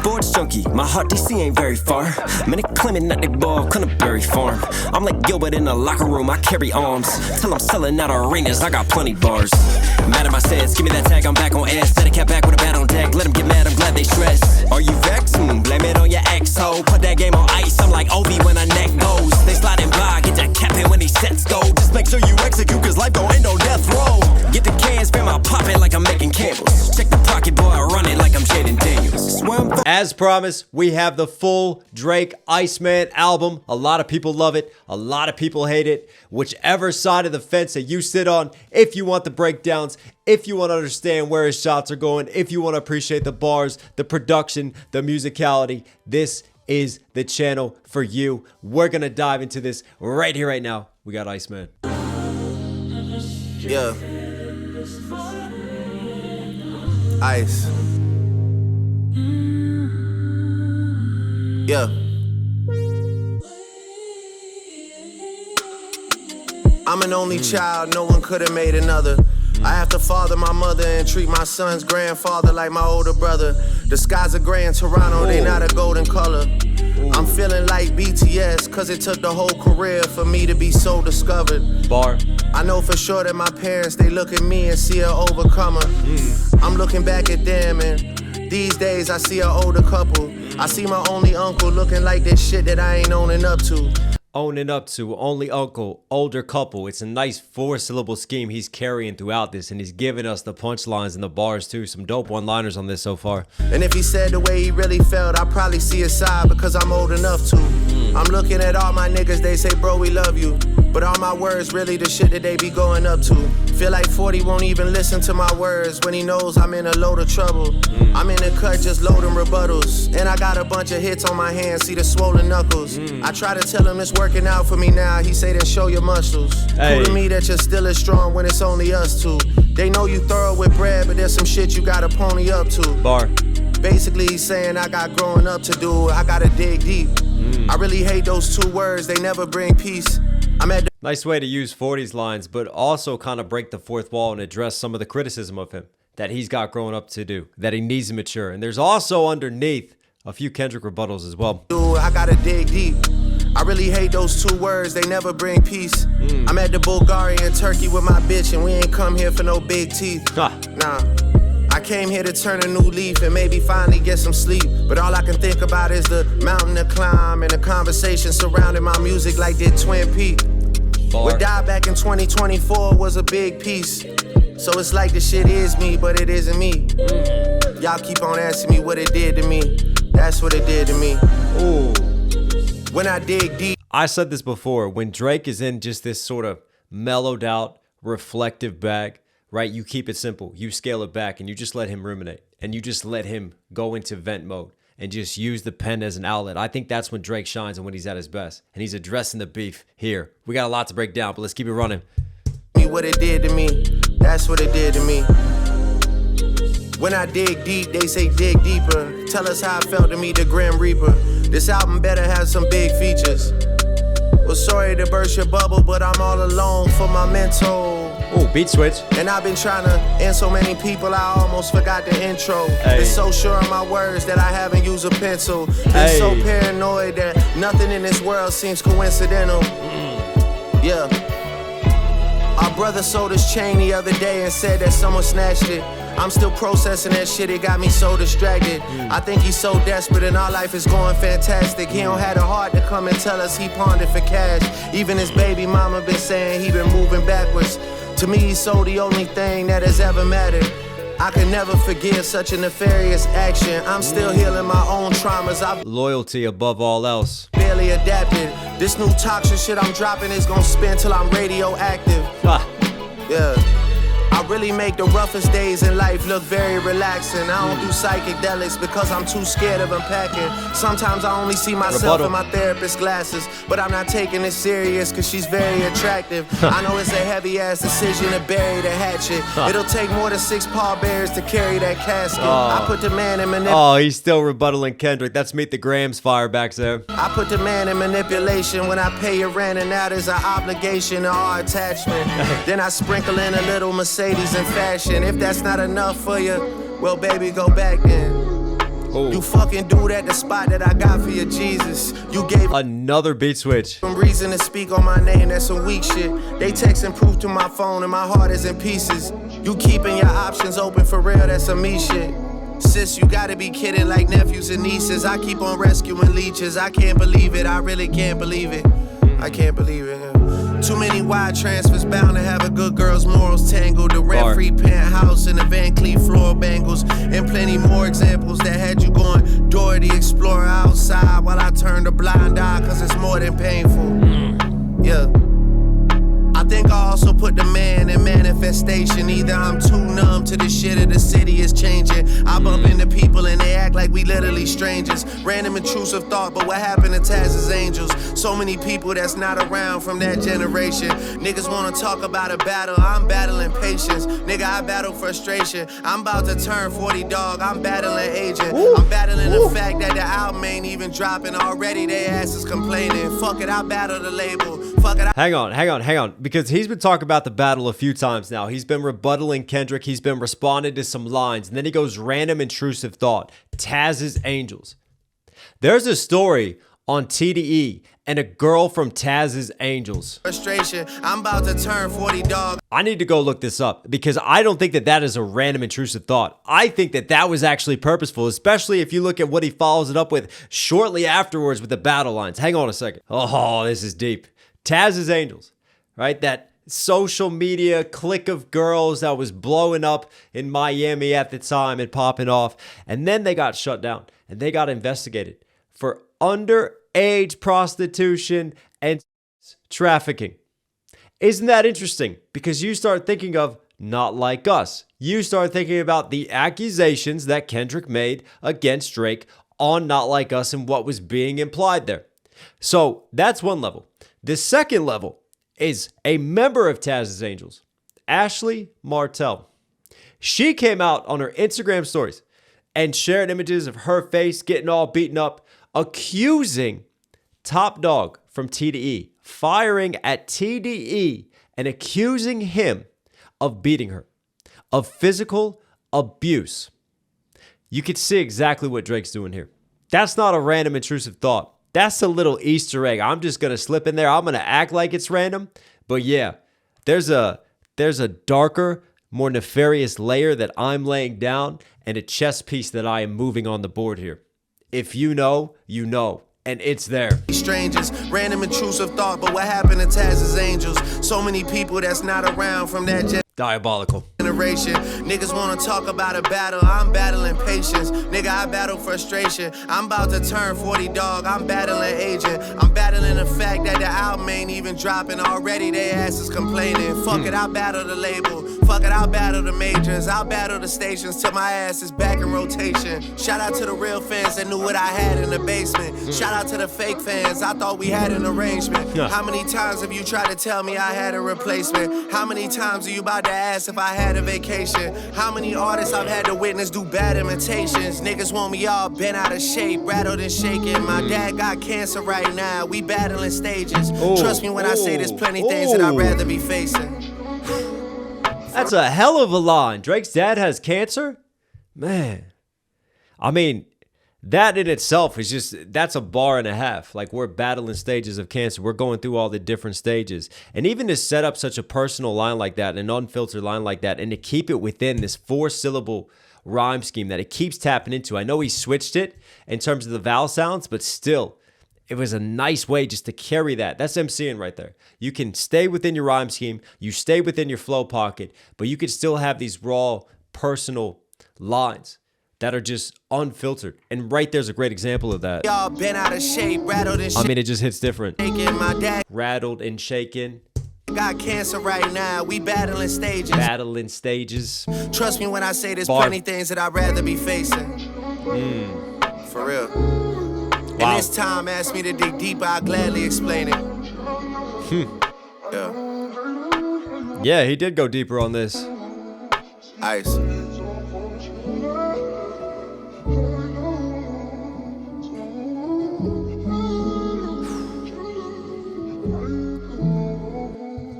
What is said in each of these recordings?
sports junkie, my heart DC ain't very far. Man, they claiming that they ball, couldn't berry farm. I'm like Gilbert in the locker room, I carry arms. Till I'm selling out arenas, I got plenty bars. Mad at my sense, give me that tag, I'm back on ass. Better cat back with a bat on deck, let them get mad, I'm glad they stress. Are you vexed? Blame it on your ex-ho. Put that game on ice, I'm like Ovi when a neck goes. They sliding by, get that cap in when these sets go. Just make sure you execute, cause life gon' end on death row. Get the cans, spam my poppin' like I'm making candles. Check the pocket, boy, I run it like I'm Jaden Daniels. As promised, we have the full Drake ICEMAN album. A lot of people love it. A lot of people hate it. Whichever side of the fence that you sit on, if you want the breakdowns, if you want to understand where his shots are going, if you want to appreciate the bars, the production, the musicality, this is the channel for you. We're going to dive into this right here, right now. We got ICEMAN. Yeah. Ice. Yeah. I'm an only child, no one could have made another. I have to father my mother and treat my son's grandfather like my older brother. The skies are gray in Toronto, they not a golden color. I'm feeling like BTS, cause it took the whole career for me to be so discovered. Bar. I know for sure that my parents, they look at me and see an overcomer. I'm looking back at them and these days I see an older couple. I see my only uncle looking like this shit that I ain't owning up to. Owning up to, only uncle, older couple. It's a nice 4-syllable scheme he's carrying throughout this, and he's giving us the punchlines and the bars too. Some dope one-liners on this so far. And if he said the way he really felt, I'll probably see his side because I'm old enough to. I'm looking at all my niggas, they say, bro, we love you. But all my words really the shit that they be going up to. Feel like 40 won't even listen to my words when he knows I'm in a load of trouble. I'm in the cut just loading rebuttals. And I got a bunch of hits on my hands, see the swollen knuckles. I try to tell him it's working out for me now. He say then show your muscles. Hey. Cool to me that you're still as strong when it's only us two. They know you thorough with bread, but there's some shit you gotta pony up to. Bar. Basically he's saying I got growing up to do. I gotta dig deep. I really hate those two words, they never bring peace. I'm at the Nice way to use 40's lines, but also kind of break the fourth wall and address some of the criticism of him that he's got growing up to do, that he needs to mature. And there's also underneath a few Kendrick rebuttals as well. I gotta dig deep. I really hate those two words, they never bring peace. I'm at the Bulgaria and Turkey with my bitch, and we ain't come here for no big teeth. Nah. I came here to turn a new leaf and maybe finally get some sleep. But all I can think about is the mountain to climb and the conversation surrounding my music like did Twin Peaks. What died back in 2024 was a big piece. So it's like the shit is me, but it isn't me. Y'all keep on asking me what it did to me. That's what it did to me. Ooh. When I dig deep. I said this before, when Drake is in just this sort of mellowed out, reflective bag, right? You keep it simple. You scale it back and you just let him ruminate. And you just let him go into vent mode and just use the pen as an outlet. I think that's when Drake shines and when he's at his best. And he's addressing the beef here. We got a lot to break down, but let's keep it running. What it did to me, that's what it did to me. When I dig deep, they say dig deeper. Tell us how it felt to meet the Grim Reaper. This album better have some big features. Well, sorry to burst your bubble, but I'm all alone for my mental. Oh, beat switch. And I've been trying to end so many people, I almost forgot the intro. Hey. Been so sure of my words that I haven't used a pencil. Been so paranoid that nothing in this world seems coincidental. Yeah. Our brother sold his chain the other day and said that someone snatched it. I'm still processing that shit, it got me so distracted. I think he's so desperate and our life is going fantastic. He don't have the heart to come and tell us he pawned it for cash. Even his baby mama been saying he been moving backwards. To me, he's so the only thing that has ever mattered. I can never forgive such a nefarious action. I'm still healing my own traumas. I've Loyalty above all else. barely adapted. This new toxic shit I'm dropping is gonna spin till I'm radioactive. Yeah. I really make the roughest days in life look very relaxing. I don't do psychedelics because I'm too scared of unpacking. Sometimes I only see myself in my therapist's glasses, but I'm not taking it serious because she's very attractive. I know it's a heavy ass decision to bury the hatchet. It'll take more than 6 pallbearers to carry that casket. I put the man in manipulation. Oh, he's still rebuttaling Kendrick. That's Meet the Grams fire back there. I put the man in manipulation when I pay your rent, and that is an obligation or our attachment. Then I sprinkle in a little Mercedes in fashion. If that's not enough for you, well, baby, go back then. You fucking dude at the spot that I got for your Jesus. You gave another beat switch. some reason to speak on my name, that's some weak shit. They texting proof to my phone and my heart is in pieces. You keeping your options open for real, that's some me shit. Sis, you gotta be kidding, like nephews and nieces. I keep on rescuing leeches. I can't believe it, I really can't believe it. I can't believe it. Too many wide transfers, bound to have a good girl's morals tangled. The rent-free penthouse and the Van Cleef floral bangles. And plenty more examples that had you going Dora the Explorer outside while I turned a blind eye, cause it's more than painful. Yeah. I think I also put the man in manifestation. Either I'm too numb to the shit or the city is changing. I bump into people and they act like we literally strangers. Random intrusive thought, but what happened to Taz's angels? So many people that's not around from that generation. Niggas wanna talk about a battle, I'm battling patience. Nigga, I battle frustration. I'm about to turn 40, dog, I'm battling agent. I'm battling the fact that the album ain't even dropping. Already they asses complaining. Fuck it, I battle the label. Fuck it, Hang on. Because he's been talking about the battle a few times now. He's been rebuttaling Kendrick. He's been responding to some lines. And then he goes random intrusive thought. Taz's Angels. There's a story on TDE and a girl from Taz's Angels. Frustration. I'm about to turn 40, dog. I need to go look this up because I don't think that that is a random intrusive thought. I think that that was actually purposeful, especially if you look at what he follows it up with shortly afterwards with the battle lines. Hang on a second. Oh, this is deep. Taz's Angels. Right? That social media clique of girls that was blowing up in Miami at the time and popping off. And then they got shut down and they got investigated for underage prostitution and trafficking. Isn't that interesting? Because you start thinking of Not Like Us. You start thinking about the accusations that Kendrick made against Drake on Not Like Us and what was being implied there. So that's one level. The second level is a member of Taz's Angels, Ashley Martell. She came out on her Instagram stories and shared images of her face getting all beaten up, accusing Top Dog from TDE, firing at TDE and accusing him of beating her, of physical abuse. You can see exactly what Drake's doing here. That's not a random intrusive thought. That's a little Easter egg. I'm just going to slip in there. I'm going to act like it's random. But yeah, there's a darker, more nefarious layer that I'm laying down and a chess piece that I am moving on the board here. If you know, you know. And it's there. Strangers, random intrusive thought, but what happened to Taz's Angels? So many people that's not around from that diabolical generation. Niggas wanna talk about a battle, I'm battling patience. Nigga, I battle frustration. I'm about to turn 40, dog, I'm battling agent. I'm battling the fact that the album ain't even dropping. Already they asses complaining. Fuck it, I'll battle the label. Fuck it, I'll battle the majors. I'll battle the stations till my ass is back in rotation. Shout out to the real fans that knew what I had in the basement. Shout out to the fake fans, I thought we had an arrangement. How many times have you tried to tell me I had a replacement? How many times are you about to ask if I had a vacation? How many artists I've had to witness do bad imitations? Niggas want me all bent out of shape, rattled and shaking. My dad got cancer right now, we battling stages. Trust me when I say there's plenty things that I'd rather be facing. That's a hell of a line. Drake's dad has cancer? Man. I mean, that in itself is just, that's a bar and a half. Like, we're battling stages of cancer. We're going through all the different stages. And even to set up such a personal line like that, an unfiltered line like that, and to keep it within this 4-syllable rhyme scheme that it keeps tapping into. I know he switched it in terms of the vowel sounds, but still, it was a nice way just to carry that. That's MCing right there. You can stay within your rhyme scheme. You stay within your flow pocket, but you can still have these raw, personal lines that are just unfiltered. And right there's a great example of that. Y'all been out of shape, rattled and shaken. I mean, it just hits different. My dad rattled and shaken. Got cancer right now, we battling stages. Battling stages. Trust me when I say there's plenty things that I'd rather be facing. For real. Wow. And this time asked me to dig deeper, I'll gladly explain it. Yeah, he did go deeper on this. Ice.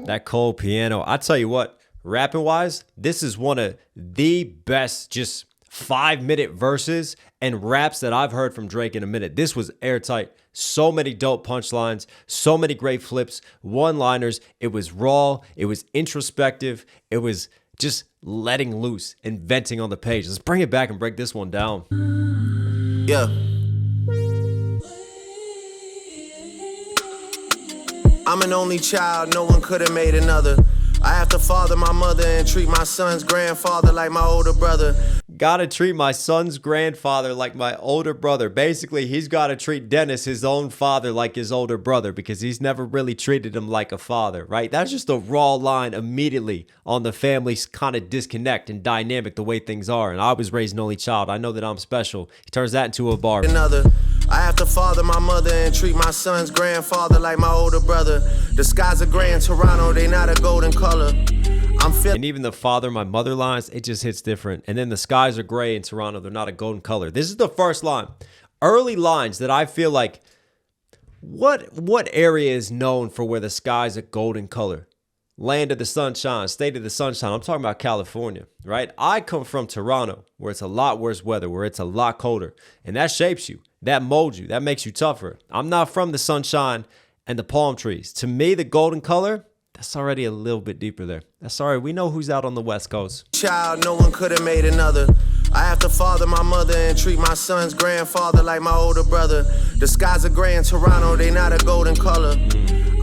That cold piano. I tell you what, rapping wise, this is one of the best just 5-minute verses and raps that I've heard from Drake in a minute. This was airtight. So many dope punchlines, so many great flips, one-liners. It was raw. It was introspective. It was just letting loose and venting on the page. Let's bring it back and break this one down. Yeah. I'm an only child, no one could have made another. I have to father my mother and treat my son's grandfather like my older brother. Gotta treat my son's grandfather like my older brother. Basically, he's gotta treat Dennis, his own father, like his older brother because he's never really treated him like a father, right? That's just a raw line immediately on the family's kind of disconnect and dynamic, the way things are. And I was raised an only child. I know that I'm special. He turns that into a bar. I have to father my mother and treat my son's grandfather like my older brother. The skies are gray in Toronto, they not a golden color. And even the father, my mother lines, it just hits different. And then the skies are gray in Toronto, they're not a golden color. This is the first line. Early lines that I feel like, what area is known for where the skies are golden color? Land of the sunshine, state of the sunshine. I'm talking about California, right? I come from Toronto, where it's a lot worse weather, where it's a lot colder. And that shapes you, that molds you, that makes you tougher. I'm not from the sunshine and the palm trees. To me, the golden color, that's already a little bit deeper there. That's all right. We know who's out on the West Coast. Child, no one could have made another. I have to father my mother and treat my son's grandfather like my older brother. The skies are gray in Toronto, they not a golden color.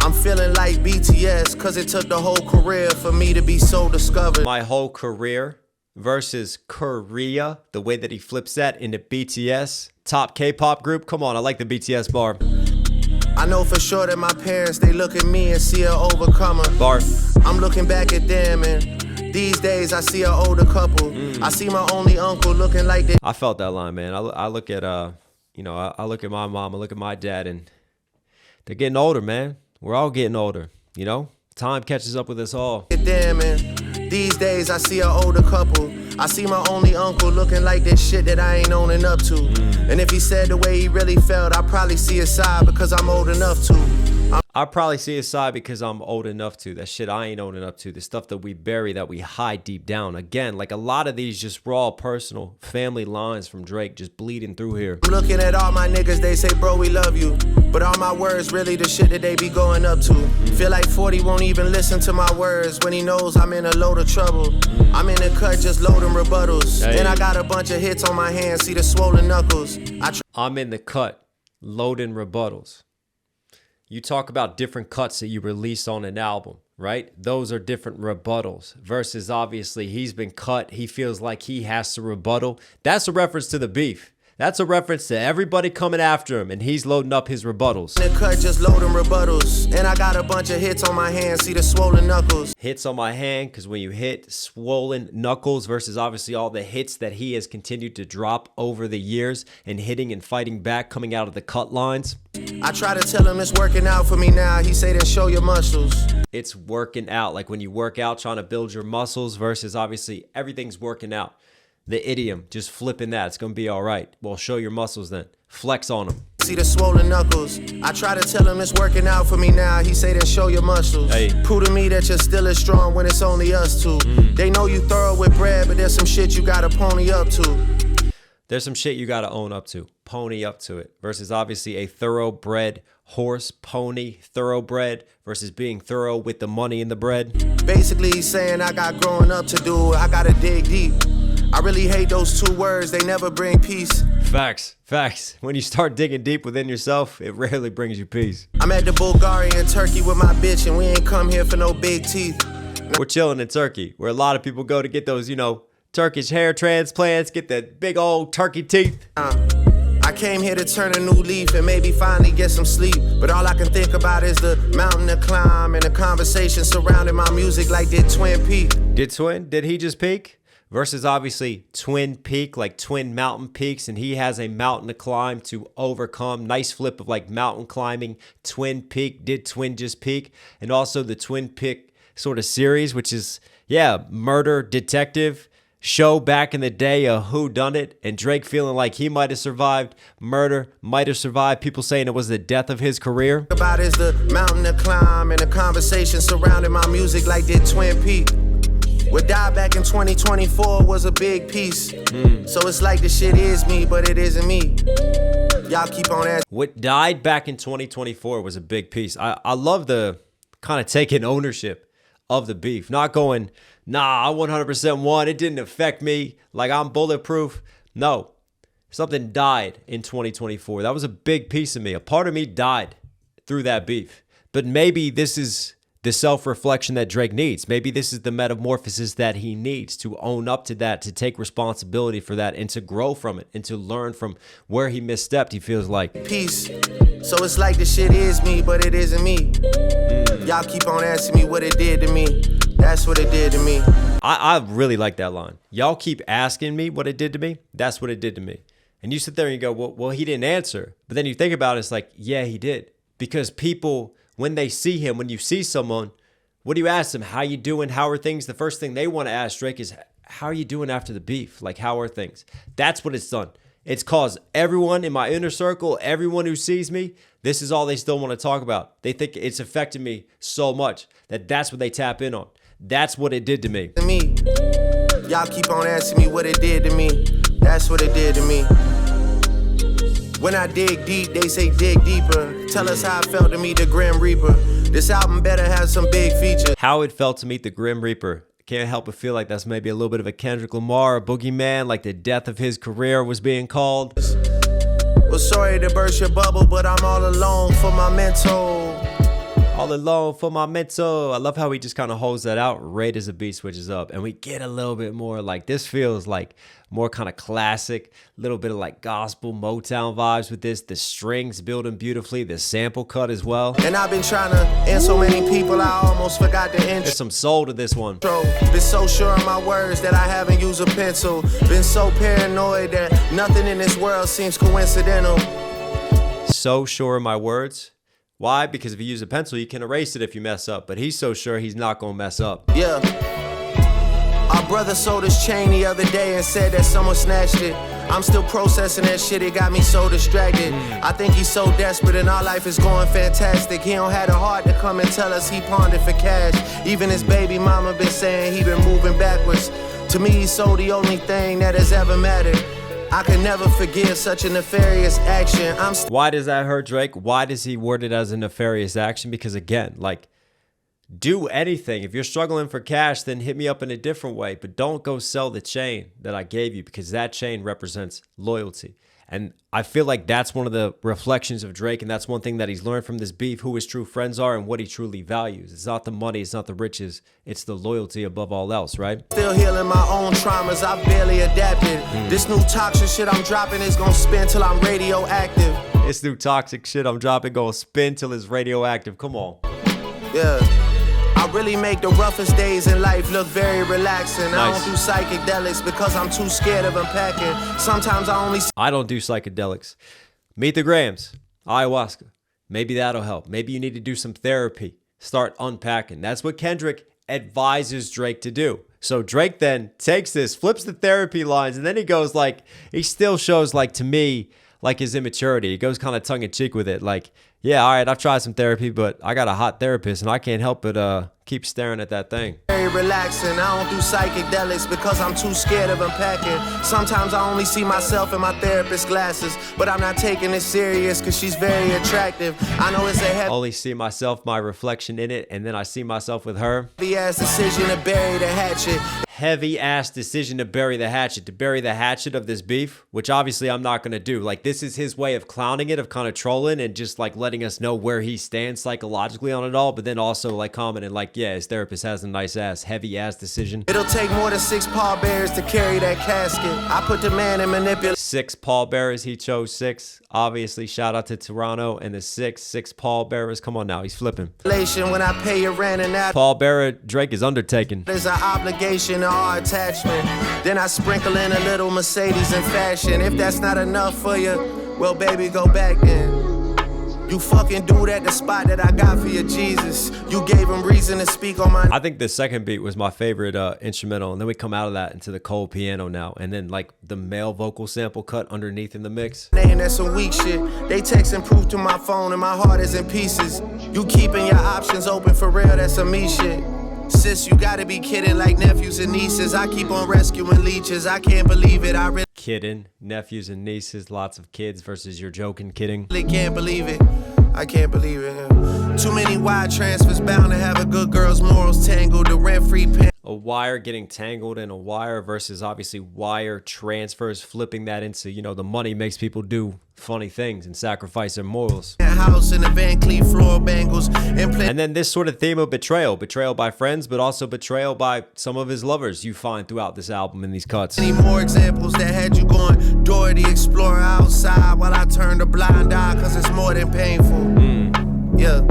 I'm feeling like BTS, cause it took the whole career for me to be so discovered. My whole career versus Korea, the way that he flips that into BTS, top K-pop group. Come on, I like the BTS bar. I know for sure that my parents, they look at me and see an overcomer. Bar. I'm looking back at them and these days I see an older couple. I see my only uncle looking like this. I felt that line, man. I look at, I look at my mom, I look at my dad, and they're getting older, man. We're all getting older, you know? Time catches up with us all. Damn, and these days I see an older couple. I see my only uncle looking like this shit that I ain't owning up to. And if he said the way he really felt, I'd probably see his side because I'm old enough to. I probably see his side because I'm old enough to. That shit I ain't owning up to. The stuff that we bury, that we hide deep down. Again, like a lot of these just raw, personal, family lines from Drake just bleeding through here. I'm looking at all my niggas, they say, bro, we love you. But all my words really the shit that they be going up to. Feel like 40 won't even listen to my words when he knows I'm in a load of trouble. I'm in the cut just loading rebuttals. Hey. And I got a bunch of hits on my hands, see the swollen knuckles. I'm in the cut loading rebuttals. You talk about different cuts that you release on an album, right? Those are different rebuttals versus obviously he's been cut. He feels like he has to rebuttal. That's a reference to the beef. That's a reference to everybody coming after him, and he's loading up his rebuttals. The cut just loading rebuttals, and I got a bunch of hits on my hand, see the swollen knuckles. Hits on my hand, because when you hit swollen knuckles versus obviously all the hits that he has continued to drop over the years and hitting and fighting back coming out of the cut lines. I try to tell him it's working out for me now. He say then show your muscles. It's working out, like when you work out trying to build your muscles versus obviously everything's working out. The idiom, just flipping that. It's going to be all right. Well, show your muscles then. Flex on them. See the swollen knuckles. I try to tell him it's working out for me now. He say then show your muscles. Hey. Prove to me that you're still as strong when it's only us two. They know you thorough with bread, but there's some shit you got to pony up to. There's some shit you got to own up to. Pony up to it. Versus obviously a thoroughbred horse, pony, thoroughbred versus being thorough with the money and the bread. Basically, he's saying I got growing up to do. I got to dig deep. I really hate those two words. They never bring peace. Facts. Facts. When you start digging deep within yourself, it rarely brings you peace. I'm at the Bulgaria in Turkey with my bitch, and we ain't come here for no big teeth. We're chilling in Turkey, where a lot of people go to get those, Turkish hair transplants, get that big old turkey teeth. I came here to turn a new leaf and maybe finally get some sleep. But all I can think about is the mountain to climb and the conversation surrounding my music like did Twin Peak. Did he just peak? Versus obviously Twin Peak, like twin mountain peaks, and he has a mountain to climb to overcome. Nice flip of like mountain climbing. Twin Peak, did Twin just peak? And also the Twin Peak sort of series, which is, murder detective show back in the day, a whodunit, and Drake feeling like he might have survived murder, might have survived people saying it was the death of his career. About is the mountain to climb and the conversation surrounding my music like did Twin Peak. What died back in 2024 was a big piece. So it's like the shit is me, but it isn't me. Y'all keep on asking. What died back in 2024 was a big piece. I love the kind of taking ownership of the beef. Not going, nah, I 100% won. It didn't affect me. Like, I'm bulletproof. No. Something died in 2024. That was a big piece of me. A part of me died through that beef. But maybe this is the self-reflection that Drake needs. Maybe this is the metamorphosis that he needs to own up to that, to take responsibility for that, and to grow from it, and to learn from where he misstepped, he feels like. Peace. So it's like the shit is me, but it isn't me. Y'all keep on asking me what it did to me. That's what it did to me. I really like that line. Y'all keep asking me what it did to me. That's what it did to me. And you sit there and you go, well, he didn't answer. But then you think about it, it's like, yeah, he did. Because people, when they see him, when you see someone, what do you ask them? How you doing? How are things? The first thing they want to ask Drake is, how are you doing after the beef? Like, how are things? That's what it's done. It's caused everyone in my inner circle, everyone who sees me, this is all they still want to talk about. They think it's affected me so much that that's what they tap in on. That's what it did to me. Y'all keep on asking me what it did to me. That's what it did to me. When I dig deep, they say dig deeper. Tell us how it felt to meet the Grim Reaper. This album better have some big features. How it felt to meet the Grim Reaper. Can't help but feel like that's maybe a little bit of a Kendrick Lamar, a boogeyman, like the death of his career was being called. Well, sorry to burst your bubble, but I'm all alone for my mental. All alone for my mental. I love how he just kind of holds that out right as the beat switches up. And we get a little bit more like, this feels like more kind of classic, little bit of like gospel Motown vibes with this. The strings building beautifully, the sample cut as well. And I've been trying to end so many people, I almost forgot the intro. There's some soul to this one. Been so sure of my words that I haven't used a pencil. Been so paranoid that nothing in this world seems coincidental. So sure of my words. Why? Because if you use a pencil, you can erase it if you mess up. But he's so sure he's not going to mess up. Yeah. Our brother sold his chain the other day and said that someone snatched it. I'm still processing that shit, it got me so distracted. I think he's so desperate and our life is going fantastic. He don't have the heart to come and tell us he pawned it for cash. Even his baby mama been saying he been moving backwards. To me, he sold the only thing that has ever mattered. I can never forgive such a nefarious action. Why does that hurt Drake? Why does he word it as a nefarious action? Because again, like, do anything. If you're struggling for cash, then hit me up in a different way. But don't go sell the chain that I gave you, because that chain represents loyalty. And I feel like that's one of the reflections of Drake, and that's one thing that he's learned from this beef, who his true friends are and what he truly values. It's not the money, it's not the riches, it's the loyalty above all else, right? Still healing my own traumas, I've barely adapted. This new toxic shit I'm dropping is gonna spin till I'm radioactive. This new toxic shit I'm dropping gonna spin till it's radioactive. Come on. Yeah. I really make the roughest days in life look very relaxing. Nice. I don't do psychedelics because I'm too scared of unpacking. Sometimes I don't do psychedelics. Meet the Grams, ayahuasca. Maybe that'll help. Maybe you need to do some therapy. Start unpacking. That's what Kendrick advises Drake to do. So Drake then takes this, flips the therapy lines, and then he goes like, he still shows like, to me, like his immaturity. He goes kind of tongue in cheek with it. Like, yeah, all right, I've tried some therapy, but I got a hot therapist and I can't help but keep staring at that thing. Very relaxing. I don't do psychedelics because I'm too scared of unpacking. Sometimes I only see myself in my therapist's glasses, but I'm not taking it serious because she's very attractive. I know it's a heavy Only see myself, my reflection in it, and then I see myself with her. ass decision to bury the hatchet. Heavy ass decision to bury the hatchet of this beef, which obviously I'm not going to do. Like, this is his way of clowning it, of kind of trolling and just like letting us know where he stands psychologically on it all, but then also like commenting like, yeah, his therapist has a nice ass, heavy ass decision. It'll take more than 6 pallbearers to carry that casket. I put the man in manipulation. 6 pallbearers, he chose 6. Obviously, shout out to Toronto and the 6 pallbearers. Come on now, he's flipping. When I pay your rent and that Pallbearer Drake is undertaken. there's an obligation or attachment. Then I sprinkle in a little Mercedes in fashion. If that's not enough for you, well, baby, go back then. You fucking do that the spot that I got for you, Jesus. You gave him reason to speak on my I think the second beat was my favorite instrumental, and then we come out of that into the cold piano now, and then like the male vocal sample cut underneath in the mix. name. That's some weak shit. They texting proof to my phone and my heart is in pieces. You keeping your options open for real, that's some me shit. Sis, you gotta be kidding, like nephews and nieces. I keep on rescuing leeches. I can't believe it. I really Kidding, nephews and nieces, lots of kids versus you're joking, kidding. can't believe it. I can't believe it. Too many wide transfers, bound to have a good girl's morals tangled. The rent-free pen. A wire getting tangled in a wire versus obviously wire transfers, flipping that into, you know, the money makes people do funny things and sacrifice their morals. House in the Van Cleef floral bangles. And then this sort of theme of betrayal by friends, but also betrayal by some of his lovers you find throughout this album in these cuts. Any more examples that had you going Dora the Explorer outside while I turned a blind eye, cause it's more than painful. Yeah.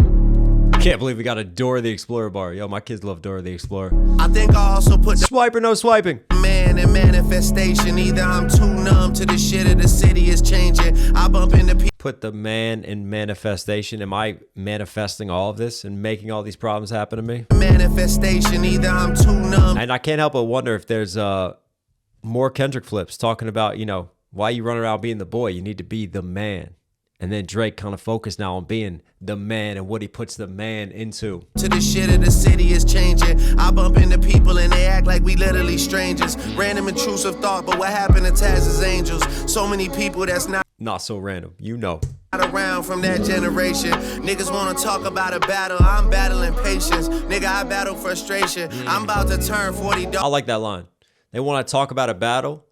Can't believe we got a Dora the Explorer bar. Yo, my kids love Dora the Explorer. I think I also put the Swipe or no swiping? man in manifestation. Either I'm too numb to the shit or the city is changing. I bump into people. Put the man in manifestation. Am I manifesting all of this and making all these problems happen to me? Manifestation, either I'm too numb. And I can't help but wonder if there's more Kendrick flips talking about, you know, why you run around being the boy? You need to be the man. And then Drake kind of focused now on being the man and what he puts the man into. To the shit of the city is changing. I bump into people and they act like we literally strangers. Random intrusive thought, but what happened to Taz's angels? So many people that's Not so random, you know. not around from that generation. Niggas wanna talk about a battle. I'm battling patience. Nigga, I battle frustration. I'm about to turn 40. I like that line. They want to talk about a battle.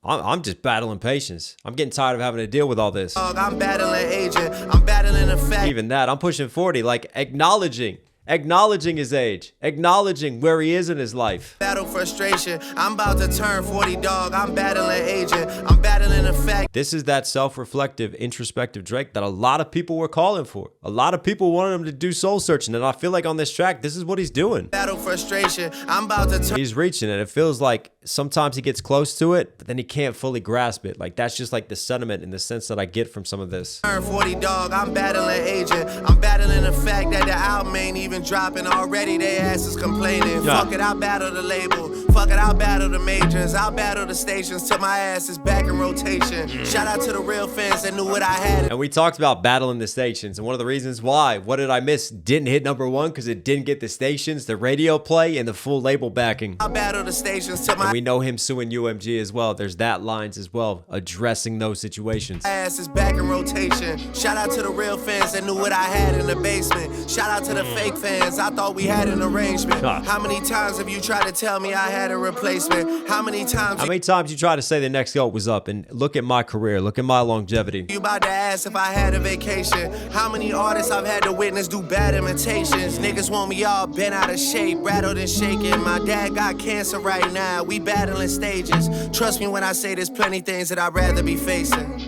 I'm just battling patience. I'm getting tired of having to deal with all this. I'm battling agent. I'm battling a fact. Even that, I'm pushing 40, like acknowledging his age, acknowledging where he is in his life. Battle frustration. I'm about to turn 40, dog. I'm battling agent. I'm battling a fact. This is that self-reflective, introspective Drake that a lot of people were calling for. A lot of people wanted him to do soul searching, and I feel like on this track, this is what he's doing. Battle frustration. I'm about to turn. He's reaching it. It feels like sometimes he gets close to it, but then he can't fully grasp it. Like that's just like the sentiment in the sense that I get from some of this. Turn 40, dog. I'm battling agent. I'm battling the fact that the album ain't even dropping already. They asses complaining. Yeah. Fuck it, I'll battle the label. Fuck it, I'll battle the majors. I'll battle the stations till my ass is back in rotation. Shout out to the real fans that knew what I had. And we talked about battling the stations, and one of the reasons why, what did I miss? Didn't hit #1 because it didn't get the stations, the radio play, and the full label backing. I'll battle the stations till And my we know him suing UMG as well. There's that lines as well, addressing those situations. ass is back in rotation. Shout out to the real fans that knew what I had in the basement. Shout out to the fake fans. I thought we had an arrangement. How many times have you tried to tell me I had a replacement? How many times you try to say the next GOAT was up? And look at my career, look at my longevity. you about to ask if I had a vacation? How many artists I've had to witness do bad imitations? Niggas want me all bent out of shape, rattled and shaking. My dad got cancer right now. We battling stages. Trust me when I say there's plenty things that I'd rather be facing.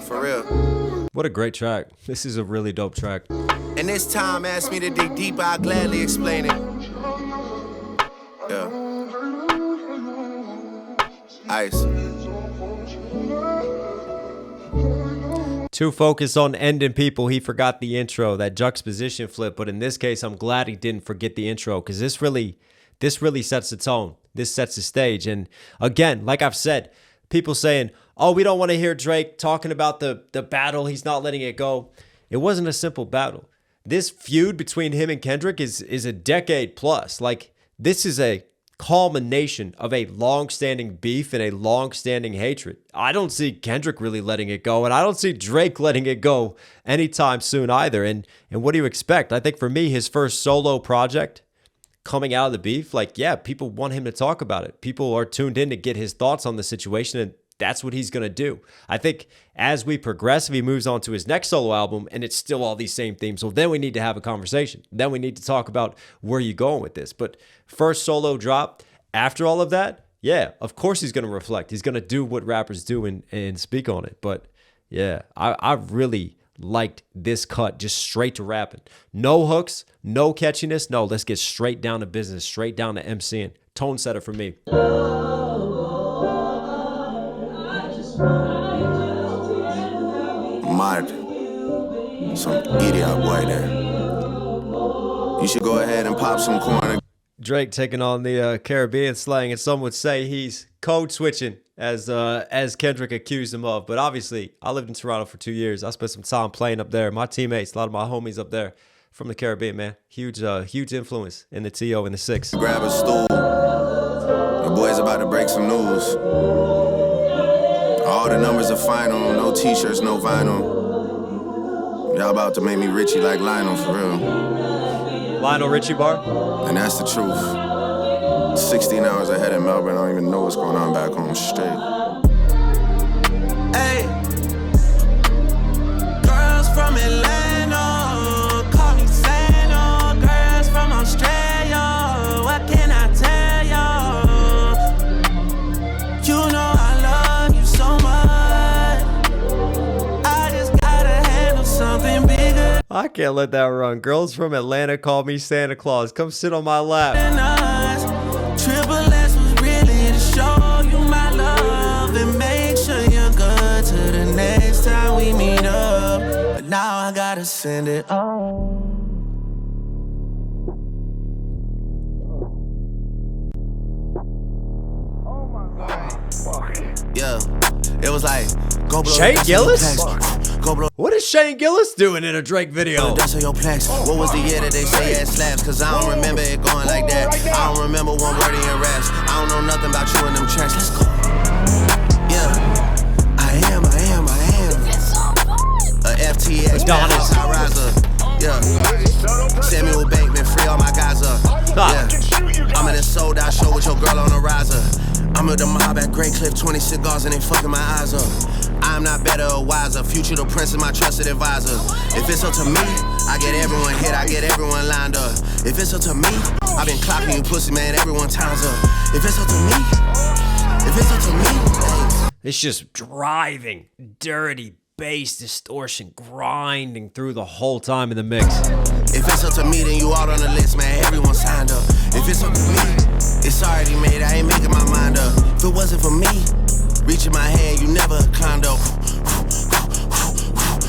For real. What a great track. This is a really dope track. And this time, ask me to dig deeper, I'll gladly explain it. Yeah. Ice. Too focused on ending people, he forgot the intro, that juxtaposition flip. But in this case, I'm glad he didn't forget the intro because this really sets the tone. This sets the stage. And again, like I've said, people saying, oh, we don't want to hear Drake talking about the battle. He's not letting it go. It wasn't a simple battle. This feud between him and Kendrick is a decade plus. Like, this is a culmination of a long-standing beef and a long-standing hatred. I don't see Kendrick really letting it go, and I don't see Drake letting it go anytime soon either. And what do you expect? I think for me, his first solo project coming out of the beef, like, yeah, people want him to talk about it. People are tuned in to get his thoughts on the situation, and that's what he's going to do. I think as we progress, if he moves on to his next solo album and it's still all these same themes, well, then we need to have a conversation. Then we need to talk about where you're going with this. But first solo drop, after all of that, yeah, of course he's going to reflect. He's going to do what rappers do and speak on it. But yeah, I really liked this cut, just straight to rapping. No hooks, no catchiness. No, let's get straight down to business, straight down to MCing. Tone setter for me. Mad. Some idiot boy there. You should go ahead and pop some corn. Drake taking on the Caribbean slang, and some would say he's code switching, as Kendrick accused him of. But obviously, I lived in Toronto for 2 years. I spent some time playing up there. My teammates, a lot of my homies up there, from the Caribbean, man. Huge influence in the TO and the 6. Grab a stool. The boys about to break some news. All the numbers are final. No t-shirts, no vinyl. Y'all about to make me Richie like Lionel, for real. Lionel Richie bar? And that's the truth. 16 hours ahead in Melbourne. I don't even know what's going on back home straight. Hey. Girls from Atlanta, call me Santa. Girls from Australia, what can I tell y'all? You know I love you so much. I just gotta handle something bigger. I can't let that run. Girls from Atlanta call me Santa Claus. Come sit on my lap. Triple S was really to show you my love and make sure you're good to the next time we meet up. But now I gotta send it on. Oh my God. Fuck. Yeah, it was like, go blow Shane Gillis? Go blow. What is Shane Gillis doing in a Drake video? Dust on your plex. What was the year that they say ass slaps? Cause I don't remember it going like that. I don't remember one word in your raps. I don't know nothing about you in them tracks. Let's go. Yeah. I am. A FTX. Adonis. High riser. Yeah. Samuel Bankman, free all my guys up. Yeah. I'm in a sold out show with your girl on the riser. I'm with the mob at Great Cliff, 20 cigars and they fucking my eyes up. I'm not better or wiser. Future the prince is my trusted advisor. If it's up to me, I get everyone hit, I get everyone lined up. If it's up to me, I've been clocking you pussy, man, everyone time's up. If it's up to me, hey. It's just driving, dirty bass distortion grinding through the whole time in the mix. If it's up to me, then you out on the list, man, everyone signed up. If it's up to me, it's already made, I ain't making my mind up. If it wasn't for me, reaching my hand, you never climbed up.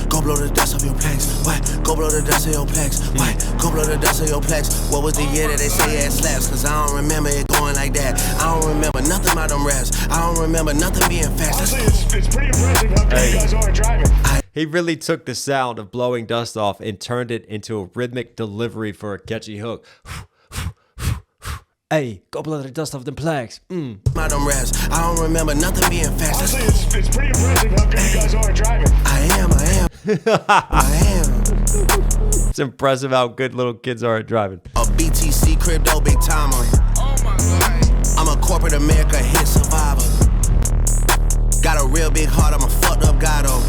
Go blow the dust off your plex. What? Go blow the dust of your plex. What? Go blow the dust of your plex. What was the year that they say ass slaps? Cause I don't remember it going like that. I don't remember nothing about them raps. I don't remember nothing being fast. Honestly, it's pretty impressive how good you guys are at driving. He really took the sound of blowing dust off and turned it into a rhythmic delivery for a catchy hook. Hey, go blow the dust off them plaques. About them raps. I don't remember nothing being fast. Honestly, it's pretty impressive how good you guys are at driving. I am. It's impressive how good little kids are at driving. A BTC crypto big timer. Oh my God. I'm a corporate America hit survivor. Got a real big heart, I'm a fucked up guy though.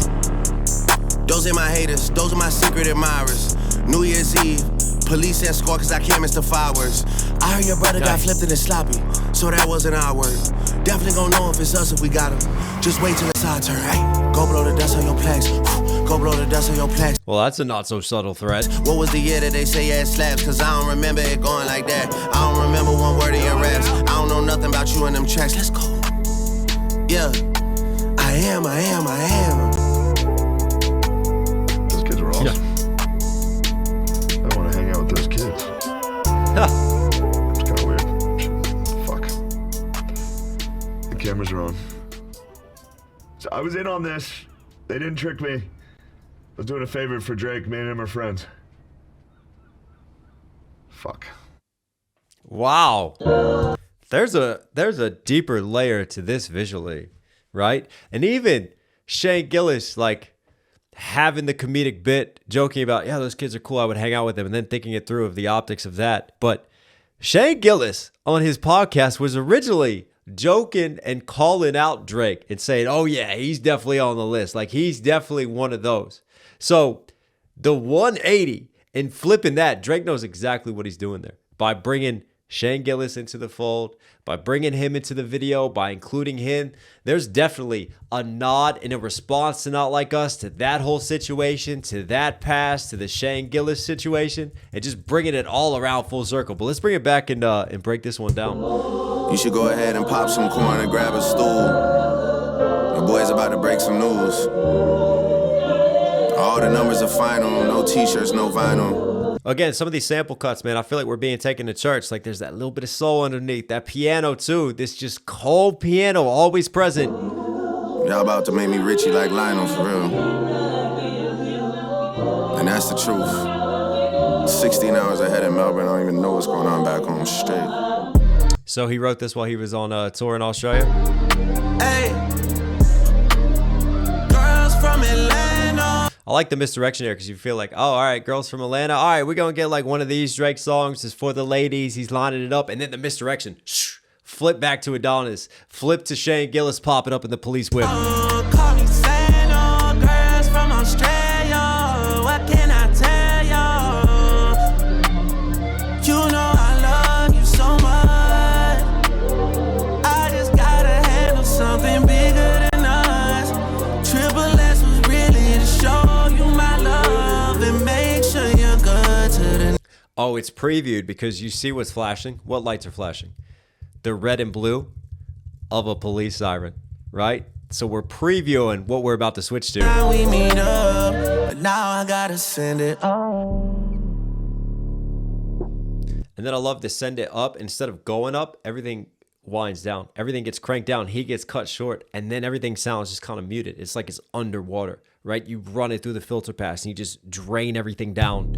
Those ain't my haters, those are my secret admirers. New Year's Eve, police escort cause I can't miss the fireworks. I heard your brother got flipped in the sloppy, so that wasn't our word. Definitely gon' know if it's us if we got him. Just wait till it's our turn. Hey, go blow the dust on your plex. Go blow the dust on your plex. Well, that's a not so subtle threat. What was the year that they say ass slaps? Cause I don't remember it going like that. I don't remember one word in your raps. I don't know nothing about you in them tracks. Let's go. Yeah. I am. Those kids are awesome. Yeah. I want to hang out with those kids. It's kind of weird. Shit. Fuck. The cameras are on. So I was in on this. They didn't trick me. I was doing a favor for Drake. Me and him are friends. Fuck. Wow. There's a deeper layer to this visually, right? And even Shane Gillis, like, having the comedic bit, joking about, yeah, those kids are cool, I would hang out with them, and then thinking it through of the optics of that. But Shane Gillis on his podcast was originally joking and calling out Drake and saying, oh yeah, he's definitely on the list. Like, he's definitely one of those. So the 180 and flipping that, Drake knows exactly what he's doing there by bringing Shane Gillis into the fold, by bringing him into the video, by including him. There's definitely a nod and a response to Not Like Us, to that whole situation, to that past, to the Shane Gillis situation, and just bringing it all around full circle. But let's bring it back and break this one down. You should go ahead and pop some corn and grab a stool. The boys about to break some news. All the numbers are final. No t-shirts, no vinyl. Again, some of these sample cuts, man, I feel like we're being taken to church. Like, there's that little bit of soul underneath. That piano, too. This just cold piano, always present. Y'all about to make me Richie like Lionel, for real. And that's the truth. 16 hours ahead in Melbourne. I don't even know what's going on back home straight. So he wrote this while he was on a tour in Australia? Hey, girls from Atlanta. I like the misdirection here because you feel like, oh, all right, girls from Atlanta. All right, we're going to get like one of these Drake songs. It's for the ladies. He's lining it up. And then the misdirection. Shh, flip back to Adonis. Flip to Shane Gillis popping up in the police whip. Call me Santa, girls from Australia. What can I tell y'all? You know I love you so much. I just gotta handle something bigger than us. Triple S was really to show you my love and make sure you're good to the. Oh, it's previewed because you see what's flashing. What lights are flashing? The red and blue of a police siren, right? So we're previewing what we're about to switch to. Now we meet up, but now I gotta send it on. And then I love to send it up. Instead of going up, everything winds down. Everything gets cranked down. He gets cut short. And then everything sounds just kind of muted. It's like it's underwater, right? You run it through the filter pass and you just drain everything down.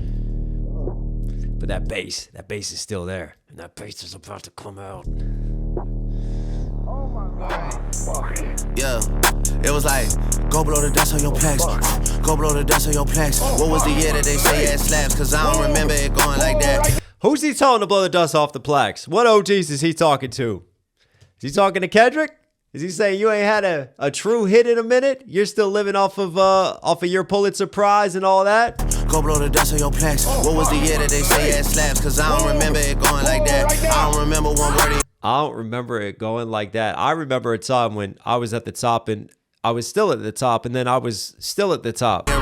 But that bass is still there. And that bass is about to come out. Yeah, it was like, go blow the dust on your plaques. Go blow the dust on your plaques. What was the year that they say it slaps? Cause I don't remember it going like that. Who's he telling to blow the dust off the plaques? What OGs is he talking to? Is he talking to Kendrick? Is he saying you ain't had a true hit in a minute? You're still living off of your Pulitzer Prize and all that? Go blow the dust on your plaques. What was the year that they say it slaps? Cause I don't remember it going like that. I don't remember one word. I don't remember it going like that. I remember a time when I was at the top and I was still at the top and then I was still at the top. I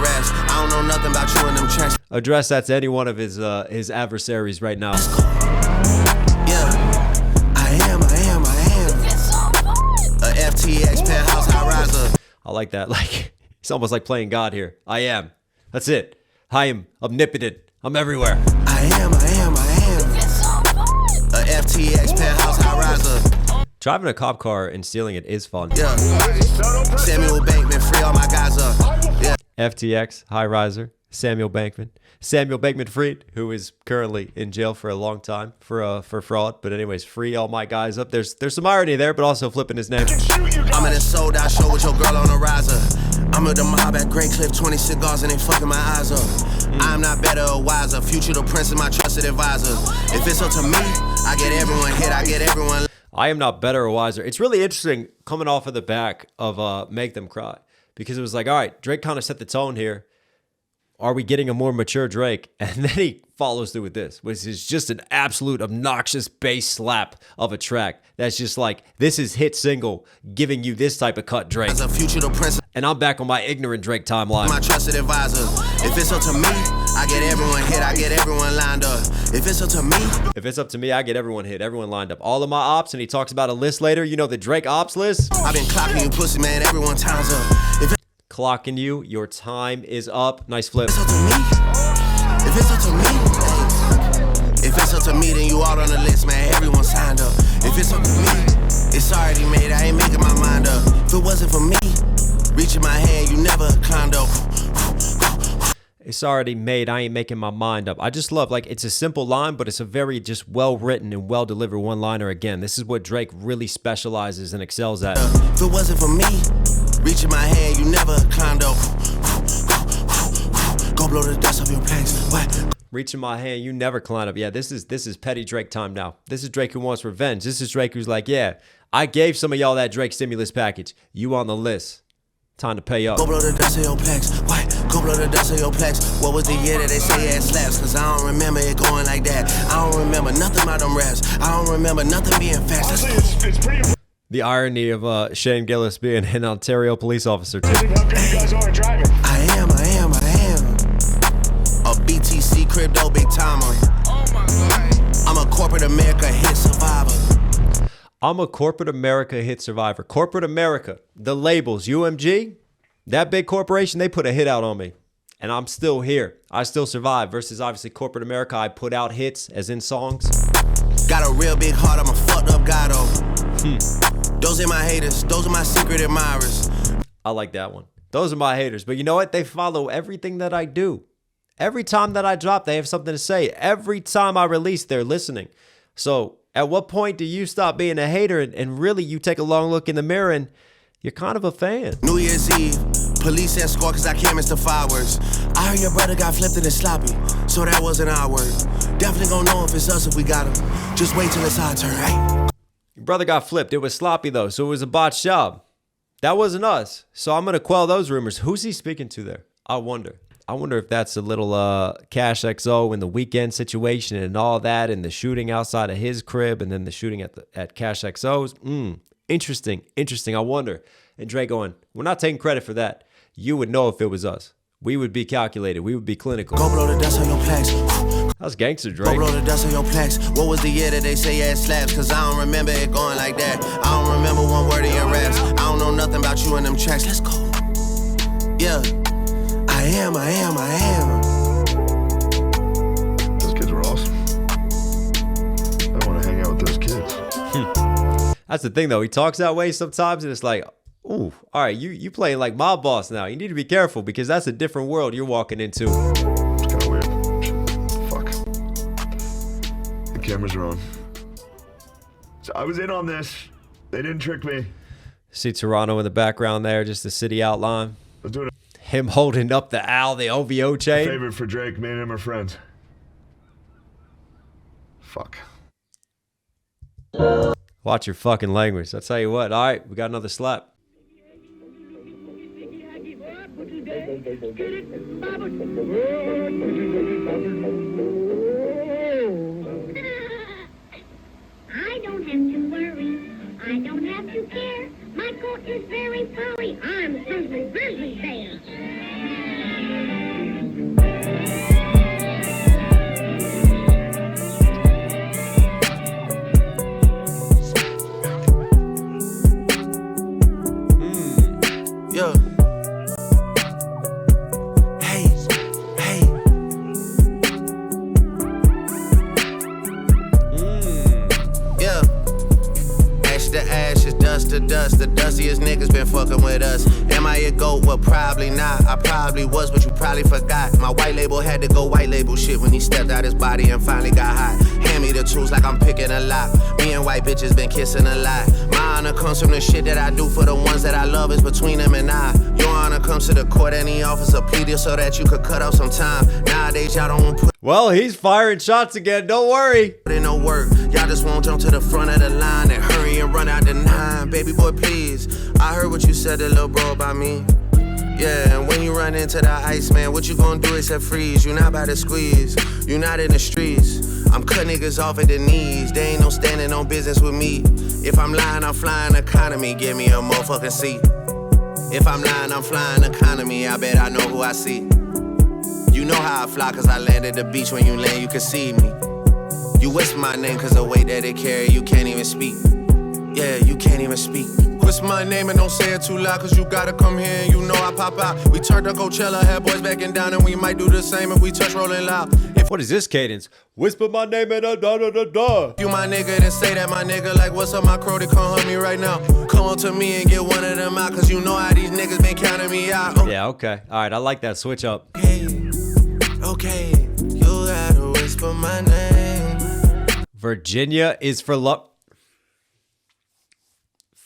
don't know nothing about you in them tracks. Address that to any one of his adversaries right now. Yeah, I am. A FTX penthouse high riser. I like that. Like, it's almost like playing God here. I am. That's it. I am omnipotent. I'm everywhere. I am. A FTX penthouse high riser. Driving a cop car and stealing it is fun. Yeah. Samuel Bankman, free all my guys up. Yeah. FTX, high riser, Samuel Bankman. Samuel Bankman-Fried, who is currently in jail for a long time for fraud. But anyways, free all my guys up. There's some irony there, but also flipping his name. I'm in a sold out show with your girl on a riser. I'm with the mob at Great Cliff, 20 cigars and they fucking my eyes up. I'm not better or wiser. Future the prince of my trusted advisor. If it's up to me, I get everyone hit, I get everyone. I am not better or wiser. It's really interesting coming off of the back of Make Them Cry. Because it was like, all right, Drake kind of set the tone here. Are we getting a more mature Drake? And then he follows through with this, which is just an absolute obnoxious bass slap of a track. That's just like, this is hit single, giving you this type of cut Drake. As a future the prince. And I'm back on my ignorant Drake timeline. My trusted advisor. If it's up to me, I get everyone hit, I get everyone lined up. If it's up to me. If it's up to me, I get everyone hit, everyone lined up. All of my ops, and he talks about a list later. You know the Drake ops list? I've been clocking you pussy, man, everyone time's up. Clocking you, your time is up. Nice flip. If it's up to me, if it's up to me, if it's up to me, then you all on the list, man, everyone signed up. If it's up to me, it's already made, I ain't making my mind up. If it wasn't for me, reaching my hand, you never climbed up. It's already made, I ain't making my mind up. I just love, like, it's a simple line, but it's a very just well-written and well-delivered one-liner again. This is what Drake really specializes and excels at. If it wasn't for me, reaching my hand, you never climbed up. Go blow the dust off your planks. What? Reaching my hand, you never climbed up. Yeah, this is petty Drake time now. This is Drake who wants revenge. This is Drake who's like, yeah, I gave some of y'all that Drake stimulus package. You on the list. Time to pay up. Go blow the dust of your plaques. What? Go blow the dust of your plaques. What was the year that they say it slaps? Cause I don't remember it going like that. I don't remember nothing about them raps. I don't remember nothing being fast. The irony of Shane Gillis being an Ontario police officer too. I am. A BTC crypto big timer. I'm a corporate America hit survivor. I'm a corporate America hit survivor. Corporate America, the labels, UMG, that big corporation, they put a hit out on me. And I'm still here. I still survive. Versus obviously corporate America, I put out hits as in songs. Got a real big heart, I'm a fucked up guy though. Those are my haters. Those are my secret admirers. I like that one. Those are my haters. But you know what? They follow everything that I do. Every time that I drop, they have something to say. Every time I release, they're listening. So at what point do you stop being a hater and really you take a long look in the mirror and you're kind of a fan? New Year's Eve, police escort cause I can't miss the fireworks. I heard your brother got flipped in his sloppy, so that wasn't our word. Definitely gonna know if it's us if we got him. Just wait till it's our turn, hey? Your brother got flipped. It was sloppy though, so it was a botched job. That wasn't us. So I'm gonna quell those rumors. Who's he speaking to there? I wonder if that's a little Cash XO in the weekend situation and all that, and the shooting outside of his crib, and then the shooting at Cash XO's. Interesting. I wonder. And Drake going, we're not taking credit for that. You would know if it was us. We would be calculated. We would be clinical. Go blow the dust on your plaques. That's gangster, Go Drake. blow the dust on your plaques. What was the year that they say you had slaps? Cause I don't remember it going like that. I don't remember one word in your raps. I don't know nothing about you and them tracks. Let's go. Yeah. I am. Those kids were awesome. I want to hang out with those kids. That's the thing, though. He talks that way sometimes, and it's like, ooh, all right, you playing like mob boss now. You need to be careful because that's a different world you're walking into. It's kind of weird. Fuck. The cameras are on. So I was in on this. They didn't trick me. See Toronto in the background there, just the city outline. I was doing Him holding up the OVO a chain. favor for Drake. Me and him are friends. Fuck. Watch your fucking language. I'll tell you what. All right, we got another slap. I don't have to worry. I don't have to care. My coat is very furry. I'm Grizzly Bear. Yeah. Hey. Yeah. Ash to ashes, dust to dust. The dustiest niggas been fucking with us. Am I a goat? Well, probably not. I probably was, but you probably forgot. My white label had to go white label shit when he stepped out his body and finally got hot. Hand me the tools like I'm picking a lock. Me and white bitches been kissing a lot. My honor comes from the shit that I do for the ones that I love. Is between them and I. Your honor comes to the court and he offers a plea deal so that you could cut off some time. Nowadays y'all don't put Well, he's firing shots again. Don't worry. in no work. Y'all just won't jump to the front of the line and hurry and run out the 9. Baby boy, please. I heard what you said to little bro about me. Yeah, and when you run into the ICEMAN, what you gonna do except freeze? You not about to squeeze. You not in the streets. I'm cut niggas off at the knees. They ain't no standing on business with me. If I'm lying, I'm flying economy. Give me a motherfucking seat. If I'm lying, I'm flying economy. I bet I know who I see. You know how I fly cause I land at the beach. When you land, you can see me. You whisper my name cause the way that it carry, you can't even speak. Yeah, you can't even speak. Whisper my name and don't say it too loud cause you gotta come here and you know I pop out. We turned to Coachella, had boys backing down and we might do the same if we touch rolling loud. If What is this cadence? Whisper my name and da-da-da-da-da. you my nigga, then say that my nigga. Like what's up my crow, they come hug me right now. Come on to me and get one of them out cause you know how these niggas been counting me out. Yeah, okay. All right, I like that switch up. Okay, you gotta whisper my name. Virginia is for love.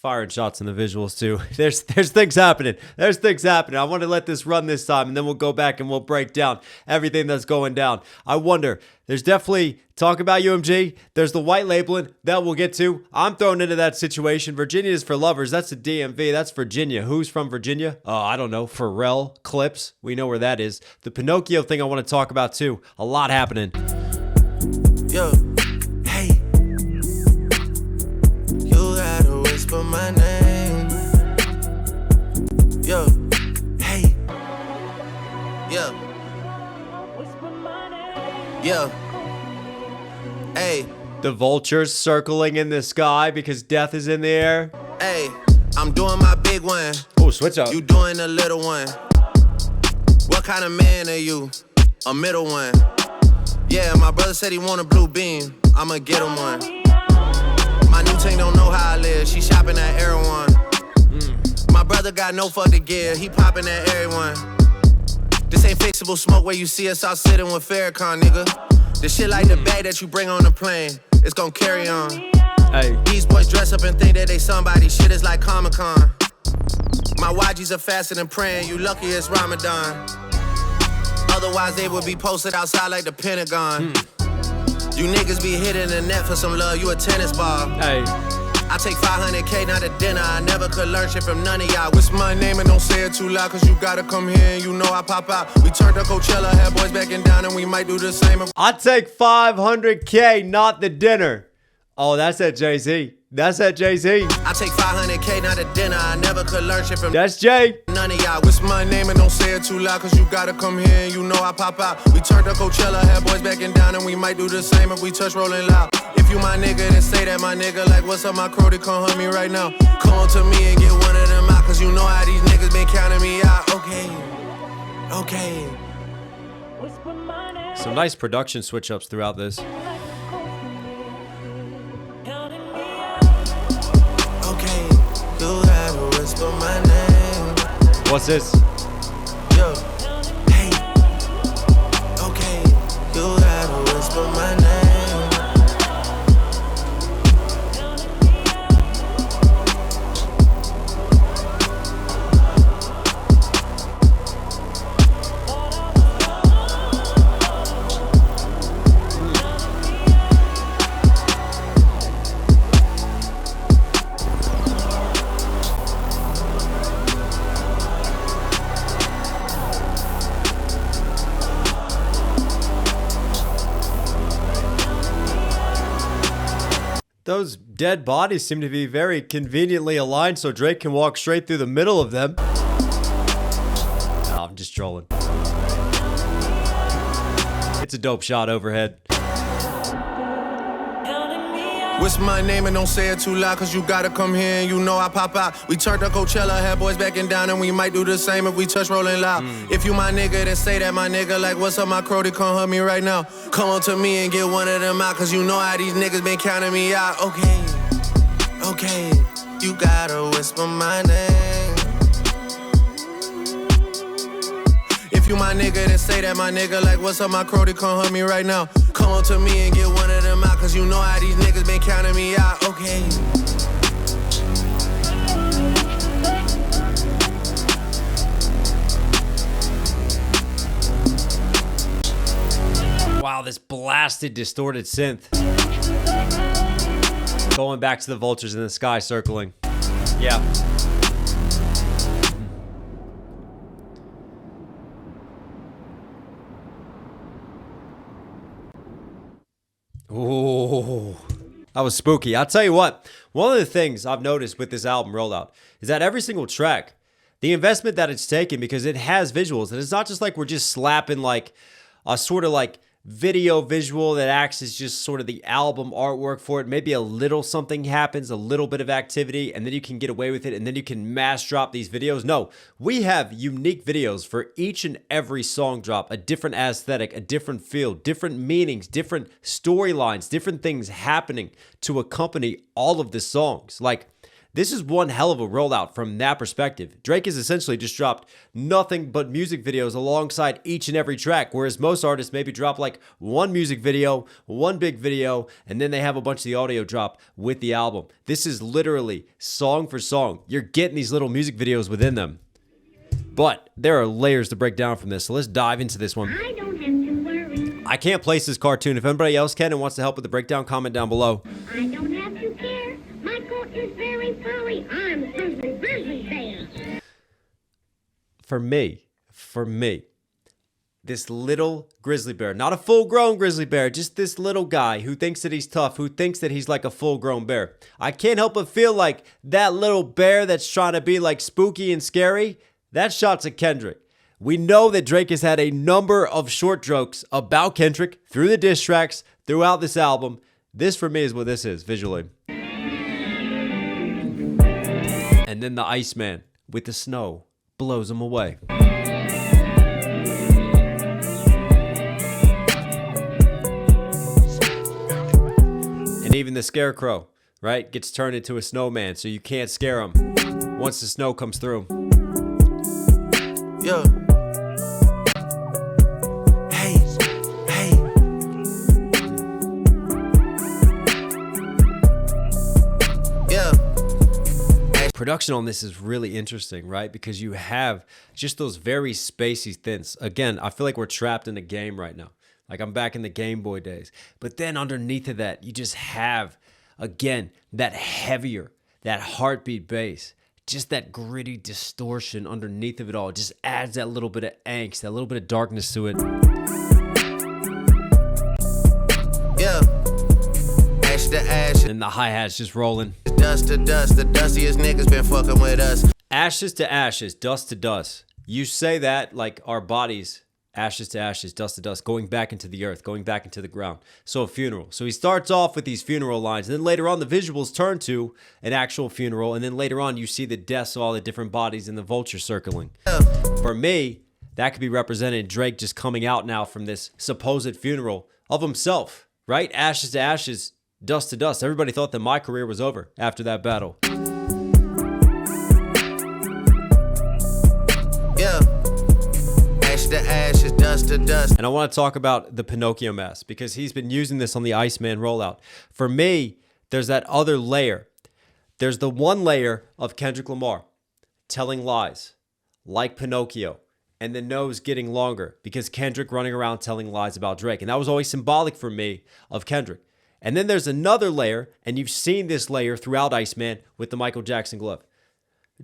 Firing shots in the visuals too. There's things happening. There's things happening. I want to let this run this time and then we'll go back and we'll break down everything that's going down. I wonder, there's definitely talk about UMG. There's the white labeling that we'll get to. I'm thrown into that situation. Virginia is for lovers. That's the DMV. That's Virginia. Who's from Virginia? I don't know. Pharrell, Clips. We know where that is. The Pinocchio thing I want to talk about too. A lot happening. Yo, hey, you gotta whisper my name. Yo, hey, yeah, yeah, hey, The vultures circling in the sky because death is in the air. hey, I'm doing my big one. Oh, switch up. You doing the little one. What kind of man are you? A middle one. Yeah, my brother said he want a blue beam. I'ma get him one. My new tank don't know how I live. She shopping at Air One. My brother got no fuck to give. He popping at everyone. This ain't Fixable smoke where you see us out sitting with Farrakhan, nigga. The shit like the bag that you bring on the plane, it's gon' carry on. Hey. These boys dress up and think that they somebody, shit is like Comic-Con. My YGs are fasting and praying, you lucky it's Ramadan. Otherwise they would be posted outside like the Pentagon. You niggas be hitting the net for some love, you a tennis ball. Hey. I take 500K, not a dinner, I never could learn shit from none of y'all. What's my name and don't say it too loud, cause you gotta come here and you know I pop out. We turned to Coachella, had boys backing down and we might do the same. I take 500K, not the dinner. Oh, that's at Jay-Z. That's at Jay-Z. I take 500K, not a dinner, I never could learn shit from That's Jay. none of y'all. What's my name and don't say it too loud, cause you gotta come here and you know I pop out. We turned to Coachella, had boys backing down and we might do the same if we touch rolling loud. If you my nigga, then say that my nigga. Like, what's up, my crew? They come hunt me right now. Come on to me and get one of them out, cause you know how these niggas been counting me out. Okay. Some nice production switch ups throughout this. Okay, you gotta whisper my name. What's this? Yo, hey. Okay, you gotta whisper my name. Those dead bodies seem to be very conveniently aligned so Drake can walk straight through the middle of them. No, I'm just trolling. It's a dope shot overhead. What's my name and don't say it too loud, cause you gotta come here and you know I pop out. We turned to Coachella, had boys backing down and we might do the same if we touch rolling loud. If you my nigga, then say that my nigga. Like, what's up, my crew? They come hunt me right now. Come on to me and get one of them out, cause you know how these niggas been counting me out. Okay, you gotta whisper my name. If you my nigga, then say that my nigga. Like, what's up, my crew? They come hunt me right now. Come on to me and get one of them out, cause you know how these niggas been counting me out. Okay. Wow, this blasted, distorted synth. Going back to the vultures in the sky circling. Yeah. Ooh, that was spooky. I'll tell you what, one of the things I've noticed with this album rollout is that every single track, the investment that it's taken, because it has visuals, and it's not just like we're just slapping like a sort of like video visual that acts as just sort of the album artwork for it. Maybe a little something happens, a little bit of activity, and then you can get away with it, and then you can mass drop these videos. No, we have unique videos for each and every song drop, a different aesthetic, a different feel, different meanings, different storylines, different things happening to accompany all of the songs. Like, this is one hell of a rollout from that perspective. Drake has essentially just dropped nothing but music videos alongside each and every track, whereas most artists maybe drop like one music video, one big video, and then they have a bunch of the audio drop with the album. This is literally song for song. You're getting these little music videos within them. But there are layers to break down from this, so let's dive into this one. I don't have to worry. I can't place this cartoon. If anybody else can and wants to help with the breakdown, comment down below. I don't have to care. My coat is very furry. I'm Grizzly Bear. For me, this little grizzly bear, not a full-grown grizzly bear, just this little guy who thinks that he's tough, who thinks that he's like a full-grown bear. I can't help but feel like that little bear that's trying to be like spooky and scary, that shot's at Kendrick. We know that Drake has had a number of short jokes about Kendrick through the diss tracks, throughout this album. This for me is what this is visually. And then the Iceman with the snow blows him away. And even the scarecrow, right, gets turned into a snowman so you can't scare him once the snow comes through. Yeah. production on this is really interesting, right? Because you have just those very spacey synths. Again, I feel like we're trapped in a game right now. Like I'm back in the Game Boy days. But then underneath of that, you just have, again, that heavier, that heartbeat bass. Just that gritty distortion underneath of it all. It just adds that little bit of angst, that little bit of darkness to it. Yeah. Ash to ash. And the hi-hat's just rolling. Dust to dust. The dustiest niggas been fucking with us. Ashes to ashes, dust to dust. You say that like our bodies, ashes to ashes, dust to dust, going back into the earth, going back into the ground. So a funeral. So he starts off with these funeral lines, and then later on the visuals turn to an actual funeral, and then later on you see the deaths of all the different bodies in the vulture circling. For me, that could be represented in Drake just coming out now from this supposed funeral of himself, right? Ashes to ashes, dust to dust. Everybody thought that my career was over after that battle. Yeah. Ash to ashes, dust to dust. And I want to talk about the Pinocchio mask because he's been using this on the ICEMAN rollout. For me, there's that other layer. There's the one layer of Kendrick Lamar telling lies, like Pinocchio, and the nose getting longer because Kendrick running around telling lies about Drake. And that was always symbolic for me of Kendrick. And then there's another layer, and you've seen this layer throughout ICEMAN with the Michael Jackson glove.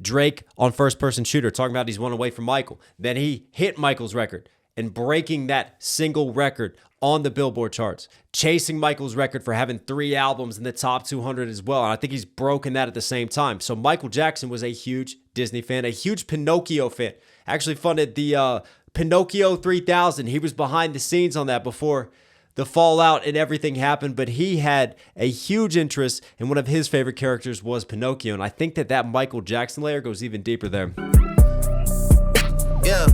Drake on first-person shooter, talking about he's one away from Michael. Then he hit Michael's record and breaking that single record on the Billboard charts, chasing Michael's record for having 3 albums in the top 200 as well. And I think he's broken that at the same time. So Michael Jackson was a huge Disney fan, a huge Pinocchio fan. Actually funded the Pinocchio 3000. He was behind the scenes on that before the fallout and everything happened, but he had a huge interest, and one of his favorite characters was Pinocchio, and I think that Michael Jackson layer goes even deeper there. Yeah.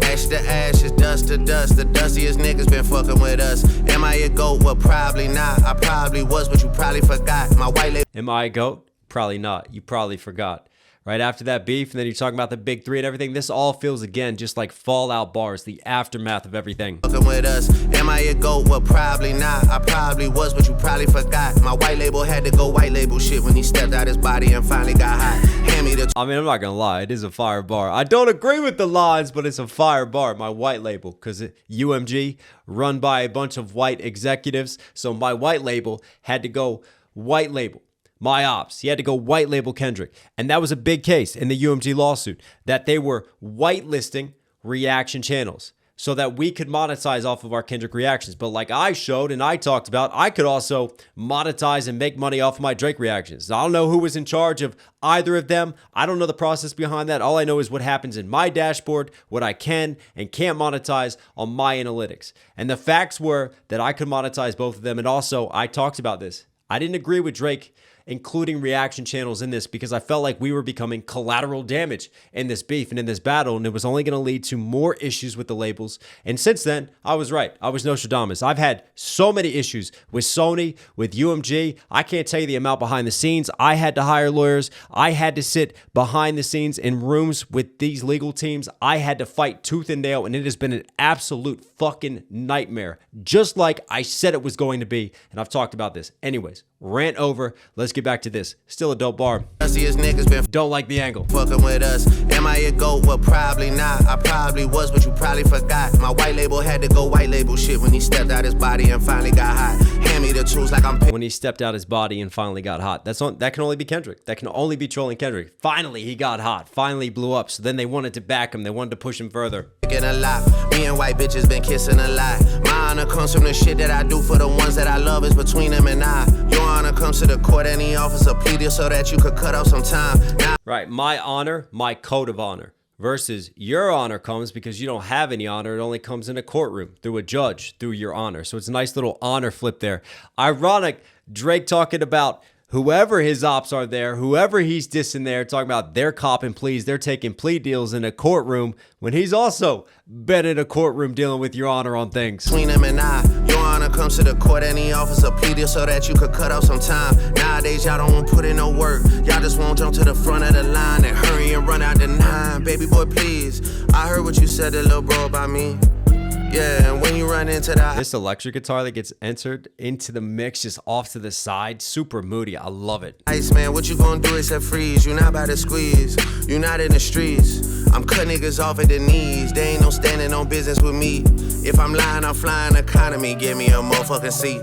Ash to ashes, dust to dust. The dustiest niggas been fucking with us. Am I a goat? Well, probably not. I probably was, but you probably forgot. My white label. Am I a goat? Probably not. You probably forgot. Right after that beef, and then you're talking about the big 3 and everything. This all feels, again, just like fallout bars, the aftermath of everything. Fucking with us. Am I a goat? Well, probably not. I probably was, but you probably forgot. My white label had to go white label shit when he stepped out his body and finally got hot. Hand me the. I mean, I'm not gonna lie, it is a fire bar. I don't agree with the lines, but it's a fire bar. My white label, because UMG run by a bunch of white executives, so my white label had to go white label. My ops, he had to go white label Kendrick. And that was a big case in the UMG lawsuit, that they were whitelisting reaction channels so that we could monetize off of our Kendrick reactions. But like I showed and I talked about, I could also monetize and make money off of my Drake reactions. I don't know who was in charge of either of them. I don't know the process behind that. All I know is what happens in my dashboard, what I can and can't monetize on my analytics. And the facts were that I could monetize both of them. And also, I talked about this. I didn't agree with Drake including reaction channels in this because I felt like we were becoming collateral damage in this beef and in this battle, and it was only going to lead to more issues with the labels. And since then, I was right. I was Nostradamus. I've had so many issues with Sony, with UMG. I can't tell you the amount behind the scenes. I had to hire lawyers. I had to sit behind the scenes in rooms with these legal teams. I had to fight tooth and nail, and it has been an absolute fucking nightmare, just like I said it was going to be, and I've talked about this. Anyways, rant over. Let's get back to this. Still a dope bar. Niggas been don't like the angle. Fucking with us. Am I a goat? Well, probably not. I probably was, but you probably forgot. My white label had to go white label shit when he stepped out his body and finally got hot. Hand me the tools like I'm when he stepped out his body and finally got hot. That can only be Kendrick. That can only be trolling Kendrick. Finally, he got hot. Finally blew up. So then they wanted to back him. They wanted to push him further. A lot. Me and white bitches been kissing a lot. My honor comes from the shit that I do for the ones that I love. Is between them and I. Your honor comes to the court and the officer pleaded so that you could cut off some time. Right, my honor, my code of honor. Versus your honor comes because you don't have any honor. It only comes in a courtroom through a judge, through your honor. So it's a nice little honor flip there. Ironic, Drake talking about whoever his ops are there, whoever he's dissing there, talking about they're copping pleas, they're taking plea deals in a courtroom when he's also been in a courtroom dealing with your honor on things. Between him and I, your honor comes to the court and the officer pleaded so that you could cut off some time. Nowadays, y'all don't want to put in no work. Y'all just won't jump to the front of the line and hurry and run out the 9. Baby boy, please. I heard what you said to little bro about me. Yeah, and when you run into that. This electric guitar that gets entered into the mix just off to the side, super moody. I love it. ICEMAN, what you gonna do except freeze? You not about to squeeze. You not in the streets. I'm cut niggas off at the knees. They ain't no standing on business with me. If I'm lying, I'm flying economy. Give me a motherfucking seat.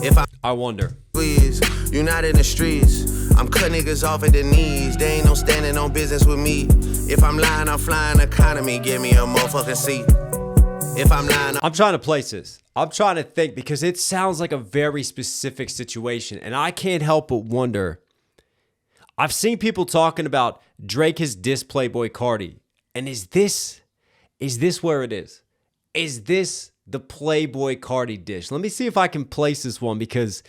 If I wonder. Squeeze. You not in the streets. I'm cut niggas off at the knees. They ain't no standing on business with me. If I'm lying, I'm flying economy. Give me a motherfucking seat. If I'm lying, I'm trying to place this. I'm trying to think because it sounds like a very specific situation. And I can't help but wonder. I've seen people talking about Drake has dissed Playboi Carti. And is this where it is? Is this the Playboi Carti dish? Let me see if I can place this one because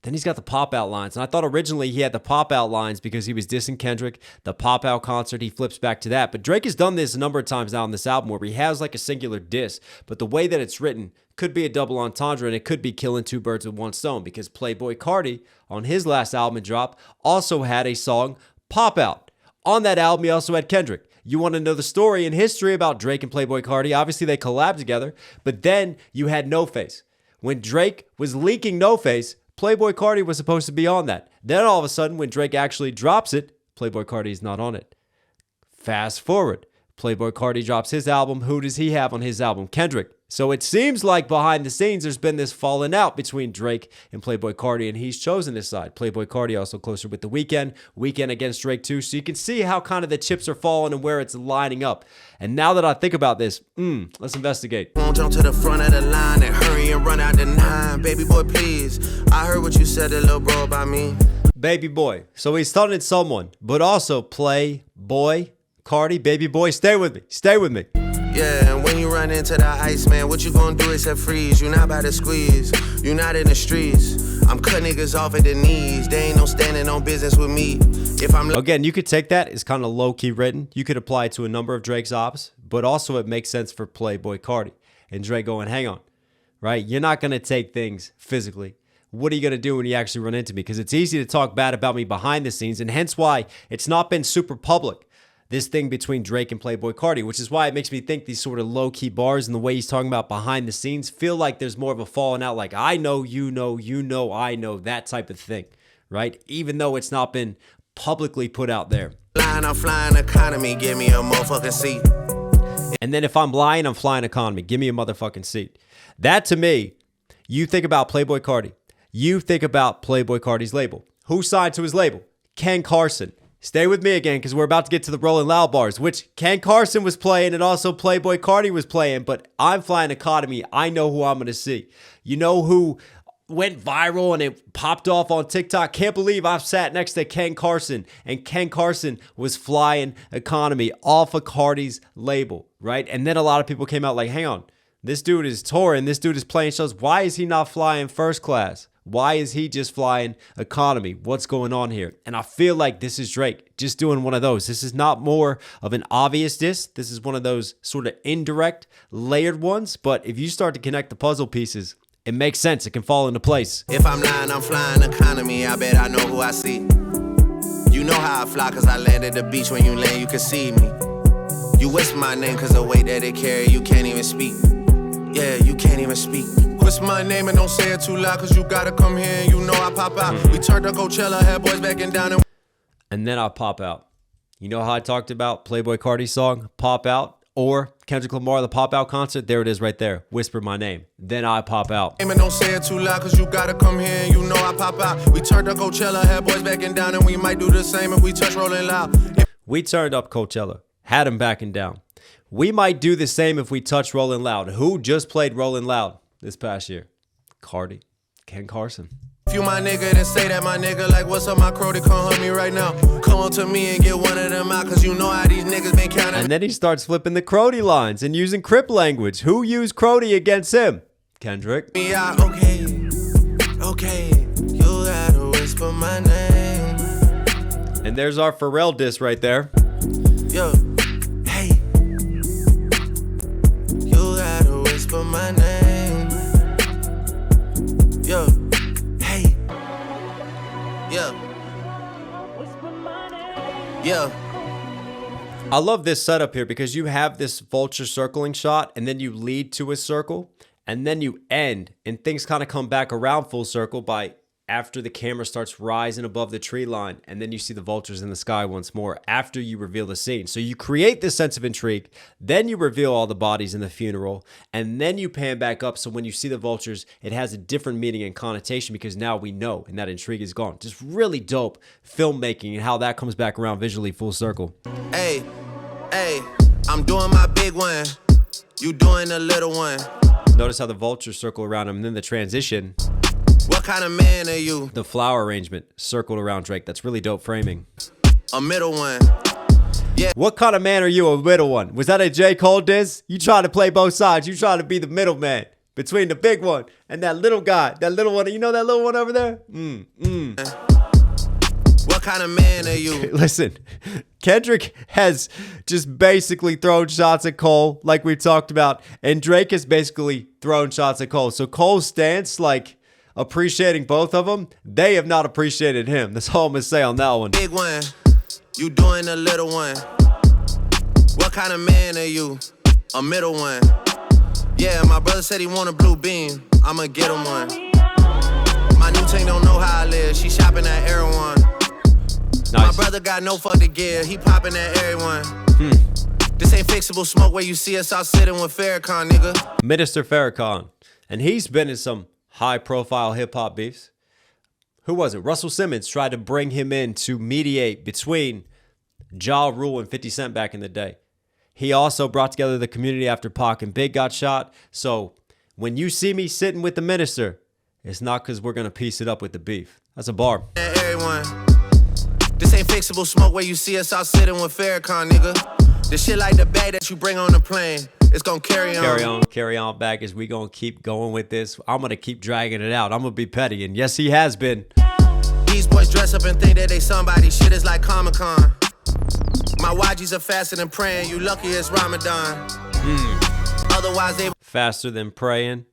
then he's got the pop-out lines. And I thought originally he had the pop-out lines because he was dissing Kendrick. The pop-out concert, he flips back to that. But Drake has done this a number of times now on this album where he has like a singular diss. But the way that it's written could be a double entendre and it could be killing two birds with one stone because Playboi Carti, on his last album drop, also had a song, Pop-Out. On that album, he also had Kendrick. You want to know the story and history about Drake and Playboi Carti. Obviously, they collabed together. But then you had No Face. When Drake was leaking No Face, Playboi Carti was supposed to be on that. Then all of a sudden, when Drake actually drops it, Playboi Carti is not on it. Fast forward. Playboi Carti drops his album. Who does he have on his album? Kendrick. So it seems like behind the scenes, there's been this falling out between Drake and Playboi Carti, and he's chosen his side. Playboi Carti also closer with The Weeknd. Weeknd against Drake too. So you can see how kind of the chips are falling and where it's lining up. And now that I think about this, let's investigate. Won't jump to the front of the line and hurry and run out the 9. Baby boy, please. I heard what you said to little bro about me. Baby boy. So he's stunning someone, but also Playboi Carti, baby boy, stay with me. Stay with me. Yeah, and when you run into the ICEMAN, what you gonna do except freeze? You not about to squeeze. You not in the streets. I'm cut niggas off at the knees. They ain't no standing on business with me. If I'm again, you could take that. It's kind of low-key written. You could apply it to a number of Drake's ops, but also it makes sense for Playboi Carti. And Drake going, hang on, right? You're not gonna take things physically. What are you going to do when you actually run into me? Because it's easy to talk bad about me behind the scenes, and hence why it's not been super public. This thing between Drake and Playboi Carti, which is why it makes me think these sort of low-key bars and the way he's talking about behind the scenes feel like there's more of a falling out, like I know, you know, I know, that type of thing, right? Even though it's not been publicly put out there. I'm flying economy, give me a motherfucking seat. And then if I'm lying, I'm flying economy, give me a motherfucking seat. That to me, you think about Playboi Carti. You think about Playboi Carti's label. Who signed to his label? Ken Carson. Stay with me again because we're about to get to the Rolling Loud bars, which Ken Carson was playing and also Playboi Carti was playing, but I'm flying economy. I know who I'm going to see. You know who went viral and it popped off on TikTok? Can't believe I've sat next to Ken Carson, and Ken Carson was flying economy off of Carti's label, right? And then a lot of people came out like, hang on, this dude is touring, this dude is playing shows. Why is he not flying first class? Why is he just flying economy? What's going on here? And I feel like this is Drake just doing one of those. This is not more of an obvious diss. This is one of those sort of indirect, layered ones. But if you start to connect the puzzle pieces, it makes sense. It can fall into place. If I'm lying, I'm flying economy. I bet I know who I see. You know how I fly because I land at the beach. When you land, you can see me. You whisper my name because the way that it carry, you can't even speak. Yeah, you can't even speak. Whisper my name and don't say it too loud, cause you gotta come here and you know I pop out. We turned to Coachella, had boys backing down and then I pop out. You know how I talked about Playboi Carti's song, Pop Out? Or Kendrick Lamar, the Pop Out concert? There it is right there. Whisper my name. Then I pop out. And don't say it too loud, cause you gotta come here and you know I pop out. We turned to Coachella, had boys backing down, and we might do the same if we touch Rolling Loud. We turned up Coachella, had him backing down. We might do the same if we touch Rolling Loud. Who just played Rolling Loud this past year? Carti, Ken Carson. If you my nigga, then say that my nigga. Like, what's up, my crody? Come hug me right now. Come on to me and get one of them out, cause you know how these niggas been counting. And then he starts flipping the Crody lines and using Crip language. Who used Crody against him? Kendrick. Me out, okay, you gotta whisper my name. And there's our Pharrell diss right there. Yo, hey, you gotta whisper my name. Yo, hey, yeah. I love this setup here because you have this vulture circling shot and then you lead to a circle and then you end and things kind of come back around full circle by after the camera starts rising above the tree line and then you see the vultures in the sky once more after you reveal the scene. So you create this sense of intrigue, then you reveal all the bodies in the funeral, and then you pan back up so when you see the vultures, it has a different meaning and connotation because now we know and that intrigue is gone. Just really dope filmmaking and how that comes back around visually full circle. Hey, I'm doing my big one. You doing the little one. Notice how the vultures circle around him and then the transition. What kind of man are you? The flower arrangement circled around Drake. That's really dope framing. A middle one. Yeah. What kind of man are you, a middle one? Was that a J. Cole diss? You trying to play both sides. You trying to be the middle man between the big one and that little guy. That little one. You know that little one over there? What kind of man are you? Listen, Kendrick has just basically thrown shots at Cole like we talked about. And Drake has basically thrown shots at Cole. So Cole's stance, like, appreciating both of them, they have not appreciated him. That's all I'm gonna say on that one. Big one, you doing the little one. What kind of man are you? A middle one. Yeah, my brother said he want a blue beam. I'ma get him one. My new team don't know how I live. She shopping at Erewhon. Nice. My brother got no fucking gear. He popping at everyone. This ain't fixable smoke where you see us out sitting with Farrakhan, nigga. Minister Farrakhan. And he's been in some high-profile hip-hop beefs. Who was it? Russell Simmons tried to bring him in to mediate between Ja Rule and 50 Cent back in the day. He also brought together the community after Pac and Big got shot. So when you see me sitting with the minister, it's not because we're going to piece it up with the beef. That's a bar. Everyone. This ain't fixable smoke where you see us out sitting with Farrakhan, nigga. This shit like the bag that you bring on the plane. It's gonna carry on. Carry on back as we gonna keep going with this. I'm gonna keep dragging it out. I'm gonna be petty, and yes, he has been. These boys dress up and think that they somebody. Shit is like Comic-Con. My YGs are faster than praying. You lucky it's Ramadan. Otherwise they faster than praying,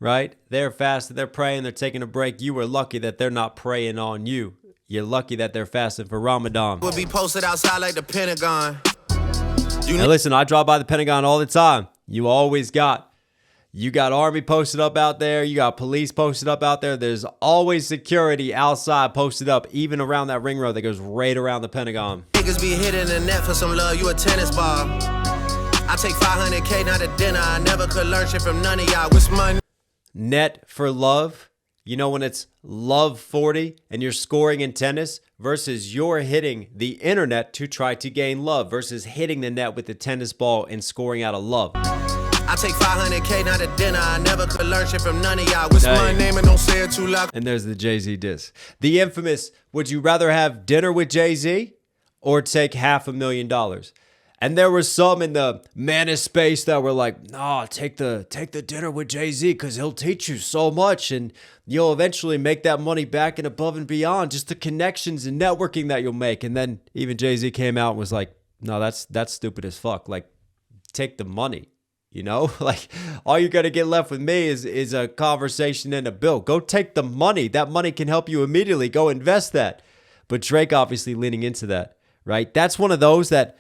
right? They're faster. They're praying. They're taking a break. You were lucky that they're not praying on you. You're lucky that they're fasting for Ramadan. would be posted outside like the Pentagon. Now listen, I drive by the Pentagon all the time. You got army posted up out there. You got police posted up out there. There's always security outside posted up, even around that ring road that goes right around the Pentagon. Niggas be hitting the net for some love. You a tennis ball. I take 500K not a dinner. I never could learn shit from none of y'all. What's my net for love? You know when it's love 40 and you're scoring in tennis versus you're hitting the internet to try to gain love versus hitting the net with the tennis ball and scoring out of love. I take 500K not a dinner. I never could learn shit from none of y'all. What's my name and don't say it too loud. And there's the Jay-Z diss. The infamous, would you rather have dinner with Jay-Z or take $500,000? And there were some in the man space that were like, nah, take the dinner with Jay-Z because he'll teach you so much and you'll eventually make that money back and above and beyond, just the connections and networking that you'll make. And then even Jay-Z came out and was like, no, that's stupid as fuck. Like, take the money, you know? Like, all you're going to get left with me is a conversation and a bill. Go take the money. That money can help you immediately. Go invest that. But Drake obviously leaning into that, right? That's one of those that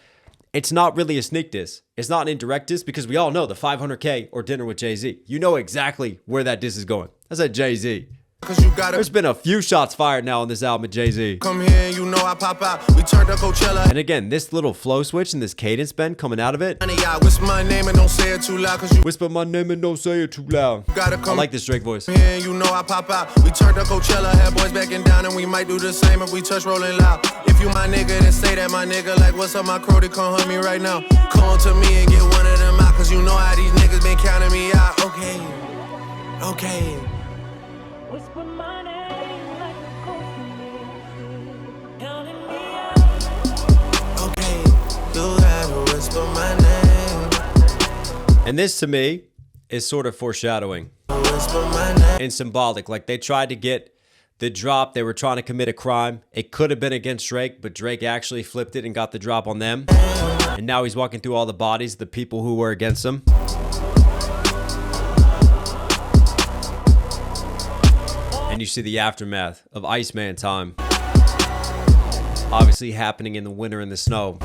it's not really a sneak diss. It's not an indirect diss because we all know the 500K or dinner with Jay-Z. You know exactly where that diss is going. That's at Jay-Z. There's been a few shots fired now on this album at Jay-Z. Come here and you know I pop out. We turned to Coachella. And again, this little flow switch and this cadence bend coming out of it. Whisper my name and don't say it too loud. Whisper my name and don't say it too loud. I like this Drake voice. Come here and you know I pop out. We turned to Coachella. Had boys backing down and we might do the same if we touch rolling loud. If you my nigga, then say that my nigga. Like what's up my crew, they come hunt me right now. Come on to me and get one of them out. Cause you know how these niggas been counting me out. Okay. Whisper my name like a cold counting me out. Okay, you gotta whisper my name. And this to me is sort of foreshadowing Whisper my name. and symbolic. Like they tried to get the drop. They were trying to commit a crime. It could have been against Drake, but Drake actually flipped it and got the drop on them. And now he's walking through all the bodies, the people who were against him. And you see the aftermath of ICEMAN time. Obviously happening in the winter in the snow.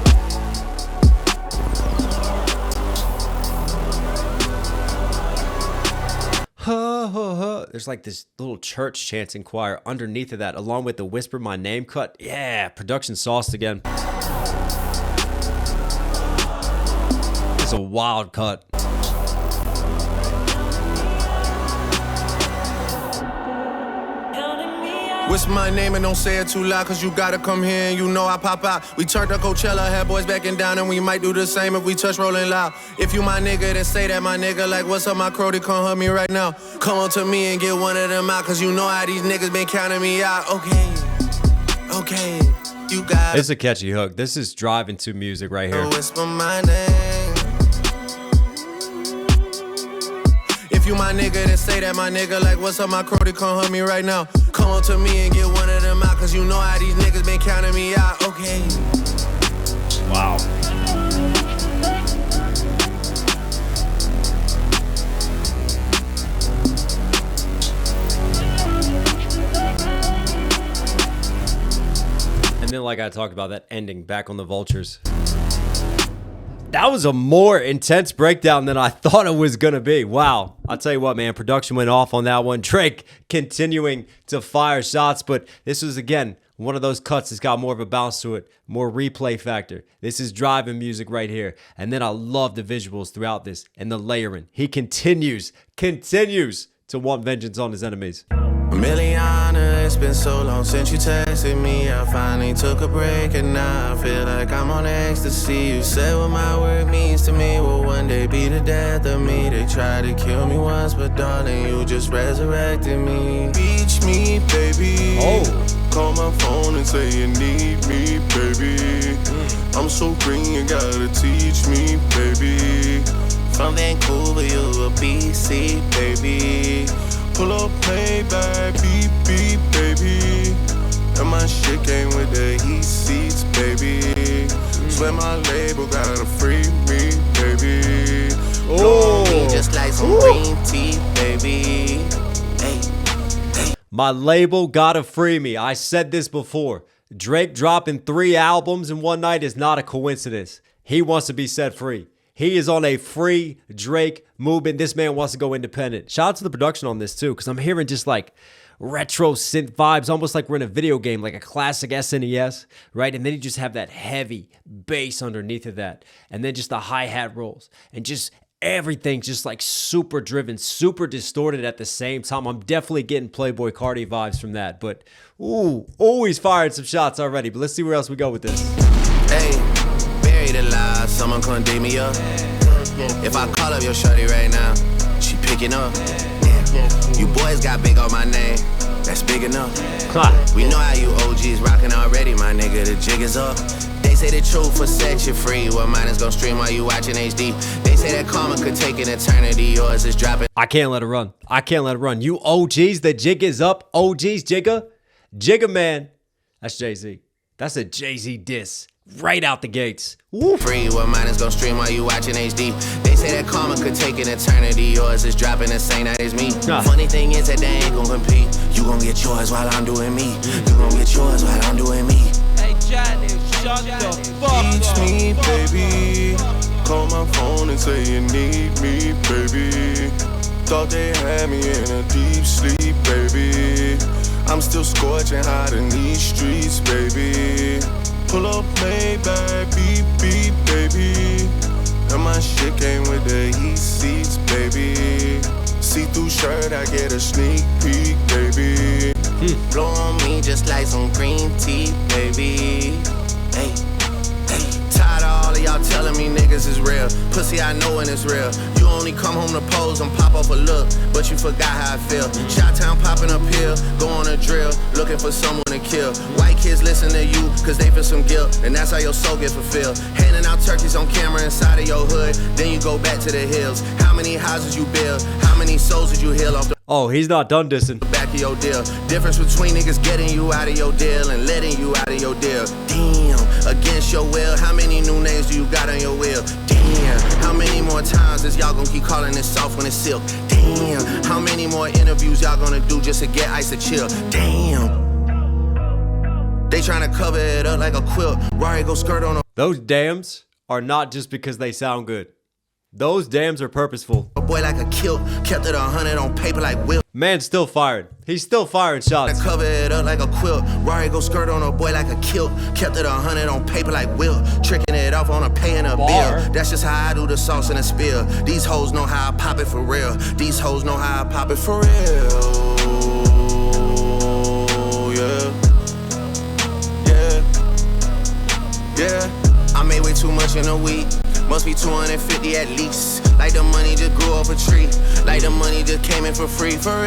There's like this little church chanting choir underneath of that, along with the whisper my name cut. Yeah, production sauced again. It's a wild cut. Whisper my name and don't say it too loud, cause you gotta come here and you know I pop out. We turned to Coachella, had boys backing down, and we might do the same if we touch rolling loud. If you my nigga, then say that my nigga. Like, what's up, my crow, they come hug me right now. Come on to me and get one of them out, cause you know how these niggas been counting me out. Okay, you got It's a catchy hook. This is driving to music right here. whisper my name. If you my nigga, then say that my nigga. Like, what's up, my crow, they come hug me right now. Come on to me and get one of them out, cause you know how these niggas been counting me out. Okay. Wow. And then, like I talked about, that ending back on the vultures. That was a more intense breakdown than I thought it was going to be. Wow. I'll tell you what, man, production went off on that one. Drake continuing to fire shots, but this was, again, one of those cuts that's got more of a bounce to it, more replay factor. This is driving music right here. And then I love the visuals throughout this and the layering. He continues to want vengeance on his enemies. Miliana, it's been so long since you texted me. I finally took a break and now I feel like I'm on ecstasy. You said what my work means to me will one day be the death of me. They tried to kill me once, but darling, you just resurrected me. Reach me, baby. Oh. Call my phone and say you need me, baby. I'm so green, you gotta teach me, baby. From Vancouver, you a BC, baby. Pull up, play back, beep, beep, baby. And my shit came with the heat seats, baby. Swear my label gotta free me, baby. Blow me just like some green tea, baby. Hey. My label gotta free me. I said this before. Drake dropping 3 albums in one night is not a coincidence. He wants to be set free. He is on a free Drake movement. This man wants to go independent. Shout out to the production on this too, because I'm hearing just like retro synth vibes, almost like we're in a video game, like a classic SNES, right? And then you just have that heavy bass underneath of that. And then just the hi-hat rolls. And just everything just like super driven, super distorted at the same time. I'm definitely getting Playboy Cardi vibes from that. But, he's firing some shots already. But let's see where else we go with this. Hey, buried alive, someone come dig me up. If I call up your shorty right now, she picking up. You boys got big on my name, that's big enough. We know how you OGs rocking already, my nigga, the jig is up. They say the truth will set you free. Well, mine is gonna stream while you watching HD. They say that karma could take an eternity. Yours is dropping. I can't let it run. I can't let it run. You OGs, the jig is up. OGs, Jigga man. That's Jay-Z. That's a Jay-Z diss. Right out the gates. Woo. Free, well, mine is gonna stream while you watching HD. They say that karma could take an eternity. Yours is dropping the same night as me. Funny thing is that they ain't gonna compete. You gon' get yours while I'm doing me. You gon' get yours while I'm doing me. Hey, Johnny, shut the fuck Teach up. me, baby. Call my phone and say you need me, baby. Thought they had me in a deep sleep, baby. I'm still scorching hot in these streets, baby. Pull up, play back, beep, beep, baby. And my shit came with the heat seats, baby. See-through shirt, I get a sneak peek, baby. Blow on me just like some green tea, baby. Hey. Tired of all of y'all telling me niggas is real. Pussy, I know when it's real. You only come home to pose and pop off a look, but you forgot how I feel. Shot-town popping up here, go on a drill, looking for someone to kill. White kids listen to you, cause they feel some guilt, and that's how your soul gets fulfilled. Handing out turkeys on camera inside of your hood, then you go back to the hills. How many houses you build? How many souls did you heal off the Oh, he's not done dissing. back of your deal? Difference between niggas getting you out of your deal and letting you out of your deal. Damn, against your will, how many new names do you got on your will? Damn, how many more times is y'all gonna keep calling it soft when it's silk? Damn, how many more interviews y'all gonna do just to get ice to chill? Damn, they tryna cover it up like a quilt. Rory go skirt on a Those dams are not just because they sound good. Those dams are purposeful. A boy like a kilt, kept it 100 on paper like Will. Man's still firing. He's still firing shots. Cover it up like a quilt. Rari go skirt on a boy like a kilt. Kept it 100 on paper like Will. Tricking it off on a paying a bill. That's just how I do the sauce and the spill. These hoes know how I pop it for real. These hoes know how I pop it for real. Yeah. Yeah. I made way too much in a week. Must be 250 at least. Like the money just grew off a tree. Like the money just came in for free. For real.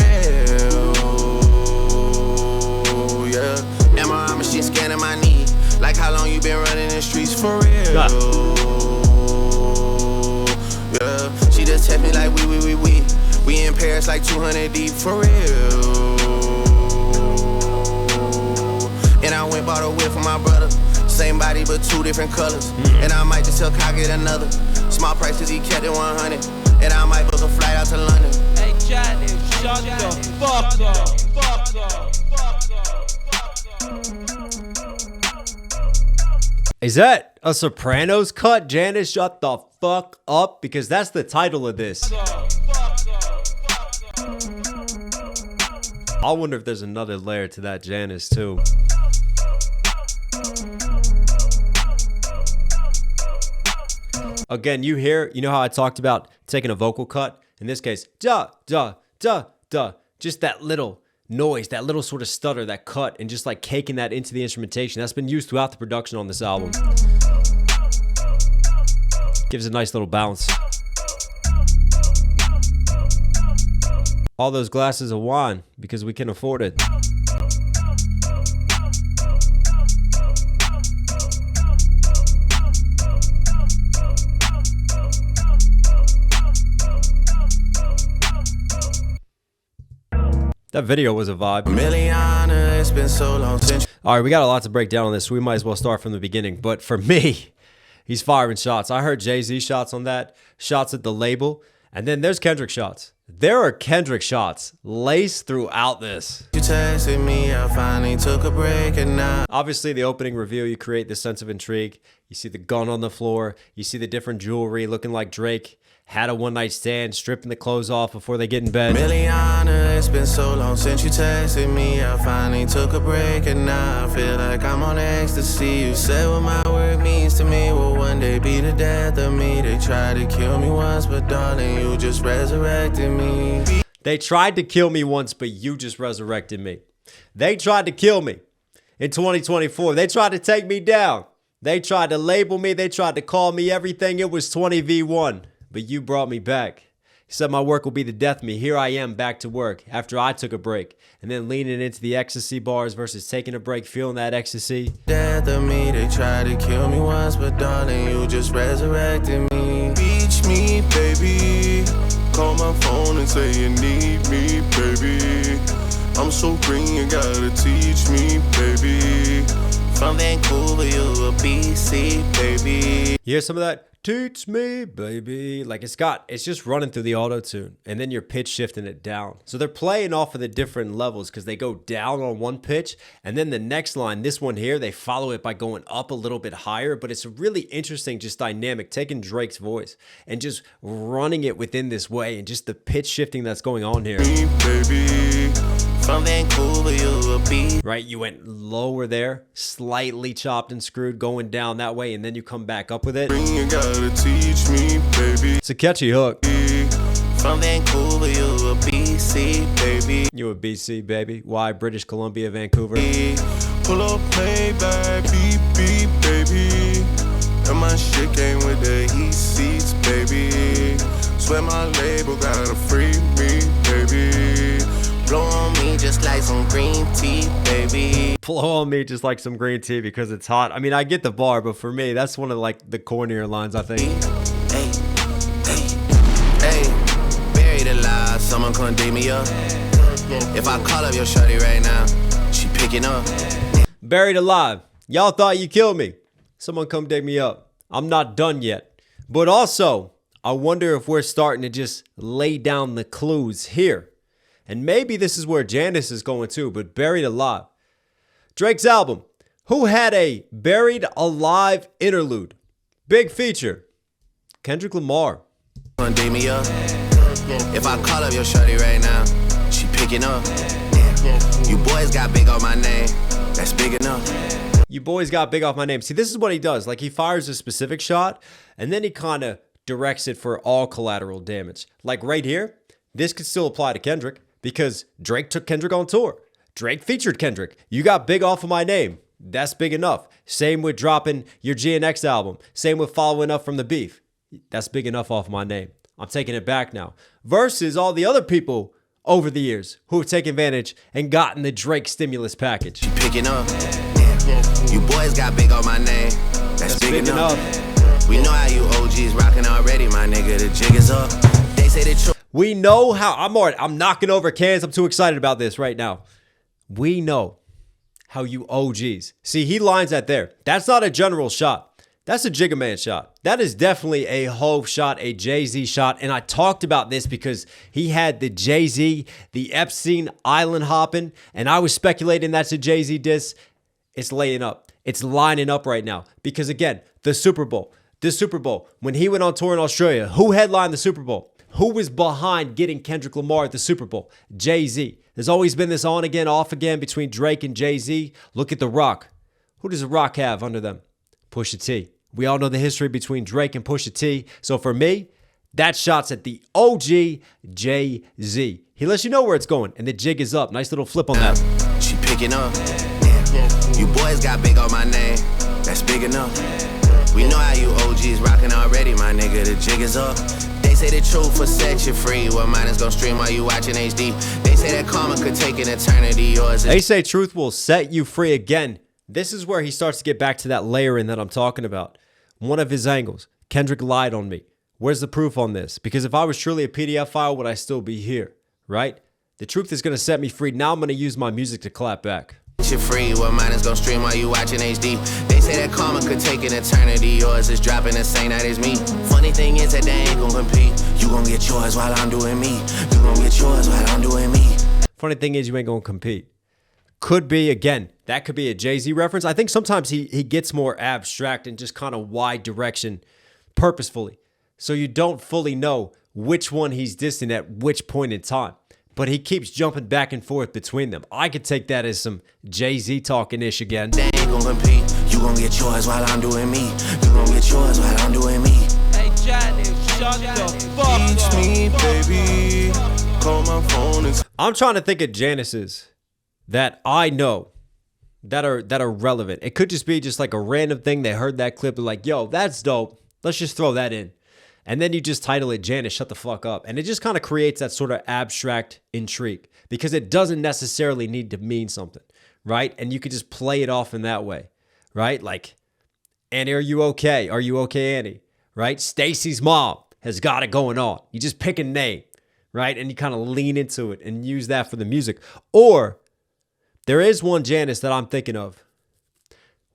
Yeah. MRI machine scanning my knee. Like how long you been running the streets. For real. Yeah. She just text me like we. We in Paris like 200 deep. For real. And I went bought a whip for my brother. Same body but two different colors. And I might just tell Kyle get another. Small price cause he kept it 100. And I might book a flight out to London. Hey, Janice, shut the fuck up. Is that a Sopranos cut? Janice, shut the fuck up? Because that's the title of this. I wonder if there's another layer to that Janice too. Again, you know how I talked about taking a vocal cut? In this case, duh. Just that little noise, that little sort of stutter, that cut, and just like caking that into the instrumentation. That's been used throughout the production on this album. Gives a nice little bounce. All those glasses of wine because we can afford it. That video was a vibe. Milliana, it's been so long since. All right, we got a lot to break down on this, so we might as well start from the beginning. But for me, he's firing shots. I heard Jay-Z shots on that, shots at the label, and then there's Kendrick shots. There are Kendrick shots laced throughout this. You texted me, I finally took a break and now. Obviously, the opening reveal, you create this sense of intrigue. You see the gun on the floor. You see the different jewelry looking like Drake had a one-night stand, stripping the clothes off before they get in bed. Milliana, it's been so long since you texted me. I finally took a break and now I feel like I'm on ecstasy. You said what my work means to me will one day be the death of me. They tried to kill me once, but darling, you just resurrected me. They tried to kill me once, but you just resurrected me. They tried to kill me in 2024. They tried to take me down. They tried to label me. They tried to call me everything. It was 20v1. But you brought me back. You said my work will be the death of me. Here I am back to work after I took a break. And then leaning into the ecstasy bars versus taking a break, feeling that ecstasy. Death of me, they tried to kill me once, but darling, you just resurrected me. Reach me, baby. Call my phone and say you need me, baby. I'm so green, you gotta teach me, baby. From Vancouver, you a BC, baby. You hear some of that? Teach me, baby. Like it's just running through the auto-tune and then you're pitch shifting it down. So they're playing off of the different levels because they go down on one pitch and then the next line, this one here, they follow it by going up a little bit higher. But it's a really interesting just dynamic, taking Drake's voice and just running it within this way and just the pitch shifting that's going on here. Baby. From Vancouver, you a beat. Right, you went lower there, slightly chopped and screwed, going down that way, and then you come back up with it. You gotta teach me, baby. It's a catchy hook. From Vancouver, you a BC, baby. You a BC, baby. Why? British Columbia, Vancouver. Pull up, play back, beep, beep, baby. And my shit came with the heat seats, baby. Swear my label gotta free me, baby. Blow on me just like some green tea, baby. Blow on me just like some green tea because it's hot. I mean, I get the bar, but for me, that's one of like the cornier lines, I think. Hey, buried alive, someone come dig me up. If I call up your shorty right now, she picking up. Buried alive. Y'all thought you killed me. Someone come dig me up. I'm not done yet. But also, I wonder if we're starting to just lay down the clues here. And maybe this is where Janice is going too, but Buried Alive. Drake's album. Who had a Buried Alive interlude? Big feature. Kendrick Lamar. gonna date me up. If I call up your shorty right now, she picking up. You boys got big on my name, that's big enough. You boys got big off my name. See, this is what he does. Like, he fires a specific shot, and then he kind of directs it for all collateral damage. Like right here, this could still apply to Kendrick because Drake took Kendrick on tour. Drake featured Kendrick. You got big off of my name. That's big enough. Same with dropping your GNX album. Same with following up from the beef. That's big enough off of my name. I'm taking it back now. Versus all the other people over the years who have taken advantage and gotten the Drake stimulus package. She picking up. You boys got big on my name. That's big enough. We know how you OGs rocking already, my nigga. The jig is up. They say the truth. We know how. I'm knocking over cans. I'm too excited about this right now. We know how you OGs. See, he lines that there. That's not a general shot. That's a Jigga Man shot. That is definitely a Hove shot, a Jay-Z shot. And I talked about this because he had the Jay-Z, the Epstein Island hopping, and I was speculating that's a Jay-Z diss. It's laying up. It's lining up right now. Because again, the Super Bowl, when he went on tour in Australia, who headlined the Super Bowl? Who was behind getting Kendrick Lamar at the Super Bowl? Jay-Z. There's always been this on again, off again between Drake and Jay-Z. Look at The Rock. Who does The Rock have under them? Pusha T. We all know the history between Drake and Pusha T. So for me, that shot's at the OG Jay-Z. He lets you know where it's going, and the jig is up. Nice little flip on that. She picking up. You boys got big on my name. That's big enough. We know how you OGs rocking already, my nigga. The jig is up. They say the truth will set you free. Well, mine is gonna stream while you watching HD. They say that karma could take an eternity. Yours is. They say truth will set you free again. This is where he starts to get back to that layering that I'm talking about. One of his angles. Kendrick lied on me. Where's the proof on this? Because if I was truly a PDF file, would I still be here? Right? The truth is going to set me free. Now I'm going to use my music to clap back. You're free, well, mine is gonna stream while you watching HD. They say that karma could take an eternity. Yours is dropping the same night as me. Funny thing is that they ain't gonna compete. You gonna get yours while I'm doing me. You gonna get yours while I'm doing me. Funny thing is you ain't going to compete. Could be, again, that could be a Jay-Z reference. I think sometimes he gets more abstract and just kind of wide direction purposefully. So you don't fully know which one he's dissing at which point in time. But he keeps jumping back and forth between them. I could take that as some Jay-Z talking-ish again. They ain't gonna compete. You gonna get yours while I'm doing me. You gonna get yours while I'm doing me. Hey, Janice, shut the fuck up. Teach me, baby. Call my phone and... I'm trying to think of Janice's that I know that are relevant. It could just be just like a random thing. They heard that clip and like, yo, that's dope. Let's just throw that in. And then you just title it Janice, shut the fuck up. And it just kind of creates that sort of abstract intrigue because it doesn't necessarily need to mean something, right? And you could just play it off in that way, right? Like, Annie, are you okay? Are you okay, Annie? Right? Stacy's mom has got it going on. You just pick a name, right? And you kind of lean into it and use that for the music. Or there is one Janice that I'm thinking of.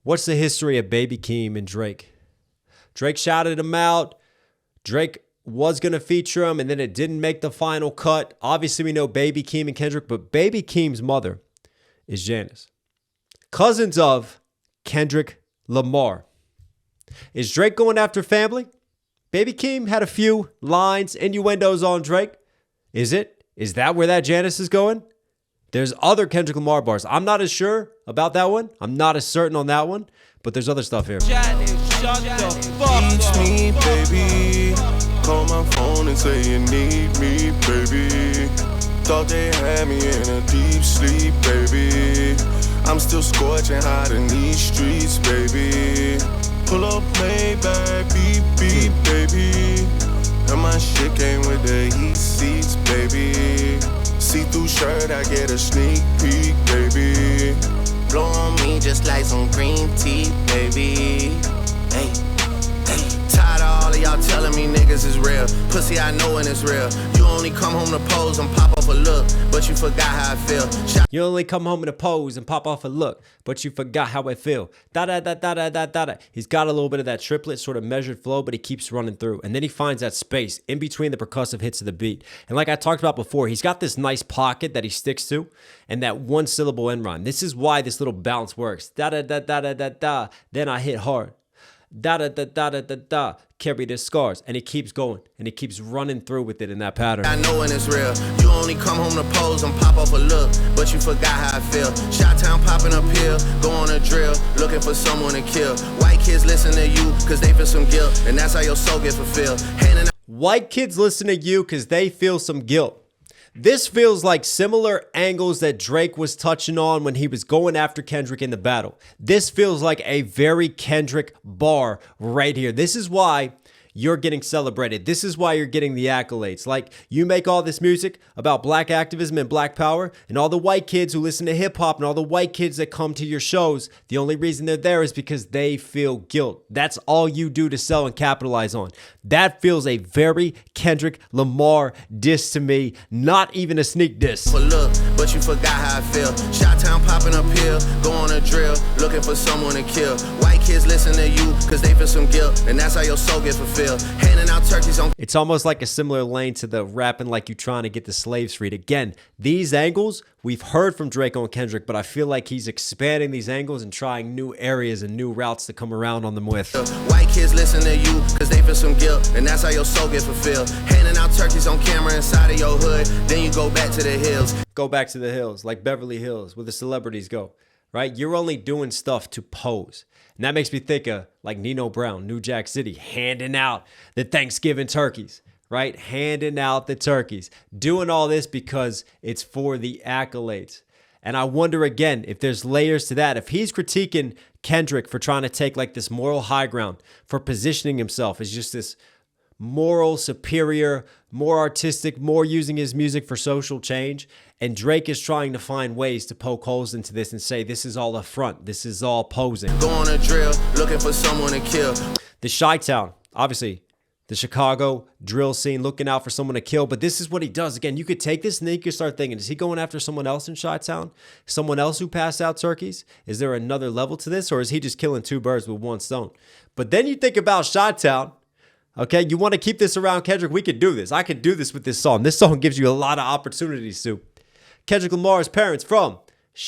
What's the history of Baby Keem and Drake? Drake shouted him out. Drake was going to feature him, and then it didn't make the final cut. Obviously, we know Baby Keem and Kendrick, but Baby Keem's mother is Janice. Cousins of Kendrick Lamar. Is Drake going after family? Baby Keem had a few lines, innuendos on Drake. Is it? Is that where that Janice is going? There's other Kendrick Lamar bars. I'm not as sure about that one. I'm not as certain on that one, but there's other stuff here. Janice, shut the fuck up. Teach me, baby. Call my phone and say you need me, baby. Thought they had me in a deep sleep, baby. I'm still scorching hot in these streets, baby. Pull up, Maybach, beep, beep, baby. And my shit came with the heat seats, baby. See-through shirt, I get a sneak peek, baby. Blow on me just like some green tea, baby. Hey, hey. Tired of all of y'all telling me niggas is real. Pussy, I know when it's real. You only come home to pose and pop off a look, but you forgot how I feel. You only come home to pose and pop off a look, but you forgot how I feel. Da-da-da-da-da-da-da. He's got a little bit of that triplet sort of measured flow, but he keeps running through. And then he finds that space in between the percussive hits of the beat. And like I talked about before, he's got this nice pocket that he sticks to and that one syllable end rhyme. This is why this little bounce works. Da-da-da-da-da-da-da. Then I hit hard. Da da da da da da da. Carry the scars. And he keeps going. And he keeps running through with it in that pattern. I know when it's real. You only come home to pose and pop off a look, but you forgot how I feel. Shot-town popping up here, go on a drill, looking for someone to kill. White kids listen to you, cause they feel some guilt, and that's how your soul gets fulfilled. Handing out White kids listen to you because they feel some guilt. This feels like similar angles that Drake was touching on when he was going after Kendrick in the battle. This feels like a very Kendrick bar right here. This is why you're getting celebrated. This is why you're getting the accolades. Like, you make all this music about black activism and black power, and all the white kids who listen to hip hop and all the white kids that come to your shows, the only reason they're there is because they feel guilt. That's all you do to sell and capitalize on. That feels a very Kendrick Lamar diss to me, not even a sneak diss. for look, but you forgot how I feel. Shot-town popping up here, go on a drill, looking for someone to kill. White kids listen to you, cause they feel some guilt, and that's how your soul gets fulfilled. Handing out turkeys on It's almost like a similar lane to the rapping like you trying to get the slaves freed. Again, these angles we've heard from Drake on Kendrick, but I feel like he's expanding these angles and trying new areas and new routes to come around on them with. White kids listen to you, cause they feel some guilt, and that's how your soul gets fulfilled. Handing out turkeys on camera inside of your hood, then you go back to the hills. Go back to the hills, like Beverly Hills, where the celebrities go, right? You're only doing stuff to pose. And that makes me think of like Nino Brown, New Jack City, handing out the Thanksgiving turkeys, right? Handing out the turkeys. Doing all this because it's for the accolades. And I wonder again if there's layers to that. If he's critiquing Kendrick for trying to take like this moral high ground, for positioning himself as just this moral, superior, more artistic, more using his music for social change. And Drake is trying to find ways to poke holes into this and say, this is all a front. This is all posing. Go on a drill, looking for someone to kill. The Chi-Town, obviously, the Chicago drill scene, looking out for someone to kill. But this is what he does. Again, you could take this and then you could start thinking, is he going after someone else in Chi-Town? Someone else who passed out turkeys? Is there another level to this? Or is he just killing two birds with one stone? But then you think about Chi-Town. Okay, you want to keep this around Kendrick? We could do this. I could do this with this song. This song gives you a lot of opportunities to. Kendrick Lamar's parents from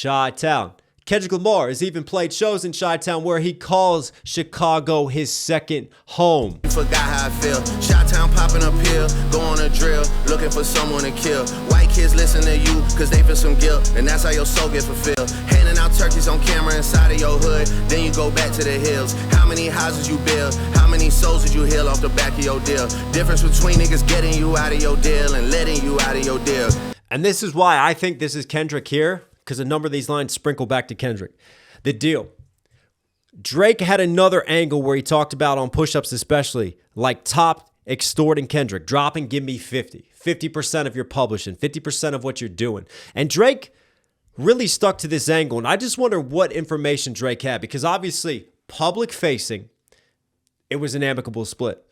Chi-Town. Kendrick Lamar has even played shows in Chi-Town where he calls Chicago his second home. You forgot how I feel. Shot-town popping up here, go on a drill, looking for someone to kill. White kids listen to you, cause they feel some guilt, and that's how your soul gets fulfilled. Handing out turkeys on camera inside of your hood, then you go back to the hills. How many houses you build? How many souls did you heal off the back of your deal? Difference between niggas getting you out of your deal and letting you out of your deal. And this is why I think this is Kendrick here, because a number of these lines sprinkle back to Kendrick. The deal. Drake had another angle where he talked about on push-ups especially, like Top extorting Kendrick, dropping give me 50% of your publishing, 50% of what you're doing. And Drake really stuck to this angle. And I just wonder what information Drake had, because obviously public facing, it was an amicable split.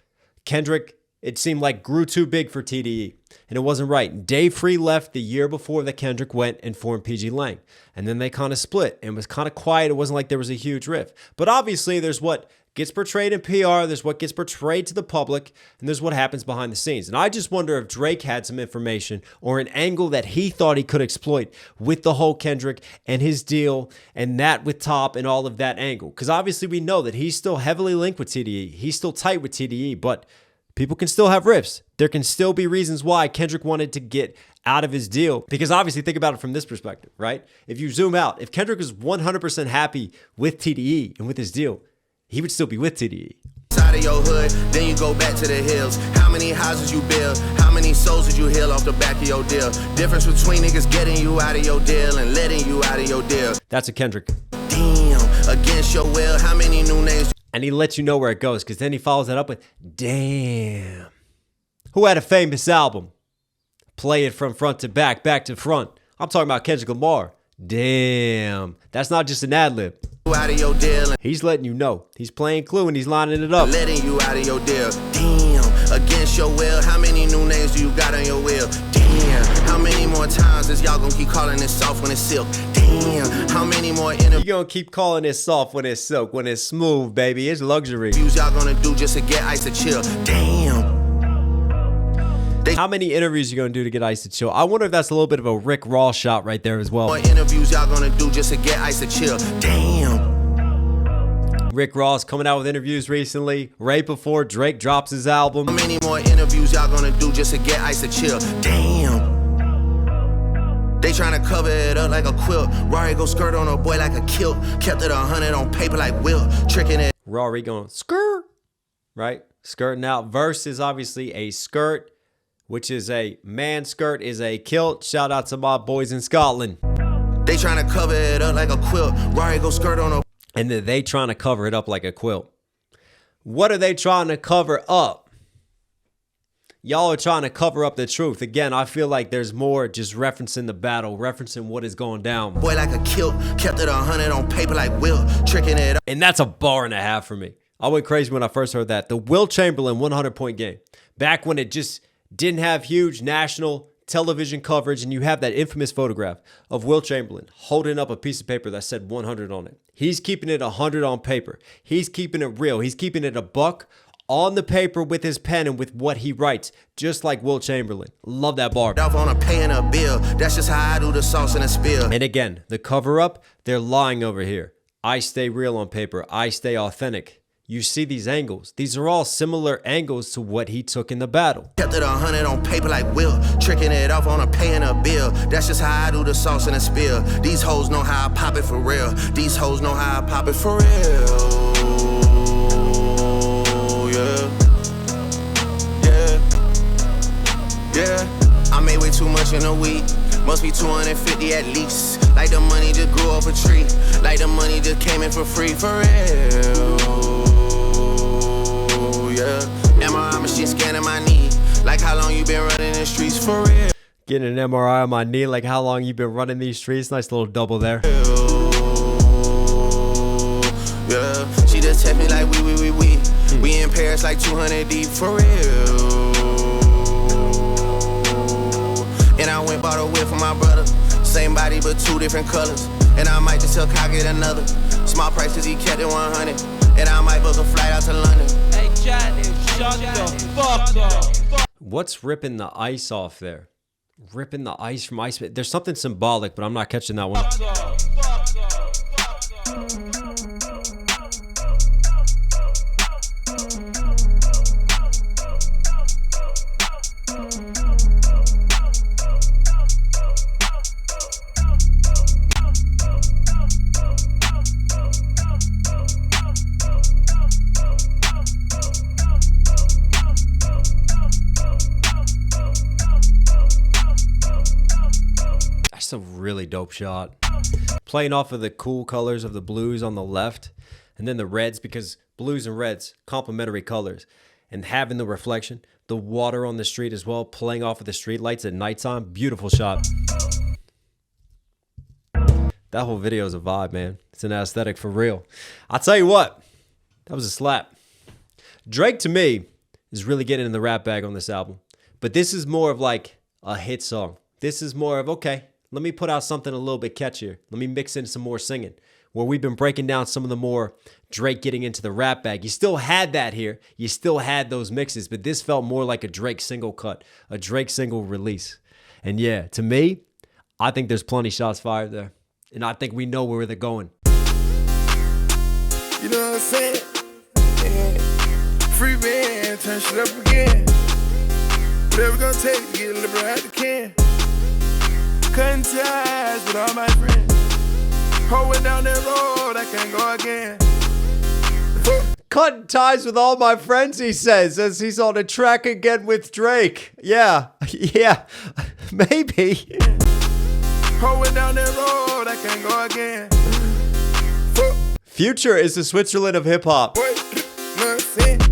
Kendrick, it seemed like, grew too big for TDE, and it wasn't right. Dave Free left the year before that Kendrick went and formed PG Lang, and then they kind of split, and it was kind of quiet. It wasn't like there was a huge riff. But obviously, there's what gets portrayed in PR, there's what gets portrayed to the public, and there's what happens behind the scenes. And I just wonder if Drake had some information or an angle that he thought he could exploit with the whole Kendrick and his deal, and that with Top and all of that angle. Because obviously we know that he's still heavily linked with TDE. He's still tight with TDE, but people can still have riffs. There can still be reasons why Kendrick wanted to get out of his deal. Because obviously, think about it from this perspective, right? If you zoom out, if Kendrick was 100% happy with TDE and with his deal, he would still be with TDE. Out of your hood, then you go back to the hills. How many houses you build? How many souls did you heal off the back of your deal? Difference between niggas getting you out of your deal and letting you out of your deal. That's a Kendrick. Damn, against your will, how many new names? And he lets you know where it goes, because then he follows that up with, damn. Who had a famous album? Play it from front to back to front. I'm talking about Kendrick Lamar. Damn. That's not just an ad-lib. Out of your deal. He's letting you know. He's playing Clue and he's lining it up. Letting you out of your deal. Damn, against your will, how many new names do you got on your will? Damn, how many more times is y'all gonna keep calling it soft when it's silk? Damn, how many more interviews you gonna keep calling it soft when it's silk, when it's smooth, baby? It's luxury. y'all gonna do just to get Ice to chill? Damn. How many interviews you gonna do to get Ice to chill? I wonder if that's a little bit of a Rick Ross shot right there as well. More interviews y'all gonna do just to get Ice to chill? Damn. Rick Ross coming out with interviews recently, right before Drake drops his album. How many more interviews y'all gonna do just to get Ice to chill? Damn. They tryna cover it up like a quilt. Rory go skirt on a boy like a kilt. Kept it 100 on paper like Wilt. Tricking it. Rory going skirt, right? Skirting out. Verse is obviously a skirt, which is a man skirt is a kilt. Shout out to my boys in Scotland. They tryna cover it up like a quilt. Rory go skirt on a. And then they trying to cover it up like a quilt. What are they trying to cover up? Y'all are trying to cover up the truth. Again, I feel like there's more just referencing the battle, referencing what is going down. Boy like a kilt, kept it 100 on paper like Wilt, tricking it up. And that's a bar and a half for me. I went crazy when I first heard that. The Wilt Chamberlain 100-point game. Back when it just didn't have huge national television coverage, and you have that infamous photograph of Wilt Chamberlain holding up a piece of paper that said 100 on it. He's keeping it 100 on paper. He's keeping it real. He's keeping it a buck on the paper with his pen and with what he writes, just like Wilt Chamberlain. Love that bar. Off on a paying a bill. That's just how I do the sauce and the spill. And again, the cover up, they're lying over here. I stay real on paper. I stay authentic. You see these angles. These are all similar angles to what he took in the battle. Kept it 100 on paper like Wilt, tricking it off on a paying a bill. That's just how I do the sauce and the spill. These hoes know how I pop it for real. These hoes know how I pop it for real. Yeah, I made way too much in a week. Must be 250 at least. Like the money just grew off a tree. Like the money just came in for free. For real, yeah. MRI machine scanning my knee. Like how long you been running the streets? For real. Getting an MRI on my knee. Like how long you been running these streets? Nice little double there. Yeah, she just text me like we. We in Paris like 200 deep. For real. And I went bought a whip for my brother. Same body but two different colors. And I might just tell Kyle get another. Small price cause he kept it 100. And I might book a flight out to London. Hey Janice, shut the fuck up. What's ripping the ice off there? Ripping the ice from ice. There's something symbolic, but I'm not catching that one. A really dope shot, playing off of the cool colors of the blues on the left and then the reds, because blues and reds complementary colors, and having the reflection, the water on the street as well, playing off of the street lights at nighttime. Beautiful shot. That whole video is a vibe, man. It's an aesthetic for real. I'll tell you what, that was a slap. Drake to me is really getting in the rap bag on this album, but this is more of like a hit song. This is more of, okay, let me put out something a little bit catchier. Let me mix in some more singing. Where we've been breaking down some of the more Drake getting into the rap bag. You still had that here. You still had those mixes, but this felt more like a Drake single cut, a Drake single release. And yeah, to me, I think there's plenty shots fired there. And I think we know where they're going. You know what I'm saying? Yeah. Free band, turn shit up again. Whatever gonna take to get liberal as I can. Cutting ties with all my friends. Holding down that road, I can't go again. Cutting ties with all my friends, he says, as he's on a track again with Drake. Yeah, maybe. Holding down that road, I can't go again. Future is the Switzerland of hip hop.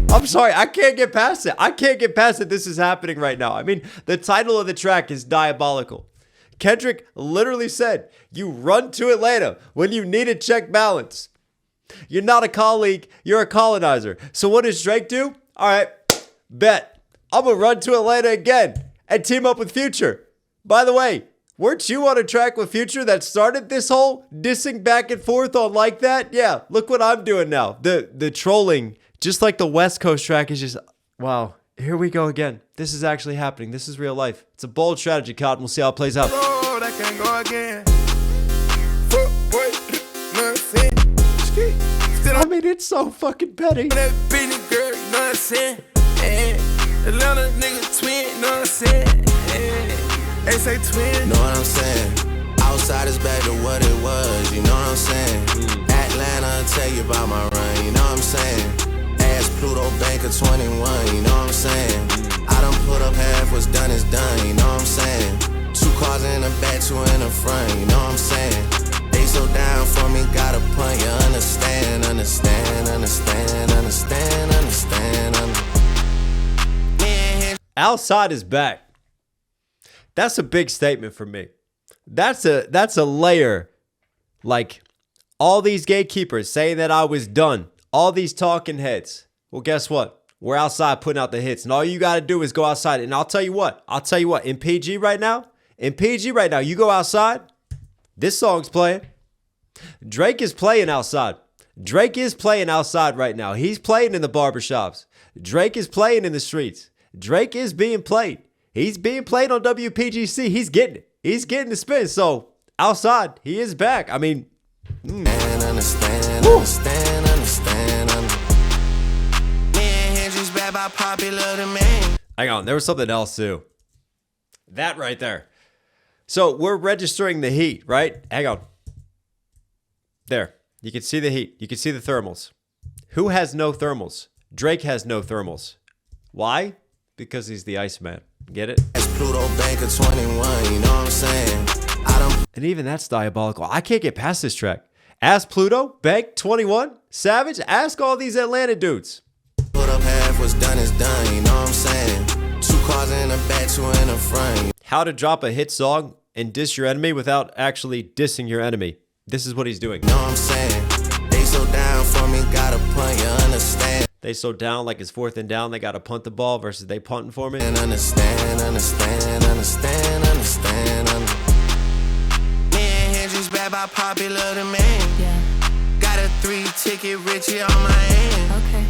I'm sorry, I can't get past it. I can't get past that this is happening right now. I mean, the title of the track is diabolical. Kendrick literally said, you run to Atlanta when you need a check balance. You're not a colleague, you're a colonizer. So what does Drake do? All right, bet. I'm going to run to Atlanta again and team up with Future. By the way, weren't you on a track with Future that started this whole dissing back and forth on like that? Yeah, look what I'm doing now. The trolling, just like the West Coast track, is just, wow. Here we go again. This is actually happening. This is real life. It's a bold strategy, Cotton. We'll see how it plays out. Road, I can't go again. Still I mean, it's so fucking petty. That Britney girl, you know what I'm saying? Atlanta nigga twin, you know what I'm saying? They say twin. Know what I'm saying? Outside is back to what it was, you know what I'm saying? Atlanta, tell you about my run, you know what I'm saying? Ask Pluto Bank of 21, you know what I'm saying? I done put up half, what's done is done, you know what I'm saying? 2 cars in the back, 2 in the front, you know what I'm saying? They so down for me, got a punt, you understand, understand, understand, understand, understand, understand. Outside is back. That's a big statement for me. That's a layer. Like, all these gatekeepers saying that I was done. All these talking heads. Well, guess what? We're outside putting out the hits. And all you got to do is go outside. And I'll tell you what. In PG right now, you go outside, this song's playing. Drake is playing outside. Drake is playing outside right now. He's playing in the barbershops. Drake is playing in the streets. Drake is being played. He's being played on WPGC. He's getting it. He's getting the spin. So outside, he is back. I mean, understand. Hang on, there was something else too. That right there. So we're registering the heat, right? Hang on. There. You can see the heat. You can see the thermals. Who has no thermals? Drake has no thermals. Why? Because he's the ICEMAN. Get it? Pluto Bank of 21, you know what I'm saying? And even that's diabolical. I can't get past this track. Ask Pluto, Bank 21, Savage, ask all these Atlanta dudes. Put up half, what's done is done, you know what I'm saying? 2 cars in the back, 2 in the front. How to drop a hit song and diss your enemy without actually dissing your enemy. This is what he's doing. You know what I'm saying? They so down for me, gotta punt, you understand? They so down like it's 4th and down, they gotta punt the ball versus they punting for me. And understand. Me and Hendrix back by popular demand. Yeah. Got a 3-ticket Richie on my hand. Okay.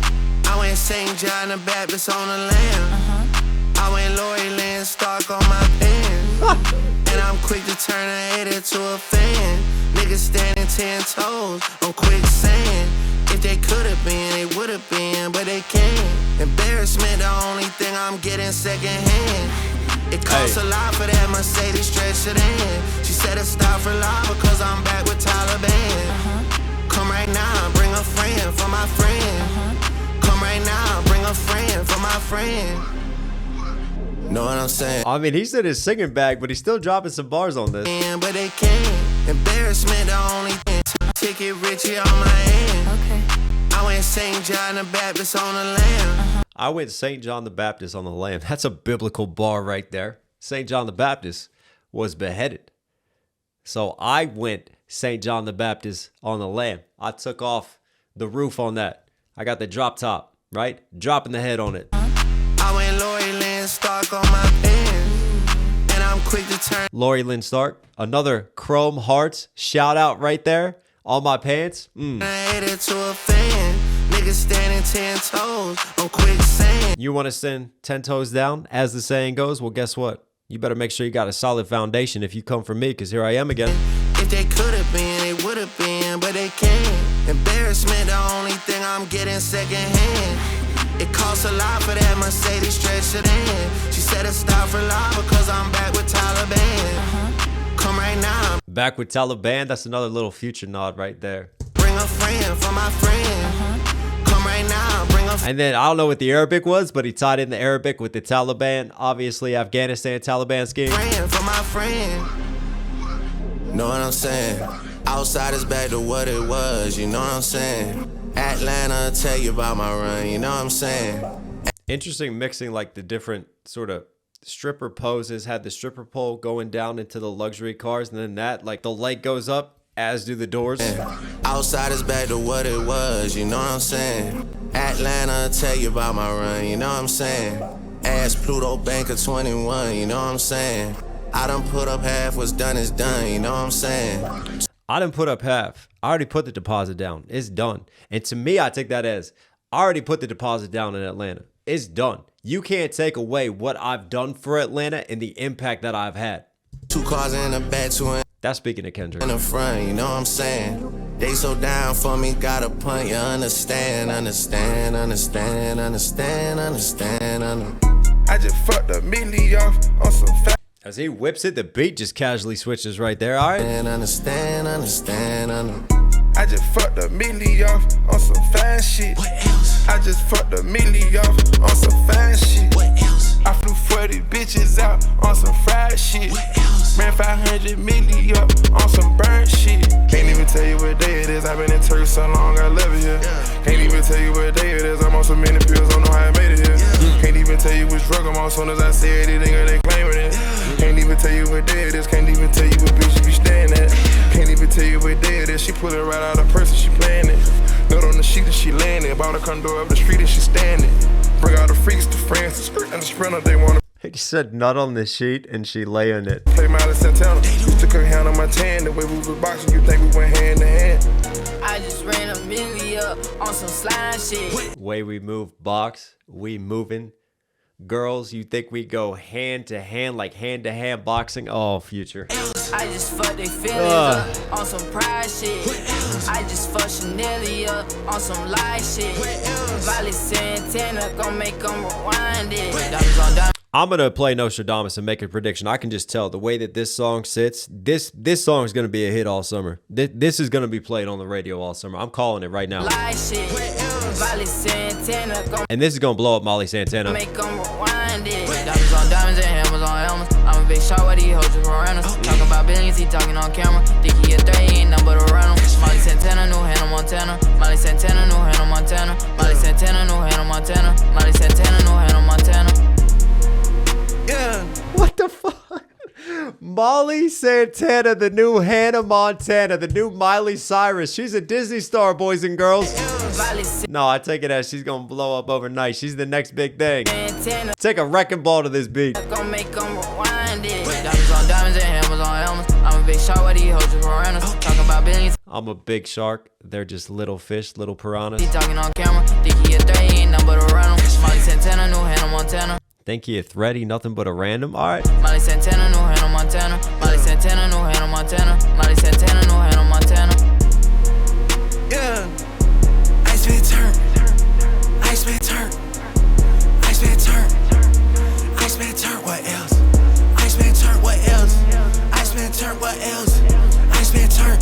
I went St. John the Baptist on the lamb. I went Lori Lynn Stark on my pen. And I'm quick to turn a hater to a fan. Niggas standing 10 toes on quicksand. If they could've been, they would've been, but they can't. Embarrassment, the only thing I'm getting secondhand. It costs a lot for that Mercedes stretch sedan. She said to stop for life because I'm back with Taliban. Come right now, bring a friend for my friend. Come right now, bring a friend for my friend. Know what I'm saying? I mean, he's in his singing bag, but he's still dropping some bars on this. But they can't. Embarrassment, the only thing. Ticket Richie on my hand. Okay. I went St. John the Baptist on the lamb. I went St. John the Baptist on the lamb. That's a biblical bar right there. St. John the Baptist was beheaded. So I went St. John the Baptist on the lamb. I took off the roof on that. I got the drop top, right? Dropping the head on it. I went Lori Lynn Stark on my pen. And I'm quick to turn. Lori Lynn Stark. Another Chrome Hearts shout out right there on my pants. I hate it to a fan. Niggas standing 10 toes on quicksand. You want to send 10 toes down, as the saying goes? Well, guess what? You better make sure you got a solid foundation if you come from me, because here I am again. If they could have been, they would have been, but they can't. Embarrassment, the only thing I'm getting secondhand. It costs a lot for that Mercedes stretch sedan. She said to stop for life because I'm back with Taliban. Come right now. Back with Taliban, that's another little future nod right there. Bring a friend for my friend. Come right now, bring a And then I don't know what the Arabic was, but he tied in the Arabic with the Taliban. Obviously, Afghanistan Taliban scheme. friend for my friend. Know what I'm saying? Outside is back to what it was, you know what I'm saying? Atlanta, tell you about my run, you know what I'm saying? Interesting mixing like the different sort of stripper poses. Had the stripper pole going down into the luxury cars, and then that, like the leg goes up, as do the doors. Outside is back to what it was, you know what I'm saying? Atlanta, tell you about my run, you know what I'm saying? Ask Pluto Bank of 21, you know what I'm saying? I done put up half, what's done is done, you know what I'm saying? I didn't put up half. I already put the deposit down. It's done. And to me, I take that as I already put the deposit down in Atlanta. It's done. You can't take away what I've done for Atlanta and the impact that I've had. 2 cars in the back, 2 in That's speaking to Kendrick. the front, you know what I'm saying? They so down for me, got a point, you understand. I just fucked a milli off on some fat. As he whips it, the beat just casually switches right there. All right. Understand. I just fucked a milli off on some fine shit. What else? I just fucked a milli off on some fine shit. What else? I flew 40 bitches out on some fried shit. What else? Ran 500 milli up on some burnt shit. Can't even tell you what day it is. I've been in Turkey so long, I love it here. Yeah. Can't even tell you what day it is. I'm on so many pills, don't know how I made it here. Yeah. Can't even tell you which drug I'm on. Soon as I say it, they think they claiming it. Yeah. Can't even tell you what day it is. Can't even tell you what bitch you be staying at. Can't even tell you what day it is. She pull it right out of her purse and she playing it. Note on the sheet and she landing. Bought a condo up the street and she standing. Bring all the freaks to France, the skirt and the sprinter, they wanna He said nut on the sheet and she lay on it. play Miley Santana. Used to cook hand on my tan. The way we was boxing, you think we went hand to hand. I just ran a milli up on some slime shit. Way we move box, we moving. Girls, you think we go hand to hand, like hand to hand boxing? Oh, Future. I just fucked they feelings up on some pride shit. I just fucked Chanel up on some lie shit. Valley Santana gon' make them rewind it. Diamonds on diamonds. I'm going to play Nostradamus and make a prediction. I can just tell the way that this song sits, this song is going to be a hit all summer. This is going to be played on the radio all summer. I'm calling it right now. Lie shit. Valley Santana gon' And this is going to blow up Molly Santana. make them rewind it. Diamonds on diamonds and hammers on helmets. I'm a big shot, what he hoes just piranhas. Talking about billions, he talking on camera. Think he a threat, he ain't nothing but a rental. Molly Santana, new Hannah Montana. Molly Santana, new Hannah Montana. Molly Santana, new Hannah Montana. Molly Santana, new Hannah Montana. Yeah. What the fuck? Molly Santana, the new Hannah Montana, the new Miley Cyrus. She's a Disney star, boys and girls. No, I take it as she's going to blow up overnight. She's the next big thing. Santana Take a wrecking ball to this beat. gon' make them rewind it. Diamonds on diamonds and hammers on helmets. I'm a big shot, what he hoes just piranhas. Talking about billions, I'm a big shark. They're just little fish, little piranhas. he talking on camera. Think he a threat, he ain't nothing but a rental. Molly Santana, new Hannah Montana. Think he a threat? He nothing but a random? All right. Molly Santana, new Hannah Montana. Molly Santana, new Hannah Montana. Molly Santana, new Hannah Montana. Yeah. Iceman turn. Iceman turn. Iceman turn. Iceman turn. What else? Iceman turn. What else? Iceman turn. What else? Iceman turn.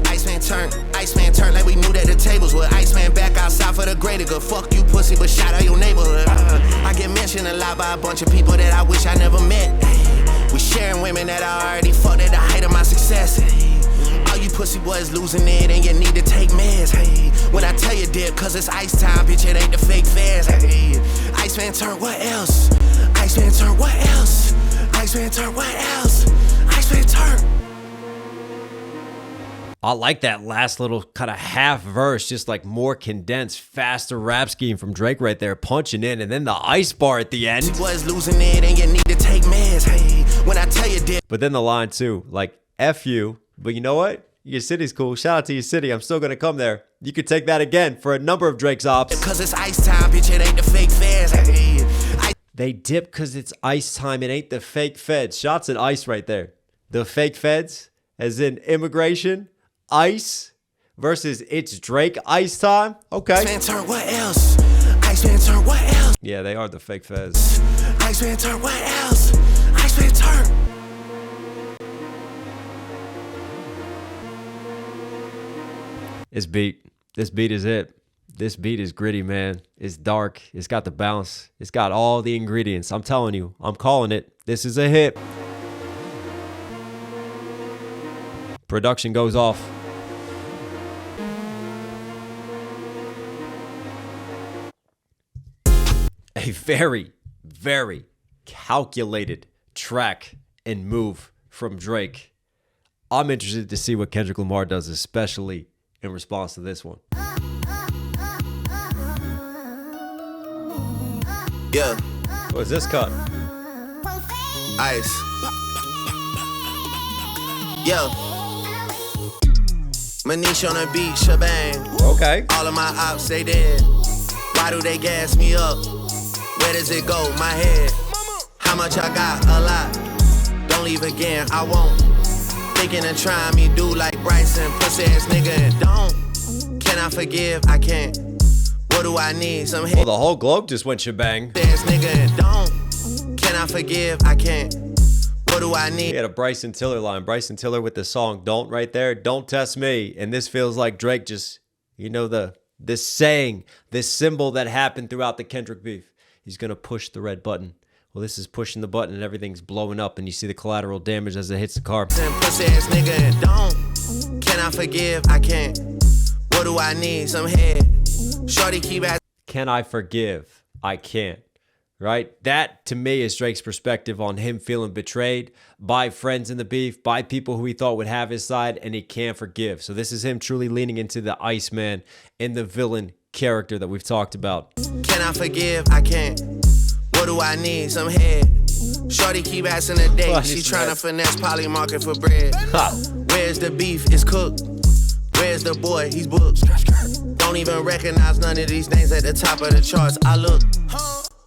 Iceman turn. Iceman turn like we knew that the tables would. Iceman back outside for the greater good. Fuck you, pussy, but shout out your neighborhood. I get mentioned a lot by a bunch of people that I wish I never met. We sharing women that I already fucked at the height of my success. All you pussy boys losing it and you need to take meds. Hey, when I tell you dip, cause it's ice time, bitch, it ain't the fake fans. Hey, Iceman turn, what else? Iceman turn, what else? Iceman turn, what else? Iceman turn. I like that last little kind of half verse, just like more condensed, faster rap scheme from Drake right there, punching in, and then the ice bar at the end. Was losing it and you need to take meds. Hey, when I tell you dip. But then the line too, like F you, but you know what? Your city's cool. Shout out to your city. I'm still gonna come there. You could take that again for a number of Drake's ops. Cause it's ice time, bitch, it ain't the fake fans. Hey, They dip cause it's ice time. It ain't the fake feds. Shots at ice right there. The fake feds, as in immigration. Ice versus it's Drake ice time. Okay. Iceman turn, what else? Iceman turn, what else? Yeah, they are the fake feds. Iceman turn, what else? Iceman turn. This beat is it. This beat is gritty, man. It's dark. It's got the balance. It's got all the ingredients. I'm telling you. I'm calling it. This is a hit. Production goes off. A very, very calculated track and move from Drake. I'm interested to see what Kendrick Lamar does, especially in response to this one. Yeah, What's this cut? ice. Yo. Manish on the beat, Shabang. Okay. All of my ops say dead. Why do they gas me up? Where does it go? My head. How much I got? A lot. Don't leave again, I won't. Thinking and trying me do like Bryson, pussy ass nigga, and don't. Can I forgive? I can't. What do I need? Some head Well, the whole globe just went shebang. ass nigga, and don't. Can I forgive? I can't. What do I need? He had a Bryson Tiller line. Bryson Tiller with the song "Don't" right there. Don't test me. And this feels like Drake just, you know, this saying, this symbol that happened throughout the Kendrick beef. He's gonna push the red button. Well, this is pushing the button and everything's blowing up, and you see the collateral damage as it hits the car. Pussy ass nigga, and don't. Can I forgive? I can't. What do I need? Some head. Shorty keep asking. Can I forgive? I can't. Right? That, to me, is Drake's perspective on him feeling betrayed by friends in the beef, by people who he thought would have his side, and he can't forgive. So this is him truly leaning into the Iceman and the villain character that we've talked about. Can I forgive? I can't. What do I need? Some head. Shorty keep asking a date. She tryna finesse Poly Market for bread. Where's the beef? It's cooked. Where's the boy? He's booked. Don't even recognize none of these names at the top of the charts. I look.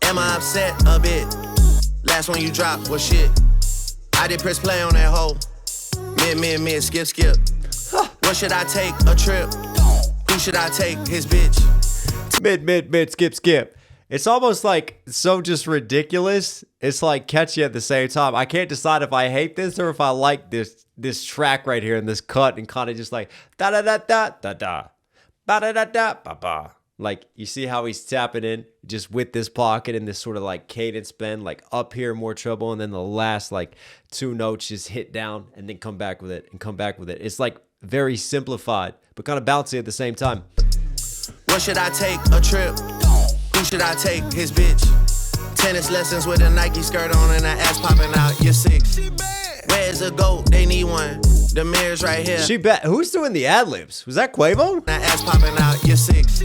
Am I upset a bit? Last one you dropped was shit. I did press play on that hoe. Mid, skip. What should I take? A trip? Who should I take? His bitch. Mid, skip. It's almost like so just ridiculous. It's like catchy at the same time. I can't decide if I hate this or if I like this track right here and this cut and kind of just like da da da da da da ba da da da ba ba. Like, you see how he's tapping in just with this pocket and this sort of like cadence bend, like up here, more treble, and then the last like two notes just hit down and then come back with it and come back with it. It's like very simplified, but kind of bouncy at the same time. What should I take? A trip? Who should I take? His bitch. Tennis lessons with a Nike skirt on and her ass popping out. You're 6. Where's the GOAT? They need one. The mirror's right here. She bet. Who's doing the ad libs? Was that Quavo? That ass popping out. You're 6.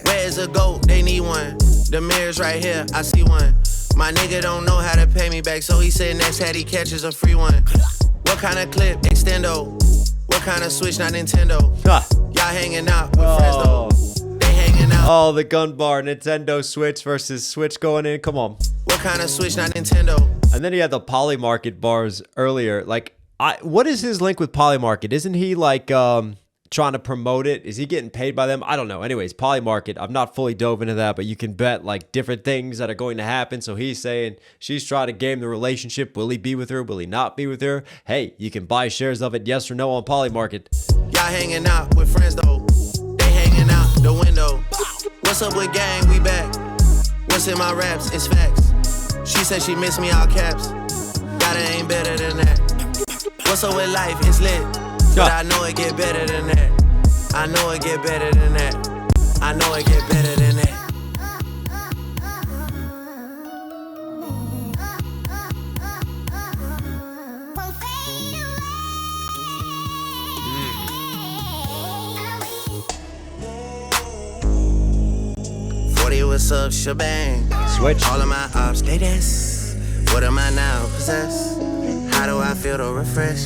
Where's the GOAT? They need one. The mirror's right here. I see one. My nigga don't know how to pay me back, so he said next hat he catches a free one. What kind of clip? Extendo. What kind of switch? Not Nintendo. Y'all hanging out with friends though. They hanging out. Oh, the gun bar. Nintendo Switch versus Switch going in. Come on. What kind of switch? Not Nintendo. And then he had the Polymarket bars earlier. Like, what is his link with Polymarket? Isn't he like trying to promote it? Is he getting paid by them? I don't know. Anyways, Polymarket. I've not fully dove into that, but you can bet like different things that are going to happen. So he's saying she's trying to game the relationship. Will he be with her? Will he not be with her? Hey, you can buy shares of it, yes or no, on Polymarket. Y'all hanging out with friends though. They hanging out the window. What's up with gang? We back. What's in my raps? It's facts. She said she miss me all caps. Gotta ain't better than that. What's up with life? It's lit. But I know it get better than that. I know it get better than that. I know it get better than that. What's up, Shabang? Switch. All of my ops, they this. What am I now, possess? How do I feel to refresh?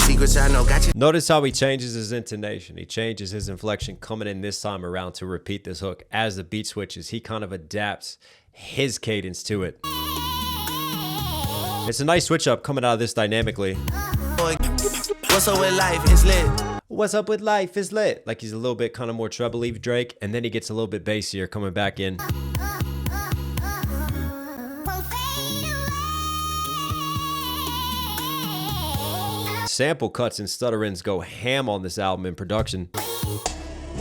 Secrets I know got you. Notice how he changes his intonation. He changes his inflection coming in this time around to repeat this hook. As the beat switches, he kind of adapts his cadence to it. It's a nice switch up coming out of this dynamically. What's up with life? It's lit. What's up with life is lit. Like he's a little bit kind of more treble-y Drake, and then he gets a little bit bassier coming back in. Sample cuts and stutterings go ham on this album in production.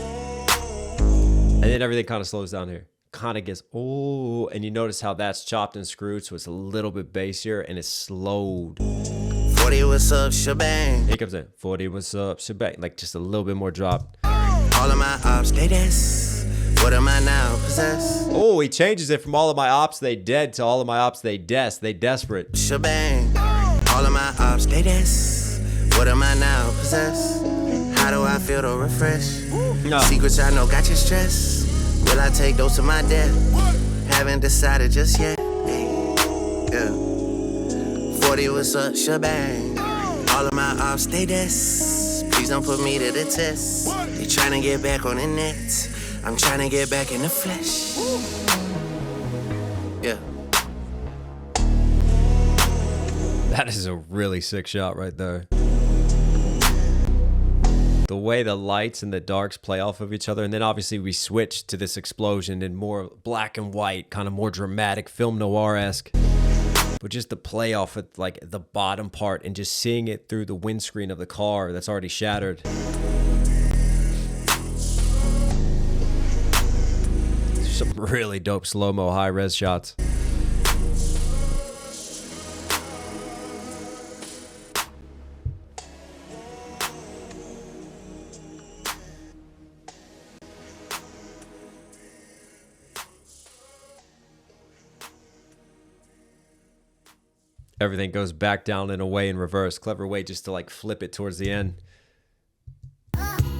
And then everything kind of slows down here. Kind of gets, oh, and you notice how that's chopped and screwed, so it's a little bit bassier and it's slowed. 40, what's up, Shabang? Here comes in. 40, what's up, Shabang? Like just a little bit more drop. All of my ops, they this. What am I now, possess? Oh, he changes it from all of my ops, they dead to all of my ops, they des. They desperate. Shebang. All of my ops, they this. What am I now, possess? How do I feel to refresh? No. Secrets I know got you stressed. Will I take those to my death? Haven't decided just yet. Yeah. 40, what's up, Shabang? All of my ops, they this. Please don't put me to the test. They trying to get back on the net. I'm trying to get back in the flesh. Yeah. That is a really sick shot right there. the way the lights and the darks play off of each other. And then obviously we switch to this explosion in more black and white, kind of more dramatic, film noir-esque. But just the play off at like the bottom part and just seeing it through the windscreen of the car that's already shattered. Some really dope slow-mo high-res shots. Everything goes back down in a way in reverse. Clever way just to like flip it towards the end.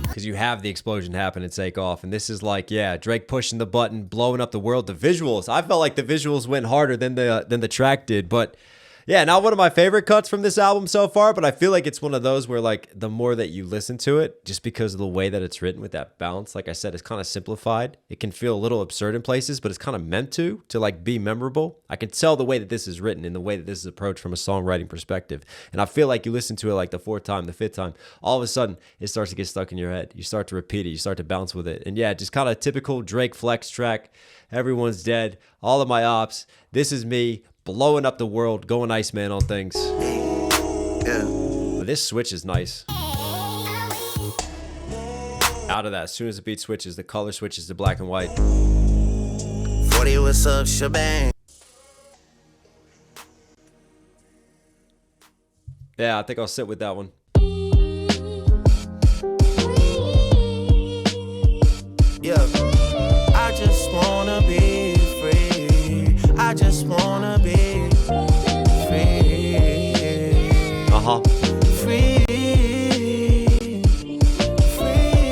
Because you have the explosion happen and take off. And this is like, yeah, Drake pushing the button, blowing up the world. The visuals, I felt like the visuals went harder than the track did. But yeah, not one of my favorite cuts from this album so far, but I feel like it's one of those where like the more that you listen to it, just because of the way that it's written with that balance, like I said, it's kind of simplified. It can feel a little absurd in places, but it's kind of meant to like be memorable. I can tell the way that this is written and the way that this is approached from a songwriting perspective. And I feel like you listen to it like the fourth time, the fifth time, all of a sudden it starts to get stuck in your head. You start to repeat it. You start to bounce with it. And yeah, just kind of typical Drake flex track. Everyone's dead. All of my ops. This is me. Blowing up the world, going ICEMAN on things. Yeah. But this switch is nice. Out of that, as soon as the beat switches, the color switches to black and white. 40, what's up, Shabang? Yeah, I think I'll sit with that one. Yeah. I just wanna be free. I just wanna be free. Free. Free.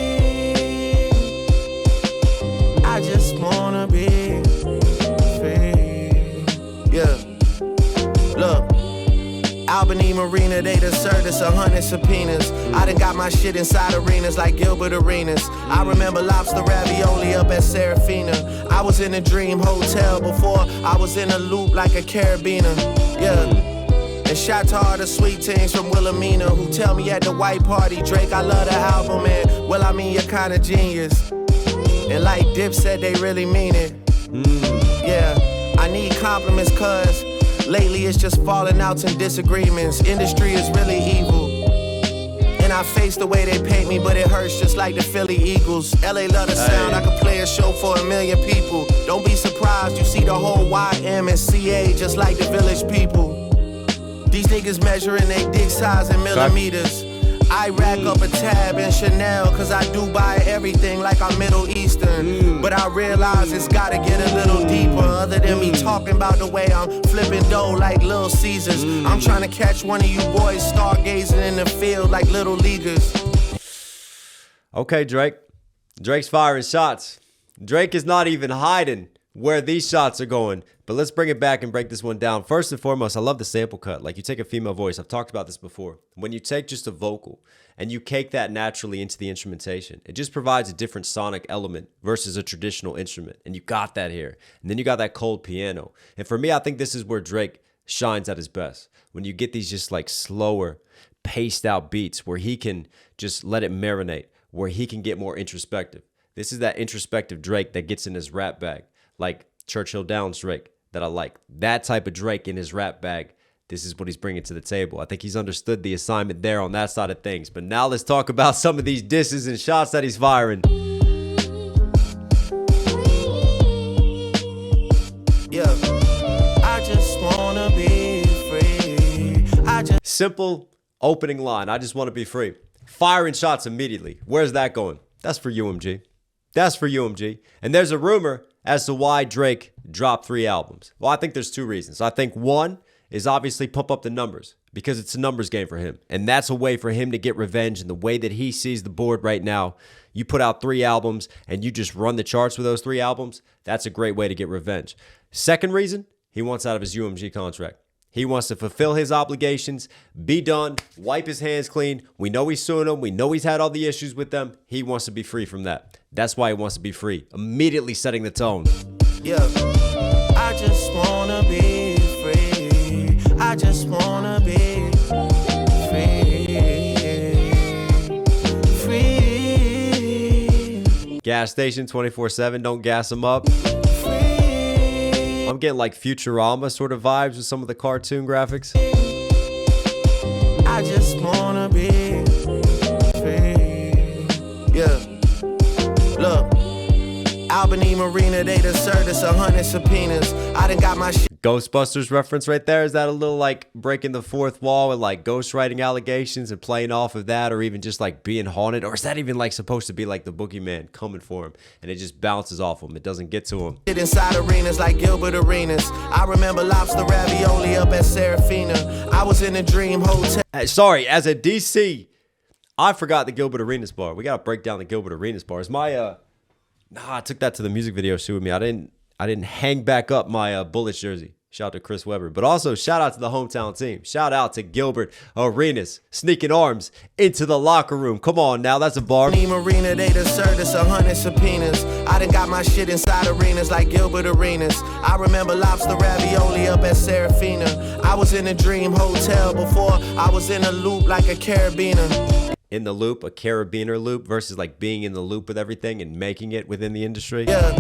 I just wanna be free. Yeah. Look. Albany Marina, they done served us 100 subpoenas. I done got my shit inside arenas like Gilbert Arenas. I remember lobster ravioli up at Serafina. I was in a dream hotel before I was in a loop like a carabiner. Yeah. And shout to all the sweet teens from Wilhelmina who tell me at the white party, Drake, I love the album, man. Well, I mean, you're kinda genius. And like Dip said, they really mean it. Yeah, I need compliments, cuz lately it's just falling outs and disagreements. Industry is really evil. And I face the way they paint me, but it hurts just like the Philly Eagles. LA love the sound, I could play a show for 1 million people. Don't be surprised, you see the whole YMCA just like the village people. These niggas measuring they dick size in millimeters. I rack up a tab in Chanel, cause I do buy everything like I'm Middle Eastern. But I realize it's gotta get a little deeper. Other than me talking about the way I'm flipping dough like Little Caesars. I'm trying to catch one of you boys stargazing in the field like little leaguers. Okay, Drake. Drake's firing shots. Drake is not even hiding where these shots are going. But let's bring it back and break this one down. First and foremost, I love the sample cut. Like, you take a female voice. I've talked about this before. When you take just a vocal and you cake that naturally into the instrumentation, it just provides a different sonic element versus a traditional instrument. And you got that here. And then you got that cold piano. And for me, I think this is where Drake shines at his best. When you get these just like slower, paced out beats where he can just let it marinate, where he can get more introspective. This is that introspective Drake that gets in his rap bag. Like Churchill Downs Drake that I like. That type of Drake in his rap bag. This is what he's bringing to the table. I think he's understood the assignment there on that side of things. But now let's talk about some of these disses and shots that he's firing. Yeah. I just wanna be free. Simple opening line. I just want to be free. Firing shots immediately. Where's that going? That's for UMG. That's for UMG. And there's a rumor as to why Drake dropped 3 albums. Well, I think there's 2 reasons. I think one is obviously pump up the numbers because it's a numbers game for him. And that's a way for him to get revenge. And the way that he sees the board right now, you put out 3 albums and you just run the charts with those 3 albums. That's a great way to get revenge. Second reason, he wants out of his UMG contract. He wants to fulfill his obligations, be done, wipe his hands clean. We know he's suing them. We know he's had all the issues with them. He wants to be free from that. That's why he wants to be free. Immediately setting the tone. Yeah, I just wanna be free. I just wanna be free. Free. Gas station 24/7. Don't gas them up. I'm getting like Futurama sort of vibes with some of the cartoon graphics. I just wanna be free. Yeah. Look. Albany Marina, they done served us 100 subpoenas. I done got my shit. Ghostbusters reference right there. Is that a little like breaking the fourth wall with like ghostwriting allegations and playing off of that, or even just like being haunted? Or is that even like supposed to be like the boogeyman coming for him and it just bounces off him? It doesn't get to him. Inside arenas like Gilbert Arenas. I remember lobster ravioli up at Serafina. I was in a dream hotel. Sorry, as a DC, I forgot the Gilbert Arenas bar. We gotta break down the Gilbert Arenas bar. Is my I took that to the music video shoot with me. I didn't hang back up my Bullets jersey. Shout out to Chris Webber. But also, shout out to the hometown team. Shout out to Gilbert Arenas. Sneaking arms into the locker room. Come on now, that's a bar. Marina, they done served us 100 subpoenas. I done got my shit inside arenas like Gilbert Arenas. I remember lobster ravioli up at Serafina. I was in a dream hotel before I was in a loop like a carabiner. In the loop, a carabiner loop versus like being in the loop with everything and making it within the industry. Yeah.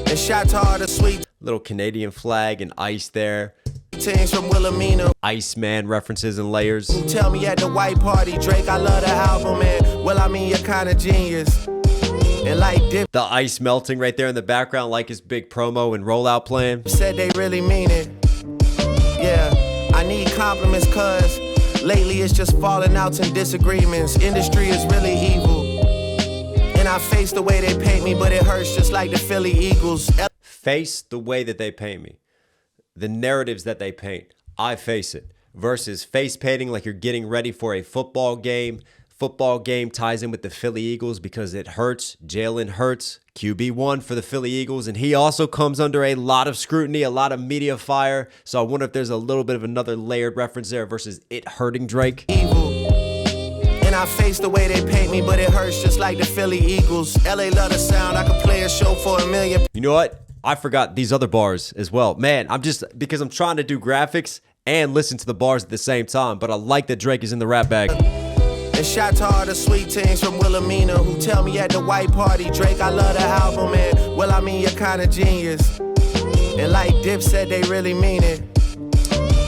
And shot to all the sweet little Canadian flag and ice there. teams from Wilhelmina. ICEMAN references and layers. Tell me at the white party, Drake, I love the album, man. Well, I mean, you're kind of genius. And like dip, the ice melting right there in the background, like his big promo and rollout plan. Said they really mean it. Yeah, I need compliments, cause lately it's just falling outs and disagreements. Industry is really evil. And I face the way they paint me, but it hurts just like the Philly Eagles. Face the way that they paint me. The narratives that they paint. I face it. Versus face painting like you're getting ready for a football game. Football game ties in with the Philly Eagles because it hurts. Jalen Hurts, QB1 for the Philly Eagles, and he also comes under a lot of scrutiny, a lot of media fire. So I wonder if there's a little bit of another layered reference there versus it hurting Drake. Evil. And I face the way they paint me, but it hurts just like the Philly Eagles. LA love the sound. I could play a show for $1 million. You know what? I forgot these other bars as well. Man, because I'm trying to do graphics and listen to the bars at the same time, but I like that Drake is in the rap bag. And shout to all the sweet teens from Wilhelmina who tell me at the white party, Drake, I love the album, man. Well, I mean, you're kind of genius. And like Dipset, they really mean it.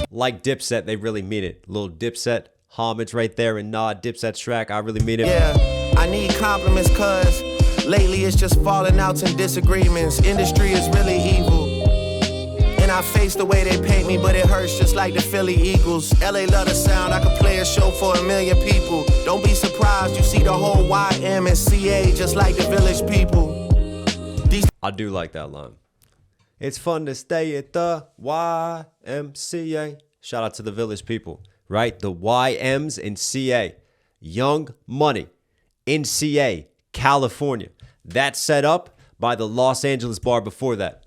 Like Dipset, they really mean it. Little Dipset homage right there and nod Dipset's track, I really mean it. Yeah, I need compliments, cause lately it's just falling outs and disagreements. Industry is really evil. And I face the way they paint me, but it hurts just like the Philly Eagles. LA love the sound, I could play a show for $1 million people. Don't be surprised, you see the whole YM and CA just like the village people. I do like that line. It's fun to stay at the YMCA. Shout out to the village people, right? The YMs in CA. Young Money in CA, California. That's set up by the Los Angeles bar before that.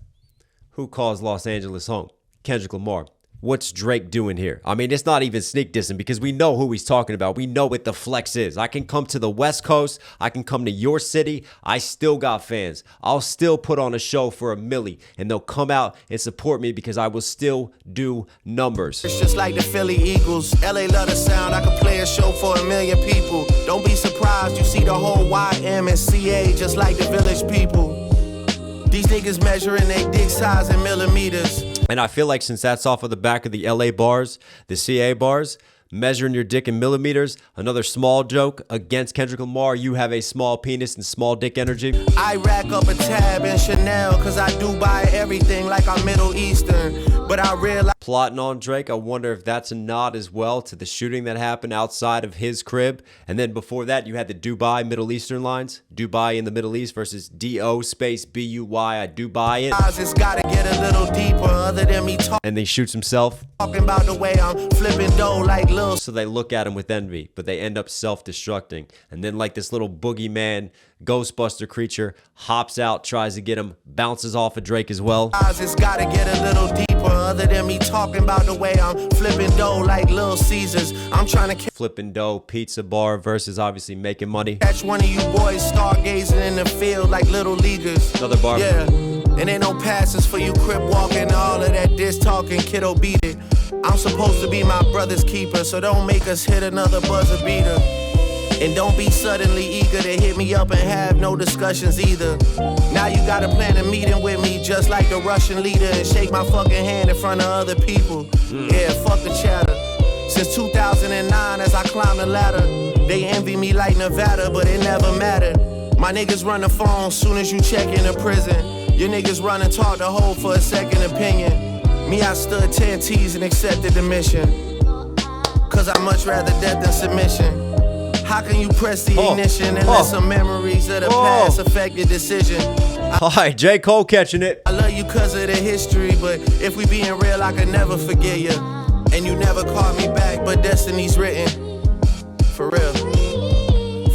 Who calls Los Angeles home? Kendrick Lamar. What's Drake doing here? I mean, it's not even sneak dissing because we know who he's talking about. We know what the flex is. I can come to the West Coast. I can come to your city. I still got fans. I'll still put on a show for $1 million and they'll come out and support me because I will still do numbers. It's just like the Philly Eagles. LA love the sound. I could play a show for $1 million people. Don't be surprised. You see the whole YM and CA just like the village people. These niggas measuring their dick size in millimeters. And I feel like since that's off of the back of the LA bars, the CA bars, measuring your dick in millimeters, another small joke against Kendrick Lamar, you have a small penis and small dick energy. I rack up a tab in Chanel cause I do buy everything like I'm Middle Eastern. But I realize plotting on Drake, I wonder if that's a nod as well to the shooting that happened outside of his crib. And then before that, you had the Dubai Middle Eastern lines. Dubai in the Middle East versus D-O space B-U-Y. I do buy it. It's gotta get a little deeper other than me talking. And then he shoots himself. Talking about the way I'm flipping dough like Lil. So they look at him with envy, but they end up self-destructing. And then like this little boogeyman, Ghostbuster creature hops out, tries to get him, bounces off of Drake as well. It's gotta get a little deeper other than me talking about the way I'm flipping dough like Little Caesars. I'm trying to flipping dough, pizza bar versus obviously making money. Catch one of you boys stargazing in the field like little leaguers. Another bar. Yeah, and ain't no passes for you crip walking, all of that diss talking, kiddo beat it. I'm supposed to be my brother's keeper, so don't make us hit another buzzer beater. And don't be suddenly eager to hit me up and have no discussions either. Now you gotta plan a meeting with me just like the Russian leader and shake my fucking hand in front of other people. Yeah, fuck the chatter. Since 2009 as I climb the ladder, they envy me like Nevada, but it never mattered. My niggas run the phone soon as you check into prison. Your niggas run and talk to hold for a second opinion. Me, I stood 10 T's and accepted the mission. Cause I'd much rather death than submission. How can you press the ignition and let some memories of the past affect your decision? Alright, J. Cole catching it. I love you cause of the history, but if we being real, I could never forget you. And you never called me back, but destiny's written. For real.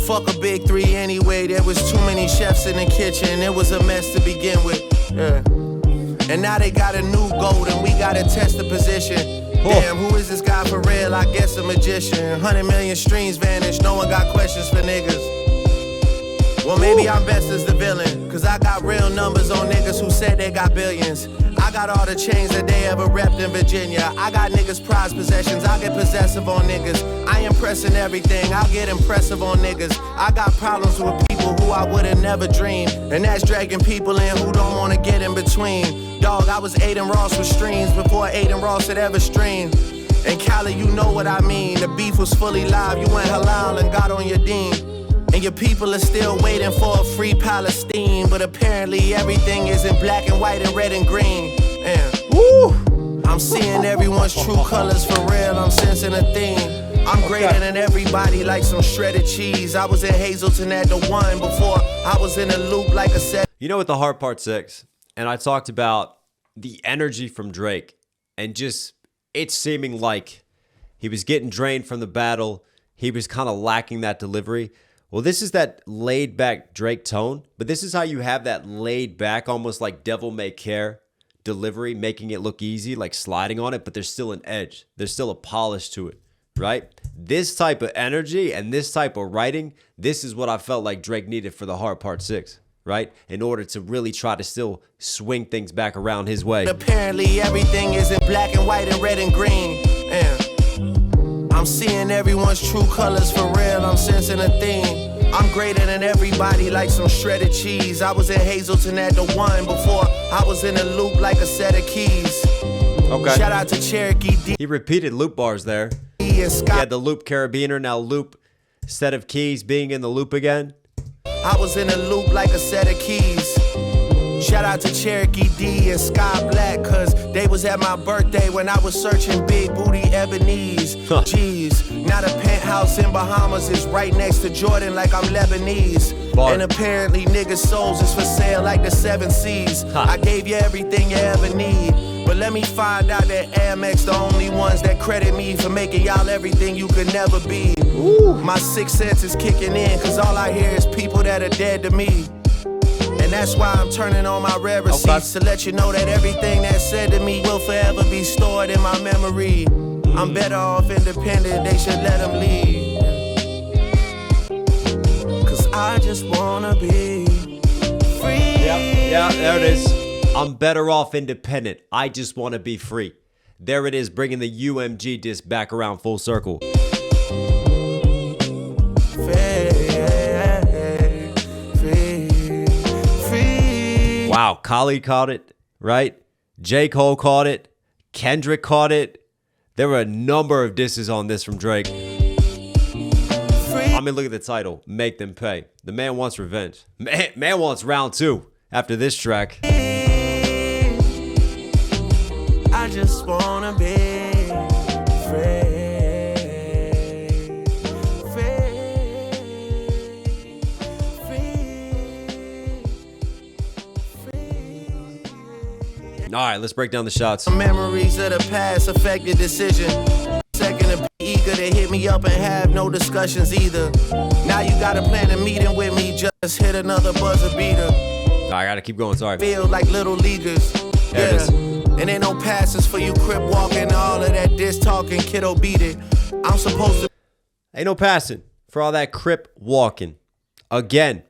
Fuck a big three anyway, there was too many chefs in the kitchen. It was a mess to begin with. Yeah. And now they got a new goal and we gotta test the position. Damn, who is this guy for real? I guess a magician. 100 million streams vanished, no one got questions for niggas. Well, maybe I'm best as the villain, cause I got real numbers on niggas who said they got billions. I got all the chains that they ever repped in Virginia. I got niggas prized possessions, I get possessive on niggas. I impress in everything, I'll get impressive on niggas. I got problems with people who I would've never dreamed, and that's dragging people in who don't wanna get in between. Dog, I was Aiden Ross with streams before Aiden Ross had ever streamed. And Cali, you know what I mean. The beef was fully live, you went halal and got on your dean. And your people are still waiting for a free Palestine. But apparently everything is in black and white and red and green. Woo! I'm seeing everyone's true colors for real, I'm sensing a theme. I'm greater than everybody like some shredded cheese. I was in Hazleton at the one before I was in a loop like a set. You know what the hard part 6? And I talked about the energy from Drake and just it seeming like he was getting drained from the battle. He was kind of lacking that delivery. Well, this is that laid back Drake tone, but this is how you have that laid back, almost like devil may care delivery, making it look easy, like sliding on it, but there's still an edge. There's still a polish to it, right? This type of energy and this type of writing, this is what I felt like Drake needed for the hard part 6. Right? In order to really try to still swing things back around his way. Apparently everything is in black and white and red and green. I'm seeing everyone's true colors for real, I'm sensing a theme. I'm greater than everybody like some shredded cheese. I was in Hazleton at the one before I was in a loop like a set of keys. Okay. Shout out to Cherokee D. He repeated loop bars there. He had the loop carabiner, now loop set of keys being in the loop again. I was in a loop like a set of keys. Shout out to Cherokee D and Sky Black, cause they was at my birthday when I was searching big booty ebonies. Jeez, now the penthouse in Bahamas is right next to Jordan like I'm Lebanese. And apparently niggas' souls is for sale like the 7 Seas. I gave you everything you ever need, but let me find out that Amex the only ones that credit me for making y'all everything you could never be. Ooh. My 6th sense is kicking in, cause all I hear is people that are dead to me. And that's why I'm turning on my rare receipts to let you know that everything that's said to me will forever be stored in my memory. I'm better off independent, they should let them lead. Cause I just wanna be free. Yeah, there it is. I'm better off independent. I just wanna be free. There it is, bringing the UMG disc back around full circle. Wow, Khalid caught it, right? J. Cole caught it. Kendrick caught it. There were a number of disses on this from Drake. I mean, look at the title, Make Them Pay. The man wants revenge. Man wants round 2 after this track. I just wanna be free. All right, let's break down the shots. Memories of the past affect your decision. Second to be eager to hit me up and have no discussions either. Now you gotta plan a meeting with me, just hit another buzzer beater. I gotta keep going, sorry. Feel like little leaguers. There it is. And ain't no passes for you crip walking, all of that diss talking, kiddo beat it. I'm supposed to. Ain't no passing for all that crip walking. Again,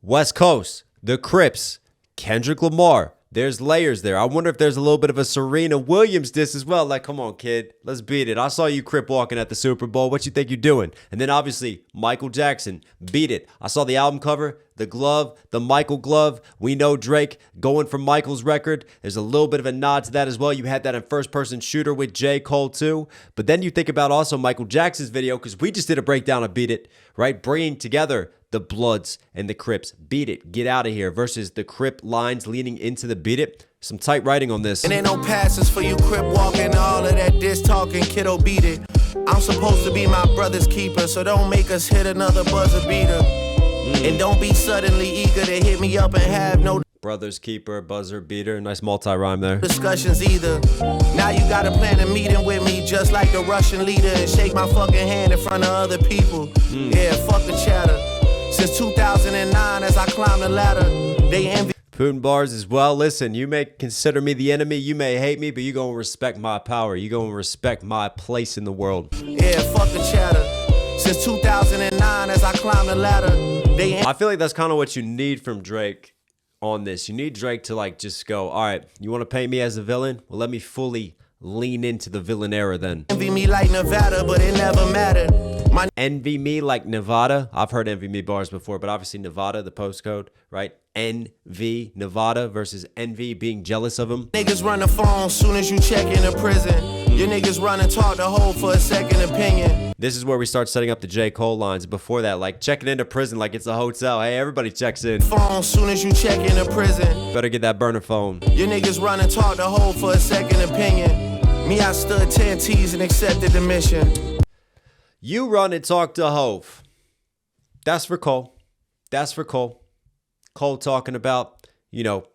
West Coast, the Crips, Kendrick Lamar, there's layers there. I wonder if there's a little bit of a Serena Williams diss as well. Like, come on, kid, let's beat it. I saw you crip walking at the Super Bowl. What you think you're doing? And then obviously Michael Jackson, Beat It. I saw the album cover, the glove, the Michael glove. We know Drake going for Michael's record. There's a little bit of a nod to that as well. You had that in First Person Shooter with J. Cole too. But then you think about also Michael Jackson's video, because we just did a breakdown of Beat It, right? Bringing together the Bloods and the Crips. Beat it, get out of here, versus the Crip lines leading into the Beat It. Some tight writing on this. And ain't no passes for you Crip walking, all of that diss talking, kiddo, beat it. I'm supposed to be my brother's keeper, so don't make us hit another buzzer beater. And don't be suddenly eager to hit me up and have no brother's keeper, buzzer beater. Nice multi-rhyme there. Discussions either. Now you gotta plan a meeting with me just like the Russian leader and shake my fucking hand in front of other people. Yeah, fuck the chatter. Since 2009, as I climb the ladder, they envy. Putin bars as well. Listen, you may consider me the enemy, you may hate me, but you gonna respect my power. You gonna respect my place in the world. Yeah, fuck the chatter. Since 2009, as I climb the ladder, they. I feel like that's kind of what you need from Drake on this. You need Drake to like just go, all right, you want to paint me as a villain? Well, let me fully lean into the villain era then. Envy me like Nevada, but it never mattered. Envy me like Nevada. I've heard envy me bars before, but obviously Nevada, the postcode, right? NV, Nevada versus envy, being jealous of him. Niggas run the phone soon as you check in a prison. Your niggas run and talk the whole for a second opinion. This is where we start setting up the J. Cole lines. Before that, like checking into prison like it's a hotel. Hey, everybody checks in. Phone soon as you check in a prison. Better get that burner phone. Your niggas run and talk the whole for a second opinion. Me, I stood 10 T's and accepted the mission. You run and talk to Hove. That's for Cole. That's for Cole. Cole talking about, you know,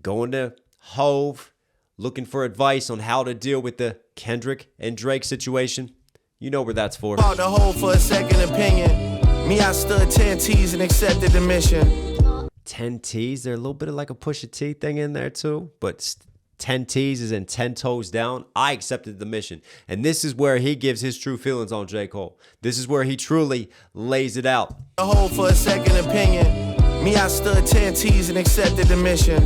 going to Hove, looking for advice on how to deal with the Kendrick and Drake situation. You know where that's for. Talk the whole for a second opinion. Me, I stood 10 T's and accepted the mission. 10 T's? There's a little bit of like a Pusha T thing in there too, but 10 T's is in 10 toes down. I accepted the mission. And this is where he gives his true feelings on J. Cole. This is where he truly lays it out. The whole for a second opinion. Me, I stood 10 T's and accepted the mission.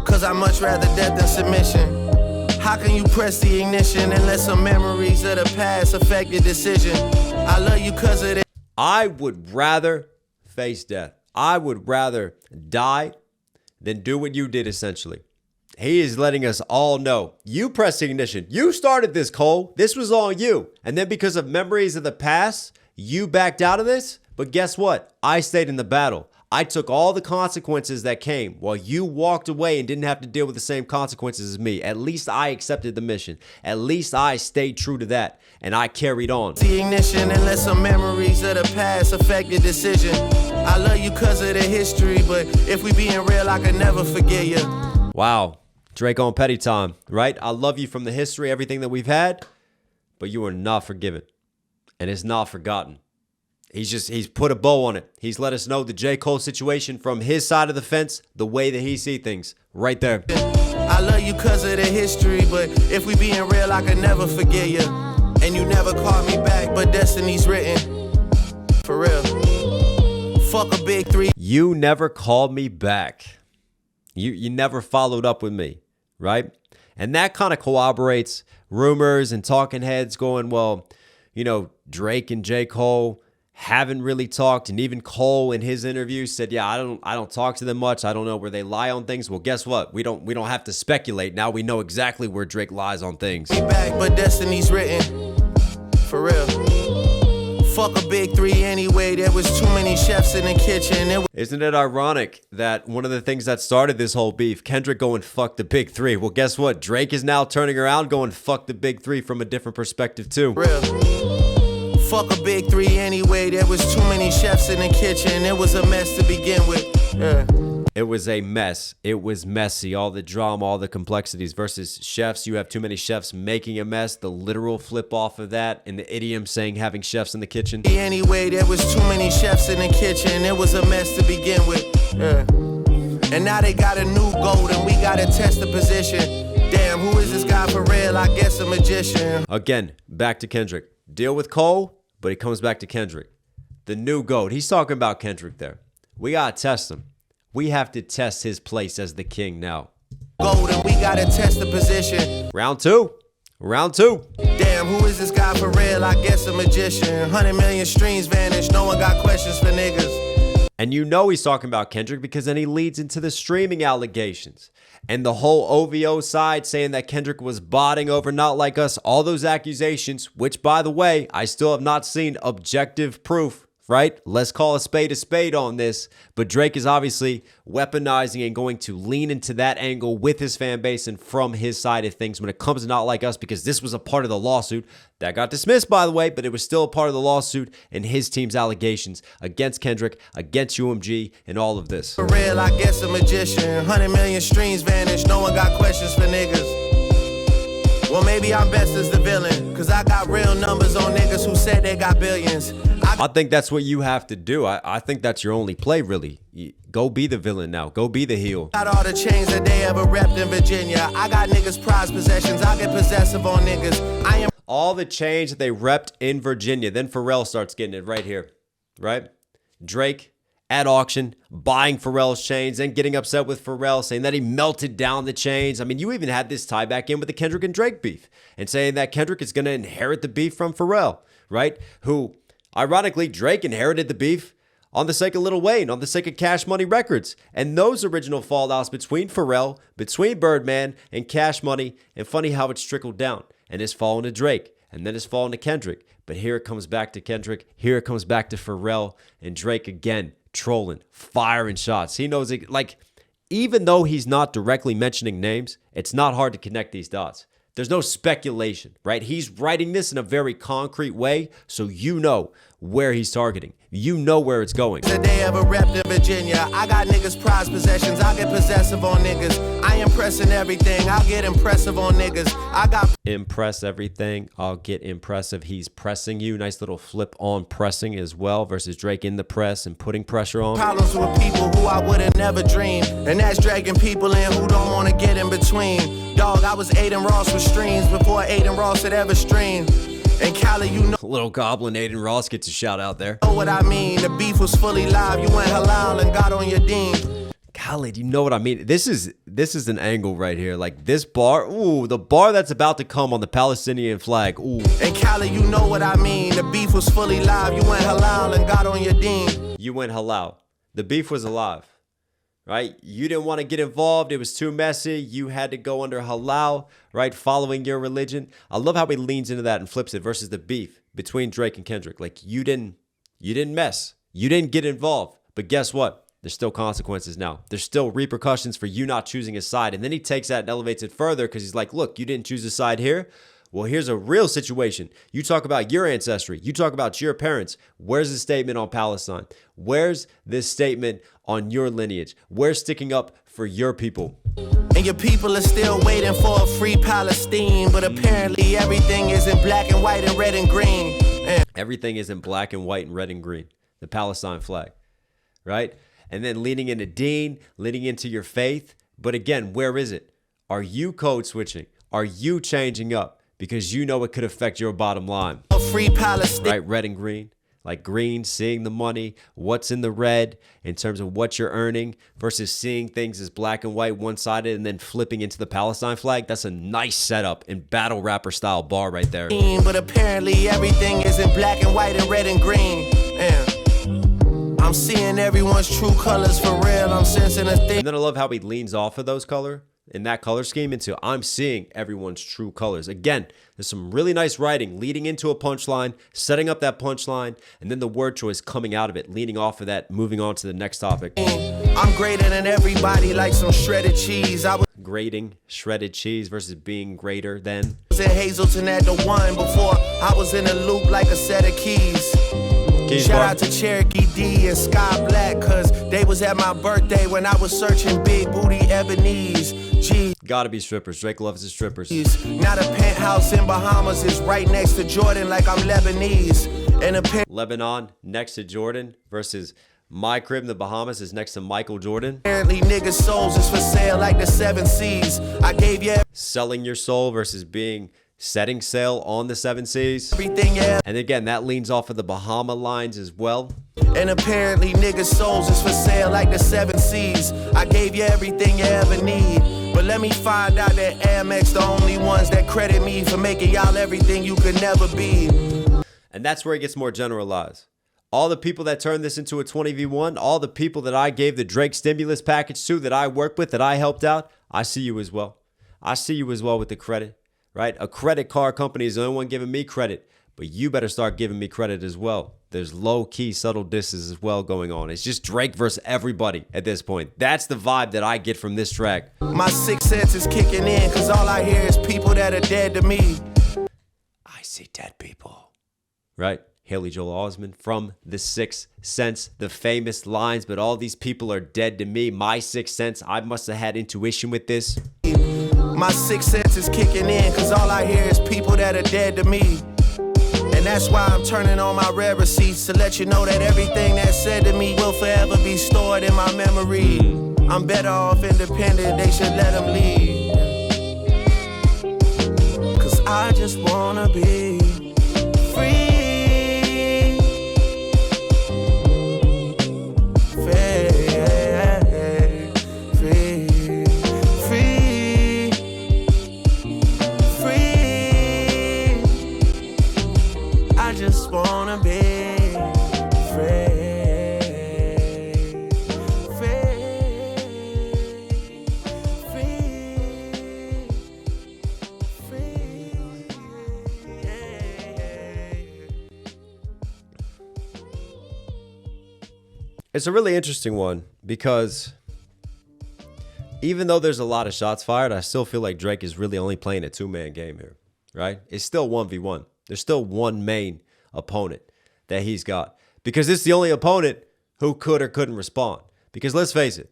Cause I much rather death than submission. How can you press the ignition and let some memories of the past affect your decision? I love you cause of it. I would rather face death. I would rather die than do what you did, essentially. He is letting us all know, you pressed ignition. You started this, Cole. This was on you. And then because of memories of the past, you backed out of this. But guess what? I stayed in the battle. I took all the consequences that came while you walked away and didn't have to deal with the same consequences as me. At least I accepted the mission. At least I stayed true to that. And I carried on. The ignition and let some memories of the past affect your decision. I love you cause of the history, but if we being real, I can never forget you. Wow. Drake on Petty time, right? I love you from the history, everything that we've had, but you are not forgiven. And it's not forgotten. He's put a bow on it. He's let us know the J. Cole situation from his side of the fence, the way that he sees things, right there. I love you cause of the history, but if we being real, I can never forget you. And you never called me back, but destiny's written. For real. Fuck a big three. You never called me back. You never followed up with me, right? And that kind of corroborates rumors and talking heads going, well, you know, Drake and J. Cole haven't really talked, and even Cole in his interview said, yeah, I don't talk to them much. I don't know where they lie on things. Well, guess what? We don't have to speculate. Now we know exactly where Drake lies on things. Back, but destiny's written. For real. Fuck a big three anyway. There was too many chefs in the kitchen. Isn't it ironic that one of the things that started this whole beef, Kendrick going fuck the big three? Well, guess what? Drake is now turning around going fuck the big three from a different perspective too. Real. Fuck a big three anyway. There was too many chefs in the kitchen. It was a mess to begin with. Yeah. It was a mess. It was messy. All the drama, all the complexities versus chefs. You have too many chefs making a mess. The literal flip off of that and the idiom saying having chefs in the kitchen. Anyway, there was too many chefs in the kitchen. It was a mess to begin with. Yeah. And now they got a new goal and we gotta test the position. Damn, who is this guy for real? I guess a magician. Again, back to Kendrick. Deal with Cole, but he comes back to Kendrick. The new GOAT. He's talking about Kendrick there. We got to test him. We have to test his place as the king now. Golden, we gotta test the position. Round two. Damn, who is this guy for real? I guess a magician. 100 million streams vanished. No one got questions for niggas. And you know he's talking about Kendrick because then he leads into the streaming allegations. And the whole OVO side saying that Kendrick was botting over Not Like Us. All those accusations, which by the way, I still have not seen objective proof. Right? Let's call a spade on this. But Drake is obviously weaponizing and going to lean into that angle with his fan base and from his side of things when it comes to Not Like Us, because this was a part of the lawsuit that got dismissed, by the way, but it was still a part of the lawsuit and his team's allegations against Kendrick, against UMG, and all of this. For real, I guess a magician. 100 million streams vanished. No one got questions for niggas. Well, maybe I'm best as the villain, because I got real numbers on niggas who said they got billions. I think that's what you have to do. I think that's your only play, really. Go be the villain now. Go be the heel. Got all the chains that they ever repped in Virginia. I got niggas prized possessions. I get possessive on niggas. I am all the chains that they repped in Virginia. Then Pharrell starts getting it right here, right? Drake at auction, buying Pharrell's chains, and getting upset with Pharrell, saying that he melted down the chains. I mean, you even had this tie back in with the Kendrick and Drake beef, and saying that Kendrick is going to inherit the beef from Pharrell, right? Who, ironically, Drake inherited the beef on the sake of Lil Wayne, on the sake of Cash Money Records. And those original fallouts between Pharrell, between Birdman, and Cash Money, and funny how it's trickled down. And it's fallen to Drake, and then it's fallen to Kendrick. But here it comes back to Kendrick, here it comes back to Pharrell, and Drake again, trolling, firing shots. He knows it, like, even though he's not directly mentioning names, it's not hard to connect these dots. There's no speculation, right? He's writing this in a very concrete way, so you know where he's targeting. You know where it's going. That they ever repped in Virginia. I got niggas prized possessions. I get possessive on niggas. I impressing everything. I'll get impressive on niggas. I got impress everything. I'll get impressive. He's pressing you. Nice little flip on pressing as well versus Drake in the press and putting pressure on. Problems with people who I would have never dreamed. And that's dragging people in who don't want to get in between. Dog, I was Aiden Ross with streams before Aiden Ross had ever streamed. And Cali, you know, little goblin Aiden Ross gets a shout out there. Know what I mean? The beef was fully live. You went halal and got on your dean. Khaled, you know what I mean? This is an angle right here. Like this bar, ooh, the bar that's about to come on the Palestinian flag. Ooh. And Cali, you know what I mean? The beef was fully live. You went halal and got on your dean. You went halal. The beef was alive. Right? You didn't want to get involved. It was too messy. You had to go under halal, right? Following your religion. I love how he leans into that and flips it versus the beef between Drake and Kendrick. Like you didn't mess. You didn't get involved. But guess what? There's still consequences now. There's still repercussions for you not choosing a side. And then he takes that and elevates it further because he's like, look, you didn't choose a side here. Well, here's a real situation. You talk about your ancestry. You talk about your parents. Where's the statement on Palestine? Where's this statement on your lineage? Where's sticking up for your people? And your people are still waiting for a free Palestine. But apparently everything is in black and white and red and green. Everything is in black and white and red and green. The Palestine flag, right? And then leaning into Dean, leaning into your faith. But again, where is it? Are you code switching? Are you changing up? Because you know it could affect your bottom line. A free Palestine. Right, red and green. Like green, seeing the money, what's in the red in terms of what you're earning versus seeing things as black and white, one-sided, and then flipping into the Palestine flag. That's a nice setup in battle rapper style bar right there. But apparently everything is in black and white and red and green. I'm seeing everyone's true colors for real. I'm sensing a thing. And then I love how he leans off of those color. In that color scheme into I'm seeing everyone's true colors. Again, there's some really nice writing leading into a punchline, setting up that punchline, and then the word choice coming out of it, leaning off of that, moving on to the next topic. I'm greater than everybody like some shredded cheese. I was grading shredded cheese versus being greater than. I was in Hazleton at the one before I was in a loop like a set of keys. Shout out to Cherokee D and Sky Black, cause they was at my birthday when I was searching big booty ebonies. Jeez. Gotta be strippers. Drake loves his strippers. Now the penthouse in Bahamas is right next to Jordan like I'm Lebanese. And Lebanon next to Jordan versus my crib in the Bahamas is next to Michael Jordan. Apparently niggas' souls is for sale like the 7 Seas. I gave you selling your soul versus being setting sail on the 7 seas. Everything, yeah. And again, that leans off of the Bahama lines as well. And apparently niggas' souls is for sale like the 7 seas. I gave you everything you ever need, but let me find out that Amex the only ones that credit me for making y'all everything you could never be. And that's where it gets more generalized. All the people that turned this into a 20v1, all the people that I gave the Drake stimulus package to, that I worked with, that I helped out, I see you as well. I see you as well with the credit, right? A credit card company is the only one giving me credit, but you better start giving me credit as well. There's low-key, subtle disses as well going on. It's just Drake versus everybody at this point. That's the vibe that I get from this track. My 6th sense is kicking in, cause all I hear is people that are dead to me. I see dead people. Right? Haley Joel Osment from The 6th Sense, the famous lines, but all these people are dead to me. My 6th sense, I must have had intuition with this. My 6th sense is kicking in, cause all I hear is people that are dead to me. And that's why I'm turning on my rare receipts to let you know that everything that's said to me will forever be stored in my memory. I'm better off independent, they should let them leave. Cause I just wanna be free. Wanna be free, free, free, free, yeah. It's a really interesting one because even though there's a lot of shots fired, I still feel like Drake is really only playing a 2-man game here, right? It's still 1v1. There's still one main opponent that he's got, because it's the only opponent who could or couldn't respond. Because let's face it,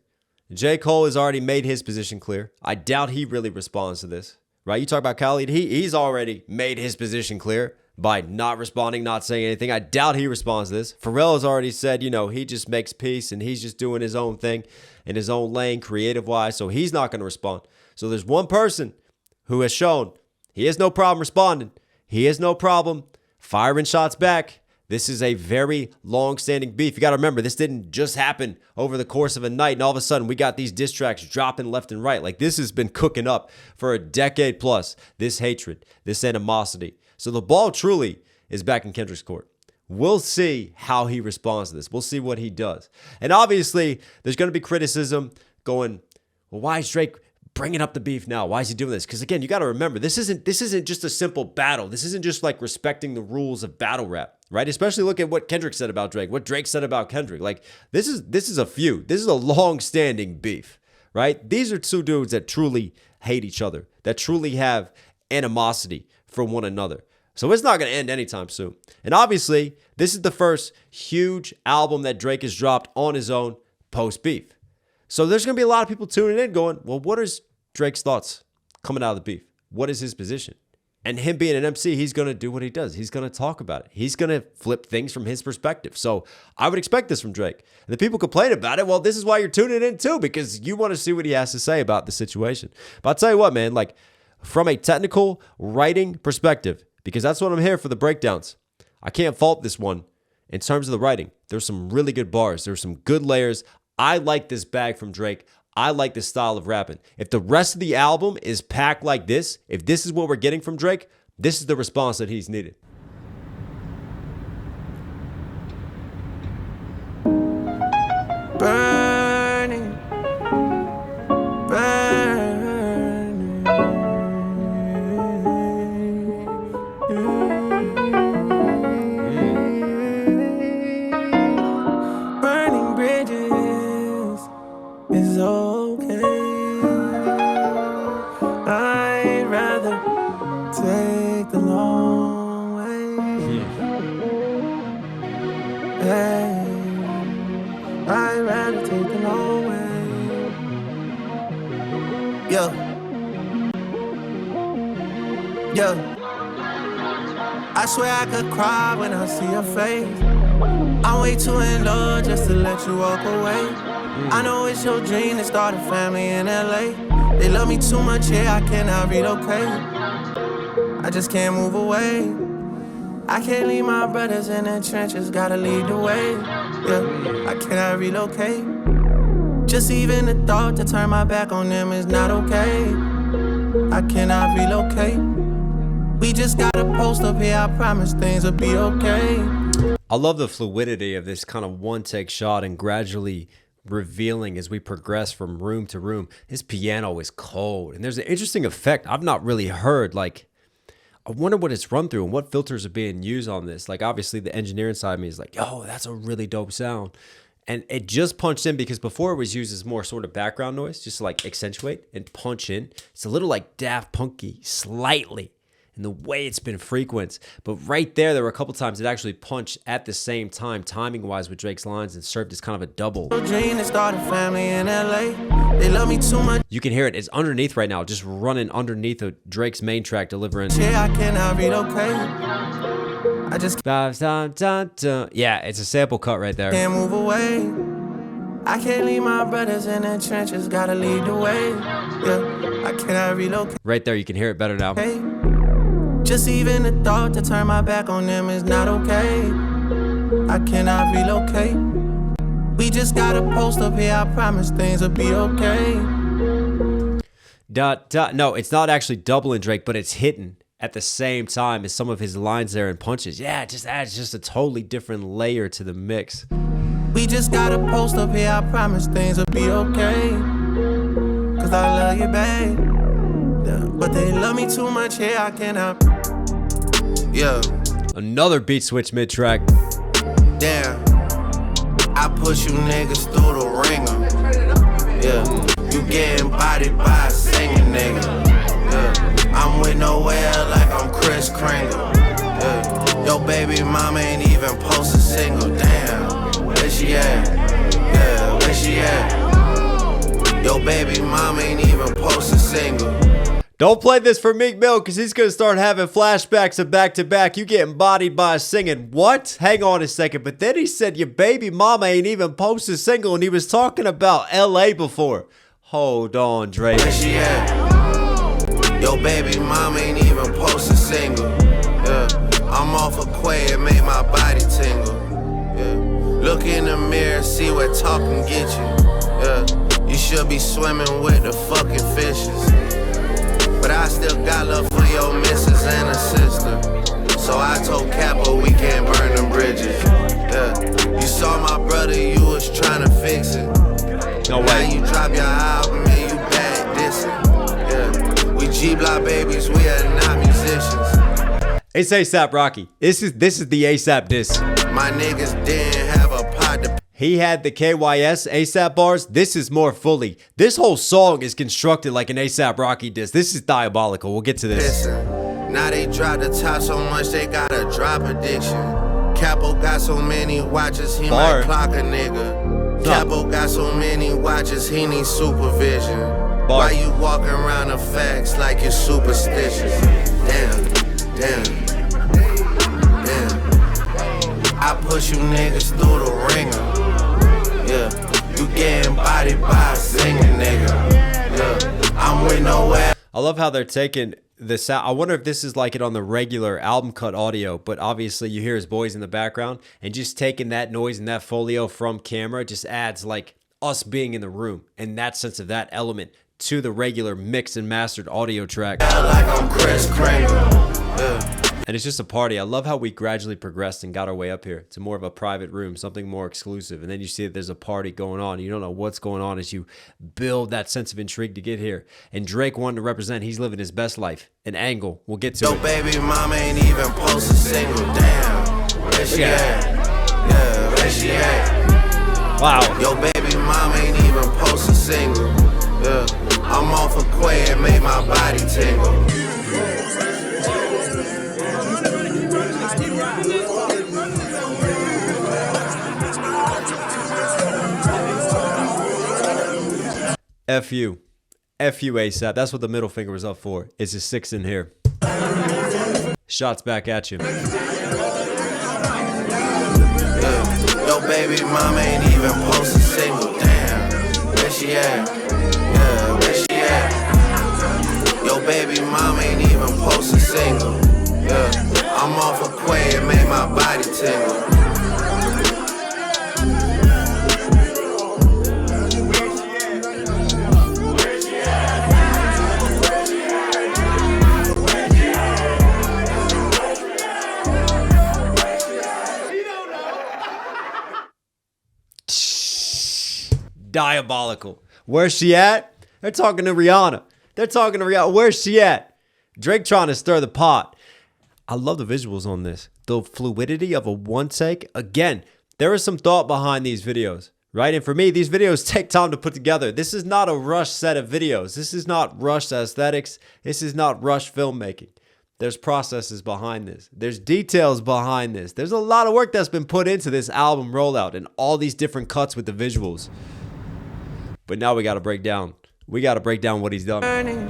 J. Cole has already made his position clear. I doubt he really responds to this, right? You talk about Khalid, he's already made his position clear by not responding, not saying anything. I doubt he responds to this. Pharrell has already said, you know, he just makes peace and he's just doing his own thing in his own lane, creative-wise, so he's not going to respond. So there's one person who has shown he has no problem responding. He has no problem firing shots back. This is a very long-standing beef. You got to remember, this didn't just happen over the course of a night, and all of a sudden we got these diss tracks dropping left and right. Like, this has been cooking up for a decade plus, this hatred, this animosity. So the ball truly is back in Kendrick's court. We'll see how he responds to this. We'll see what he does. And obviously, there's going to be criticism going, well, why is Drake bringing up the beef now? Why is he doing this? Because again, you got to remember, this isn't just a simple battle. This isn't just like respecting the rules of battle rap, right? Especially look at what Kendrick said about Drake, what Drake said about Kendrick. Like, this is a feud. This is a long-standing beef, right? These are two dudes that truly hate each other, that truly have animosity for one another. So it's not going to end anytime soon. And obviously, this is the first huge album that Drake has dropped on his own post-beef. So there's going to be a lot of people tuning in going, well, what is Drake's thoughts coming out of the beef? What is his position? And him being an MC, he's going to do what he does. He's going to talk about it. He's going to flip things from his perspective. So I would expect this from Drake. And the people complain about it. Well, this is why you're tuning in too, because you want to see what he has to say about the situation. But I'll tell you what, man, like from a technical writing perspective, because that's what I'm here for, the breakdowns, I can't fault this one in terms of the writing. There's some really good bars. There's some good layers. I like this bag from Drake. I like this style of rapping. If the rest of the album is packed like this, if this is what we're getting from Drake, this is the response that he's needed. Burning, burning, burning bridges is okay. I'd rather take the long way. Hey, I'd rather take the long way. Yeah. I swear I could cry when I see your face. I'm way too in love just to let you walk away. I know it's your dream to start a family in LA. They love me too much here, I cannot relocate. I just can't move away. I can't leave my brothers in the trenches, gotta lead the way. Yeah, I cannot relocate. Just even the thought to turn my back on them is not okay. I cannot relocate. We just gotta post up here, I promise things will be okay. I love the fluidity of this kind of one-take shot and gradually revealing as we progress from room to room. This piano is cold, and there's an interesting effect I've not really heard. Like, I wonder what it's run through and what filters are being used on this. Like, obviously the engineering side of me is like, yo, that's a really dope sound. And it just punched in because before it was used as more sort of background noise, just to like accentuate and punch in. It's a little like Daft Punky, slightly, in the way it's been frequent. But right there were a couple times it actually punched at the same time, timing-wise with Drake's lines, and served as kind of a double. Dream to start a family in LA. They love me too much. You can hear it. It's underneath right now, just running underneath of Drake's main track, delivering. Yeah, I cannot relocate. I just yeah, it's a sample cut right there. Can't move away. I can't leave my brothers in the trenches, gotta lead the way. Yeah, I cannot relocate. Right there, you can hear it better now. Just even the thought to turn my back on them is not okay. I cannot relocate. We just gotta post up here, I promise things will be okay. No, it's not actually doubling Drake, but it's hitting at the same time as some of his lines there and punches. Yeah, it just adds just a totally different layer to the mix. We just gotta post up here, I promise things will be okay. Cause I love you, babe. Yeah, but they love me too much here, I cannot. Yeah. Another beat switch mid-track. Damn. I push you niggas through the ringer. Yeah. You getting bodied by a singing nigga. Yeah. I'm with nowhere like I'm Chris Kringle. Yeah. Yo baby mama ain't even post a single. Damn. Where she at? Yeah, where she at? Yo baby mama ain't even post a single. Don't play this for Meek Mill because he's going to start having flashbacks of back-to-back. You getting bodied by a singing. What? Hang on a second. But then he said your baby mama ain't even posted a single, and he was talking about L.A. before. Hold on, Drake. Where she at? Yo, baby mama ain't even posted a single. Yeah. I'm off a quay, it made my body tingle. Yeah. Look in the mirror, see what talking get you. Yeah. You should be swimming with the fucking fishes. But I still got love for your missus and a sister. So I told Capo we can't burn them bridges. Yeah. You saw my brother, you was trying to fix it. No way. Now you drop your album and you back dissing. Yeah. We G-Block babies, we are not musicians. It's A$AP Rocky. This is the A$AP diss. My niggas didn't have a pot to. He had the KYS A$AP bars. This is more fully. This whole song is constructed like an A$AP Rocky diss. This is diabolical. We'll get to this. Listen, now they drop the top so much they got a drop addiction. Capo got so many watches he might clock a nigga. Capo got so many watches he needs supervision. Why you walking around the facts like you're superstitious? Damn. I push you niggas through the ringer. Yeah, you getting bodied by a singing nigga. Yeah, I'm with nowhere. I love how they're taking the sound. I wonder if this is like it on the regular album cut audio, but obviously you hear his boys in the background, and just taking that noise and that folio from camera just adds like us being in the room and that sense of that element to the regular mixed and mastered audio track. Like I'm Chris Kringle. Yeah. And it's just a party. I love how we gradually progressed and got our way up here to more of a private room, something more exclusive. And then you see that there's a party going on. You don't know what's going on as you build that sense of intrigue to get here. And Drake wanted to represent, he's living his best life. An angle. We'll get to it. Yo, baby mama ain't even post a single. Damn. Where she at? Yeah, where she at? Wow. Yo, baby mama ain't even post a single. Yeah. I'm off a quay and made my body tingle. F you A$AP. That's what the middle finger was up for. It's a 6 in here. Shots back at you. Yeah. Yo, baby mama ain't even post a single. Damn. Where she at? Yeah, where she at? Yo, baby mama ain't even post a single. Yeah, I'm off a quay, it made my body tingle. Diabolical. Where's she at? They're talking to Rihanna. Where's she at? Drake trying to stir the pot. I love the visuals on this. The fluidity of a one take. Again, there is some thought behind these videos, right? And for me, these videos take time to put together. This is not a rushed set of videos. This is not rushed aesthetics. This is not rushed filmmaking. There's processes behind this. There's details behind this. There's a lot of work that's been put into this album rollout and all these different cuts with the visuals. But now we got to break down. We got to break down what he's done. Burning.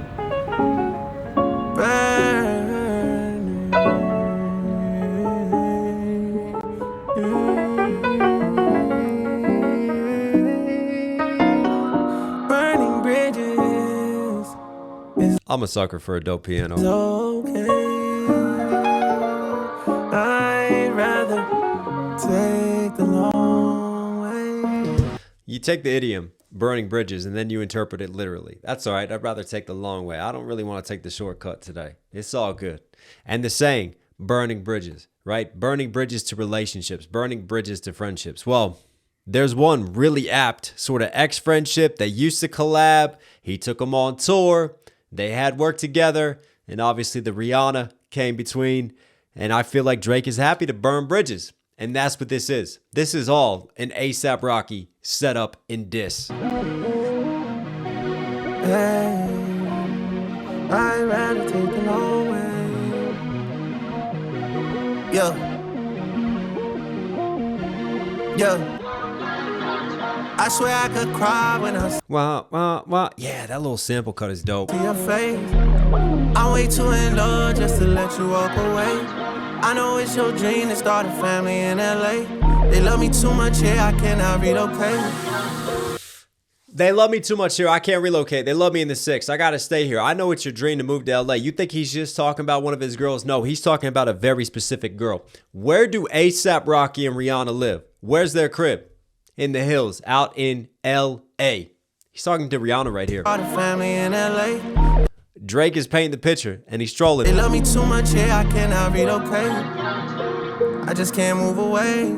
Burning bridges. I'm a sucker for a dope piano. Okay. I'd rather take the long way. You take the idiom, burning bridges, and then you interpret it literally. That's all right. I'd rather take the long way. I don't really want to take the shortcut today. It's all good. And the saying, burning bridges, right? Burning bridges to relationships, burning bridges to friendships. Well, there's one really apt sort of ex-friendship. They used to collab. He took them on tour. They had work together. And obviously the Rihanna came between. And I feel like Drake is happy to burn bridges. And that's what this is. This is all an A$AP Rocky setup in diss. Hey, I'd rather take the long way. Yo. I swear I could cry when I see Yeah, that little sample cut is dope. your face. I'm way too in love just to let you walk away. I know it's your dream to start a family in LA. They love me too much here, I cannot relocate. They love me too much here, I can't relocate. They love me in the 6. I gotta stay here. I know it's your dream to move to LA. You think he's just talking about one of his girls? No, he's talking about a very specific girl. Where do A$AP Rocky and Rihanna live? Where's their crib? In the hills, out in LA. He's talking to Rihanna right here. Start a family in LA. Drake is painting the picture, and he's trolling. They love me too much here, I cannot relocate. I just can't move away.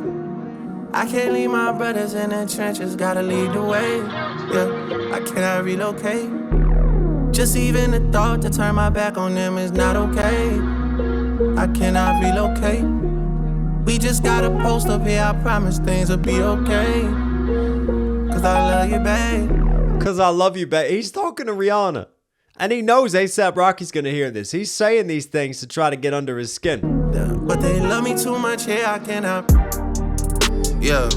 I can't leave my brothers in the trenches, gotta lead the way. Yeah, I cannot relocate. Just even the thought to turn my back on them is not okay. I cannot relocate. We just gotta post up here, I promise things will be okay. Cause I love you, babe. Cause I love you, babe. He's talking to Rihanna. And he knows A$AP Rocky's gonna hear this. He's saying these things to try to get under his skin. But they love me too much here, I cannot. Yeah.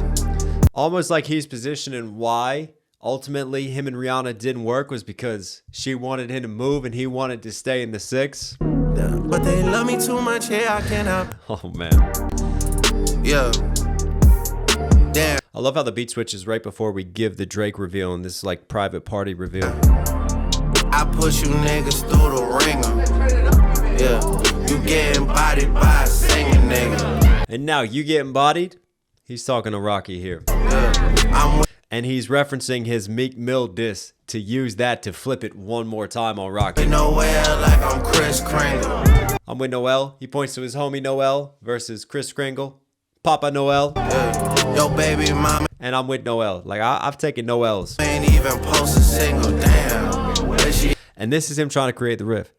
Almost like he's positioning why ultimately him and Rihanna didn't work was because she wanted him to move and he wanted to stay in the 6. But they love me too much here, I cannot. Oh man. Yeah. Damn. I love how the beat switches right before we give the Drake reveal and this like private party reveal. I push you niggas through the ringer. Yeah, you getting bodied by a singing nigga. And now you getting bodied? He's talking to Rocky here. Yeah, and he's referencing his Meek Mill diss to use that to flip it one more time on Rocky. Noel like I'm Chris Kringle. I'm with Noel. He points to his homie Noel versus Chris Kringle. Papa Noel. Yeah. Yo, baby mama. And I'm with Noel. Like I've taken Noel's. Ain't even post a single damn. And this is him trying to create the riff.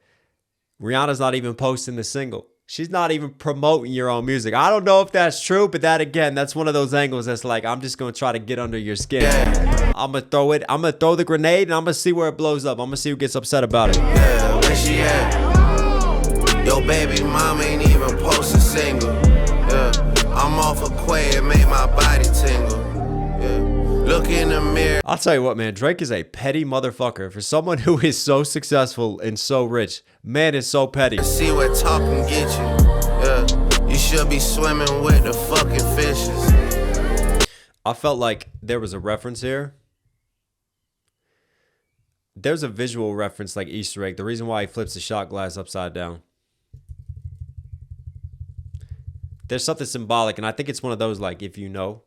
Rihanna's not even posting the single. She's not even promoting your own music. I don't know if that's true, but that again, that's one of those angles that's like, I'm just gonna try to get under your skin. Yeah. I'm gonna throw it. I'm gonna throw the grenade and I'm gonna see where it blows up. I'm gonna see who gets upset about it. Yeah, where she at? Yo, baby mama ain't even post a single. Yeah, I'm off a quay, it made my body tingle. Yeah. Look in the mirror. I'll tell you what, man. Drake is a petty motherfucker. For someone who is so successful and so rich, man is so petty. See what talking get you. Yeah, you should be swimming with the fucking fishes. I felt like there was a reference here. There's a visual reference like Easter egg. The reason why he flips the shot glass upside down. There's something symbolic, and I think it's one of those like if you know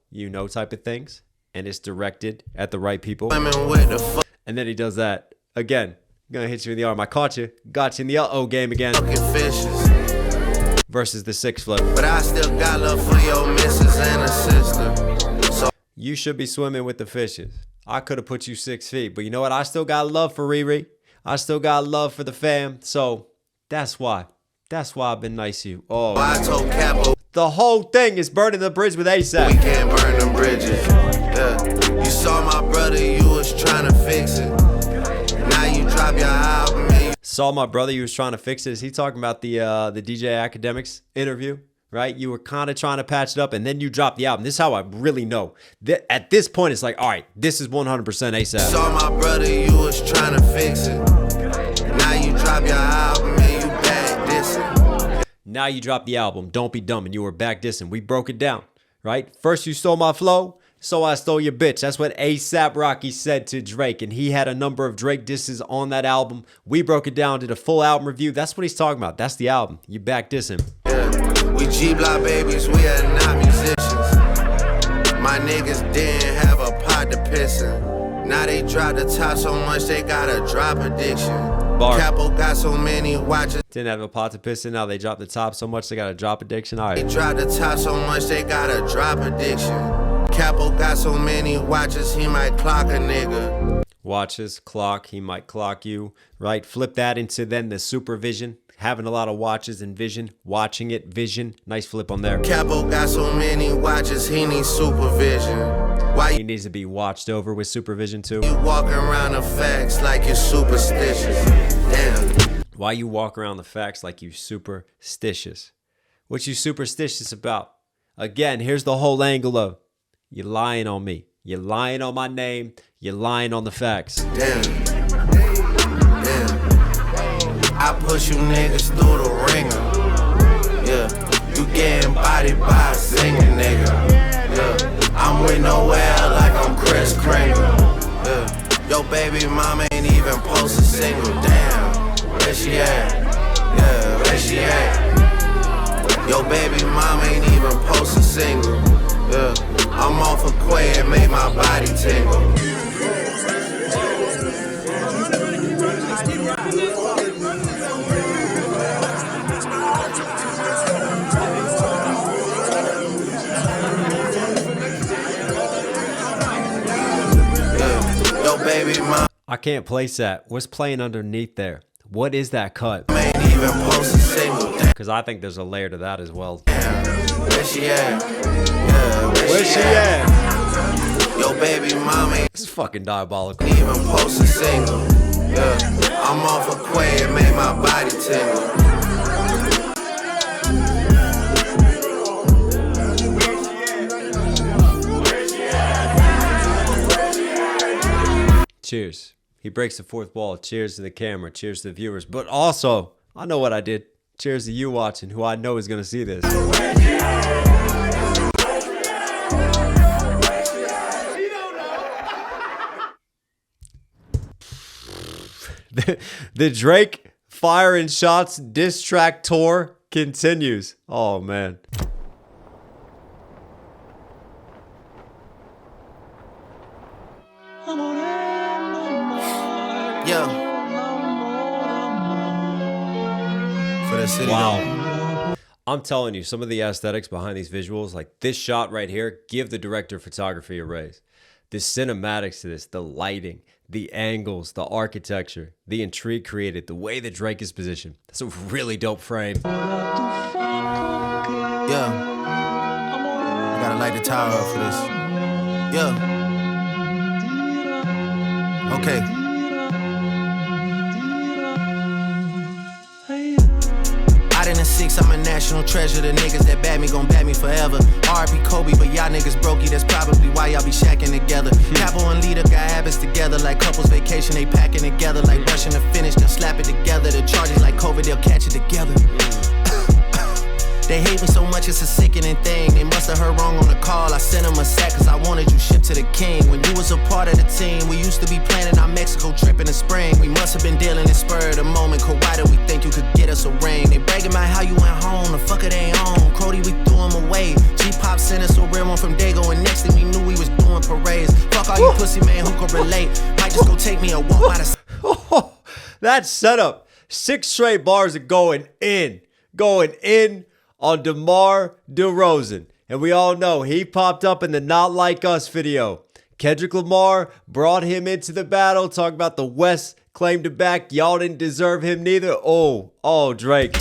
type of things, and it's directed at the right people. And then he does that again. I'm gonna hit you in the arm. I caught you. Got you in the uh-oh game again. Versus the 6 flip. But I still got love for your missus and a sister. So you should be swimming with the fishes. I could have put you 6 feet, but you know what? I still got love for Riri. I still got love for the fam. So that's why. That's why I've been nice to you. Oh, I told Capo, the whole thing is burning the bridge with ASAP. we can't burn them bridges. Yeah. You saw my brother, you was trying to fix it. Now you drop your album and you Saw my brother, you was trying to fix it. Is he talking about the DJ Academics interview? Right? You were kind of trying to patch it up, and then you dropped the album. This is how I really know. At this point, it's like, all right, this is 100% ASAP. saw my brother, you was trying to fix it. Now you drop your album and you back dissing. Now you drop the album, Don't Be Dumb, and you were back dissing. We broke it down, right? First you stole my flow, so I stole your bitch. That's what A$AP Rocky said to Drake, and he had a number of Drake disses on that album. We broke it down, did a full album review. That's what he's talking about. That's the album. You back dissing. Yeah. We G-Block babies, we are not musicians. My niggas didn't have a pot to piss in. Now they drop the top so much they got a drop addiction. Bar. Capo got so many watches. Didn't have a pot to piss in. Now they dropped the top so much they got a drop addiction. All They right. drop the top so much they got a drop addiction. Capo got so many watches he might clock a nigga. Watches, clock, he might clock you, right? Flip that into then the supervision. Having a lot of watches and vision, watching it, vision. Nice flip on there. Capo got so many watches he needs supervision. Why He needs to be watched over with supervision too. you walking around the facts like you're superstitious? Damn. Why you walk around the facts like you superstitious? What you superstitious about? Again, here's the whole angle of you're lying on me. You're lying on my name. You're lying on the facts. Damn. Damn. I push you niggas through the ringer. Yeah. You getting bodied by a singer, nigga. Yeah. I'm with Noel like I'm Chris Kringle. Yeah. Yo baby mama ain't even post a single. Damn. Where she at? Yeah, where she at? Yo baby mama ain't even post a single. Yeah. I'm off a quay and made my body tingle. Baby, mom I can't place that. What's playing underneath there? What is that cut? ain't even post a single thing. Because I think there's a layer to that as well. Where she at? Yeah, Where's she at? Yo, baby, mom ain't This is fucking diabolical. even post a single. Yeah, I'm off a quay and made my body tingle. Cheers. He breaks the fourth wall. Cheers to the camera. Cheers to the viewers. But also, I know what I did. Cheers to you watching, who I know is going to see this. The Drake firing shots diss track tour continues. Oh, man. Yeah. For the city. Wow. I'm telling you, some of the aesthetics behind these visuals, like this shot right here, give the director of photography a raise. The cinematics to this, the lighting, the angles, the architecture, the intrigue created, the way that Drake is positioned. That's a really dope frame. Yeah. I gotta light the tower up for this. Yeah. Okay. Out in the six, I'm a national treasure. The niggas that bad me gon' bad me forever. R.I.P. Kobe, but y'all niggas brokey. That's probably why y'all be shacking together. Capo and Leader got habits together. Like couples vacation, they packing together. Like rushing to finish, they'll slap it together. The charges like COVID, they'll catch it together. They hate me so much, it's a sickening thing. They must have heard wrong on the call. I sent him a sack cause I wanted you shipped to the king. When you was a part of the team, we used to be planning our Mexico trip in the spring. We must have been dealing in spur of the moment. Cause why did we think you could get us a ring? They bragging about how you went home, the fucker they on. Crody, we threw him away. G-Pop sent us a real one from Dago, and next thing we knew we was doing parades. Fuck all you pussy man who could relate. Might just go take me a walk by the... That setup. 6 straight bars of going in on DeMar DeRozan. And we all know he popped up in the Not Like Us video. Kendrick Lamar brought him into the battle, talking about the West claim to back. Y'all didn't deserve him neither. Oh, Drake.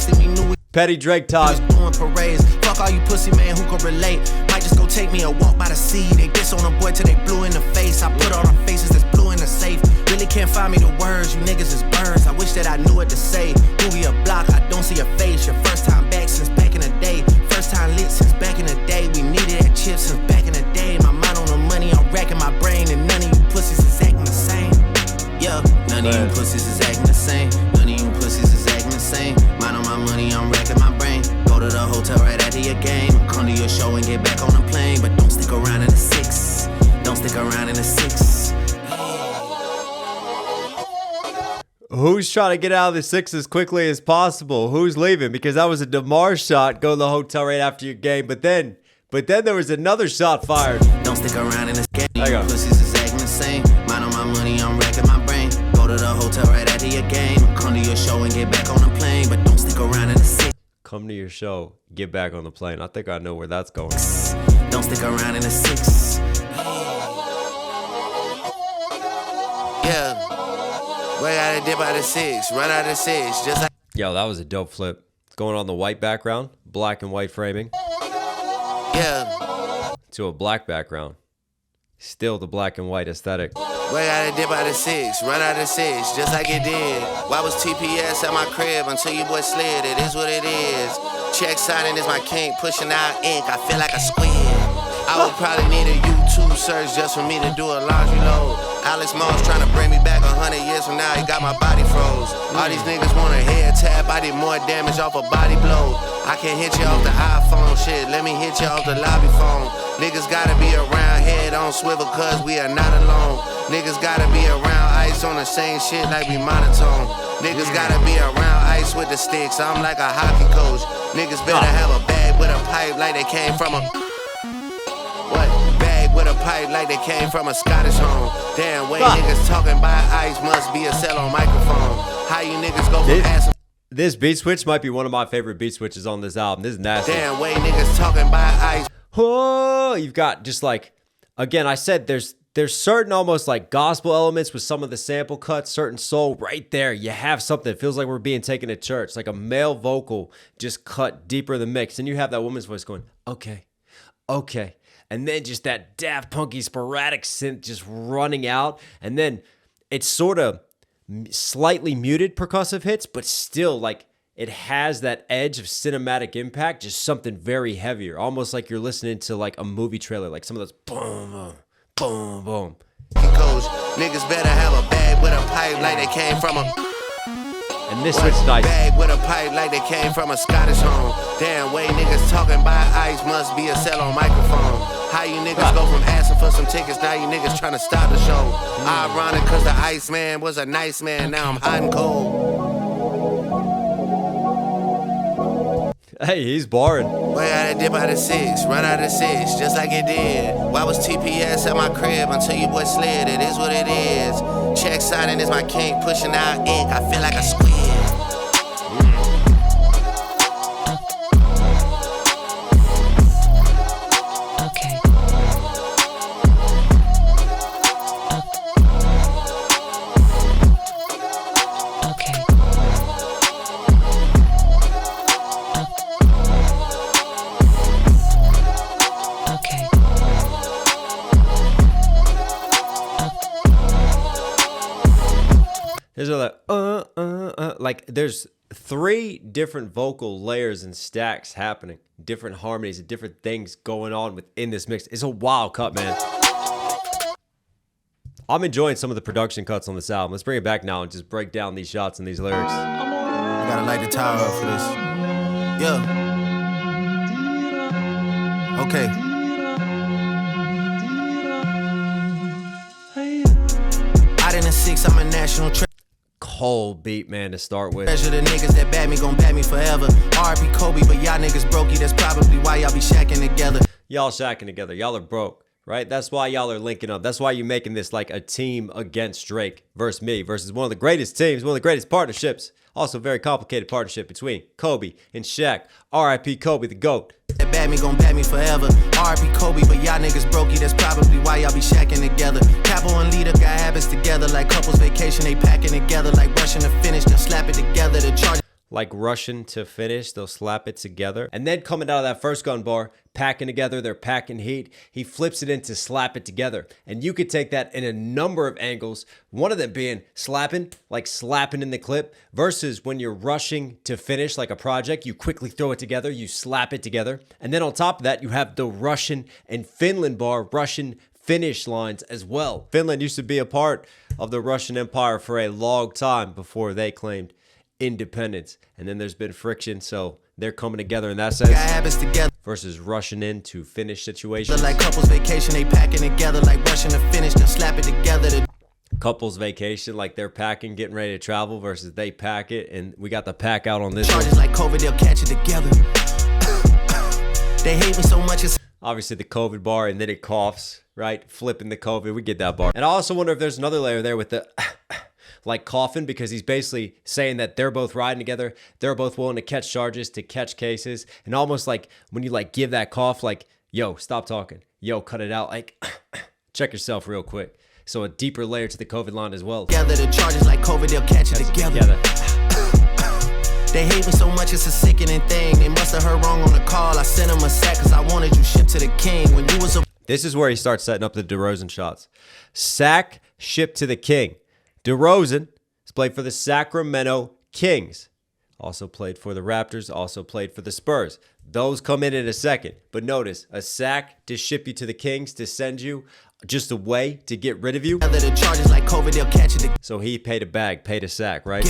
Petty Drake time. Doing parades. Fuck all you pussy man who could relate. Might just go take me a walk by the sea. They diss on a boy till they blue in the face. I put all our faces that's blue in the safe. Really can't find me the words. You niggas is birds. I wish that I knew what to say. Movie a block, I don't see your face. Your first time back since back in the day. First time lit since back in the day. We needed that chip since back in the day. My mind on the money, I'm racking my brain, and none of you pussies is acting the same. Yeah, none of you pussies is acting the same. None of you pussies is acting the same. Mind on my money, I'm racking my brain. Go to the hotel right after your game. Come to your show and get back on the plane. But don't stick around in the 6. Don't stick around in the 6. Who's trying to get out of the 6 as quickly as possible? Who's leaving? Because that was a DeMar shot. Go to the hotel right after your game. But then there was another shot fired. Don't stick around in this game. Hang on. Pussies is acting the same. Mind on my money, I'm racking my brain. Go to the hotel right after your game. Come to your show and get back on the plane. But don't stick around in the 6. Come to your show, get back on the plane. I think I know where that's going. Don't stick around in the 6. Yeah. We gotta dip out of 6, run out of 6, just like... Yo, that was a dope flip. It's going on the white background, black and white framing. Yeah. To a black background. Still the black and white aesthetic. We gotta dip out of 6, run out of 6, just like it did. Why was TPS at my crib until you boy slid? It is what it is. Check signing is my kink, pushing out ink, I feel like a squid. I would probably need a YouTube search just for me to do a laundry load. Alex Moss trying to bring me back 100 years from now, he got my body froze. All these niggas want a head tap, I did more damage off a body blow. I can't hit you off the iPhone, shit, let me hit you off the lobby phone. Niggas gotta be around, head on swivel, cause we are not alone. Niggas gotta be around ice on the same shit like we monotone. Niggas gotta be around ice with the sticks, I'm like a hockey coach. Niggas better have a bag with a pipe like they came from a... What? Bag with a pipe like they came from a Scottish home. Damn, way niggas talking about ice must be a cell on microphone. How you niggas go from ass... This beat switch might be one of my favorite beat switches on this album. This is nasty. Damn, way niggas talking about ice. Oh, you've got just like, again, I said there's certain almost like gospel elements with some of the sample cuts, certain soul right there. You have something that feels like we're being taken to church, like a male vocal just cut deeper in the mix. And you have that woman's voice going, okay. And then just that Daft Punky sporadic synth just running out. And then it's sort of slightly muted percussive hits, but still like it has that edge of cinematic impact, just something very heavier, almost like you're listening to like a movie trailer, like some of those boom, boom, boom. Coach, niggas better have a bag with a pipe like they came from a... And this switch nice. Bag with a pipe like they came from a Scottish home. Damn, way niggas talking about ice must be a cell on microphone. How you niggas go from asking for some tickets, now you niggas trying to stop the show. Ironic cause the ICEMAN was a nice man, now I'm hot and cold. Hey, he's barring. We gotta dip out of 6, run out of 6, just like it did. Why was TPS at my crib until you boy slid? It is what it is. Check signing is my kink, pushing out ink, I feel like a squid. There's like there's 3 different vocal layers and stacks happening, different harmonies and different things going on within this mix. It's a wild cut, man. I'm enjoying some of the production cuts on this album. Let's bring it back now and just break down these shots and these lyrics. I gotta light the tower up for this. Yeah. Okay. 6, I'm a national treasure. Cold beat, man, to start with. The niggas that bad me gon' bad me forever. R.I.P. Kobe, but y'all niggas brokey. That's probably why y'all be shacking together. Y'all shacking together. Y'all are broke, right? That's why y'all are linking up. That's why you're making this like a team against Drake versus me versus one of the greatest teams, one of the greatest partnerships. Also, very complicated partnership between Kobe and Shaq. R.I.P. Kobe, the GOAT. That bad me gon' bad me forever. R.I.P. Kobe, but y'all niggas brokey. That's probably why y'all be shacking together. Capo and Leader got habits together like couples vacation. They packing together like rushing to finish. Then slap it together to charge. Like Russian to finish, they'll slap it together. And then coming out of that first gun bar, packing together, they're packing heat. He flips it into slap it together. And you could take that in a number of angles. One of them being slapping, like slapping in the clip, versus when you're rushing to finish like a project, you quickly throw it together, you slap it together. And then on top of that, you have the Russian and Finland bar, Russian finish lines as well. Finland used to be a part of the Russian Empire for a long time before they claimed independence, and then there's been friction, so they're coming together in that sense. Versus rushing in to finish situations. Like couples vacation, they packing together like rushing to finish, then slap it together. Couples vacation, like they're packing, getting ready to travel, versus they pack it, and we got the pack out on this. Charges like COVID, they'll catch it together. They hate me so much. It's obviously the COVID bar, and then it coughs, right? Flipping the COVID, we get that bar. And I also wonder if there's another layer there with the like coughing, because he's basically saying that they're both riding together. They're both willing to catch charges, to catch cases. And almost like when you like give that cough, like, yo, stop talking. Yo, cut it out. Like, check yourself real quick. So a deeper layer to the COVID line as well. Together, the charges like COVID, they'll catch it together. They hate me so much, it's a sickening thing. They must have heard wrong on the call. I sent them a sack because I wanted you shipped to the king. When you was a... This is where he starts setting up the DeRozan shots. Sack, shipped to the king. DeRozan has played for the Sacramento Kings. Also played for the Raptors, also played for the Spurs. Those come in a second. But notice, a sack to ship you to the Kings, to send you just a way to get rid of you. The charges like COVID, they'll catch it. So he paid a bag, paid a sack, right?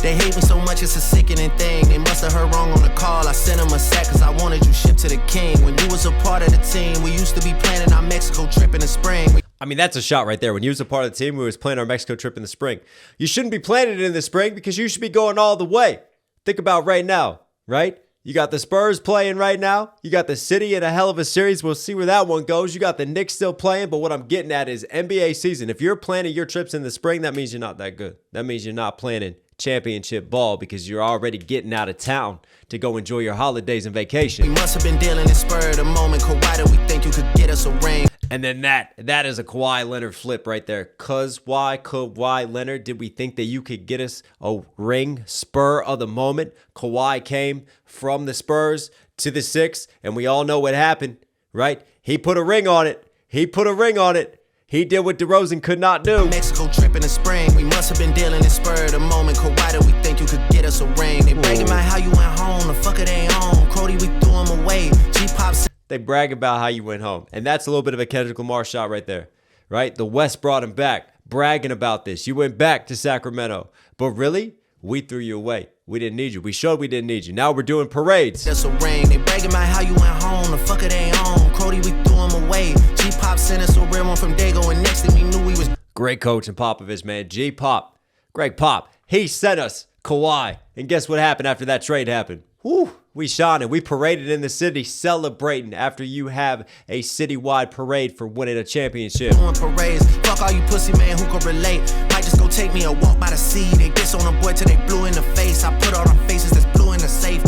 They hate me so much, it's a sickening thing. They must have heard wrong on the call. I sent them a sack because I wanted you shipped to the king. When you was a part of the team, we used to be planning our Mexico trip in the spring. I mean, that's a shot right there. When you was a part of the team, we was planning our Mexico trip in the spring. You shouldn't be planning it in the spring because you should be going all the way. Think about right now, right? You got the Spurs playing right now. You got the City in a hell of a series. We'll see where that one goes. You got the Knicks still playing. But what I'm getting at is NBA season. If you're planning your trips in the spring, that means you're not that good. That means you're not planning championship ball because you're already getting out of town to go enjoy your holidays and vacation. We must have been dealing in spur of the moment. Kawhi, did we think you could get us a ring? And then that is a Kawhi Leonard flip right there. Kawhi Leonard, did we think that you could get us a ring? Spur of the moment. Kawhi came from the Spurs to the Six, and we all know what happened, right? He put a ring on it. He did what DeRozan could not do. Mexico trip in the spring. We must have been dealing in spur of the moment. Kawhi, did we think you could get us a ring? They bragging about how you went home. The fucker they ain't home. Crody, we threw him away. G-Pop. They brag about how you went home. And that's a little bit of a Kendrick Lamar shot right there, right? The West brought him back, bragging about this. You went back to Sacramento. But really, we threw you away. We didn't need you. We showed we didn't need you. Now we're doing parades. That's a ring. They bragging about how you went home. The fucker they ain't home. Crody, we threw him away. G-Pop sent us a real one from Dago. And next thing we knew, we was... Great coach and Popovich, man. G-Pop. Greg Pop. He sent us Kawhi. And guess what happened after that trade happened? Woo. We shining. We paraded in the city celebrating after you have a citywide parade for winning a championship. Doing parades. Fuck all you pussy man who can relate. Might just go take me a walk by the sea. They diss on a boy till they blue in the face. I put all the faces that's blue in the safe.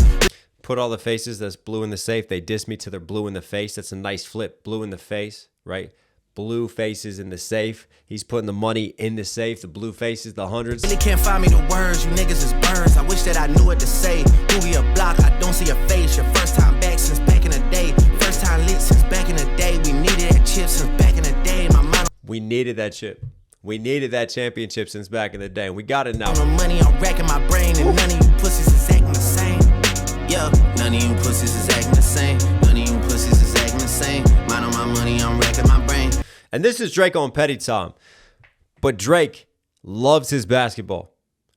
Put all the faces that's blue in the safe. They diss me till they're blue in the face. That's a nice flip. Blue in the face, right? Blue faces in the safe. He's putting the money in the safe. The blue faces, the hundreds. Really can't find me the words. You niggas is birds. I wish that I knew what to say. Movie a block. I don't see your face. Your first time back since back in the day. First time lit since back in the day. We needed that chip since back in the day. My mind. We needed that chip. We needed that championship since back in the day. And we got it now. On the money, I'm racking my brain. And none of you pussies is acting the same. Yeah, none of you pussies is acting the same. None of you pussies is acting the same. Mind on my money, I'm racking my brain. And this is Drake on Petty Time. But Drake loves his basketball.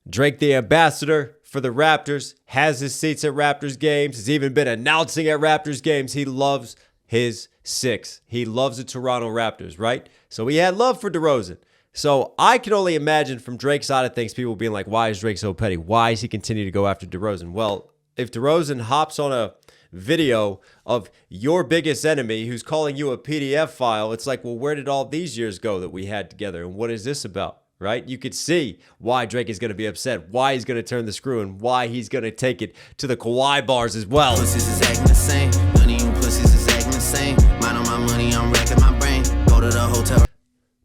Drake, the ambassador for the Raptors, has his seats at Raptors games. Has even been announcing at Raptors games. He loves his Six. He loves the Toronto Raptors, right? So he had love for DeRozan. So I can only imagine from Drake's side of things, people being like, why is Drake so petty? Why is he continue to go after DeRozan? Well, if DeRozan hops on a video of your biggest enemy who's calling you a PDF file, it's like, well, where did all these years go that we had together? And what is this about? Right? You could see why Drake is going to be upset, why he's going to turn the screw, and why he's going to take it to the Kawhi bars as well. Pussies is acting the same. None of you pussies is acting the same. Mind on my money, I'm racking my brain. Go to the hotel.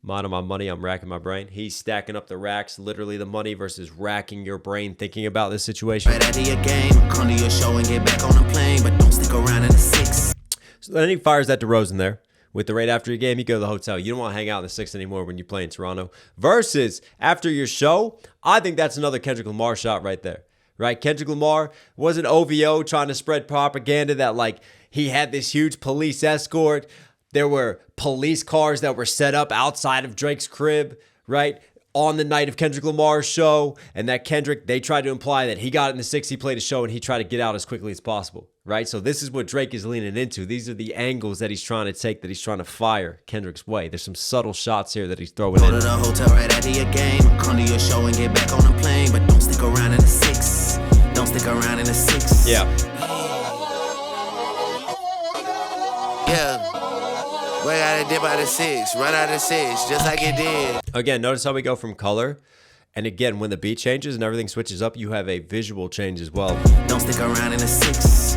Mind on my money, I'm racking my brain. He's stacking up the racks, literally the money versus racking your brain thinking about this situation. Right out of your game. Come to your show and get back on the plane, but don't stick around in the 6. So then he fires that DeRozan there. With the right after your game, you go to the hotel. You don't want to hang out in the 6 anymore when you play in Toronto. Versus after your show, I think that's another Kendrick Lamar shot right there. Right? Kendrick Lamar wasn't OVO trying to spread propaganda that like he had this huge police escort. There were police cars that were set up outside of Drake's crib, right? On the night of Kendrick Lamar's show. And that Kendrick, they tried to imply that he got in the 6, he played a show, and he tried to get out as quickly as possible. Right? So this is what Drake is leaning into. These are the angles that he's trying to take, that he's trying to fire Kendrick's way. There's some subtle shots here that he's throwing in. Go to the hotel right after your game. Come to your show and get back on the plane, but don't stick around in the 6. Don't stick around in the 6. Yeah. Yeah. We gotta dip out of 6, run out of 6, just like it did. Again, notice how we go from color. And again, when the beat changes and everything switches up, you have a visual change as well. Don't stick around in the 6.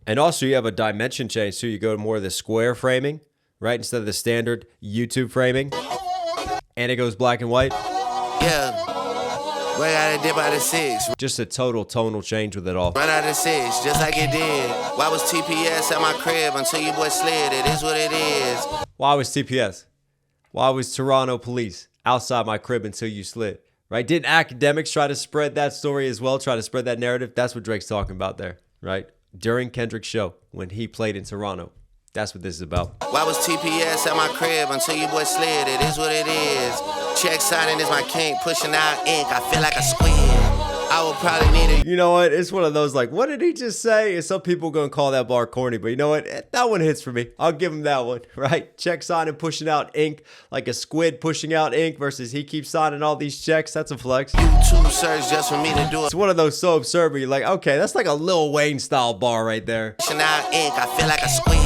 And also you have a dimension change too. You go to more of the square framing, right? Instead of the standard YouTube framing. And it goes black and white. Yeah. We gotta dip out of 6. Just a total tonal change with it all. Run out of 6, just like it did. Why was TPS at my crib until you boy slid? It is what it is. Why was TPS? Why was Toronto police outside my crib until you slid? Right? Didn't academics try to spread that story as well? Try to spread that narrative? That's what Drake's talking about there, right? During Kendrick's show, when he played in Toronto. That's what this is about. Why was TPS at my crib until you boy slid? It is what it is. Check signing is my kink, pushing out ink. I feel like a squid. I will probably need a... You know what? It's one of those like, what did he just say? And some people going to call that bar corny, but you know what? That one hits for me. I'll give him that one, right? Check signing, pushing out ink like a squid pushing out ink versus he keeps signing all these checks. That's a flex. YouTube search just for me to do it. It's one of those so absurd where you're like, okay, that's like a Lil Wayne style bar right there. Pushing out ink, I feel like a squid.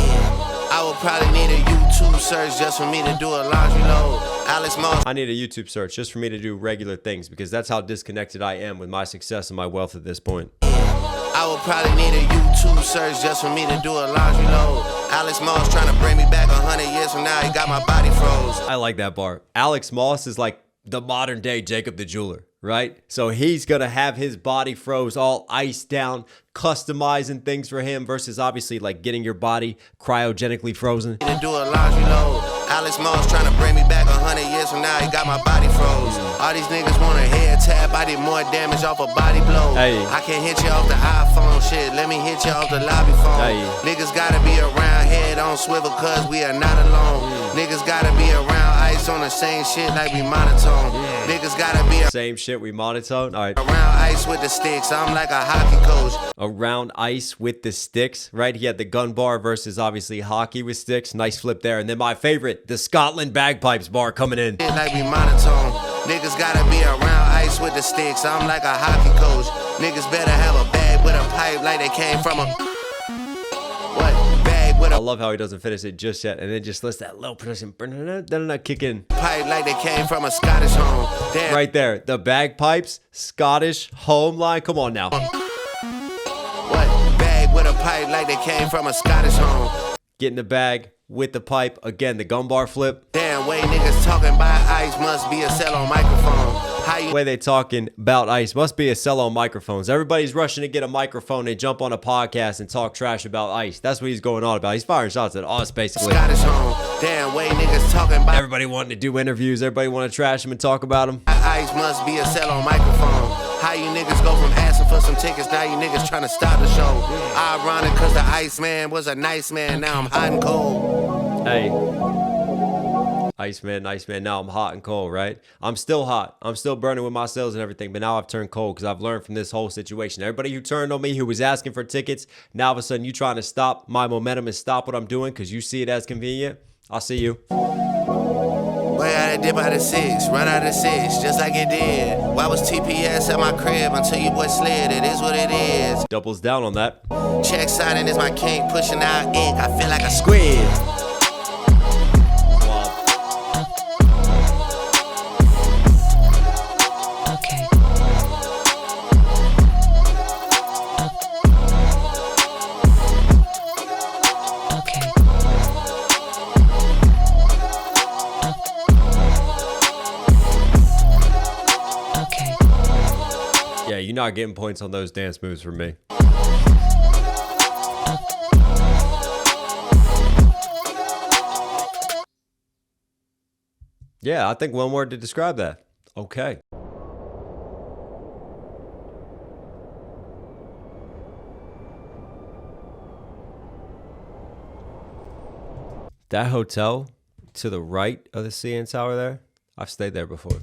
I will probably need a YouTube search just for me to do a laundry load. Alex Moss. I need a YouTube search just for me to do regular things because that's how disconnected I am with my success and my wealth at this point. I will probably need a YouTube search just for me to do a laundry load. Alex Moss trying to bring me back 100 years from now. He got my body froze. I like that bar. Alex Moss is like the modern day Jacob the Jeweler, right? So he's going to have his body froze all iced down, customizing things for him versus obviously like getting your body cryogenically frozen. To do a laundry load. Alex Moss trying to bring me back 100 years from now. He got my body froze. All these niggas want a head tap. I did more damage off a body blow. Hey. I can't hit you off the iPhone shit. Let me hit you off the lobby phone. Hey. Niggas gotta be around, head on swivel, cause we are not alone. Niggas gotta be around, ice on the same shit like we monotone. Niggas gotta be same shit, we monotone. All right. Around ice with the sticks. I'm like a hockey coach. Around ice with the sticks, right? He had the gun bar versus obviously hockey with sticks. Nice flip there. And then my favorite, the Scotland bagpipes bar coming in. Like we monotone. Niggas gotta be around ice with the sticks. I'm like a hockey coach. Niggas better have a bag with a pipe like they came from a... What? Bag with a... I love how he doesn't finish it just yet. And then just lets that little production kick in. Pipe like they came from a Scottish home. Damn. Right there. The bagpipes, Scottish home line. Come on now. What? Bag with a pipe like they came from a Scottish home. Get in the bag with the pipe. Again, the gun bar flip. Damn, way niggas talking about ice must be a cell on microphone. The way they talking about ice must be a sell on microphones. Everybody's rushing to get a microphone and jump on a podcast and talk trash about ice. That's what he's going on about. He's firing shots at us, basically. Scottish home. Damn, way niggas talking about... Everybody wanting to do interviews. Everybody want to trash him and talk about him. Ice must be a cell on microphone. How you niggas go from asking for some tickets, now you niggas trying to stop the show. Ironic, cause the Iceman was a nice man, now I'm hot and cold. Hey. Iceman, now I'm hot and cold, right? I'm still hot. I'm still burning with my cells and everything, but now I've turned cold because I've learned from this whole situation. Everybody who turned on me, who was asking for tickets, now all of a sudden you trying to stop my momentum and stop what I'm doing because you see it as convenient. I'll see you. Way out of dip out of 6, run out of 6, just like it did. Why was TPS at my crib until you boy slid? It is what it is. Doubles down on that. Check signing is my king, pushing out ink. I feel like a squid. You're not getting points on those dance moves from me. Yeah, I think one word to describe that. Okay. That hotel to the right of the CN Tower there, I've stayed there before.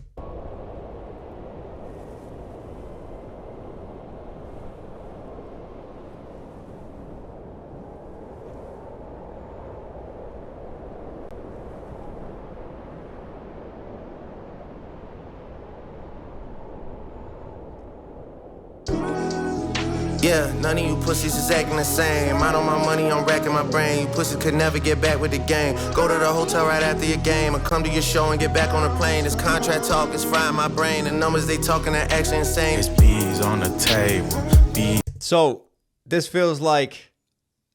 Yeah, none of you pussies is acting the same. I know my money, I'm racking my brain. You pussies could never get back with the game. Go to the hotel right after your game or come to your show and get back on the plane. This contract talk is frying my brain. The numbers they talking are actually insane. It's bees on the table. Bees. So this feels like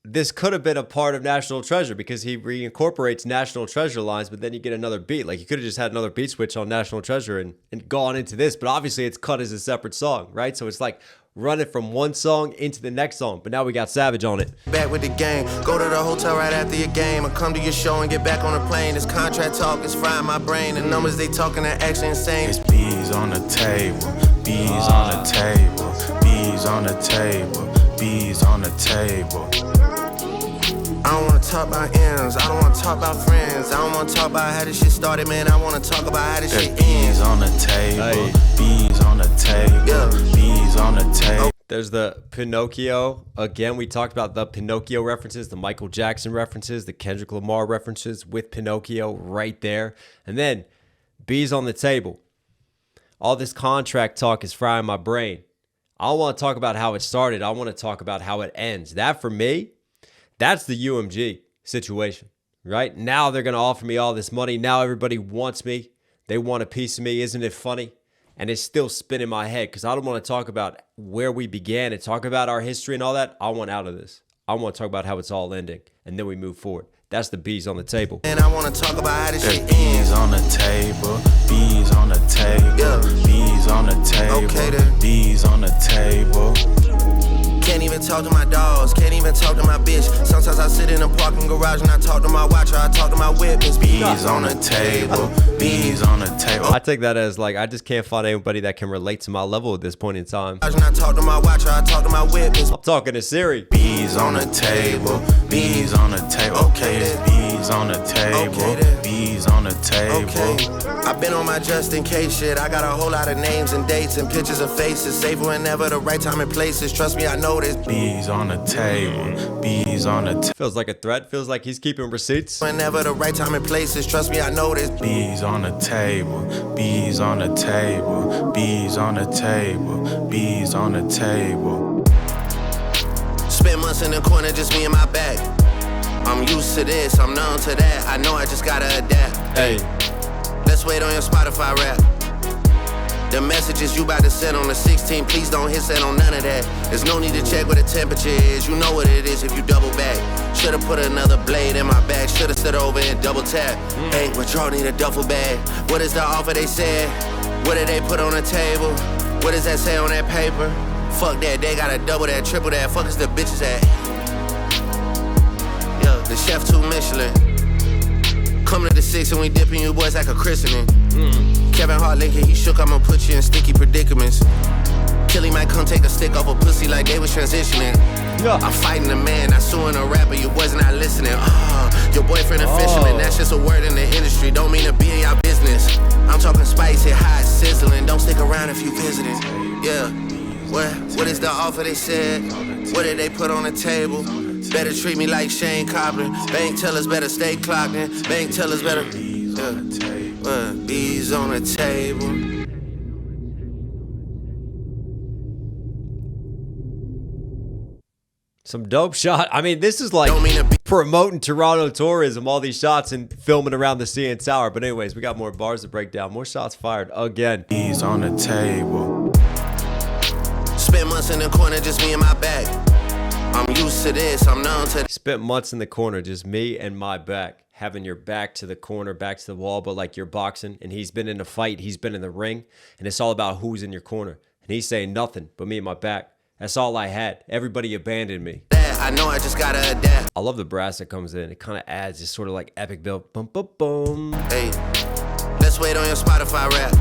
this could have been a part of National Treasure because he reincorporates National Treasure lines, but then you get another beat. Like you could have just had another beat switch on National Treasure and gone into this, but obviously it's cut as a separate song, right? So it's like run it from one song into the next song, but now we got Savage on it. Back with the game. Go to the hotel right after your game or come to your show and get back on the plane. This contract talk is frying my brain. The numbers they talking are actually insane. It's bees on the table. Bees on the table. Bees on the table. Bees on the table. I don't wanna talk about ends, I don't wanna talk about friends. I don't wanna talk about how this shit started, man. I wanna talk about how this shit ends. Bees on the table, bees on the table, bees on the table. There's the Pinocchio. Again, we talked about the Pinocchio references, the Michael Jackson references, the Kendrick Lamar references with Pinocchio right there. And then bees on the table. All this contract talk is frying my brain. I don't want to talk about how it started. I want to talk about how it ends. That for me, that's the UMG situation, right? Now they're going to offer me all this money. Now everybody wants me. They want a piece of me. Isn't it funny? And it's still spinning my head because I don't want to talk about where we began and talk about our history and all that. I want out of this. I want to talk about how it's all ending. And then we move forward. That's the bees on the table. And I want to talk about how this shit ends. Bees on the table. Bees on the table. Bees on the table. Okay, then. Bees on the table. Can't even talk to my dogs, can't even talk to my bitch. Sometimes I sit in the parking garage and I talk to my watcher, I talk to my witness. Bees on the table, bees on the table. I take that as like, I just can't find anybody that can relate to my level at this point in time. I talk to my watcher, I talk to my witness. I'm talking to Siri. Bees on the table, bees on the table. Okay, it's bees on the table, bees on the table. Okay. I've been on my just in case shit. I got a whole lot of names and dates and pictures of faces. Safe whenever the right time and places. Trust me, I know this. Bees on the table, bees on the table. Feels like a threat. Feels like he's keeping receipts. Whenever the right time and places. Trust me, I know this. Bees on the table, bees on the table, bees on the table, bees on the table. Spent months in the corner, just me and my back. I'm used to this, I'm numb to that. I know I just gotta adapt. Hey. Let's wait on your Spotify rap. The messages you about to send on the 16th, please don't hit send on none of that. There's no need to check what the temperature is. You know what it is if you double back. Should've put another blade in my bag. Should've stood over and double tap. Hey, but y'all need a duffel bag. What is the offer they said? What did they put on the table? What does that say on that paper? Fuck that, they gotta double that, triple that. Fuck is the bitches at? Yo, the chef 2 Michelin. Coming to the 6 and we dipping you boys like a christening. Kevin Hart Lincoln, he shook, I'ma put you in sticky predicaments. Killy might come take a stick off a pussy like they was transitioning. I'm fighting a man, not suing a rapper, you boys not listening. Your boyfriend a fisherman, that's just a word in the industry, don't mean to be in your business. I'm talking spicy, hot, sizzling, don't stick around if you visiting. Yeah, what is the offer they said? What did they put on the table? Better treat me like Shane Cobbler. Bank tellers better stay clocked in. Bank tellers better. Bees on the table. Some dope shot. I mean, this is like promoting Toronto tourism, all these shots and filming around the CN Tower. But anyways, we got more bars to break down. More shots fired again. He's on the table. Spent months in the corner, just me and my back. I'm used to this, I'm known to. Spent months in the corner, just me and my back. Having your back to the corner, back to the wall, but like you're boxing. And he's been in a fight, he's been in the ring. And it's all about who's in your corner. And he's saying nothing but me and my back. That's all I had. Everybody abandoned me. I know I just gotta adapt. I love the brass that comes in. It kind of adds this sort of like epic build. Boom, boom, boom. Hey, let's wait on your Spotify rap.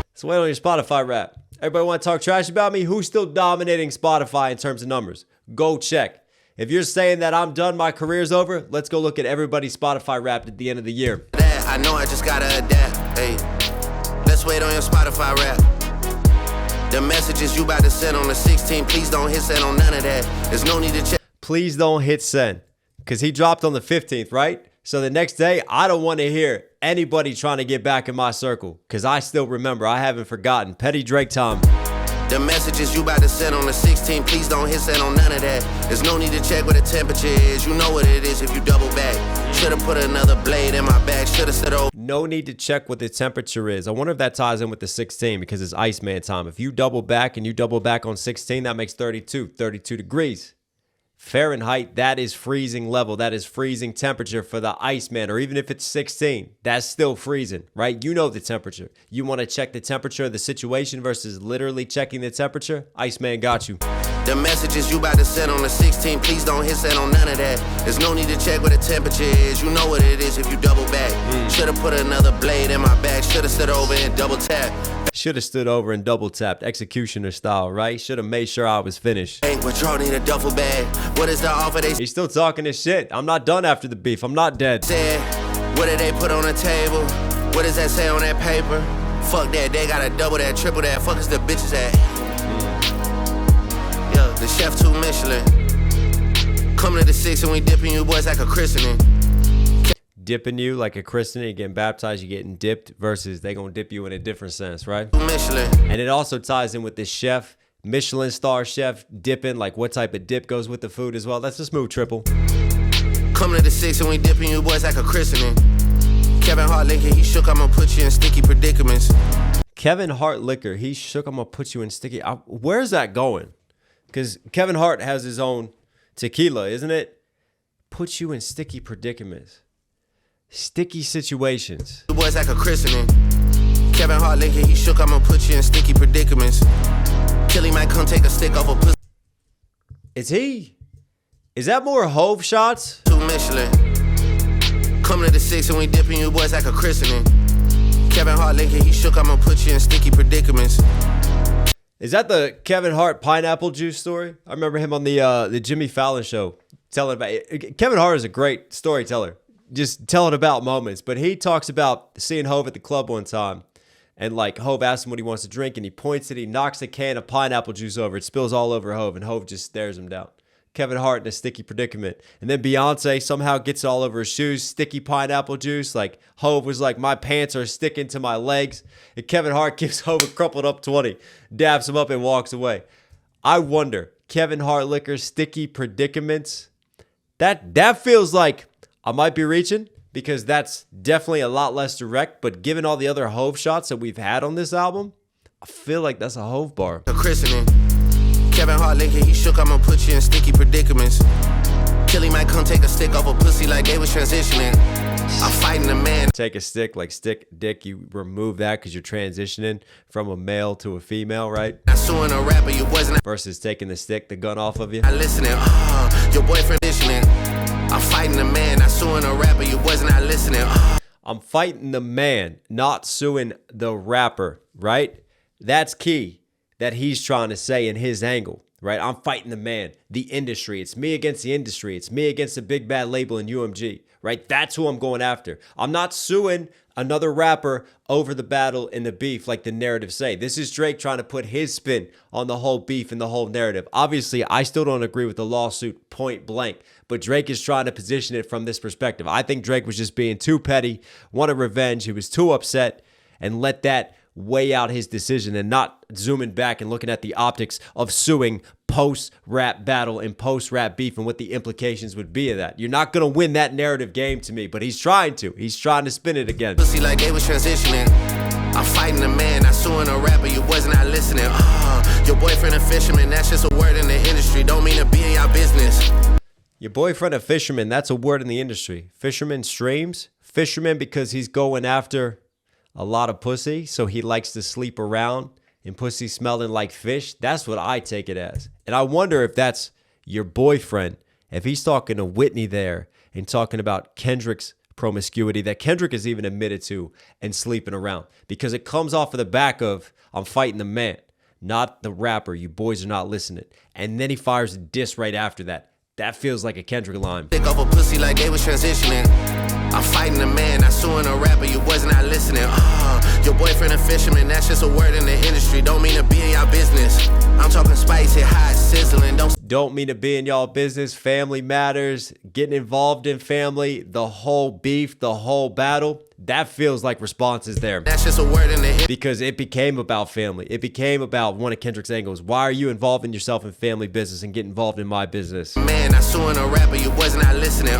Let's wait on your Spotify rap. Everybody want to talk trash about me? Who's still dominating Spotify in terms of numbers? Go check. If you're saying that I'm done, my career's over, let's go look at everybody's Spotify rap at the end of the year. I know I just gotta adapt. Hey, let's wait on your Spotify rap. The messages you about to send on the 16th, please don't hit send on none of that. There's no need to check. Please don't hit send. Because he dropped on the 15th, right? So the next day, I don't want to hear anybody trying to get back in my circle. Because I still remember. I haven't forgotten. Petty Drake time. The messages you about to send on the 16th, please don't hit send on none of that. There's no need to check what the temperature is. You know what it is if you double back. Should've put another blade in my back. Should've said, oh. No need to check what the temperature is. I wonder if that ties in with the 16 because it's Iceman time. If you double back and you double back on 16, that makes 32 degrees. Fahrenheit, that is freezing level. That is freezing temperature for the Iceman. Or even if it's 16, that's still freezing, right? You know the temperature. You want to check the temperature of the situation versus literally checking the temperature? Iceman got you. The messages you about to send on the 16th, please don't hit send on none of that. There's no need to check what the temperature is. You know what it is if you double back. Should've put another blade in my back. Should've stood over and double tap. Should have stood over and double tapped, executioner style, right? Should have made sure I was finished. Hey, but y'all need a duffel bag. What is the offer they He's still talking his shit. I'm not done after the beef. I'm not dead. said? What did they put on the table? What does that say on that paper? Fuck that, they gotta double that, triple that. Fuck is the bitches at? Yeah, the chef 2 Michelin. Coming to the 6 and we dipping you boys like a christening. Dipping you like a christening, you getting baptized, you getting dipped versus they gonna dip you in a different sense, right? Michelin. And it also ties in with this chef, Michelin star chef, dipping, like what type of dip goes with the food as well. That's a smooth triple. Coming to the 6 and we dipping you boys like a christening. Kevin Hart Lincoln, he shook, I'ma put you in sticky predicaments. Kevin Hart liquor, he shook, I'm gonna put you in sticky. Where's that going? Because Kevin Hart has his own tequila, isn't it? Put you in sticky predicaments. Sticky situations. You boys like a christening. Kevin Hart Lincoln, he shook, I'ma put you in sticky predicaments. Killy might come take a stick off a pussy. Is he? Is that more Hove shots? 2 Michelin. Coming to the 6 and we dipping you boys like a christening. Kevin Hart Lincoln, he shook, I'ma put you in sticky predicaments. Is that the Kevin Hart pineapple juice story? I remember him on the Jimmy Fallon show telling about it. Kevin Hart is a great storyteller, just telling about moments. But he talks about seeing Hove at the club one time, and like Hove asks him what he wants to drink, and he points it, he knocks a can of pineapple juice over, it spills all over Hove, and Hove just stares him down. Kevin Hart in a sticky predicament. And then Beyonce somehow gets it all over his shoes, sticky pineapple juice. Like Hove was like, my pants are sticking to my legs. And Kevin Hart gives Hove a crumpled up 20, dabs him up and walks away. I wonder, Kevin Hart liquor, sticky predicaments. That feels like I might be reaching because that's definitely a lot less direct. But given all the other Hove shots that we've had on this album, I feel like that's a Hove bar. A christening. Kevin Hart Lincoln, he shook, I'ma put you in sticky predicaments. Killy might come take a stick off a pussy like they was transitioning. I'm fighting a man. Take a stick, like stick, dick, you remove that because you're transitioning from a male to a female, right? I suing a rapper, you wasn't. Versus taking the stick, the gun off of you. I listening, your boyfriend listening. I'm fighting a man, I suing a rapper, you wasn't not listening. I'm fighting the man, not suing the rapper, right? That's key. That he's trying to say in his angle, right? I'm fighting the man, the industry. It's me against the industry. It's me against the big bad label in UMG, right? That's who I'm going after. I'm not suing another rapper over the battle in the beef like the narrative say. This is Drake trying to put his spin on the whole beef and the whole narrative. Obviously, I still don't agree with the lawsuit point blank, but Drake is trying to position it from this perspective. I think Drake was just being too petty, wanted revenge. He was too upset, and let that weigh out his decision and not zooming back and looking at the optics of suing post-rap battle and post-rap beef and what the implications would be of that. You're not going to win that narrative game to me, but he's trying to. He's trying to spin it again. Pussy like they was transitioning. I'm fighting a man, I suing a rapper, you was not listening. Your boyfriend a fisherman, that's just a word in the industry. Don't mean to be in your business. Your boyfriend a fisherman, that's a word in the industry. Fisherman streams? Fisherman because he's going after a lot of pussy, so he likes to sleep around and pussy smelling like fish. That's what I take it as. And I wonder if that's your boyfriend, if he's talking to Whitney there and talking about Kendrick's promiscuity that Kendrick is even admitted to and sleeping around, because it comes off of the back of, I'm fighting the man, not the rapper. You boys are not listening. And then he fires a diss right after that. That feels like a Kendrick line. Pick up a pussy like they was transitioning. I'm fighting a man, I suing a rapper, you was not listening. Your boyfriend a fisherman, that's just a word in the industry. Don't mean to be in your business. I'm talking spicy, hot, sizzling. Don't mean to be in y'all business. Family matters. Getting involved in family. The whole beef, the whole battle. That feels like responses there. That's just a word in the because it became about family. It became about one of Kendrick's angles. Why are you involving yourself in family business and get involved in my business? Man, I suing a rapper, you was not listening.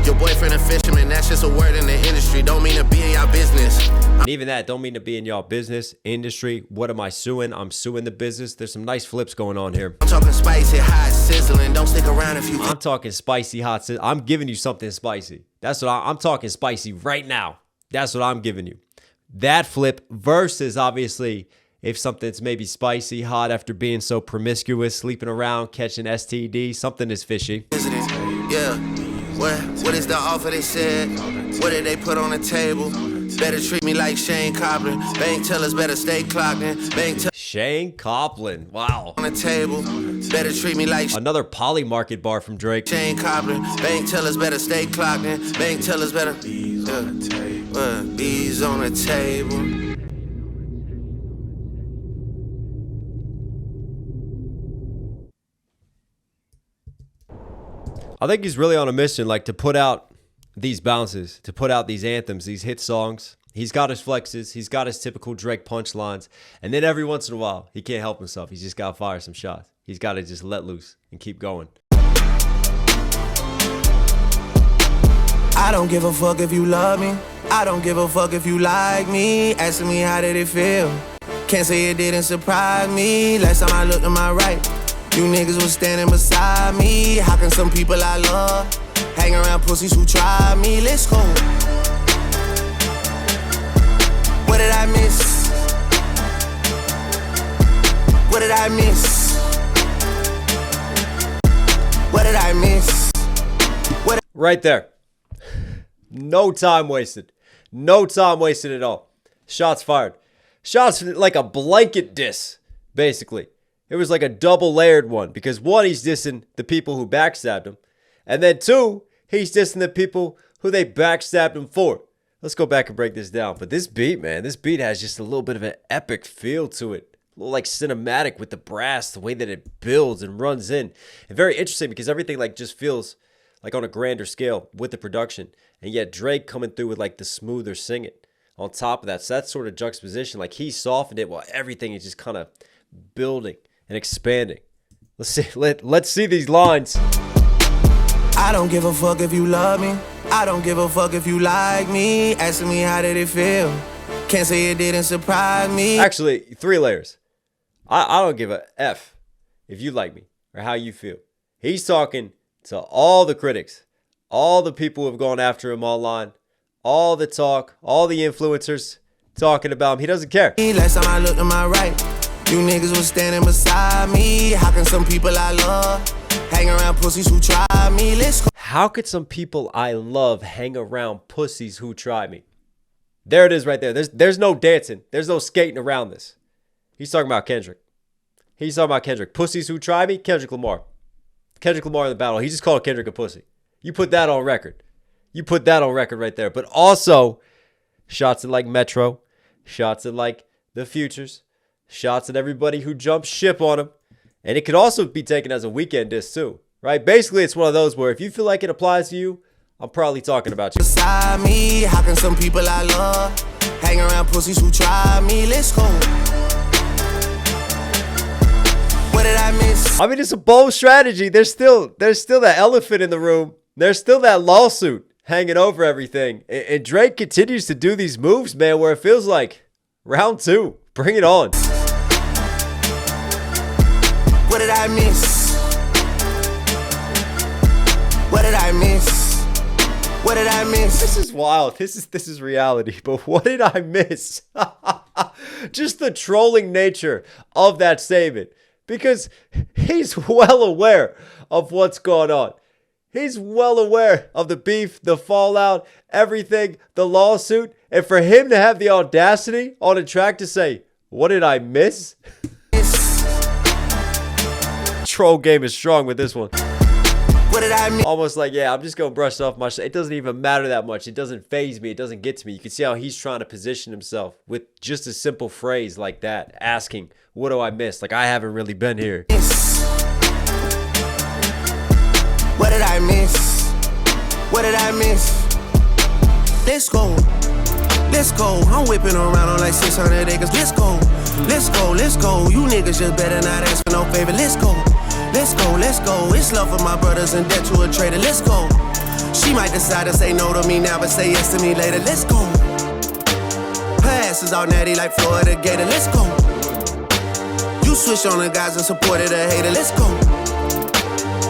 Your boyfriend a fisherman, that's just a word in the industry. Don't mean to be in your business. And even that, don't mean to be in y'all business, industry. What am I suing? I'm suing the business. There's some nice flips going on here. I'm talking spicy, hot, sizzling. Don't stick around if you... I'm talking spicy, hot, sizzling. I'm giving you something spicy. That's what I'm talking spicy right now. That's what I'm giving you. That flip versus, obviously, if something's maybe spicy, hot after being so promiscuous, sleeping around, catching STD, something is fishy. Yeah. What is the offer they said? What did they put on the table? Better treat me like Shane Copeland. Bank tellers better stay clocked in. Shane Copeland. Wow. On the table. Better treat me like another Poly Market bar from Drake. Shane Copeland. Bank tellers better stay clocked in. Bank tellers better bees on the table. I think he's really on a mission, like to put out these bounces, to put out these anthems, these hit songs. He's got his flexes. He's got his typical Drake punchlines. And then every once in a while, he can't help himself. He's just got to fire some shots. He's got to just let loose and keep going. I don't give a fuck if you love me. I don't give a fuck if you like me. Asking me how did it feel. Can't say it didn't surprise me. Last time I looked to my right, you niggas was standing beside me. How can some people I love hang around pussies who try me? Let's go. What did I miss? What did I miss? What did I miss? Right there. No time wasted. No time wasted at all. Shots fired. Shots like a blanket diss, basically. It was like a double layered one because one, he's dissing the people who backstabbed him. And then two, he's dissing the people who they backstabbed him for. Let's go back and break this down. But this beat, man, this beat has just a little bit of an epic feel to it. A little like cinematic with the brass, the way that it builds and runs in. And very interesting because everything like just feels like on a grander scale with the production. And yet Drake coming through with like the smoother singing on top of that. So that sort of juxtaposition, like he softened it while everything is just kind of building and expanding. Let's see these lines. I don't give a fuck if you love me. I don't give a fuck if you like me. Asking me how did it feel. Can't say it didn't surprise me. Actually, 3 layers. I don't give a F if you like me or how you feel. He's talking to all the critics, all the people who have gone after him online, all the talk, all the influencers talking about him. He doesn't care. Last time I looked to my right, you niggas was standing beside me. How can some people I love hang around pussies who try me? Let's go. How could some people I love hang around pussies who try me? There it is right there. There's no dancing. There's no skating around this. He's talking about Kendrick. He's talking about Kendrick. Pussies who try me, Kendrick Lamar. Kendrick Lamar in the battle. He just called Kendrick a pussy. You put that on record. You put that on record right there. But also, shots at like Metro. Shots at like the Futures. Shots at everybody who jumped ship on him. And it could also be taken as a weekend diss too. right? Basically, it's one of those where if you feel like it applies to you, I'm probably talking about you. Beside me, how can some people I love hang around pussies who try me? Let's go. What did I miss? I mean, it's a bold strategy. There's still that elephant in the room. There's still that lawsuit hanging over everything. And Drake continues to do these moves, man, where it feels like round 2. Bring it on. What did I miss? What did I miss? What did I miss? This is wild. This is reality. But what did I miss? Just the trolling nature of that statement. Because he's well aware of what's going on. He's well aware of the beef, the fallout, everything, the lawsuit. And for him to have the audacity on a track to say, what did I miss? Troll game is strong with this one. What did I miss? Almost like, yeah, I'm just going to brush off my shit. It doesn't even matter that much. It doesn't faze me. It doesn't get to me. You can see how he's trying to position himself with just a simple phrase like that. Asking, what do I miss? Like, I haven't really been here. What did I miss? What did I miss? Let's go. Let's go. I'm whipping around on like 600 acres. Let's go. Let's go. Let's go. You niggas just better not ask for no favor. Let's go. Let's go. Let's go. It's love for my brothers in debt to a trader. Let's go. She might decide to say no to me now, but say yes to me later. Let's go. Her ass is all natty like Florida Gator. Let's go. You switch on the guys and supported a hater. Let's go.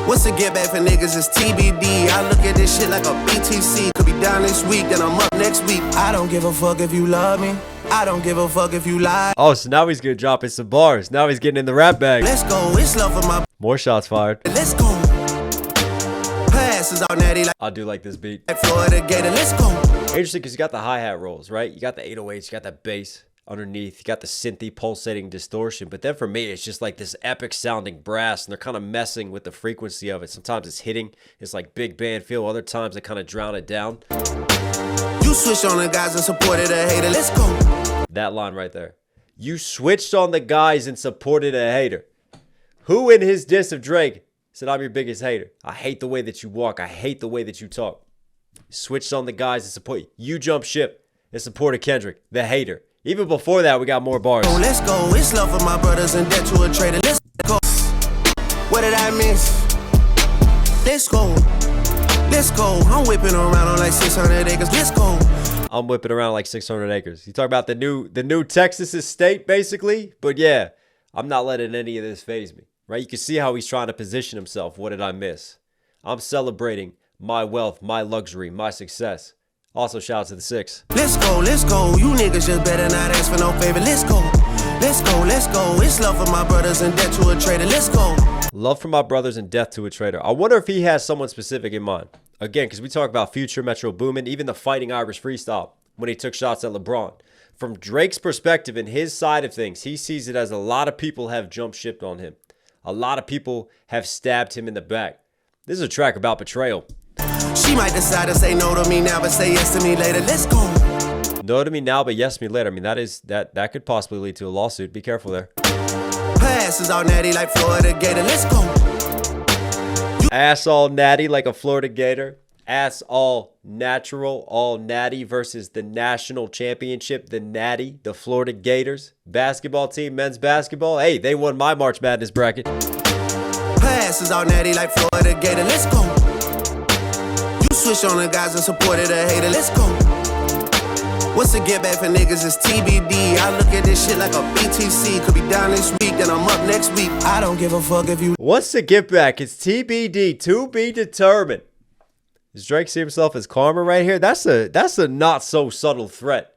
What's the get back for niggas is TBD. I look at this shit like a BTC. Could be down this week, then I'm up next week. I don't give a fuck if you love me. I don't give a fuck if you lie. Oh, so now he's gonna drop in some bars. Now he's getting in the rap bag. Let's go. It's love for my. More shots fired. Let's go. Her ass is all natty like. I do like this beat. Florida Gator. Let's go. Interesting because you got the hi-hat rolls, right? You got the 808s, you got that bass underneath, you got the synthy pulsating distortion, but then for me it's just like this epic sounding brass, and they're kind of messing with the frequency of it. Sometimes it's hitting, it's like big band feel, other times they kind of drown it down. You switched on the guys and supported a hater. Let's go. That line right there. You switched on the guys and supported a hater. Who in his diss of Drake said, I'm your biggest hater? I hate the way that you walk, I hate the way that you talk. Switched on the guys and support you. Jump ship and supported Kendrick, the hater. Even before that, we got more bars. Let's go. It's love for my brothers in debt to a trader. Let's go. What did I miss? Let's go. Let's go. I'm whipping around on like 600 acres. Let's go. I'm whipping around like 600 acres. You talk about the new Texas estate, basically. But yeah, I'm not letting any of this faze me, right? You can see how he's trying to position himself. What did I miss? I'm celebrating my wealth, my luxury, my success. Also, shout out to the 6. Let's go, let's go. You niggas just better not ask for no favor. Let's go. Let's go, let's go. It's love for my brothers and debt to a trader. Let's go. Love for my brothers and death to a traitor. I wonder if he has someone specific in mind. Again, because we talk about Future, Metro Boomin, even the Fighting Irish freestyle when he took shots at LeBron. From Drake's perspective and his side of things, he sees it as a lot of people have jump shipped on him. A lot of people have stabbed him in the back. This is a track about betrayal. She might decide to say no to me now, but say yes to me later. Let's go. No to me now, but yes to me later. I mean, that could possibly lead to a lawsuit. Be careful there. Her ass is all natty like Florida Gator. Let's go. Ass all natty like a Florida Gator. Ass all natural, all natty versus the national championship, the Natty, the Florida Gators. Basketball team, men's basketball. Hey, they won my March Madness bracket. Her ass is all natty like Florida Gator. Let's go. Switch on the guys and supported a hater. Let's go. What's the get back for niggas is TBD. I look at this shit like a BTC. Could be down this week, then I'm up next week. I don't give a fuck if you. What's the get back? It's TBD, to be determined. Does Drake see himself as karma right here? That's a not so subtle threat.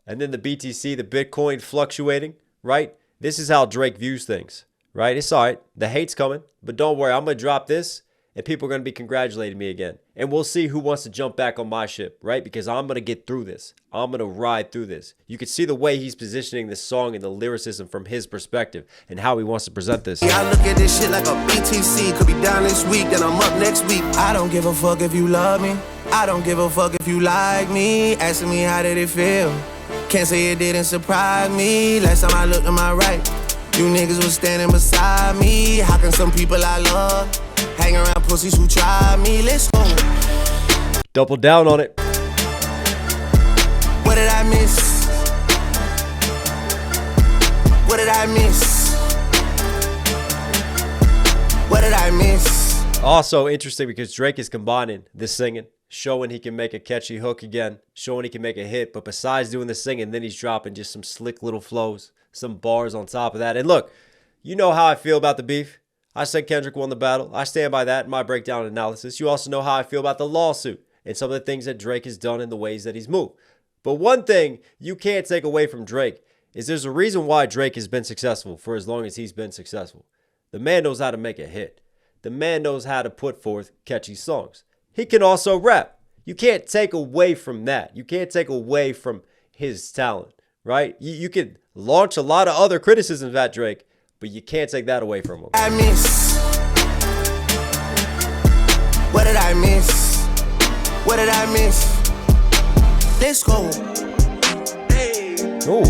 And then the BTC, the Bitcoin fluctuating, right? This is how Drake views things, right? It's all right. The hate's coming, but don't worry. I'm going to drop this. And people are going to be congratulating me again. And we'll see who wants to jump back on my ship, right? Because I'm going to get through this. I'm going to ride through this. You can see the way he's positioning this song and the lyricism from his perspective and how he wants to present this. I look at this shit like a BTC. Could be down this week, then I'm up next week. I don't give a fuck if you love me. I don't give a fuck if you like me. Asking me how did it feel. Can't say it didn't surprise me. Last time I looked to my right, you niggas was standing beside me. How can some people I love Hang around pussies who try me, let's go. Double down on it. What did I miss? What did I miss? What did I miss? Also interesting because Drake is combining the singing, showing he can make a catchy hook again, showing he can make a hit. But besides doing the singing, then he's dropping just some slick little flows, some bars on top of that. And look, you know how I feel about the beef. I said Kendrick won the battle. I stand by that in my breakdown analysis. You also know how I feel about the lawsuit and some of the things that Drake has done and the ways that he's moved. But one thing you can't take away from Drake is there's a reason why Drake has been successful for as long as he's been successful. The man knows how to make a hit. The man knows how to put forth catchy songs. He can also rap. You can't take away from that. You can't take away from his talent, right? You can launch a lot of other criticisms at Drake, but you can't take that away from him. I miss. What did I miss? What did I miss? Let's go. Hey. Ooh.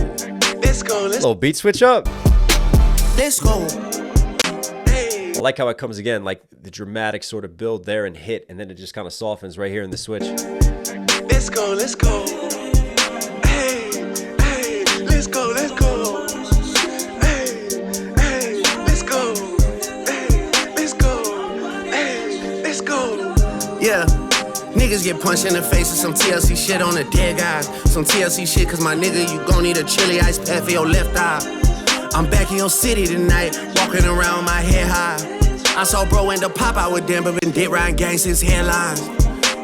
Let's go. Let's little beat switch up. Let's go. I like how it comes again, like the dramatic sort of build there and hit, and then it just kind of softens right here in the switch. Let's go, let's go. Hey, hey, let's go, let's go. Hey, hey, let's go. Hey, let's go. Hey, let's go. Yeah. Niggas get punched in the face with some TLC shit on the dead guys. Some TLC shit, cause my nigga, you gon' need a chili ice pack for your left eye. I'm back in your city tonight, walking around with my head high. I saw bro end up pop out with them, but been dead riding gangsters headlines.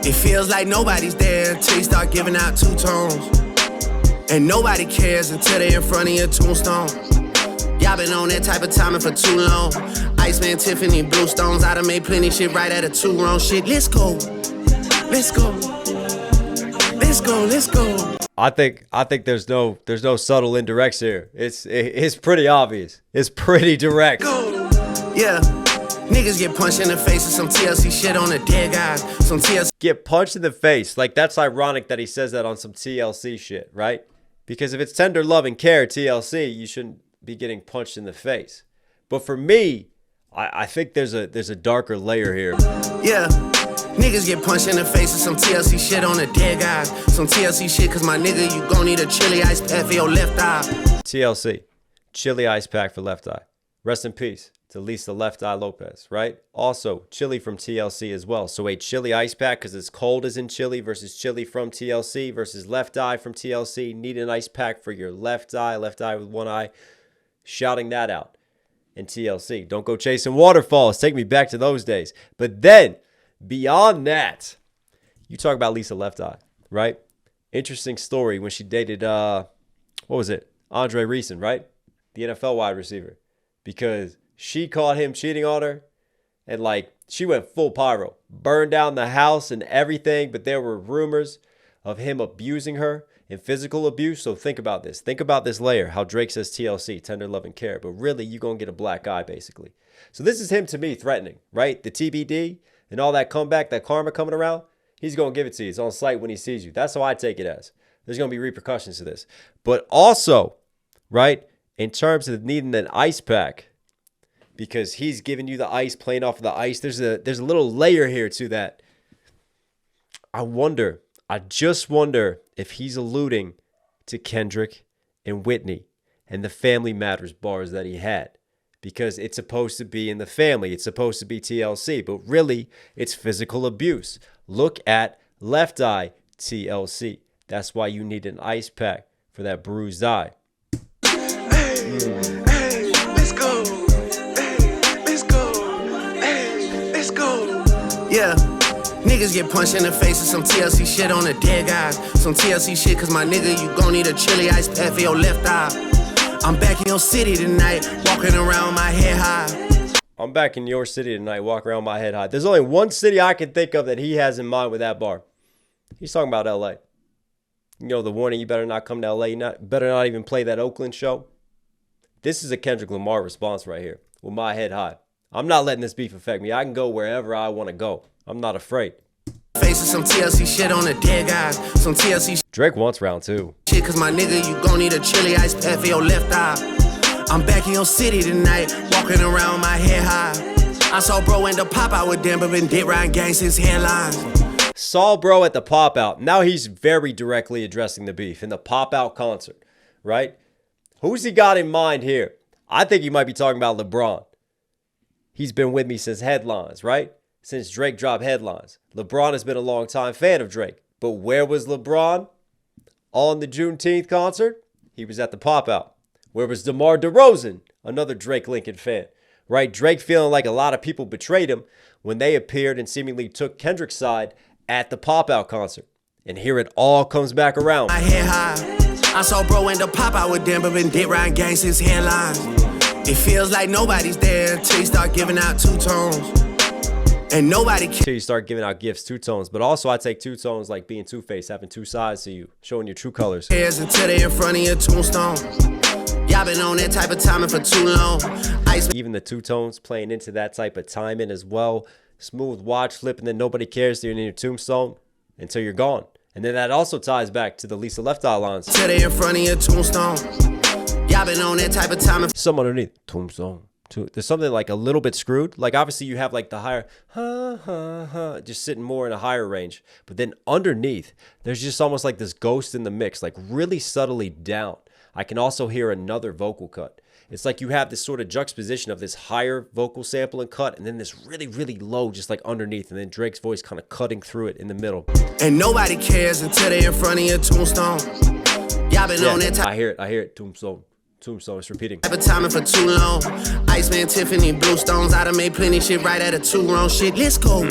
It feels like nobody's there until you start giving out two tones. And nobody cares until they in front of your tombstone. Y'all been on that type of timing for too long. Iceman, Tiffany, Bluestones, I done made plenty shit right at a two-wrong shit. Let's go, let's go, let's go, let's go. I think there's no subtle indirects here. It's pretty obvious. It's pretty direct. Yeah. Niggas get punched in the face with some TLC shit on the dead guys. Some TLC get punched in the face. Like, that's ironic that he says that on some TLC shit, right? Because if it's tender love and care TLC, you shouldn't be getting punched in the face. But for me, I think there's a darker layer here. Yeah. Niggas get punched in the face with some TLC shit on the dead guys. Some TLC shit, cause my nigga, you gon' need a chili ice pack for your left eye. TLC, chili ice pack for left eye. Rest in peace to Lisa Left Eye Lopez, right? Also, chili from TLC as well. So a chili ice pack because it's cold as in chili versus chili from TLC versus left eye from TLC. Need an ice pack for your left eye with one eye. Shouting that out in TLC. Don't go chasing waterfalls. Take me back to those days. But then, beyond that, you talk about Lisa Left Eye, right? Interesting story when she dated, what was it? Andre Reeson, right? The NFL wide receiver. Because she caught him cheating on her and like she went full pyro, burned down the house and everything. But there were rumors of him abusing her and physical abuse. So think about this. Think about this layer, how Drake says TLC, tender love and care. But really, you're going to get a black eye basically. So this is him to me threatening, right? The TBD and all that comeback, that karma coming around, he's going to give it to you. It's on sight when he sees you. That's how I take it as. There's going to be repercussions to this. But also, right, in terms of needing an ice pack, because he's giving you the ice, playing off of the ice, there's a little layer here to that. I just wonder if he's alluding to Kendrick and Whitney and the Family Matters bars that he had. Because it's supposed to be in the family. It's supposed to be TLC. But really, it's physical abuse. Look at Left Eye TLC. That's why you need an ice pack for that bruised eye. Hey, let's go. Hey, let's go. Hey, let's go. Yeah. Niggas get punched in the face with some TLC shit on the dead guys. Some TLC shit, cause my nigga, you gon' need a chili ice pack for your left eye. I'm back in your city tonight, walking around my head high. I'm back in your city tonight, walking around my head high. There's only one city I can think of that he has in mind with that bar. He's talking about LA. You know, the warning, you better not come to LA. You better not even play that Oakland show. This is a Kendrick Lamar response right here, with my head high. I'm not letting this beef affect me. I can go wherever I want to go. I'm not afraid. Faces some TLC shit on the dead guys. Some TLC Drake wants round two. Shit, cause my nigga, you gon' need a chili ice pack for your left eye. I'm back in your city tonight, walking around my head high. I saw bro end up pop out with them, but been dead round gangsters headlines. Saw bro at the pop out. Now he's very directly addressing the beef in the pop out concert, right? Who's he got in mind here? I think he might be talking about LeBron. He's been with me since headlines, right? Since Drake dropped headlines. LeBron has been a longtime fan of Drake. But where was LeBron on the Juneteenth concert? He was at the pop out. Where was DeMar DeRozan, another Drake Lincoln fan, right? Drake feeling like a lot of people betrayed him when they appeared and seemingly took Kendrick's side at the pop out concert. And here it all comes back around. I head high. I saw bro end up pop out with them, but been dead round gangsters headlines. It feels like nobody's there until you start giving out two tones. And nobody Until you start giving out gifts, two tones. But also I take two tones like being two-faced, having two sides to you, showing your true colors. cares until they in front of your tombstone. Y'all been on that type of timing for too long. Even the two tones playing into that type of timing as well. Smooth watch flip, and then nobody cares till you're in your tombstone until you're gone. And then that also ties back to the Lisa Left Eye lines. Till they in front of your tombstone. Y'all been on that type of timing. Some underneath. Tombstone. There's something like a little bit screwed. Like obviously you have like the higher, just sitting more in a higher range. But then underneath, there's just almost like this ghost in the mix, like really subtly down. I can also hear another vocal cut. It's like you have this sort of juxtaposition of this higher vocal sample and cut, and then this really, really low, just like underneath, and then Drake's voice kind of cutting through it in the middle. And nobody cares until they in front of your tombstone. Y'all been on that type. I hear it. Tombstone. It's repeating. Type of timing for too long. Iceman, Tiffany, Bluestones. I done made plenty shit right out of two wrong shit. Let's go.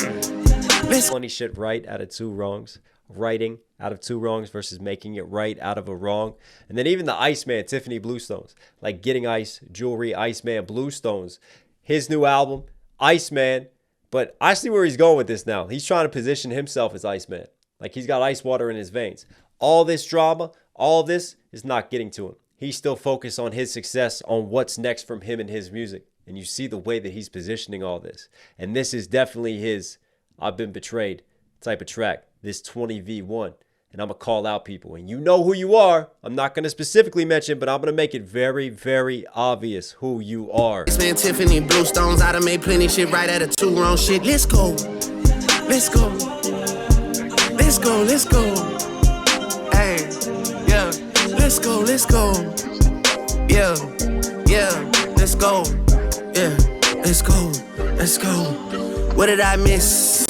Plenty shit right out of two wrongs. Writing out of two wrongs versus making it right out of a wrong. And then even the Iceman, Tiffany Bluestones, like Getting Ice, Jewelry, Iceman, Bluestones. His new album, Iceman. But I see where he's going with this now. He's trying to position himself as Iceman. Like he's got ice water in his veins. All this drama, all this is not getting to him. He's still focused on his success, on what's next from him and his music. And you see the way that he's positioning all this. And this is definitely his I've been betrayed type of track. This 20v1. And I'm going to call out people. And you know who you are. I'm not going to specifically mention, but I'm going to make it very, very obvious who you are. Man, Tiffany, Bluestones. I done made plenty shit right out of two wrong shit. Let's go. Let's go. Let's go. Let's go. Hey, yeah. Let's go. Let's go. Yeah. Yeah. Let's go. Yeah. Let's go. Let's go. What did I miss?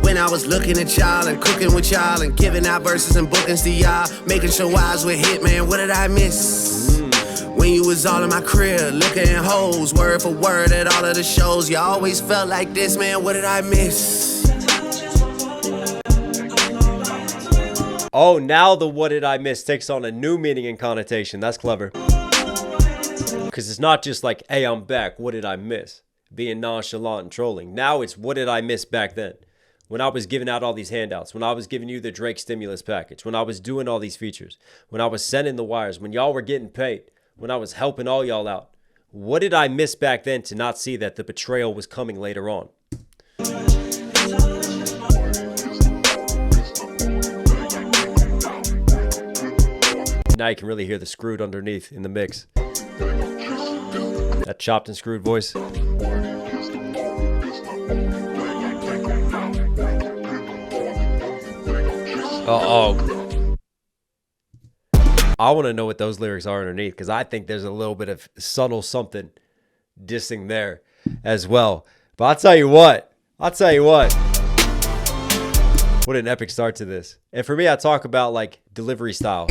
When I was looking at y'all and cooking with y'all and giving out verses and bookings to y'all, making sure I was with Hitman, what did I miss? When you was all in my crib, looking at hoes, word for word at all of the shows, you always felt like this, man, what did I miss? Oh, now the what did I miss takes on a new meaning and connotation. That's clever. Because it's not just like, hey, I'm back, what did I miss? Being nonchalant and trolling. Now it's what did I miss back then? When I was giving out all these handouts, when I was giving you the Drake stimulus package, when I was doing all these features, when I was sending the wires, when y'all were getting paid, when I was helping all y'all out. What did I miss back then to not see that the betrayal was coming later on? Now you can really hear the screwed underneath in the mix. That chopped and screwed voice. Uh-oh. I want to know what those lyrics are underneath, because I think there's a little bit of subtle something dissing there as well. But I'll tell you what. What an epic start to this. And for me, I talk about like delivery style.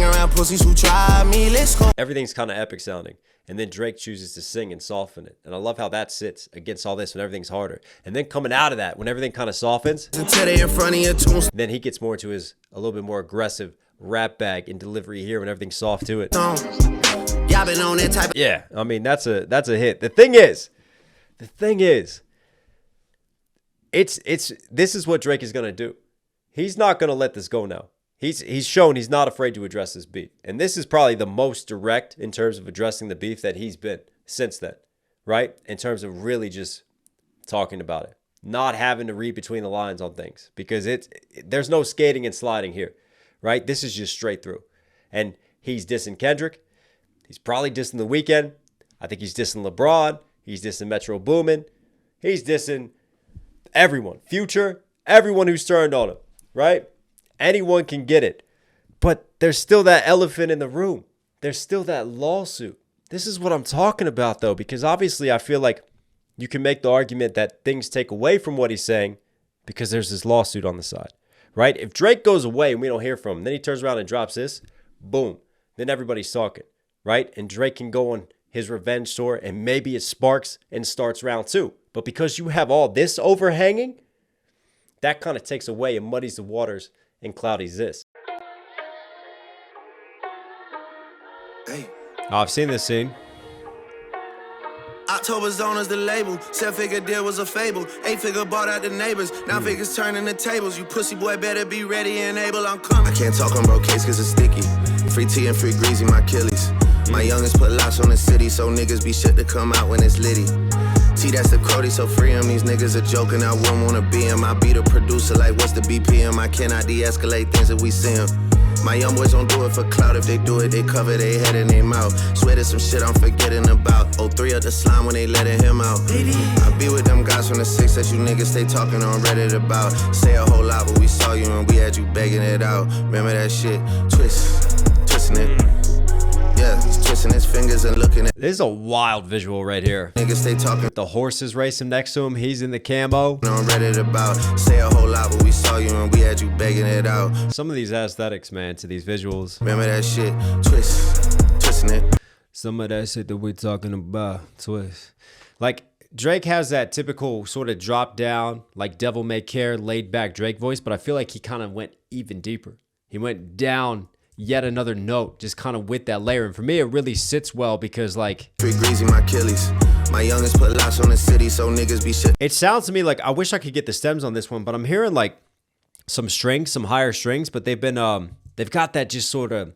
Everything's kind of epic sounding. And then Drake chooses to sing and soften it. And I love how that sits against all this when everything's harder. And then coming out of that, when everything kind of softens, then he gets more into his a little bit more aggressive rap bag and delivery here when everything's soft to it. Yeah, I mean, that's a hit. The thing is, this is what Drake is going to do. He's not going to let this go now. He's shown he's not afraid to address this beef. And this is probably the most direct in terms of addressing the beef that he's been since then, right? In terms of really just talking about it. Not having to read between the lines on things. Because there's no skating and sliding here, right? This is just straight through. And he's dissing Kendrick. He's probably dissing The Weeknd. I think he's dissing LeBron. He's dissing Metro Boomin. He's dissing everyone. Future, everyone who's turned on him, right? Anyone can get it. But there's still that elephant in the room. There's still that lawsuit. This is what I'm talking about, though, because obviously I feel like you can make the argument that things take away from what he's saying because there's this lawsuit on the side, right? If Drake goes away and we don't hear from him, then he turns around and drops this, boom, then everybody's talking, right? And Drake can go on his revenge tour and maybe it sparks and starts round 2. But because you have all this overhanging, that kind of takes away and muddies the waters and cloudies this. Hey. Oh, I've seen this scene. October's on as the label. 7-figure deal was a fable. 8-figure bought out the neighbors. 9 figures turning the tables. You pussy boy better be ready and able. I'm coming. I can't talk on broke case cause it's sticky. Free tea and free greasy, my Achilles. My youngest put locks on the city, so niggas be shit to come out when it's litty. T, that's the Cody, so free him. These niggas are joking, I wouldn't wanna be him. I be the producer, like what's the BPM? I cannot de-escalate things if we see him. My young boys don't do it for clout. If they do it, they cover their head and their mouth. Swear there's some shit I'm forgetting about. 03 of the slime when they letting him out. I be with them guys from the 6 that you niggas stay talking on Reddit about. Say a whole lot, but we saw you and we had you begging it out. Remember that shit? Twisting it. Yeah, he's twisting his fingers and looking at. This is a wild visual right here. Niggas stay talking. The horses racing next to him. He's in the camo. On Reddit about. Say a whole lot, but we saw you and we had you begging it out. Some of these aesthetics, man, to these visuals. Remember that shit? Twisting it. Some of that shit that we're talking about. Twist. Like, Drake has that typical sort of drop down, like Devil May Care, laid back Drake voice, but I feel like he kind of went even deeper. He went down yet another note, just kind of with that layer. And for me, it really sits well because, like, free greasy, my Achilles. My youngest put locks on the city, so niggas be shit. It sounds to me like I wish I could get the stems on this one, but I'm hearing like some strings, some higher strings, but they've got that just sort of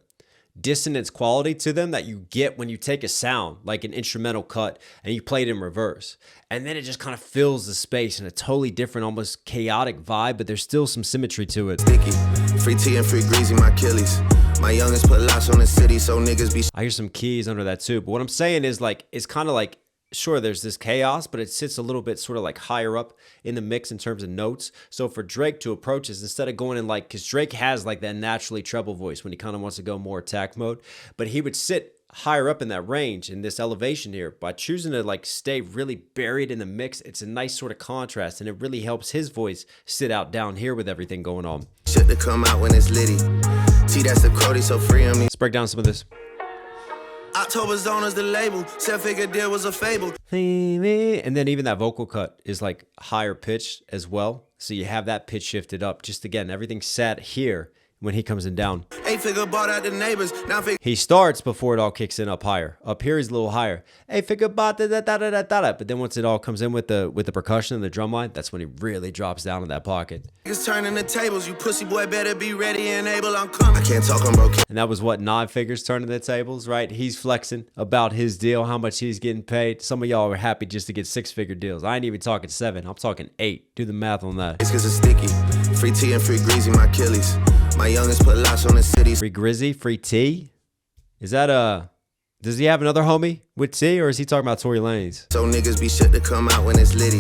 dissonance quality to them that you get when you take a sound, like an instrumental cut, and you play it in reverse. And then it just kind of fills the space in a totally different, almost chaotic vibe, but there's still some symmetry to it. Sticky, free tea and free greasy, my Achilles. My youngest put locks on the city, so niggas be. I hear some keys under that too, but what I'm saying is like, it's kind of like, sure, there's this chaos, but it sits a little bit sort of like higher up in the mix in terms of notes. So for Drake to approach this, instead of going in like, because Drake has like that naturally treble voice when he kind of wants to go more attack mode, but he would sit higher up in that range in this elevation here. By choosing to like stay really buried in the mix, it's a nice sort of contrast, and it really helps his voice sit out down here with everything going on. Shit to come out when it's litty. T, that's the Cody, so free him. Let's break down some of this. October's on as the label. 7-figure deal was a fable. And then even that vocal cut is like higher pitched as well. So you have that pitch shifted up. Just again, everything sat here when he comes in down. 8-figure bought out the neighbors. 9-figure. He starts before it all kicks in up higher. Up here he's a little higher. 8-figure bought da da da da da da. But then once it all comes in with the percussion and the drum line, that's when he really drops down in that pocket. Niggas turning the tables. You pussy boy better be ready and able. I'm coming. I can't talk on broke. And that was what, 9 figures turning the tables, right? He's flexing about his deal, how much he's getting paid. Some of y'all are happy just to get 6-figure deals. I ain't even talking 7. I'm talking 8. Do the math on that. It's cause it's sticky. Free tea and free greasy, my Achilles. My youngest put locks on the city. Free Grizzy, free T? Is that does he have another homie with T, or is he talking about Tory Lanez? So niggas be shit to come out when it's litty.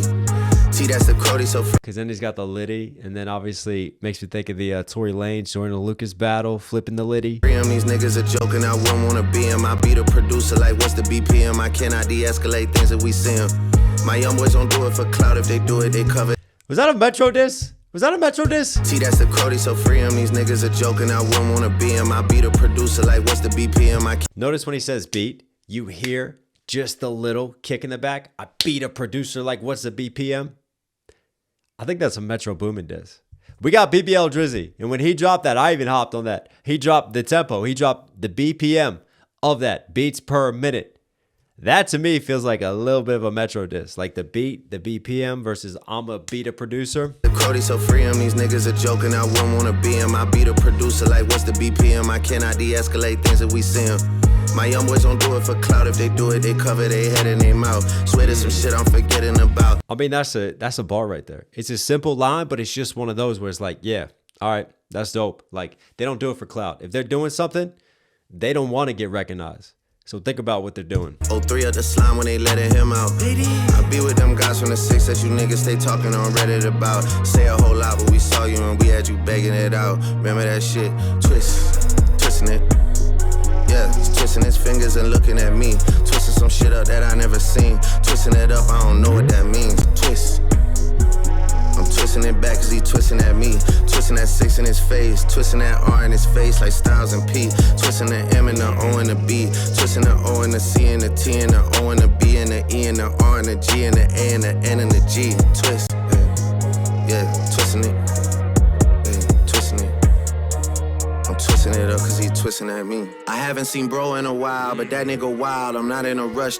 T, that's the Cody, so free. Because then he's got the Liddy, and then obviously makes me think of the Tory Lanez joining the Lucas battle, flipping the Liddy. These niggas are joking, I wouldn't wanna be him. I be the producer, like what's the BPM? I cannot de-escalate things if we see him. My young boys don't do it for clout. If they do it, they cover. Was that a Metro diss? Was that a Metro diss? T, that's the Cody, so free him. These niggas are joking, I wouldn't wanna be him. I be the producer, like what's the BPM? Notice when he says beat, you hear just a little kick in the back. I beat a producer, like what's the BPM? I think that's a Metro Boomin diss. We got BBL Drizzy, and when he dropped that, I even hopped on that. He dropped the tempo. He dropped the BPM of that, beats per minute. That to me feels like a little bit of a Metro diss, like the beat, the BPM versus I'm a beat a producer. The Cody, so free him. These niggas are joking, I wouldn't wanna be him. I be the producer, like what's the BPM? I cannot de-escalate things if we see him. My young boys don't do it for clout. If they do it, they cover their head and their mouth. Swear there's some shit I'm forgetting about. I mean, that's a bar right there. It's a simple line, but it's just one of those where it's like, yeah, all right, that's dope. Like, they don't do it for clout. If they're doing something, they don't want to get recognized. So think about what they're doing. 03 up the slime when they letting him out. I be with them guys from the 6 that you niggas stay talking on Reddit about. Say a whole lot, but we saw you and we had you begging it out. Remember that shit? Twisting it. Yeah, he's twisting his fingers and looking at me. Twisting some shit up that I never seen. Twisting it up, I don't know what that means. Twist. I'm twisting it back cause he twisting at me. Twisting that 6 in his face. Twisting that R in his face like Styles and P. Twisting the M and the O and the B. Twisting the O and the C and the T and the O and the B and the E and the R and the G and the A and the N and the G. Twist, yeah, twisting it, yeah, twisting it. I'm twisting it up cause he twisting at me. I haven't seen bro in a while, but that nigga wild, I'm not in a rush.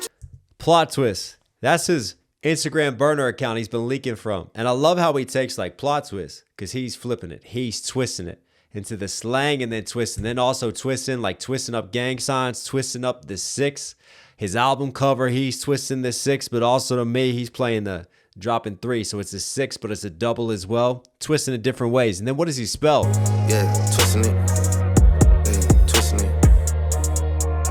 Plot twist. That's his Instagram burner account he's been leaking from. And I love how he takes like plot twists because he's flipping it. He's twisting it into the slang and then twisting. Then also twisting up gang signs, twisting up the 6. His album cover, he's twisting the 6, but also to me, he's playing the dropping 3. So it's a 6, but it's a double as well. Twisting it different ways. And then what does he spell? Yeah, twisting it.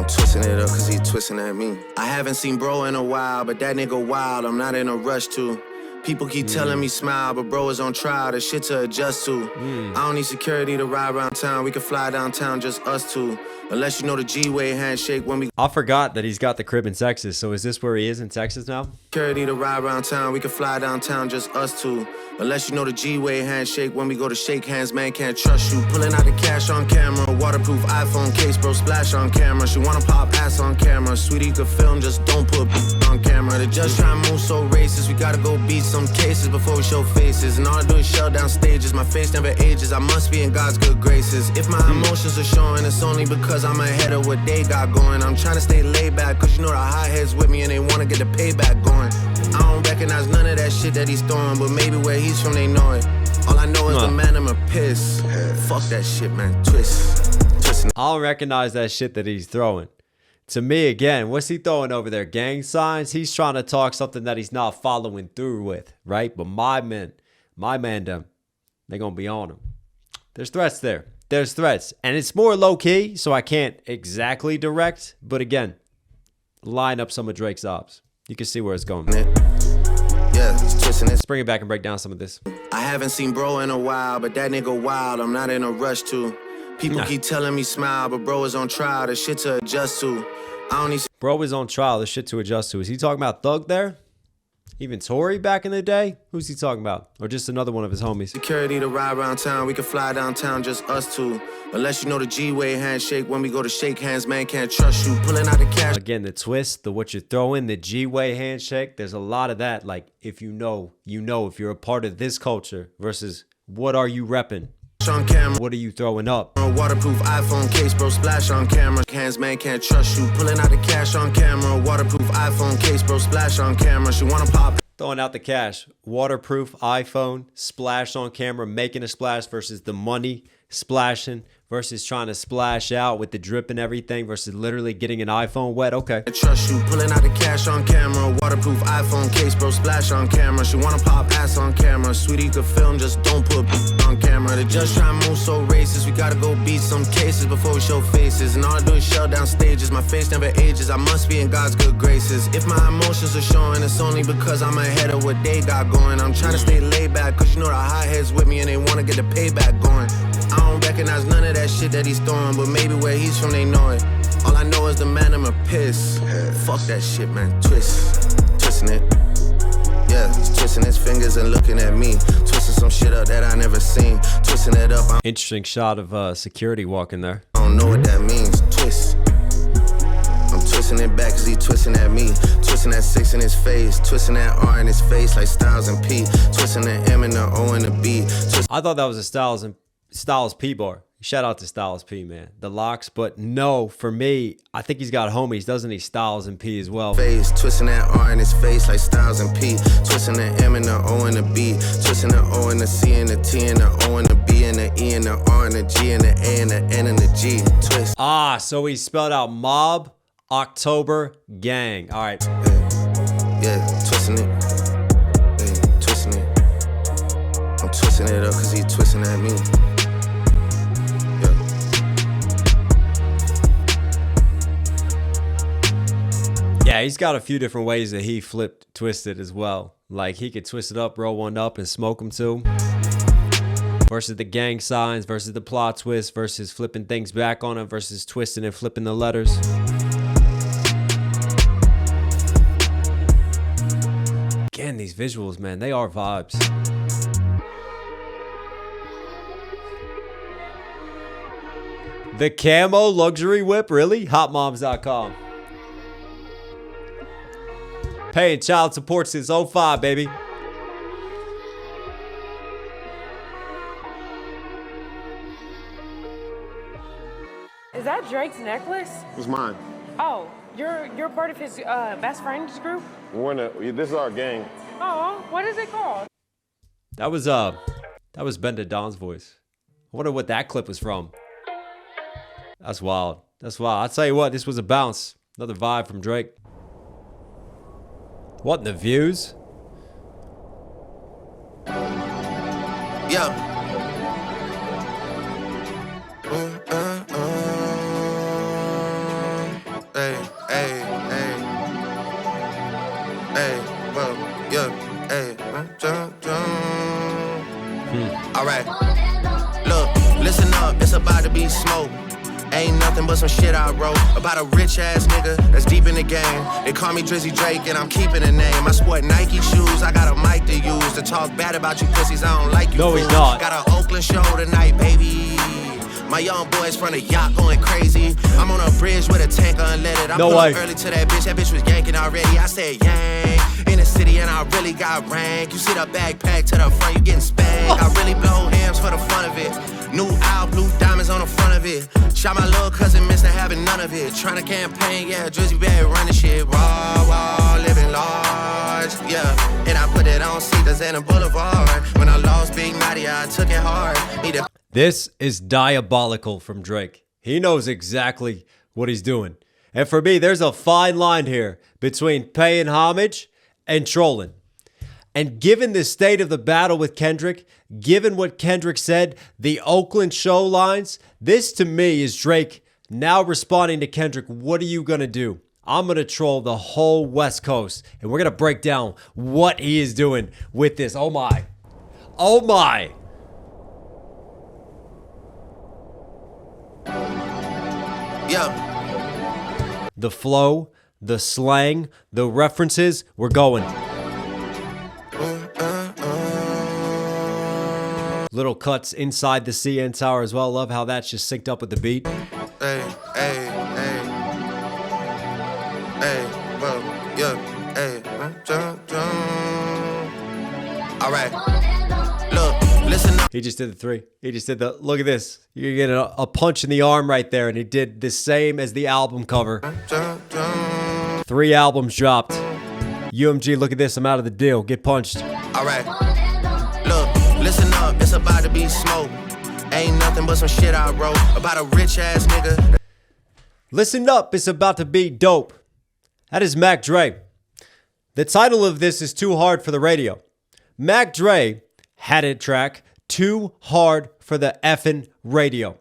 Twisting it up cause he twisting at me. I haven't seen bro in a while, but that nigga wild, I'm not in a rush to. People keep telling me smile, but bro is on trial, the shit to adjust to. I don't need security to ride around town, we can fly downtown, just us two. Unless you know the G-way handshake when we... I forgot that he's got the crib in Texas, so is this where he is in Texas now? Security to ride around town, we can fly downtown, just us two. Unless you know the G-way handshake when we go to shake hands, man, can't trust you. Pulling out the cash on camera, waterproof iPhone case, bro, splash on camera. She wanna pop ass on camera, sweetie, you could film, just don't put on camera. The judge trying to move so racist, we gotta go beat some cases before we show faces. And all I do is shell down stages, my face never ages, I must be in God's good graces. If my emotions are showing, it's only because I'm ahead of what they got going. I'm trying to stay laid back, cause you know the hot heads with me and they wanna get the payback going. I don't recognize none of that shit that he's throwing, but maybe where he's from they know it. All I know is the man I'ma piss. Fuck that shit, man. Twist. I don't recognize that shit that he's throwing. To me, again, what's he throwing over there? Gang signs? He's trying to talk something that he's not following through with, right? But my mandem, they're gonna be on him. There's threats there. There's threats. And it's more low-key, so I can't exactly direct. But again, line up some of Drake's ops. You can see where it's going. Yeah, it's twisting it. Let's bring it back and break down some of this. I haven't seen bro in a while, but that nigga wild, I'm not in a rush to. People keep telling me smile, but bro is on trial, the shit to adjust to. I don't need... Bro is on trial, the shit to adjust to. Is he talking about Thug there? Even Tory back in the day? Who's he talking about? Or just another one of his homies? Security to ride around town, we can fly downtown, just us two. Unless you know the G-way handshake, when we go to shake hands, man, can't trust you. Pulling out the cash. Again, the twist, the what you're throwing, the G-way handshake. There's a lot of that. Like, if you know, if you're a part of this culture versus what are you repping? On camera. What are you throwing up? Waterproof iPhone case, bro, splash on camera. Hands, man, can't trust you. Pulling out the cash on camera. Waterproof iPhone case, bro, splash on camera. She wanna pop. Throwing out the cash. Waterproof iPhone, splash on camera, making a splash versus the money splashing versus trying to splash out with the drip and everything versus literally getting an iPhone wet. Okay. I trust you. Pulling out the cash on camera. Waterproof iPhone case, bro, splash on camera. She wanna pop ass on camera. Sweetie, you could film, just don't put on camera. The judge trying to move so racist, we gotta go beat some cases before we show faces. And all I do is shell down stages, my face never ages, I must be in God's good graces. If my emotions are showing, it's only because I'm ahead of what they got going. I'm trying to stay laid back, cause you know the hot heads with me and they wanna get the payback going. I don't recognize none of that shit that he's throwing, but maybe where he's from they know it. All I know is the man I'ma piss. Fuck that shit, man. Twisting it. Yeah, he's twisting his fingers and looking at me. Twisting some shit up that I never seen. Twisting it up. Interesting shot of security walking there. I don't know what that means. Twist. I'm twisting it back cause he twisting at me. Twisting that 6 in his face. Twisting that R in his face like Styles and P. Twisting the M and the O and the B. I thought that was a Styles P bar. Shout out to Styles P, man. The locks, but no, for me, I think he's got homies, doesn't he? Styles and P as well. Face, twisting that R in his face like Styles and P. Twisting the M and the O and the B. Twisting the O and the C and the T and the O and the B and the E and the R and the G and the A and the N and the G. Twist. Ah, so he spelled out Mob, October, Gang. All right. Yeah, twisting it. Yeah, twisting it. I'm twisting it up cause he twisting at me. he's got a few different ways that he flipped, twisted as well. Like he could twist it up, roll one up, and smoke them too. Versus the gang signs, versus the plot twist, versus flipping things back on him, versus twisting and flipping the letters. Again, these visuals, man, they are vibes. The camo luxury whip, really? Hotmoms.com. Paying child support since 05, baby. Is that Drake's necklace? It's mine. Oh, you're part of his best friends group? This is our gang. Oh, what is it called? That was Benda Don's voice. I wonder what that clip was from. That's wild. That's wild. I'll tell you what, this was a bounce. Another vibe from Drake. What in the views? Yeah. Hey, hey, hey. Hey, well, yeah, hey. All right. Look, listen up, it's about to be smoke. Ain't nothing but some shit I wrote about a rich ass nigga that's deep in the game. They call me Drizzy Drake and I'm keeping the name. I sport Nike shoes, I got a mic to use to talk bad about you pussies. I don't like you. No, he's not. Got an Oakland show tonight, baby. My young boys from the yacht going crazy. I'm on a bridge with a tank unleaded. I pulled up early to that bitch was yanking already. I said yang in the city and I really got rank. You see the backpack to the front, you getting spanked. I really blow hams for the fun of it. New owl, blue diamonds on the front of it. Shot my little cousin, missed having none of it. Tryna campaign, yeah, Drizzy bad running shit. Raw, living large, yeah. And I put it on Cedars and a Boulevard. When I lost Big Naughty, I took it hard. This is diabolical from Drake. He knows exactly what he's doing. And for me, there's a fine line here between paying homage and trolling. And given the state of the battle with Kendrick, given what Kendrick said, the Oakland show lines, this to me is Drake now responding to Kendrick. What are you going to do? I'm going to troll the whole West Coast. And we're going to break down what he is doing with this. Oh my. Oh my. Yeah. The flow, the slang, the references, we're going. Little cuts inside the CN Tower as well. Love how that's just synced up with the beat. Hey, hey, hey. Hey, well, yeah, hey. All right. Look, listen up. He just did the three. He just did the, look at this. You're getting a punch in the arm right there. And he did the same as the album cover. 3 albums dropped. UMG, look at this. I'm out of the deal. Get punched. All right. Look, listen up. It's about to be smoke. Ain't nothing but some shit I wrote about a rich ass nigga. Listen up. It's about to be dope. That is Mac Dre. The title of this is Too Hard for the Radio. Mac Dre had a track, Too Hard for the Effing Radio.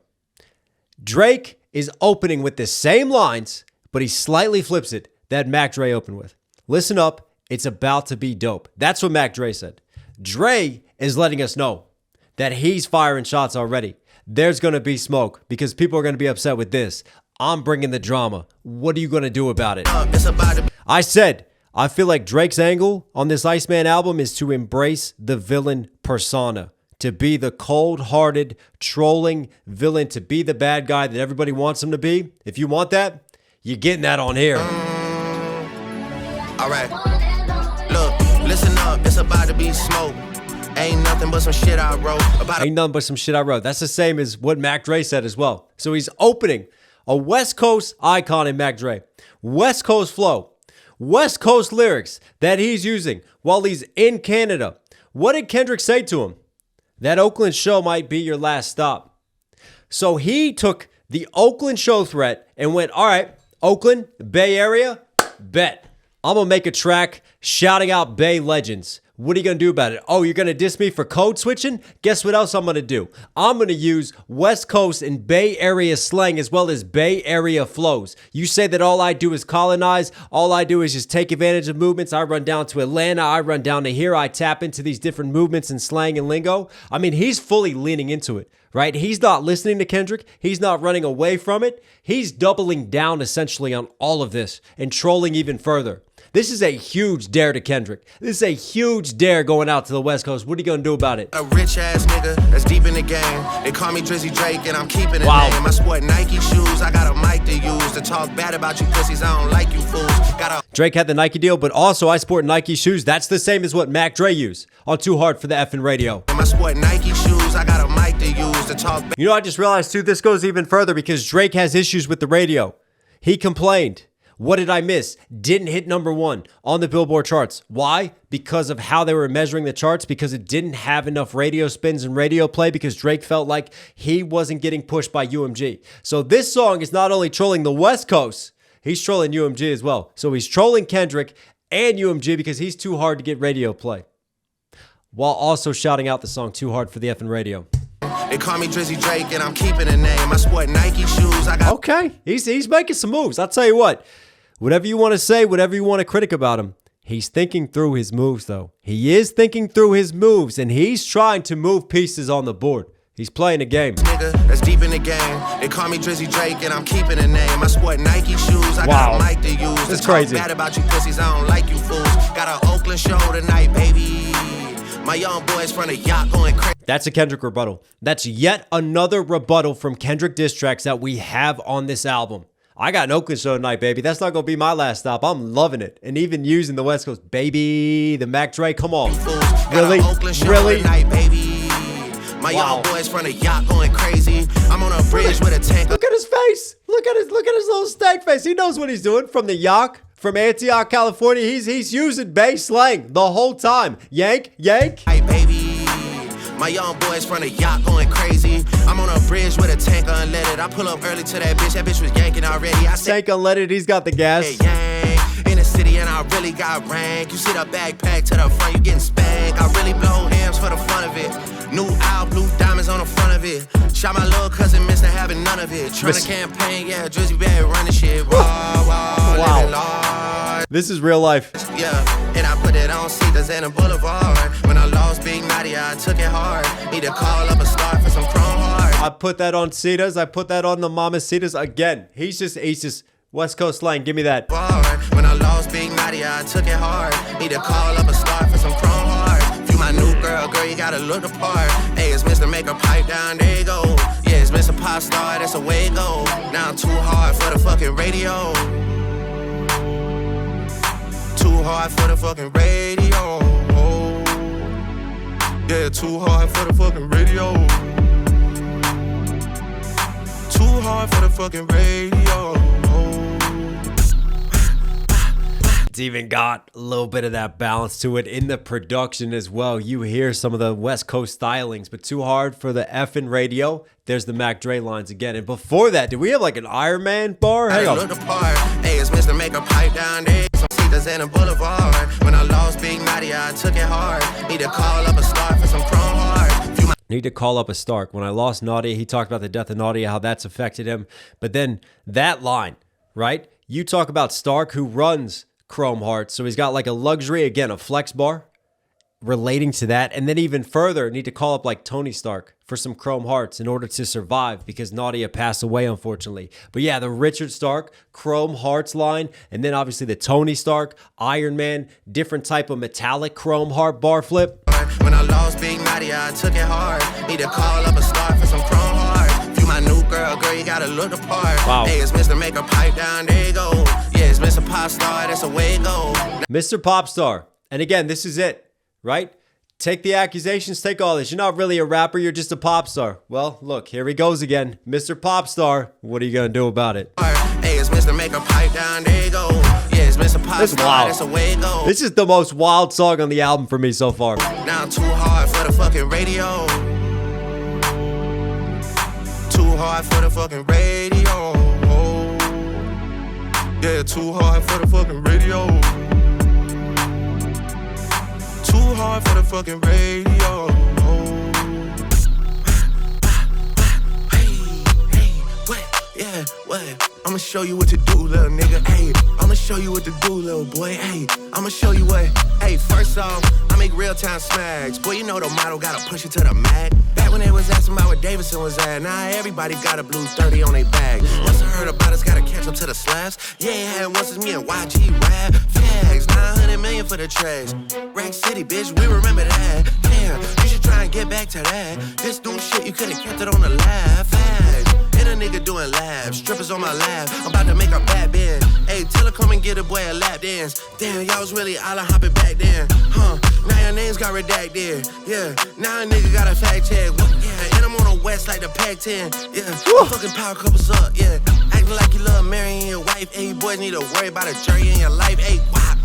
Drake is opening with the same lines, but he slightly flips it that Mac Dre opened with. Listen up, it's about to be dope. That's what Mac Dre said. Dre is letting us know that he's firing shots already. There's going to be smoke because people are going to be upset with this. I'm bringing the drama. What are you going to do about it? I said, I feel like Drake's angle on this ICEMAN album is to embrace the villain persona, to be the cold-hearted, trolling villain, to be the bad guy that everybody wants him to be. If you want that, you're getting that on here. All right. Look, listen up. It's about to be smoke. Ain't nothing but some shit I wrote about. Ain't nothing but some shit I wrote. That's the same as what Mac Dre said as well. So he's opening a West Coast icon in Mac Dre. West Coast flow. West Coast lyrics that he's using while he's in Canada. What did Kendrick say to him? That Oakland show might be your last stop. So he took the Oakland show threat and went, all right, Oakland, Bay Area, bet. I'm going to make a track shouting out Bay legends. What are you going to do about it? Oh, you're going to diss me for code switching? Guess what else I'm going to do? I'm going to use West Coast and Bay Area slang as well as Bay Area flows. You say that all I do is colonize. All I do is just take advantage of movements. I run down to Atlanta. I run down to here. I tap into these different movements and slang and lingo. I mean, he's fully leaning into it, right? He's not listening to Kendrick. He's not running away from it. He's doubling down essentially on all of this and trolling even further. This is a huge dare to Kendrick. This is a huge dare going out to the West Coast. What are you going to do about it? A rich ass nigga that's deep in the game. They call me Drizzy Drake and I'm keeping the name. I sport Nike shoes. I got a mic to use to talk bad about you pussies. I don't like you fools. Drake had the Nike deal, but also I sport Nike shoes. That's the same as what Mac Dre used on Too Hard for the Effing Radio. I sport Nike shoes. I got a mic to use to talk. You know, I just realized too, this goes even further because Drake has issues with the radio. He complained. What did I miss? Didn't hit #1 on the Billboard charts. Why? Because of how they were measuring the charts, because it didn't have enough radio spins and radio play, because Drake felt like he wasn't getting pushed by UMG. So this song is not only trolling the West Coast, he's trolling UMG as well. So he's trolling Kendrick and UMG because he's too hard to get radio play, while also shouting out the song Too Hard for the Effing Radio. They call me Drizzy Drake and I'm keeping the name. I sport Nike shoes. I got okay. He's making some moves. I'll tell you what. Whatever you want to say, whatever you want to critic about him, he's thinking through his moves, though. He is thinking through his moves, and he's trying to move pieces on the board. He's playing a game. Nigga that's deep in the game. They call me Drizzy Drake and I'm keeping the name. I sport Nike shoes. I got a mic to use. That's crazy. Talk bad about you pussies. I don't like you fools. Got an Oakland show tonight, baby. My young boys from the yacht going crazy. That's a Kendrick rebuttal. That's yet another rebuttal from Kendrick diss tracks that we have on this album. I got an Oakland show tonight, baby. That's not going to be my last stop. I'm loving it. And even using the West Coast, baby, the Mac Dre, come on. Really? Really? Tonight, baby. My young boys from the yacht going crazy. I'm on a bridge with a tank. Look at his face. Look at his little stank face. He knows what he's doing. From the yacht, from Antioch, California, he's using Bay slang the whole time. Yank, yank. Hey, baby. My young boys from the yacht going crazy. I'm on a bridge with a tank unleaded. I pull up early to that bitch. That bitch was yanking already. I tank unleaded. He's got the gas. Hey, yank. In the city and I really got rank. You see the backpack to the front, you getting spanked. I really blow hams for the fun of it. New owl, blue diamonds on the front of it. Shot my little cousin, missing having none of it. Trying to campaign, yeah, Drizzy bad running shit. Wow. This is real life. Yeah, and I put it on Cedars and a Boulevard. When I lost Big Naughty, I took it hard. Need to call up a star for some chrome heart. I put that on Cedars. I put that on the Mama Cedars. Again, he's just West Coast slang. Give me that. When I lost Big Naughty, I took it hard. Need to call up a star for some chrome heart. You my new girl, you gotta look the part. Hey, it's Mr. Make a Pipe Down, there you go. Yeah, it's Mr. Pop Star, that's the way it go. Now I'm too hard for the fucking radio. Too hard for the fucking radio. Yeah, too hard for the fucking radio. Too hard for the fucking radio. It's even got a little bit of that balance to it in the production as well. You hear some of the West Coast stylings, but Too Hard for the Effing Radio. There's the Mac Dre lines again. And before that, did we have like an Iron Man bar? Hang on. Hey, it's Mr. Make a Pipe Down there. Some Cedars and a Boulevard. When I lost Big Naughty, I took it hard. Need to call up a star for some chrome heart. Need to call up a Stark. When I lost Nadia, he talked about the death of Nadia, how that's affected him. But then that line, right? You talk about Stark, who runs Chrome Hearts. So he's got like a luxury, again, a flex bar relating to that. And then even further, need to call up like Tony Stark for some Chrome Hearts in order to survive because Nadia passed away, unfortunately. But yeah, the Richard Stark, Chrome Hearts line, and then obviously the Tony Stark, Iron Man, different type of metallic Chrome Heart bar flip. When I lost Big Naughty, I took it hard. Need to call up a star for some chrome heart. You my new girl, you gotta look the part. Wow. Hey, it's Mr. Make a Pipe Down, there you go. Yeah, it's Mr. Pop Star, that's the way it go. Mr. Pop Star. And again, this is it, right? Take the accusations, take all this. You're not really a rapper, you're just a pop star. Well, look, here he goes again. Mr. Pop Star, what are you gonna do about it? Hey, it's Mr. Make a Pipe Down, there you go. Yeah, it's Mr. Pop Star, that's the way it go. This is the most wild song on the album for me so far. Now I'm too hard for the fucking radio. Too hard for the fucking radio. Yeah, too hard for the fucking radio. Too Too hard for the fucking radio. Yeah, what? I'ma show you what to do, little nigga. Hey, I'ma show you what to do, little boy. Hey, I'ma show you what. Hey, first off, I make real time smacks. Boy, you know the model gotta push it to the mat. Back when they was asking about where Davidson was at, now everybody got a blue 30 on their bag. Once I heard about us, gotta catch up to the slaps. Yeah, it had once it's me and YG rap. Fags, 900 million for the tracks. Rack City, bitch, we remember that. Damn, you should try and get back to that. This new shit, you could've kept it on the lab. Fags. Hit a nigga doing labs, strippers on my lap. I'm about to make a bad bend. Hey, tell her come and get a boy a lap dance. Damn, y'all was really island hopping back then. Huh, now your names got redacted. Yeah, now a nigga got a fact check. Yeah, and I'm on the west like the Pac-10. Yeah, fucking power couples up. Yeah, acting like you love marrying your wife. Hey, boys need to worry about a jury in your life. Hey, why?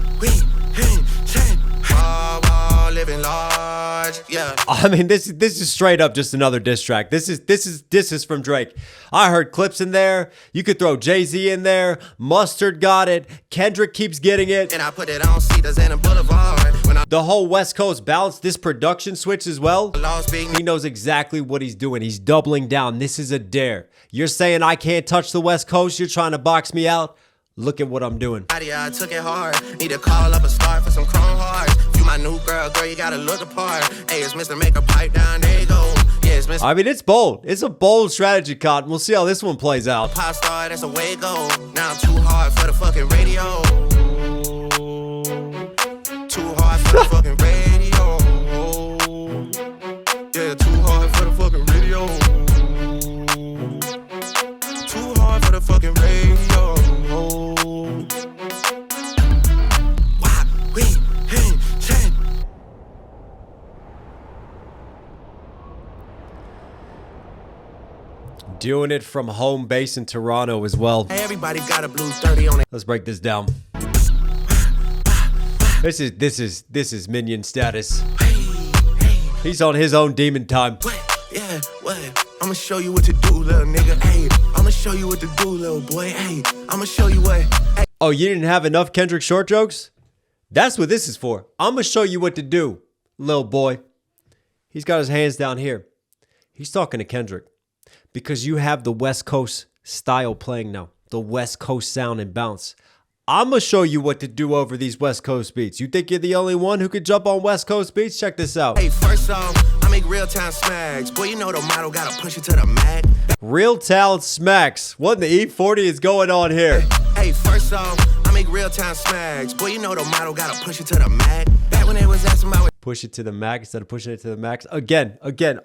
Living large, yeah. I mean, this is straight up just another diss track. This is from Drake. I heard clips in there. You could throw Jay-Z in there. Mustard got it. Kendrick keeps getting it. And I put it on Cedars and a Boulevard. The whole West Coast bounce, this production switch as well. He knows exactly what he's doing. He's doubling down. This is a dare. You're saying I can't touch the West Coast. You're trying to box me out. Look at what I'm doing. I took it hard. Need to call up a star for some chrome hearts. You my new girl, you gotta look apart. Hey, it's Mr. Make a Pipe down, there you go. Yeah, it's Mr. I mean, it's bold. It's a bold strategy, Cotton. We'll see how this one plays out. Pop star, that's a way to go. Now I'm too hard for the fucking radio. Too hard for the fucking radio. Yeah, too hard for the fucking radio. Too hard for the fucking radio. Doing it from home base in Toronto as well. Everybody got a blue 30 on it. Let's break this down. This is minion status. He's on his own demon time. Yeah, what? I'ma show you what to do, little nigga. Hey, I'ma show you what to do, little boy. Hey, I'ma show you what. Hey. Oh, you didn't have enough Kendrick short jokes? That's what this is for. I'ma show you what to do, little boy. He's got his hands down here. He's talking to Kendrick. Because you have the West Coast style playing now. The West Coast sound and bounce. I'm going to show you what to do over these West Coast beats. You think you're the only one who could jump on West Coast beats? Check this out. Hey, first off, I make real time smacks. Boy, you know the model gotta push it to the mat. Real talent smacks. What in the E40 is going on here? Hey, first off, I make real time smacks. Boy, you know the model gotta push it to the mat. Back when they was asking about push it to the max instead of pushing it to the max. Again,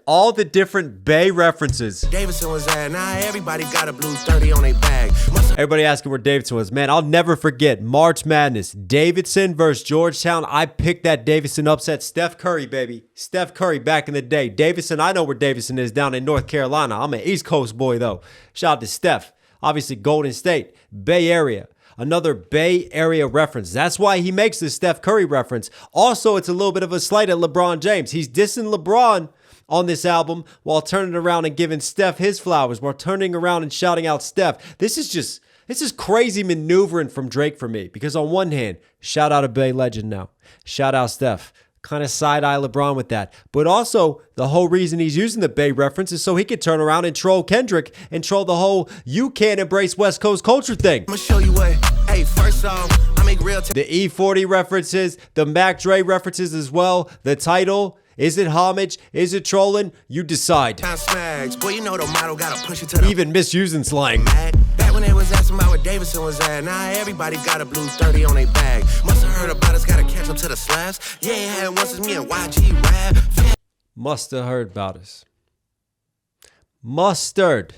all the different Bay references. Davidson was at, now everybody got a blue 30 on their bag. Everybody asking where Davidson was. Man, I'll never forget March Madness. Davidson versus Georgetown. I picked that Davidson upset. Steph Curry, baby. Steph Curry back in the day. Davidson, I know where Davidson is down in North Carolina. I'm an East Coast boy, though. Shout out to Steph. Obviously, Golden State. Bay Area. Another Bay Area reference. That's why he makes the Steph Curry reference. Also, it's a little bit of a slight at LeBron James. He's dissing LeBron on this album while turning around and giving Steph his flowers, while turning around and shouting out Steph. This is crazy maneuvering from Drake for me. Because on one hand, shout out a Bay legend now. Shout out Steph. Kind of side-eye LeBron with that. But also, the whole reason he's using the Bay reference is so he could turn around and troll Kendrick and troll the whole you can't embrace West Coast culture thing. I'm gonna show you what. Hey, first off, I make real the E40 references, the Mac Dre references as well. The title, is it homage? Is it trolling? You decide. Boy, you know the model gotta push it to the even misusing slang. Back when they was asking about where Davidson was at, now everybody got a blue 30 on their bag. Must have heard about us, gotta catch up to the slaps. Yeah, it had once it's me and YG rap. Must have heard about us. Mustard.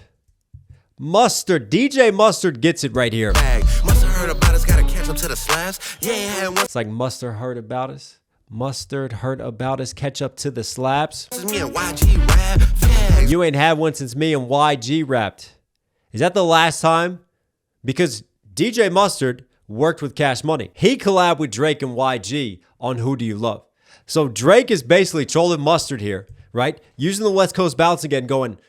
DJ Mustard gets it right here. Must have heard about us, gotta catch up to the slaps. Yeah, it had once. It's like Mustard heard about us. Mustard heard about us, catch up to the slaps. Me and YG rap. You ain't had one since me and YG rapped. Is that the last time? Because DJ Mustard worked with Cash Money. He collabed with Drake and YG on Who Do You Love? So Drake is basically trolling Mustard here, right? Using the West Coast bounce again, going,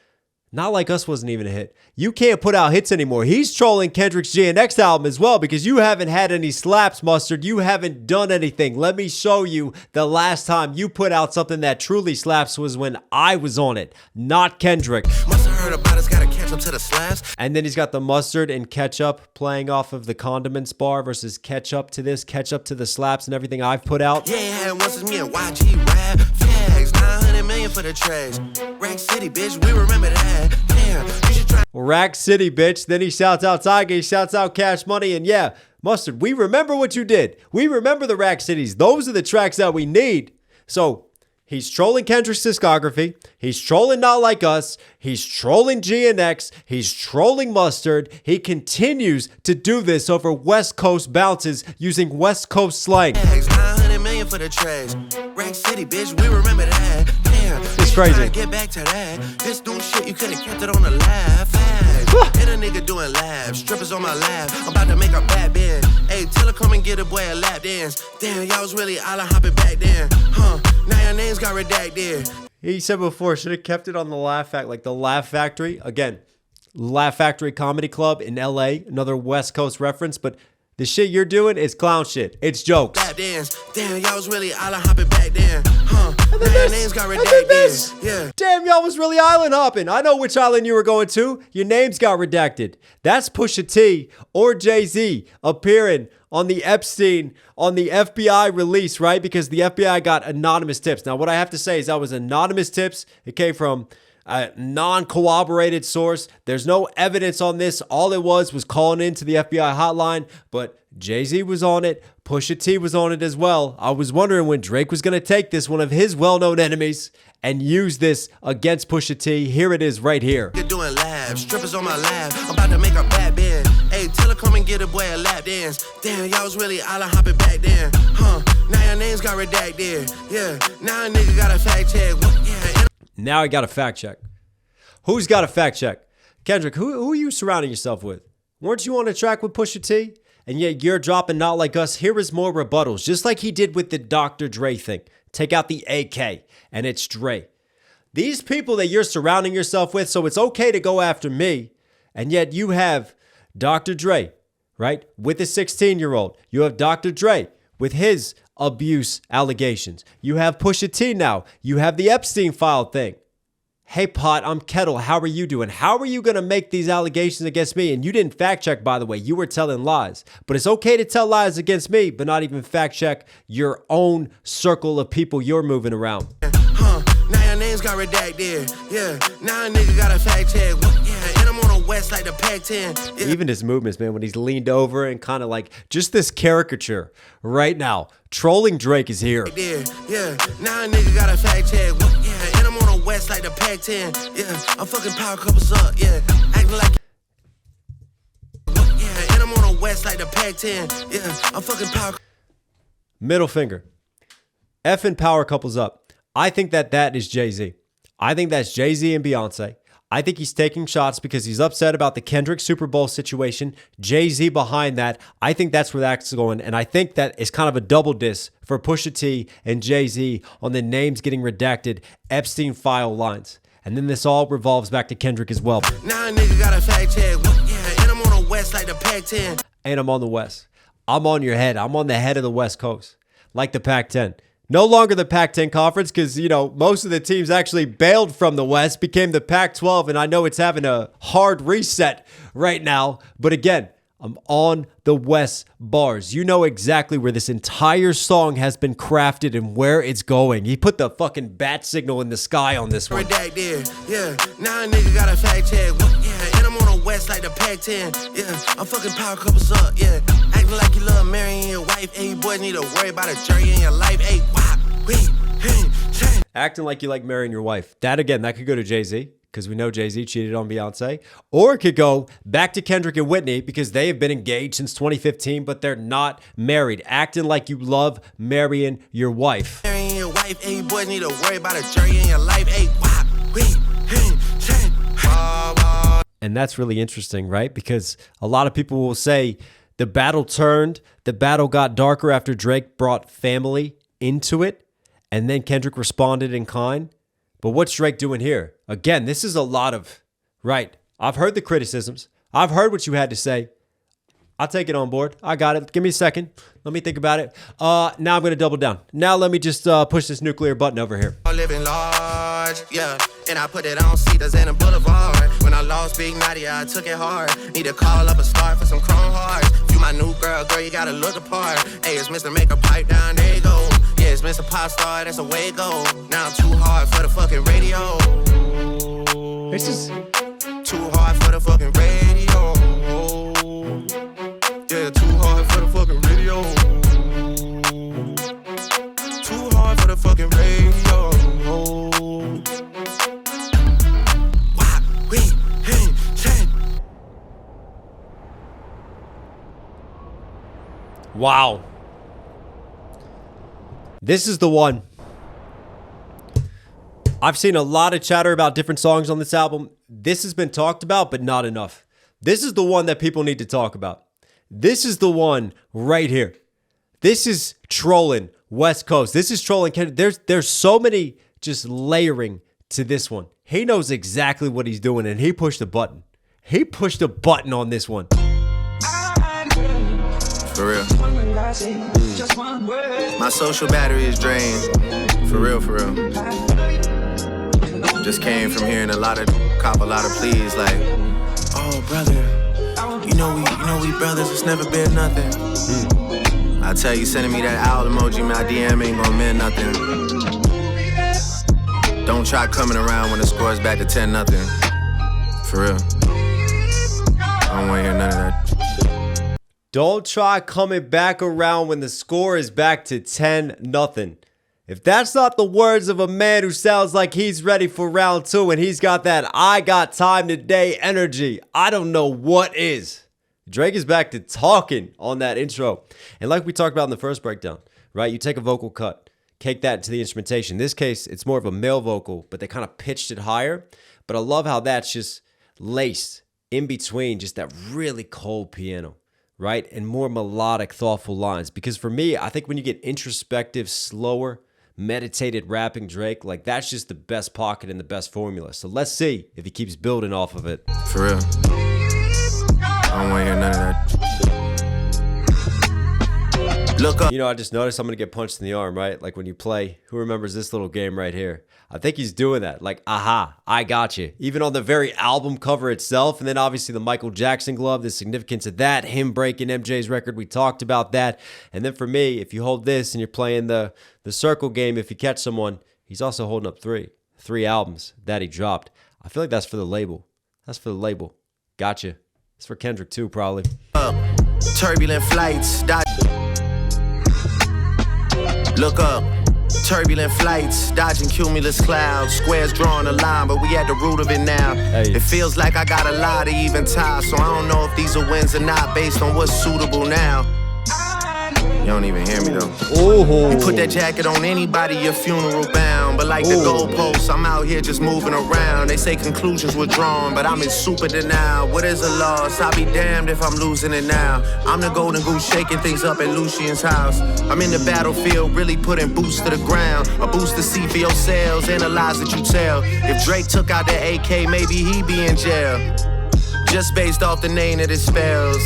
Not Like Us wasn't even a hit. You can't put out hits anymore. He's trolling Kendrick's GNX album as well because you haven't had any slaps, Mustard. You haven't done anything. Let me show you the last time you put out something that truly slaps was when I was on it, not Kendrick. Must have heard about us, gotta catch up to the slaps. And then he's got the mustard and ketchup playing off of the condiments bar versus ketchup to this, ketchup to the slaps and everything I've put out. Yeah, once it's me and YG rap. Fags, 900 million for the trash. Rack City, bitch, we remember that. Damn, you should try. Rack City, bitch. Then he shouts out Tiger, he shouts out Cash Money, and yeah, Mustard, we remember what you did. We remember the Rack Cities. Those are the tracks that we need. So he's trolling Kendrick's discography. He's trolling Not Like Us. He's trolling GNX. He's trolling Mustard. He continues to do this over West Coast bounces using West Coast slang. Fags, 900 million for the trash. Rack City, bitch, we remember that. Damn, it's crazy. Get back to that. This new shit, you could've kept it on the laugh. Hit a nigga doing labs, strippers on my lap. I'm about to make a bad bend. Hey, tell her come and get a boy a lap dance. Damn, y'all was really island hopping back then. Now your names got redacted. He said before, should have kept it on the Laugh Factory, like the Laugh Factory. Again, Laugh Factory Comedy Club in LA, another West Coast reference, but the shit you're doing is clown shit. It's jokes. Lap dance. Damn, y'all was really island hopping back then. Now your names got redacted. Yeah. Damn, y'all was really island hopping. I know which island you were going to. Your names got redacted. That's Pusha T or Jay-Z appearing on the Epstein, on the FBI release, right? Because the FBI got anonymous tips. Now, what I have to say is that was anonymous tips. It came from a non-corroborated source. There's no evidence on this. All it was calling into the FBI hotline, but Jay-Z was on it. Pusha T was on it as well. I was wondering when Drake was going to take this, one of his well-known enemies, and use this against Pusha T. Here it is right here. You're doing labs, strippers on my lap. I'm about to make a bad bend. Hey, tell her come and get a boy a lap dance. Damn, y'all was really island hopping back then. Now your names got redacted. Yeah, now a nigga got a fact check. Yeah. Now I got a fact check. Who's got a fact check? Kendrick, who are you surrounding yourself with? Weren't you on a track with Pusha T? And yet you're dropping Not Like Us. Here is more rebuttals, just like he did with the Dr. Dre thing. Take out the AK, and it's Dre. These people that you're surrounding yourself with, so it's okay to go after me, and yet you have Dr. Dre, right, with a 16-year-old. You have Dr. Dre with his abuse allegations. You have Pusha T now. You have the Epstein file thing. Hey, Pot, I'm Kettle. How are you doing? How are you going to make these allegations against me? And you didn't fact check, by the way. You were telling lies. But it's okay to tell lies against me, but not even fact check your own circle of people you're moving around. Now your names got redacted. Yeah, now a nigga got a fact check. Yeah, and I'm on the west like the Pac-10. Yeah. Even his movements, man, when he's leaned over and kind of like just this caricature right now. Trolling Drake is here. Yeah, now a nigga got a fact check. Yeah, and I'm on the west like the Pac-10. Yeah, I'm fucking power couples up. Yeah, acting like. Yeah, and I'm on the west like the Pac-10. Yeah, I'm fucking power. Middle finger. Effing power couples up. I think that is Jay-Z. I think that's Jay-Z and Beyonce. I think he's taking shots because he's upset about the Kendrick Super Bowl situation. Jay-Z behind that. I think that's where that's going. And I think that is kind of a double diss for Pusha T and Jay-Z on the names getting redacted, Epstein file lines. And then this all revolves back to Kendrick as well. Now a nigga got a fact check. Yeah, and I'm on the west like the Pac-10. And I'm on the west. I'm on your head. I'm on the head of the West Coast. Like the Pac-10. No longer the Pac-10 conference because, you know, most of the teams actually bailed from the West, became the Pac-12, and I know it's having a hard reset right now. But again, I'm on the West bars. You know exactly where this entire song has been crafted and where it's going. He put the fucking bat signal in the sky on this one. Redacted. Yeah, now a nigga got a fact check. Yeah, and I'm on the west like the Pac-10. Yeah, I'm fucking power couples up. Yeah, acting like you love marrying your wife. Hey, boys need to worry about a jury in your life. Hey, wow, wait, hey. Acting like you like marrying your wife. That again, that could go to Jay-Z. Because we know Jay-Z cheated on Beyonce. Or it could go back to Kendrick and Whitney because they have been engaged since 2015, but they're not married. Acting like you love marrying your wife. Marrying your wife, hey, boys need to worry about a jury in your life. Hey, wow, wait, hey. And that's really interesting, right? Because a lot of people will say the battle turned, the battle got darker after Drake brought family into it, and then Kendrick responded in kind. But what's Drake doing here? Again, this is a lot of Right. I've heard the criticisms. I've heard what you had to say. I'll take it on board. I got it. Give me a second. Let me think about it. Now I'm going to double down. Now let me just push this nuclear button over here. Living large, yeah. And I put it on Cedars and a Boulevard. When I lost Big Matty, I took it hard. Need to call up a start for some chrome hearts. You my new girl, you gotta look the part. Hey, it's Mr. Make a Pipe Down, there you go. Yeah, it's Mr. Pop Star, that's the way it go. Now I'm too hard for the fucking radio. This is too hard for the fucking radio. Yeah, too hard for the fucking radio. Too hard for the fucking radio. Why we ain't changed? Wow. This is the one. I've seen a lot of chatter about different songs on this album. This has been talked about, but not enough. This is the one that people need to talk about. This is the one right here. This is trolling West Coast. This is trolling Kendrick. There's so many just layering to this one. He knows exactly what he's doing, and he pushed a button. He pushed a button on this one. For real. My social battery is drained. For real, for real. Just came from hearing a lot of pleas like, oh brother, you know we brothers, it's never been nothing. I tell you, sending me that owl emoji, my DM ain't gonna mean nothing. Don't try coming around when the score's back to 10-0. For real. I don't wanna hear none of that. Don't try coming back around when the score is back to 10-0. If that's not the words of a man who sounds like he's ready for round 2 and he's got that I got time today energy, I don't know what is. Drake is back to talking on that intro. And like we talked about in the first breakdown, right? You take a vocal cut, cake that into the instrumentation. In this case, it's more of a male vocal, but they kind of pitched it higher. But I love how that's just laced in between just that really cold piano, right? And more melodic, thoughtful lines. Because for me, I think when you get introspective, slower, meditated rapping Drake, like that's just the best pocket and the best formula. So let's see if he keeps building off of it. For real. I don't want to hear none of that. Look up. You know, I just noticed I'm going to get punched in the arm, right? Like when you play, who remembers this little game right here? I think he's doing that. Like, aha, I got you. Even on the very album cover itself. And then obviously the Michael Jackson glove, the significance of that, him breaking MJ's record. We talked about that. And then for me, if you hold this and you're playing the circle game, if you catch someone, he's also holding up three albums that he dropped. I feel like that's for the label. That's for the label. Gotcha. It's for Kendrick too, probably. Turbulent flights. Look up. Turbulent flights, dodging cumulus clouds. Squares drawing a line, but we at the root of it now. Hey. It feels like I got a lot of even ties, so I don't know if these are wins or not based on what's suitable now. You don't even hear me though. Ooh. You put that jacket on anybody, your funeral bound. But like the goalposts, I'm out here just moving around. They say conclusions were drawn, but I'm in super denial. What is a loss? I'll be damned if I'm losing it now. I'm the golden goose shaking things up at Lucian's house. I'm in the battlefield, really putting boots to the ground. A boost to see for your sales, analyze that you tell. If Drake took out the AK, maybe he'd be in jail. Just based off the name that it spells.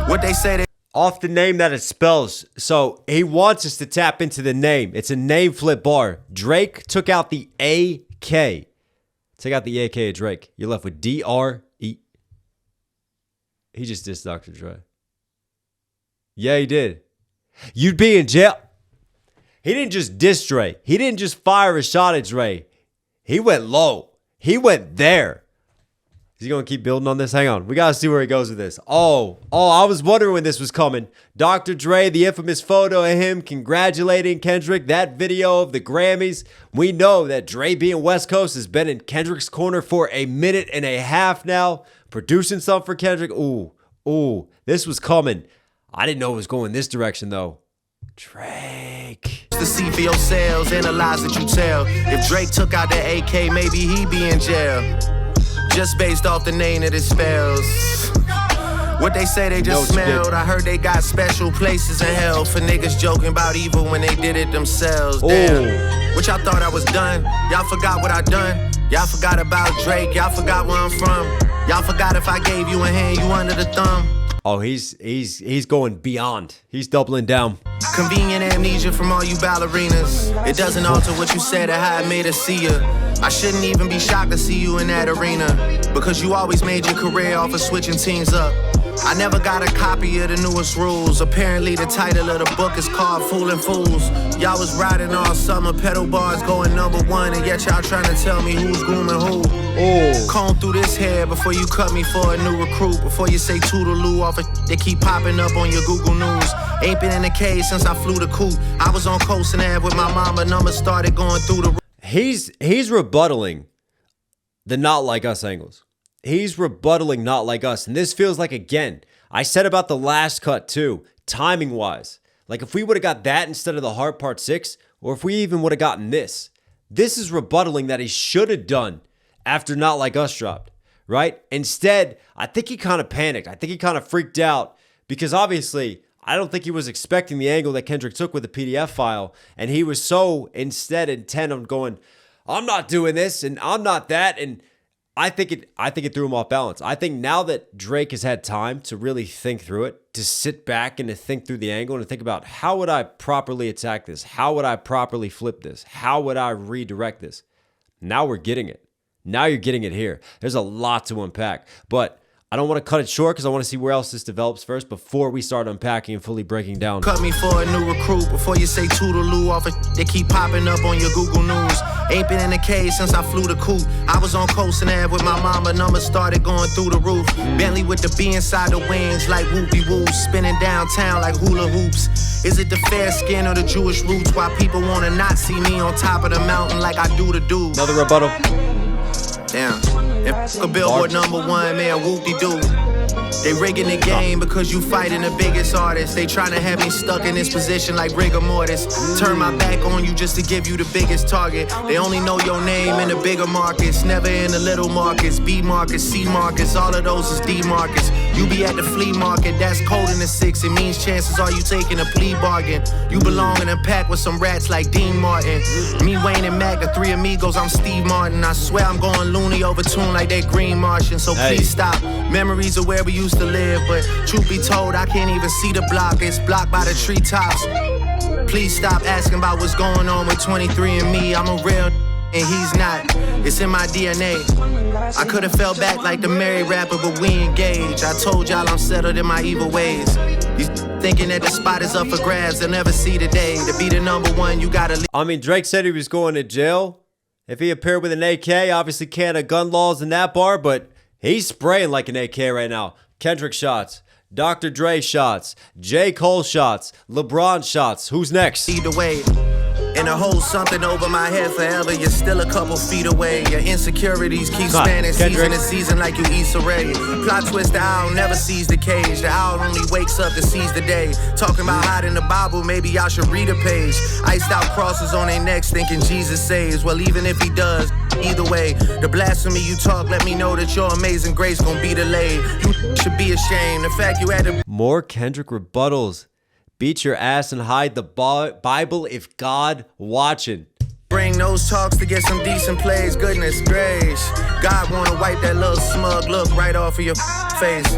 What they say off the name that it spells. So he wants us to tap into the name. It's a name flip bar. Drake took out the AK. Take out the AK of Drake. You're left with D-R-E. He just dissed Dr. Dre. Yeah, he did. You'd be in jail. He didn't just diss Dre. He didn't just fire a shot at Dre. He went low. He went there. Is he going to keep building on this? Hang on. We got to see where he goes with this. Oh, I was wondering when this was coming. Dr. Dre, the infamous photo of him congratulating Kendrick. That video of the Grammys. We know that Dre being West Coast has been in Kendrick's corner for a minute and a half now. Producing something for Kendrick. Ooh, this was coming. I didn't know it was going this direction, though. Drake. To see for your sales, analyze that you tell. If Drake took out the AK, maybe he'd be in jail. Just based off the name that it spells. What they say they just smelled. I heard they got special places in hell for niggas joking about evil when they did it themselves. Damn. What y'all thought I was done? Y'all forgot what I done? Y'all forgot about Drake, y'all forgot where I'm from. Y'all forgot if I gave you a hand, you under the thumb. Oh, he's going beyond. He's doubling down. Convenient amnesia from all you ballerinas. It doesn't alter what you said or how it made us see you. I shouldn't even be shocked to see you in that arena, because you always made your career off of switching teams up. I never got a copy of the newest rules. Apparently the title of the book is called Foolin' Fools. Y'all was riding all summer, pedal bars going #1, and yet y'all trying to tell me who's grooming who. Oh. Comb through this hair before you cut me for a new recruit. Before you say toodaloo off of they keep popping up on your Google News. Ain't been in the cage since I flew the coop. I was on Coast and Ave with my mama, numbers started going through the... He's rebuttaling the Not Like Us angles. He's rebuttaling Not Like Us. And this feels like, again, I said about the last cut too, timing wise. Like if we would have got that instead of the Heart Part 6, or if we even would have gotten this is rebuttaling that he should have done after Not Like Us dropped, right? Instead, I think he kind of panicked. I think he kind of freaked out because obviously I don't think he was expecting the angle that Kendrick took with the PDF file. And he was so instead intent on going, I'm not doing this and I'm not that. And I think it threw him off balance. I think now that Drake has had time to really think through it, to sit back and to think through the angle and to think about how would I properly attack this? How would I properly flip this? How would I redirect this? Now we're getting it. Now you're getting it here. There's a lot to unpack, but I don't want to cut it short because I want to see where else this develops first before we start unpacking and fully breaking down. Cut me for a new recruit before you say toodaloo off of they keep popping up on your Google News. Ain't been in the cage since I flew the coop. I was on Coast and Ave with my mama, numbers started going through the roof. Bentley with the B inside the wings like whoopie-woo, spinning downtown like hula hoops. Is it the fair skin or the Jewish roots? Why people want to not see me on top of the mountain like I do the dudes? Another rebuttal. Damn. If a Billboard #1, man, whoop-de-doo. They rigging the game because you fighting the biggest artists. They trying to have me stuck in this position like rigor mortis. Turn my back on you just to give you the biggest target. They only know your name in the bigger markets, never in the little markets. B markets, C markets, all of those is D markets. You be at the flea market, that's cold in the 6. It means chances are you taking a plea bargain. You belong in a pack with some rats like Dean Martin. Me, Wayne, and Mac, the 3 amigos, I'm Steve Martin. I swear I'm going loony over tune like that Green Martian. So please stop. Memories of where we used to live, but truth be told, I can't even see the block. It's blocked by the treetops. Please stop asking about what's going on with 23 and me. I'm a real and he's not. It's in my DNA. I could have fell back like the married rapper, but we engaged. I told y'all I'm settled in my evil ways. These thinking that the spot is up for grabs, they'll never see the day. To be the #1, you gotta leave. I mean, Drake said he was going to jail if he appeared with an AK. Obviously, Canada gun laws in that bar, but he's spraying like an AK right now. Kendrick shots, Dr. Dre shots, J. Cole shots, LeBron shots. Who's next? Either way, and a whole something over my head forever. You're still a couple feet away. Your insecurities keep spanning season to season like you Issa Rae. Plot twist, the owl never sees the cage. The owl only wakes up to seize the day. Talking about hiding the Bible, maybe y'all should read a page. Iced out crosses on their necks thinking Jesus saves. Well, even if he does, either way, the blasphemy you talk, let me know that your amazing grace gon' be delayed. You should be ashamed. The fact you had to... More Kendrick rebuttals. Beat your ass and hide the Bible if God watching. Bring those talks to get some decent plays. Goodness gracious. God wanna wipe that little smug look right off of your face.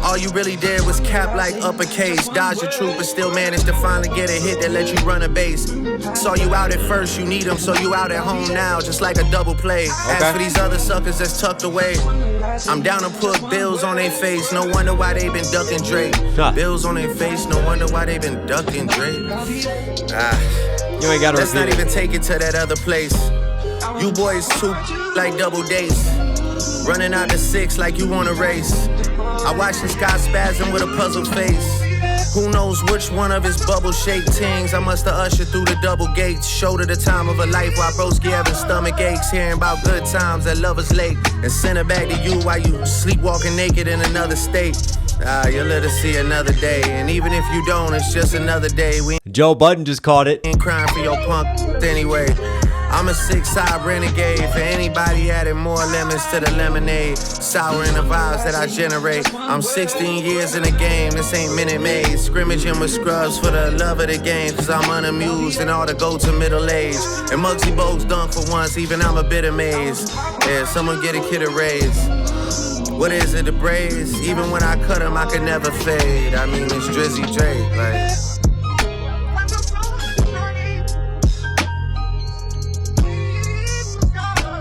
All you really did was cap like uppercase. Dodge the truth but still managed to finally get a hit that let you run a base. Saw you out at first, you need them, so you out at home now, just like a double play. As for these other suckers that's tucked away, I'm down to put bills on their face. No wonder why they been ducking Drake. Bills on their face, no wonder why they been ducking Drake. You ain't gotta let's not even take it to that other place. You boys too like double dates. Running out to 6 like you want a race. I watch this guy spasm with a puzzled face. Who knows which one of his bubble-shaped tings I must have ushered through the double gates. Showed her the time of her life while broski having stomach aches. Hearing about good times at Lover's Lake. And send her back to you while you sleepwalking naked in another state. You'll let us see another day. And even if you don't, it's just another day. We Joe Budden just caught it. Ain't crying for your punk anyway. I'm a 6-side renegade. For anybody adding more lemons to the lemonade. Sour in the vibes that I generate. I'm 16 years in the game, this ain't Minute Maid. Scrimmaging with scrubs for the love of the game. Cause I'm unamused and all the go to middle age. And Muggsy Bogues dunk for once, even I'm a bit amazed. Yeah, someone get a kid a raise. What is it, the braids? Even when I cut them, I could never fade. I mean, it's Drizzy Drake, like.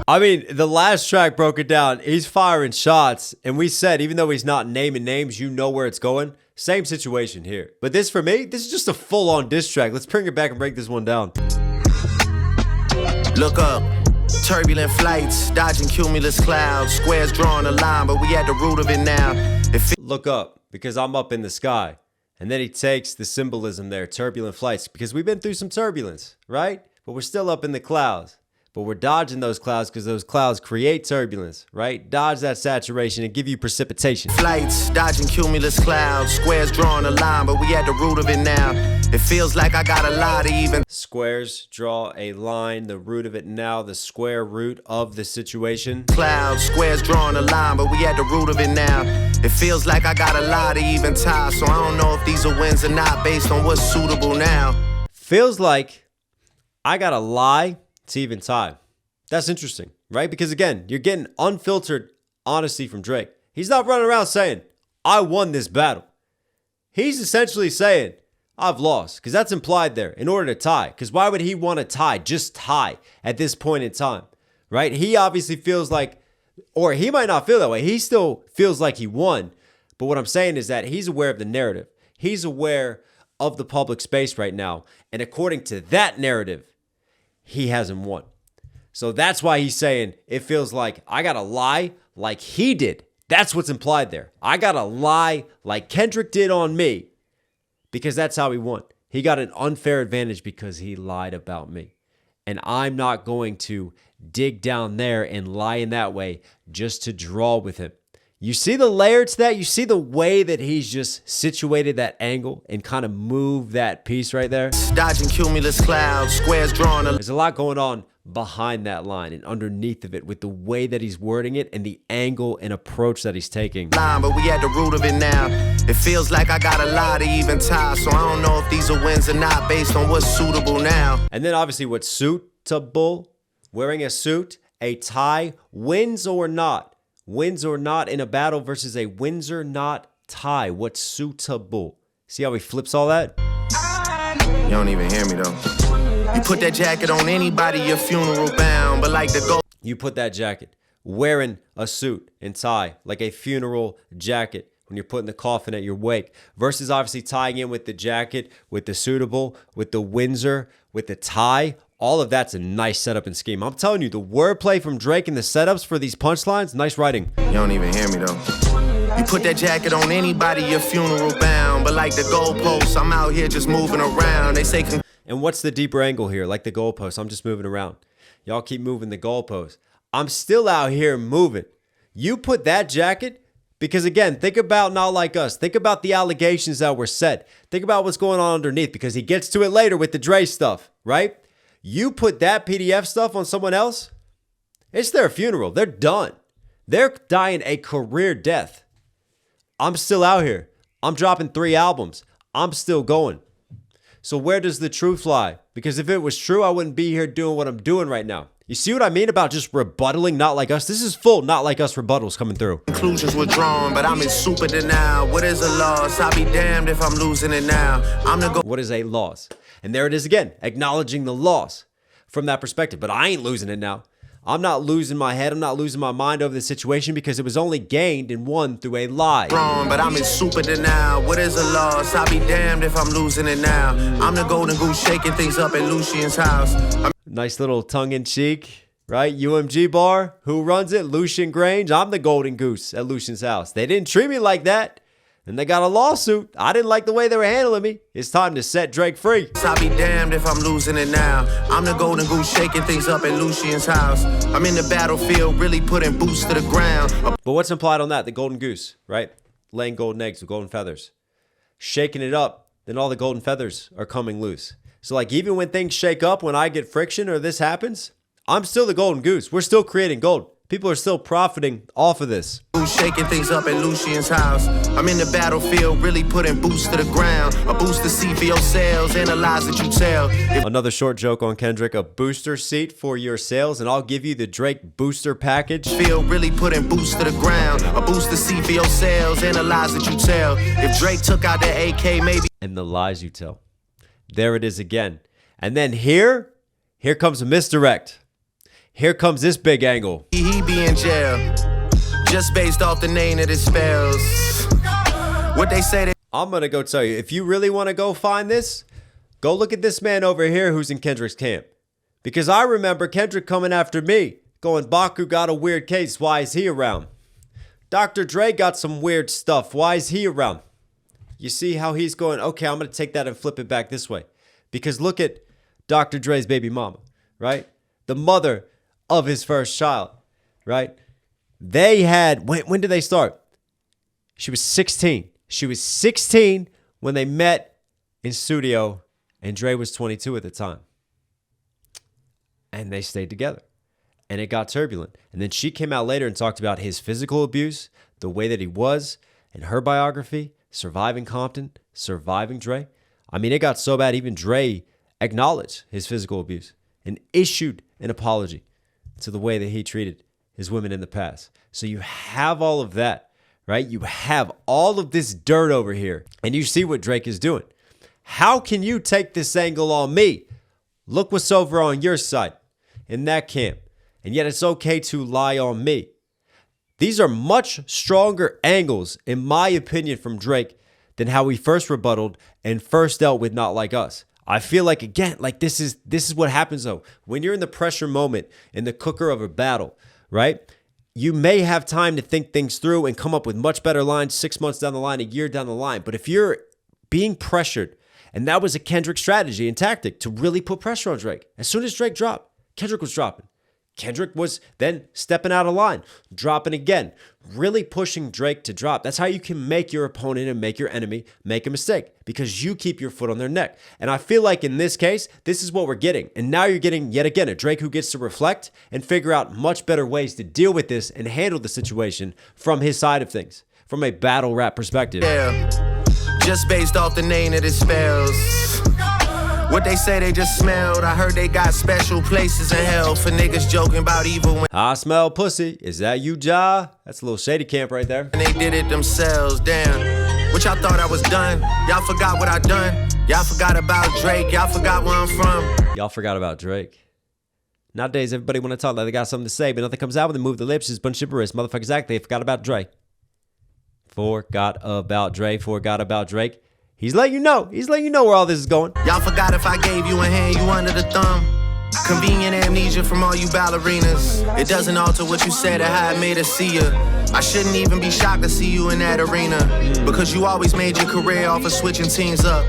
I mean, the last track broke it down. He's firing shots, and we said, even though he's not naming names, you know where it's going. Same situation here. But this, for me, this is just a full-on diss track. Let's bring it back and break this one down. Look up. Turbulent flights, dodging cumulus clouds. Squares drawing a line, but we at the root of it now. Look up, because I'm up in the sky. And then he takes the symbolism there, turbulent flights, because we've been through some turbulence, right? But we're still up in the clouds. But we're dodging those clouds because those clouds create turbulence, right? Dodge that saturation and give you precipitation. Flights, dodging cumulus clouds. Squares drawing a line, but we at the root of it now. It feels like I got a lot to even. Squares draw a line, the root of it now, the square root of the situation. Clouds, squares drawing a line, but we at the root of it now. It feels like I got a lot to even tie, so I don't know if these are wins or not based on what's suitable now. Feels like I got a lie to even tie. That's interesting, right? Because again, you're getting unfiltered honesty from Drake. He's not running around saying, I won this battle. He's essentially saying, I've lost, because that's implied there in order to tie. Because why would he want to tie, just tie at this point in time, right? He obviously feels like, or he might not feel that way. He still feels like he won. But what I'm saying is that he's aware of the narrative. He's aware of the public space right now. And according to that narrative, he hasn't won. So that's why he's saying it feels like I got to lie like he did. That's what's implied there. I got to lie like Kendrick did on me because that's how he won. He got an unfair advantage because he lied about me. And I'm not going to dig down there and lie in that way just to draw with him. You see the layer to that? You see the way that he's just situated that angle and kind of moved that piece right there? Dodging cumulus clouds, squares drawn. There's a lot going on behind that line and underneath of it with the way that he's wording it and the angle and approach that he's taking. But we at the root of it now. It feels like I got a lot to even tie, so I don't know if these are wins or not based on what's suitable now. And then obviously what's suitable, wearing a suit, a tie, wins or not. Wins or not in a battle versus a wins or not tie. What's suitable? See how he flips all that? You don't even hear me though. You put that jacket on anybody, your funeral bound, but like the gold. You put that jacket, wearing a suit and tie, like a funeral jacket when you're putting the coffin at your wake, versus obviously tying in with the jacket, with the suitable, with the Windsor, with the tie. All of that's a nice setup and scheme. I'm telling you, the wordplay from Drake and the setups for these punchlines, nice writing. You don't even hear me though. You put that jacket on anybody, your funeral bound, but like the goalposts, I'm out here just moving around. They say. And what's the deeper angle here? Like the goalposts, I'm just moving around. Y'all keep moving the goalposts. I'm still out here moving. You put that jacket, because again, think about Not Like Us. Think about the allegations that were said. Think about what's going on underneath, because he gets to it later with the Dre stuff, right? You put that PDF stuff on someone else, it's their funeral. They're done. They're dying a career death. I'm still out here. I'm dropping 3 albums. I'm still going. So where does the truth lie? Because if it was true, I wouldn't be here doing what I'm doing right now. You see what I mean about just rebuttaling Not Like Us? This is full Not Like Us rebuttals coming through. Conclusions were drawn, but I'm in super denial. What is a loss? I'll be damned if I'm losing it now. What is a loss? And there it is again, acknowledging the loss from that perspective. But I ain't losing it now. I'm not losing my head. I'm not losing my mind over the situation because it was only gained and won through a lie. Wrong, but I'm in super denial. What is a loss? I'll be damned if I'm losing it now. I'm the golden goose shaking things up at Lucian's house. Nice little tongue-in-cheek, right? UMG bar. Who runs it? Lucian Grange. I'm the golden goose at Lucian's house. They didn't treat me like that. And they got a lawsuit. I didn't like the way they were handling me. It's time to set Drake free. I'll be damned if I'm losing it now. I'm the golden goose shaking things up at Lucian's house. I'm in the battlefield, really putting boots to the ground. But what's implied on that? The golden goose, right? Laying golden eggs with golden feathers. Shaking it up, then all the golden feathers are coming loose. So like even when things shake up, when I get friction or this happens, I'm still the golden goose. We're still creating gold. People are still profiting off of this. Shaking things up at Lucian's house. I'm in the battlefield, really putting boots to the ground. A booster seat for your sales, analyze what you tell. Another short joke on Kendrick, a booster seat for your sales, and I'll give you the Drake booster package. Feel really putting boots to the ground. A booster seat for your sales, analyze what you tell. If Drake took out the AK, maybe. And the lies you tell. There it is again. And then here comes a misdirect. Here comes this big angle. He be in jail, just based off the name that it spells. What they say I'm going to go tell you, if you really want to go find this, go look at this man over here who's in Kendrick's camp. Because I remember Kendrick coming after me, going, Baku got a weird case, why is he around? Dr. Dre got some weird stuff, why is he around? You see how he's going, okay, I'm going to take that and flip it back this way. Because look at Dr. Dre's baby mama, right? The mother of his first child, right? They had, when did they start? She was 16. She was 16 when they met in studio, and Dre was 22 at the time. And they stayed together. And it got turbulent. And then she came out later and talked about his physical abuse, the way that he was, in her biography, surviving Compton, surviving Dre. I mean, it got so bad, even Dre acknowledged his physical abuse and issued an apology to the way that he treated his women in the past. So you have all of that, right? You have all of this dirt over here, and you see what Drake is doing. How can you take this angle on me? Look what's over on your side in that camp, and yet it's okay to lie on me. These are much stronger angles, in my opinion, from Drake than how he first rebutted and first dealt with Not Like Us. I feel like, again, like this is what happens though. When you're in the pressure moment, in the cooker of a battle, right? You may have time to think things through and come up with much better lines 6 months down the line, a year down the line. But if you're being pressured, and that was a Kendrick strategy and tactic to really put pressure on Drake. As soon as Drake dropped, Kendrick was dropping. Kendrick was then stepping out of line, dropping again, really pushing Drake to drop. That's how you can make your opponent and make your enemy make a mistake, because you keep your foot on their neck. And I feel like in this case, this is what we're getting. And now you're getting, yet again, a Drake who gets to reflect and figure out much better ways to deal with this and handle the situation from his side of things, from a battle rap perspective. Yeah, just based off the name that it spells. What they say they just smelled. I heard they got special places in hell for niggas joking about evil when I smell pussy. Is that you, Ja? That's a little shady camp right there. they did it themselves. Damn. What y'all thought I was done? Y'all forgot what I done? Y'all forgot about Drake. Y'all forgot where I'm from. Y'all forgot about Drake. Nowadays, everybody want to talk like they got something to say, but nothing comes out when they move their lips. It's a bunch of gibberish. Motherfuckers act. They forgot about Drake. Forgot about Drake. Forgot about Drake. He's letting you know. He's letting you know where all this is going. Y'all forgot if I gave you a hand, you under the thumb. Convenient amnesia from all you ballerinas. It doesn't alter what you said or how it made us see you. I shouldn't even be shocked to see you in that arena, because you always made your career off of switching teams up.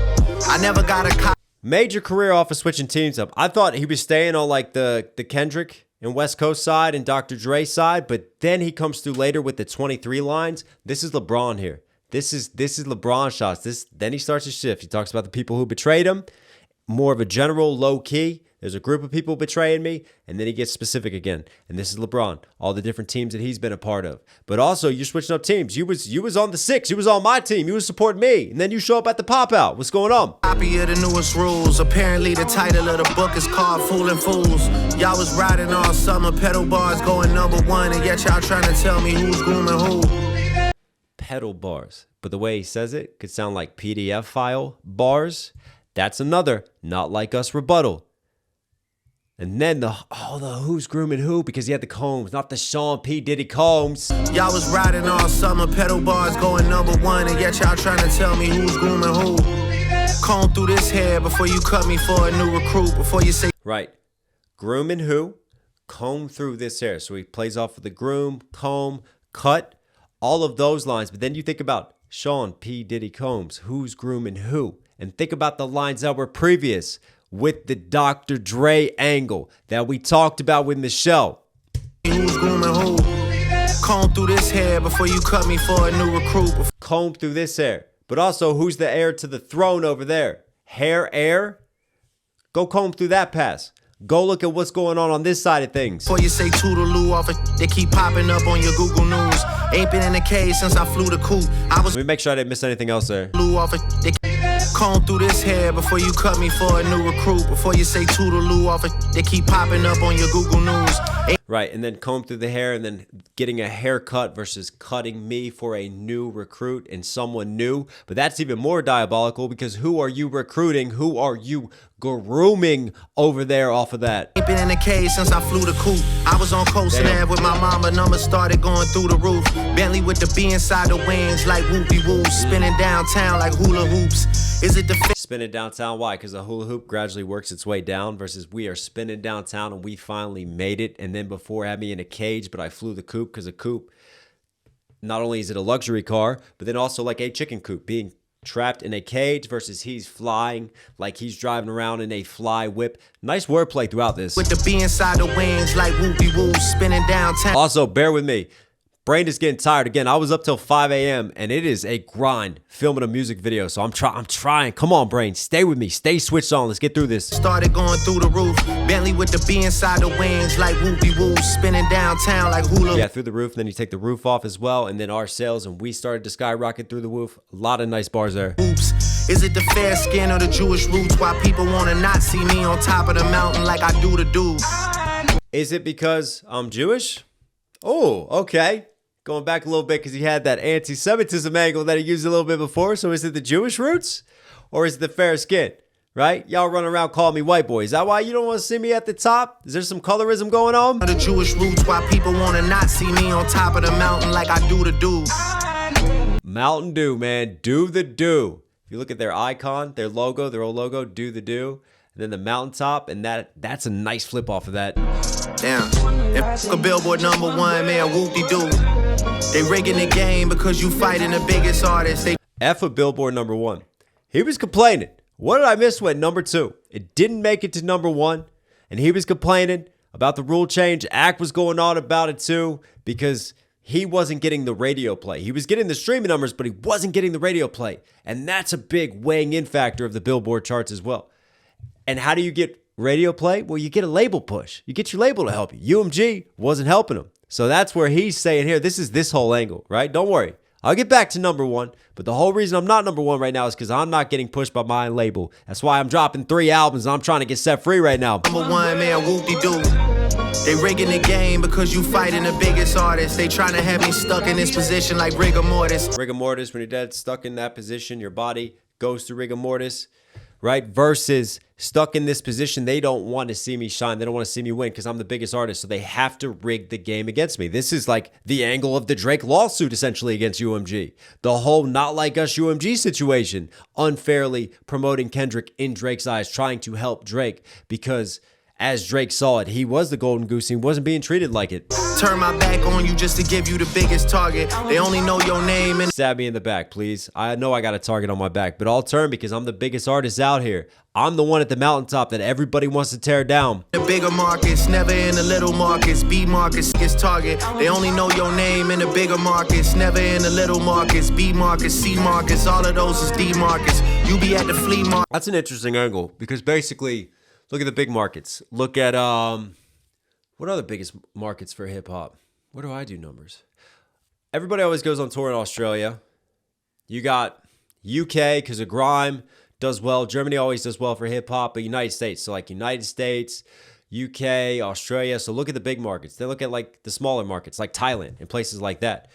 I never got a Made your career off of switching teams up. I thought he was staying on like the Kendrick and West Coast side and Dr. Dre side, but then he comes through later with the 23 lines. This is LeBron here. This is LeBron shots. Then he starts to shift. He talks about the people who betrayed him, more of a general low key. There's a group of people betraying me, and then he gets specific again. And this is LeBron, all the different teams that he's been a part of. But also, you're switching up teams. You was on the 6. You was on my team. You was supporting me, and then you show up at the pop out. What's going on? Copy of the newest rules. Apparently, the title of the book is called "Fooling Fools." Y'all was riding all summer, pedal bars going #1, and yet y'all trying to tell me who's grooming who. Pedal bars, but the way he says it could sound like PDF file bars. That's another Not Like Us rebuttal. And then the who's grooming who, because he had the combs, not the Sean P. Diddy combs. Y'all was riding all summer, pedal bars going #1, and yet y'all trying to tell me who's grooming who. Comb through this hair before you cut me for a new recruit, before you say right. Grooming who, comb through this hair. So he plays off of the groom, comb, cut, all of those lines. But then you think about Sean P. Diddy Combs, who's grooming who? And think about the lines that were previous with the Dr. Dre angle that we talked about with Michelle. Who's grooming who? Comb through this hair before you cut me for a new recruit. Comb through this hair. But also, who's the heir to the throne over there? Hair heir? Go comb through that pass. Go look at what's going on this side of things. Before you say toodaloo off it, they keep popping up on your Google News. Ain't been in the cage since I flew the coop. Let me make sure I didn't miss anything else there. Off it, they comb through this hair before you cut me for a new recruit. Before you say toodaloo off it, they keep popping up on your Google News. Right, and then comb through the hair and then getting a haircut versus cutting me for a new recruit and someone new. But that's even more diabolical because who are you recruiting? Who are you grooming over there off of that? Ain't been in the cage since I flew the coop. I was on Coast and Ave with my mama. Numbers started going through the roof. Bentley with the B inside the wings like whoopie whoop. Spinning downtown like hula hoops. Is it the spinning downtown? Why? Because the hula hoop gradually works its way down versus we are spinning downtown and we finally made it. And then before had me in a cage, but I flew the coupe because a coupe, not only is it a luxury car, but then also like a chicken coop, being trapped in a cage versus he's flying like he's driving around in a fly whip. Nice wordplay throughout this. With the B inside the wings like whoopie whoop. Spinning downtown. Also, bear with me. Brain is getting tired again. I was up till 5 a.m. and it is a grind filming a music video. So I'm trying. Come on, brain. Stay with me. Stay switched on. Let's get through this. Started going through the roof. Bentley with the B inside the wings like whoopie whoop. Spinning downtown like hula. Yeah, through the roof. And then you take the roof off as well. And then our sales and we started to skyrocket through the roof. A lot of nice bars there. Oops. Is it the fair skin or the Jewish roots? Why people want to not see me on top of the mountain like I do the dudes? Is it because I'm Jewish? Oh, okay. Going back a little bit because he had that anti-Semitism angle that he used a little bit before. So is it the Jewish roots or is it the fair skin, right? Y'all run around calling me white boy. Is that why you don't want to see me at the top? Is there some colorism going on? The Jewish roots, why people want to not see me on top of the mountain like I do the dudes. Mountain Dew, man. Do the do. If you look at their icon, their logo, their old logo, do the do. And then the mountaintop, and that's a nice flip off of that. Damn. If a Billboard #1, man, whoop-de-doo. They rigging the game because you fighting the biggest artists. F a Billboard #1. He was complaining. What did I miss when #2? It didn't make it to #1, and he was complaining about the rule change. Act was going on about it too because he wasn't getting the radio play. He was getting the streaming numbers, but he wasn't getting the radio play. And that's a big weighing in factor of the Billboard charts as well. And how do you get radio play? Well, you get a label push. You get your label to help you. UMG wasn't helping him. So that's where he's saying here, this is this whole angle, right? Don't worry. I'll get back to #1. But the whole reason I'm not #1 right now is because I'm not getting pushed by my label. That's why I'm dropping 3 albums and I'm trying to get set free right now. #1, man, whoop-de-doo. They rigging the game because you fighting the biggest artists. They trying to have me stuck in this position like rigor mortis. Rigor mortis, when you're dead, stuck in that position, your body goes through rigor mortis. Right? Versus stuck in this position, they don't want to see me shine. They don't want to see me win because I'm the biggest artist. So they have to rig the game against me. This is like the angle of the Drake lawsuit essentially against UMG. The whole not like us UMG situation. Unfairly promoting Kendrick in Drake's eyes, trying to help Drake because as Drake saw it, he was the golden goose. He wasn't being treated like it. Turn my back on you just to give you the biggest target. They only know your name and stab me in the back, please. I know I got a target on my back, but I'll turn because I'm the biggest artist out here. I'm the one at the mountaintop that everybody wants to tear down. The bigger markets, never in the little markets. B markets gets target. They only know your name in the bigger markets, never in the little markets. B markets, C markets, all of those is D markets. You be at the flea market. That's an interesting angle because basically, look at the big markets. Look at what are the biggest markets for hip hop? Where do I do numbers? Everybody always goes on tour in Australia. You got UK because of grime does well. Germany always does well for hip hop, but United States. So like United States, UK, Australia. So look at the big markets. Then look at like the smaller markets like Thailand and places like that.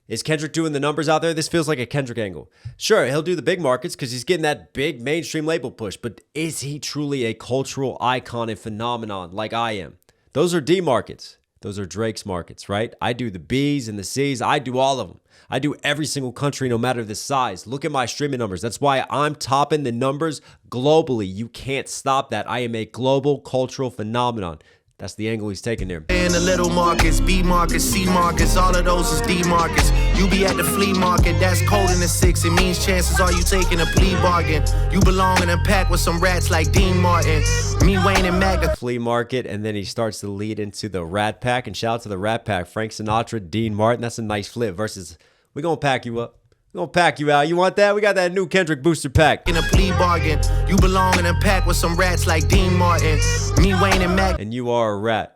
Is Kendrick doing the numbers out there? This feels like a Kendrick angle. Sure, he'll do the big markets because he's getting that big mainstream label push, but is he truly a cultural icon and phenomenon like I am? Those are D markets. Those are Drake's markets, right? I do the B's and the C's. I do all of them. I do every single country, no matter the size. Look at my streaming numbers. That's why I'm topping the numbers globally. You can't stop that. I am a global cultural phenomenon. That's the angle he's taking there. In the little markets, B markets, C markets, all of those is D markets. You be at the flea market, that's cold in the 6. It means chances are you taking a plea bargain. You belong in a pack with some rats like Dean Martin. Me, Wayne, and Mac. The flea market, and then he starts to lead into the Rat Pack. And shout out to the Rat Pack. Frank Sinatra, Dean Martin. That's a nice flip versus we gonna pack you up. We're gonna pack you out. You want that? We got that new Kendrick booster pack. In a plea bargain, you belong in a pack with some rats like Dean Martin. Me, Wayne, and Mac. And you are a rat.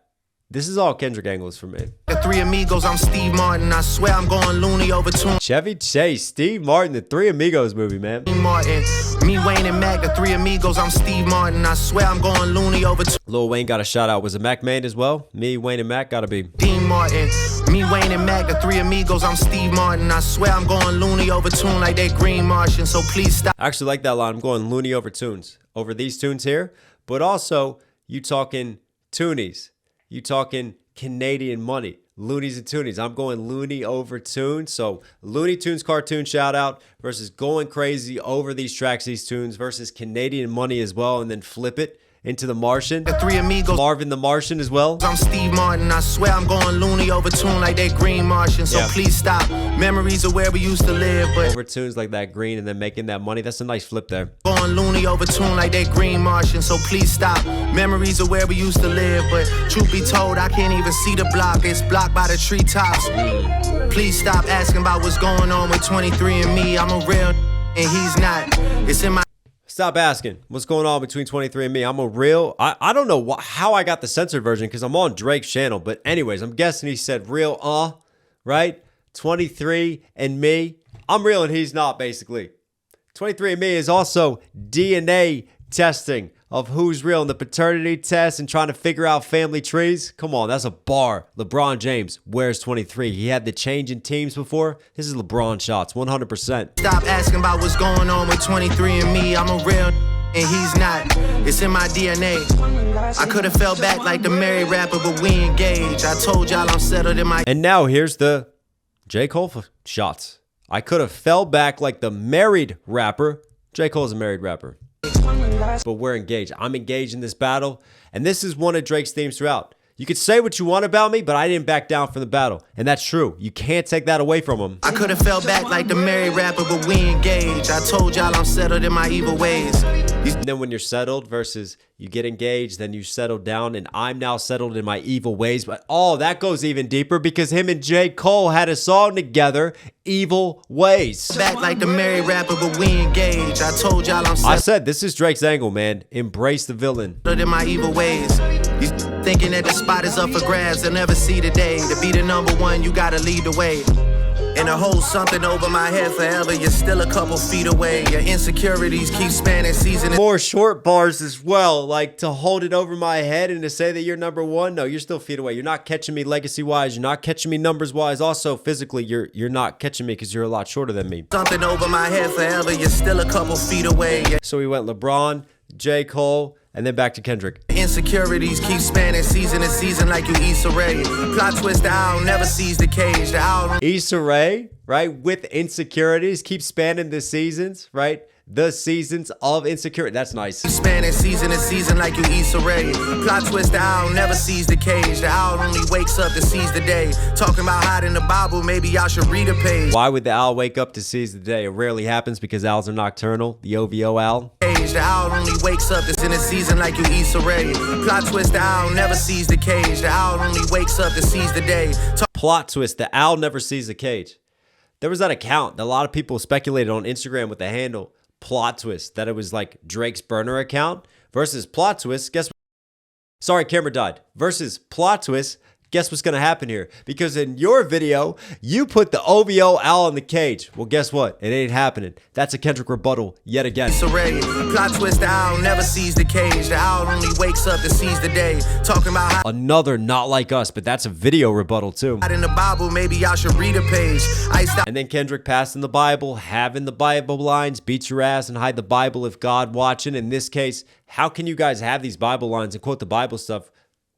This is all Kendrick angles for me. The three amigos, I'm Steve Martin. I swear I'm going loony over tune. Chevy Chase, Steve Martin, the Three Amigos movie, man. Martin, me, Wayne, and Mac, the three amigos, I'm Steve Martin. I swear I'm going loony over tune. Lil Wayne got a shout out. Was it Mac Main as well? Me, Wayne, and Mac gotta be. Dean Martin, me, Wayne, and Mac, the three amigos, I'm Steve Martin. I swear I'm going loony over tune like they Green Martian, so please stop. I actually like that line. I'm going loony over tunes. Over these tunes here. But also, you talking toonies. You talking Canadian money. Loonies and Toonies. I'm going loony over tunes. So Looney Tunes cartoon shout out versus going crazy over these tracks, these tunes versus Canadian money as well, and then flip it into the Martian. The three amigos. Marvin the Martian as well. I'm Steve Martin. I swear I'm going loony over tune like they Green Martian. So please stop. Memories of where we used to live, but over tunes like that green and then making that money. That's a nice flip there. Going loony over tune like they Green Martian. So please stop. Memories of where we used to live, but truth be told, I can't even see the block. It's blocked by the treetops. Please stop asking about what's going on with 23andMe. I'm a real and he's not. It's in my. Stop asking what's going on between 23 and me. I'm a real. I don't know how I got the censored version because I'm on Drake's channel. But anyways, I'm guessing he said real, right? 23 and me. I'm real and he's not, basically. 23 and me is also DNA testing of who's real in the paternity test and trying to figure out family trees. Come on, that's a bar. LeBron James wears 23. He had the change in teams before. This is LeBron shots, 100%. Stop asking about what's going on with 23andMe. I'm a real and he's not. It's in my DNA. I could have fell back like the married rapper, but we engaged. I told y'all I'm settled in my. And now here's the J. Cole shots. I could have fell back like the married rapper. J. Cole's a married rapper. But we're engaged. I'm engaged in this battle. And this is one of Drake's themes throughout. You could say what you want about me, but I didn't back down from the battle. And that's true. You can't take that away from him. I could have fell back like the married rapper, but we engaged. I told y'all I'm settled in my evil ways. And then when you're settled versus you get engaged, then you settle down, and I'm now settled in my evil ways. But that goes even deeper because him and J. Cole had a song together, Evil Ways. Back like the married rapper, but we engaged. I told y'all I'm settled. I said this is Drake's angle, man. Embrace the villain. In my evil ways. These thinking that the spot is up for grabs, they'll never see the day. To be the number one, you gotta lead the way. And to hold something over my head forever, you're still a couple feet away. Your insecurities keep spanning season. More short bars as well, like to hold it over my head and to say that you're number one. No, you're still feet away. You're not catching me legacy-wise. You're not catching me numbers-wise. Also, physically, you're not catching me because you're a lot shorter than me. Something over my head forever, you're still a couple feet away. So we went LeBron, J. Cole, and then back to Kendrick. Insecurities keep spanning season to season like you Issa Rae. Plot twist, the owl never sees the cage. The owl. Issa Rae, right? With insecurities, keep spanning the seasons, right? The seasons of insecurity. That's nice. Spanning season to season like you Issa Rae. Plot twist, the owl never sees the cage. The owl only wakes up to seize the day. Talking about hiding the Bible, maybe y'all should read a page. Why would the owl wake up to seize the day? It rarely happens because owls are nocturnal. The OVO owl. The owl only wakes up to in a season like you Issa Rae. Plot twist, the owl never sees the cage. The owl only wakes up to seize the day. Plot twist, the owl never sees the cage. There was that account that a lot of people speculated on Instagram with the handle Plot Twist, that it was like Drake's burner account versus Plot Twist. Guess what? Sorry, camera died. Versus Plot Twist. Guess what's going to happen here? Because in your video, you put the OVO owl in the cage. Well, guess what? It ain't happening. That's a Kendrick rebuttal yet again. Plot twist, the owl never sees the cage. The owl only wakes up to seize the day. Talking about how another not like us, but that's a video rebuttal too. In the Bible, maybe y'all should read a page. And then Kendrick passing the Bible, having the Bible lines, beat your ass and hide the Bible if God watching. In this case, how can you guys have these Bible lines and quote the Bible stuff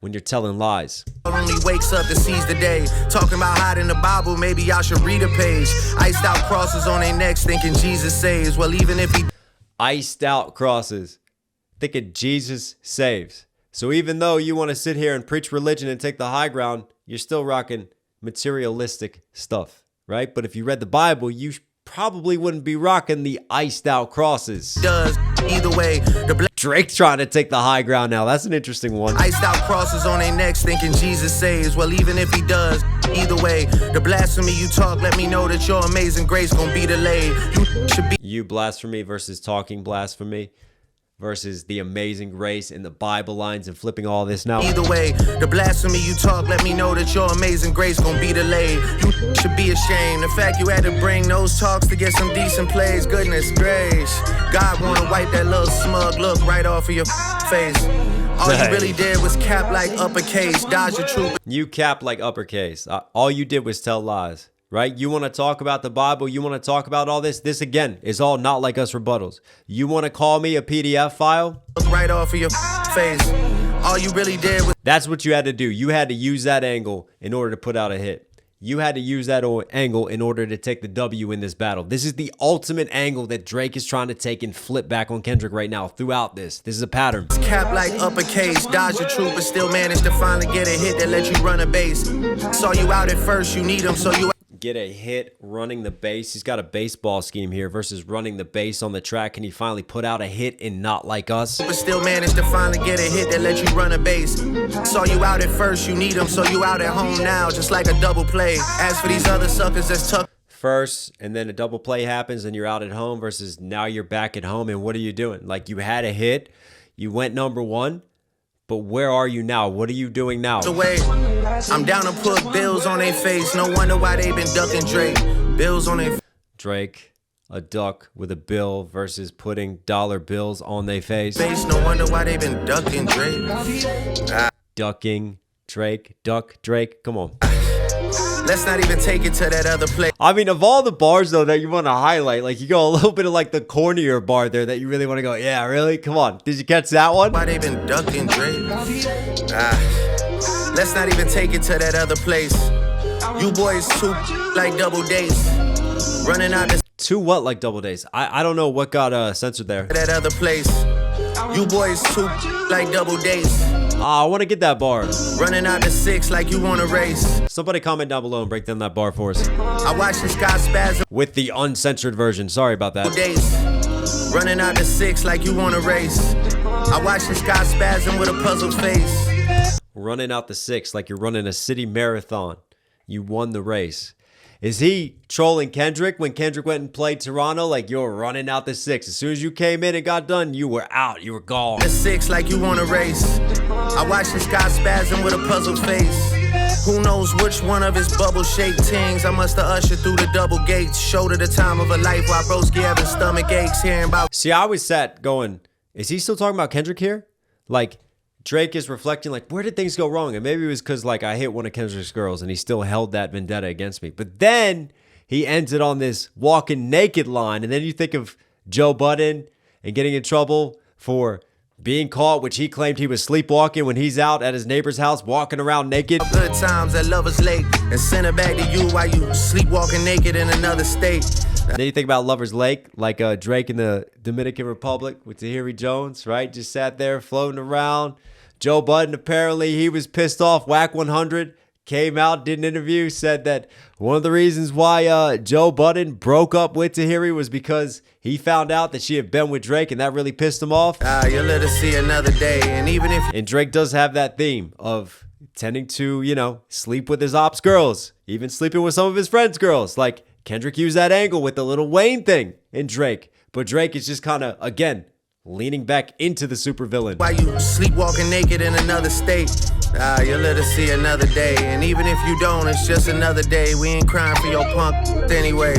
when you're telling lies? Only wakes up to seize the day. Talking about hiding the Bible, maybe y'all should read a page. Iced out crosses on their necks, thinking Jesus saves. Well, even if he iced out crosses, thinking Jesus saves. So even though you want to sit here and preach religion and take the high ground, you're still rocking materialistic stuff, right? But if you read the Bible, you probably wouldn't be rocking the iced out crosses. Does Either way, the Drake trying to take the high ground now. That's an interesting one. iced out crosses on their necks thinking Jesus saves. Well, even if he does, either way, the blasphemy you talk, let me know that your amazing grace gon' be delayed. You should be You blasphemy versus talking blasphemy versus the amazing grace in the Bible lines and flipping all this now. either way, the blasphemy you talk, let me know that your amazing grace gon' be delayed. You should be ashamed. The fact you had to bring those talks to get some decent plays. Goodness gracious, God wanna wipe that little smug look right off of your face. All you really did was cap like uppercase, dodge the truth. You cap like uppercase. All you did was tell lies, right? You want to talk about the Bible. You want to talk about all this. This, again, is all not like us rebuttals. You want to call me a PDF file? Look right off of your face. All you really did was... That's what you had to do. You had to use that angle in order to put out a hit. You had to use that angle in order to take the W in this battle. This is the ultimate angle that Drake is trying to take and flip back on Kendrick right now throughout this. This is a pattern. Cap like uppercase, dodge the truth, but still managed to finally get a hit that let you run a base. Saw you out at first, you need him, so you... Get a hit running the bass. He's got a baseball scheme here versus running the bass on the track. Can he finally put out a hit in Not Like Us? But still managed to finally get a hit that let you run a base. Saw you out at first, you need him, so you out at home now, just like a double play. As for these other suckers that's tucked first, and then a double play happens and you're out at home versus now you're back at home, and what are you doing? Like, you had a hit, you went #1, but where are you now? What are you doing now? away. I'm down to put bills on their face. No wonder why they been ducking Drake. Bills on their Drake, a duck with a bill versus putting dollar bills on their face. No wonder why they been ducking Drake. Ducking Drake, duck Drake. Come on. Let's not even take it to that other place. I mean, of all the bars, though, that you want to highlight, like, you go a little bit of, like, the cornier bar there that you really want to go, yeah, really? Come on. Did you catch that one? Why they been ducking Drake? Let's not even take it to that other place. You boys too like double dates. Running out the... Two what like double days? I don't know what got censored there. That other place. You boys too like double dates. I want to get that bar. Running out the 6 like you want to race. Somebody comment down below and break down that bar for us. I watch this guy spasm with the uncensored version. Sorry about that. Running out the 6 like you want to race. I watch this guy spasm with a puzzled face. Running out the 6 like you're running a city marathon. You won the race. Is he trolling Kendrick when Kendrick went and played Toronto? Like, you're running out the 6. As soon as you came in and got done, you were out. You were gone. The 6 like you want to race. I watch this guy spasm with a puzzled face. Who knows which one of his bubble-shaped tings I must have ushered through the double gates. Showed her the time of a life while broski having stomach aches. Hearing about... See, I was sat going, is he still talking about Kendrick here? Like, Drake is reflecting, like, where did things go wrong? And maybe it was because, like, I hit one of Kendrick's girls and he still held that vendetta against me. But then he ends it on this walking naked line. And then you think of Joe Budden and getting in trouble for being caught, which he claimed he was sleepwalking when he's out at his neighbor's house walking around naked. Good times at Lover's Lake and send it back to you while you sleepwalking naked in another state. Then you think about Lover's Lake, like Drake in the Dominican Republic with Tahiri Jones, right? Just sat there floating around. Joe Budden, apparently he was pissed off. Whack 100 came out, did an interview, said that one of the reasons why Joe Budden broke up with Tahiri was because he found out that she had been with Drake and that really pissed him off. You'll let us see another day. And even if... And Drake does have that theme of tending to, you know, sleep with his ops girls, even sleeping with some of his friends' girls. Like, Kendrick used that angle with the Lil Wayne thing in Drake. But Drake is just kind of, again, leaning back into the supervillain. Why you sleepwalking naked in another state? You'll let us see another day. And even if you don't, it's just another day. We ain't crying for your punk anyway.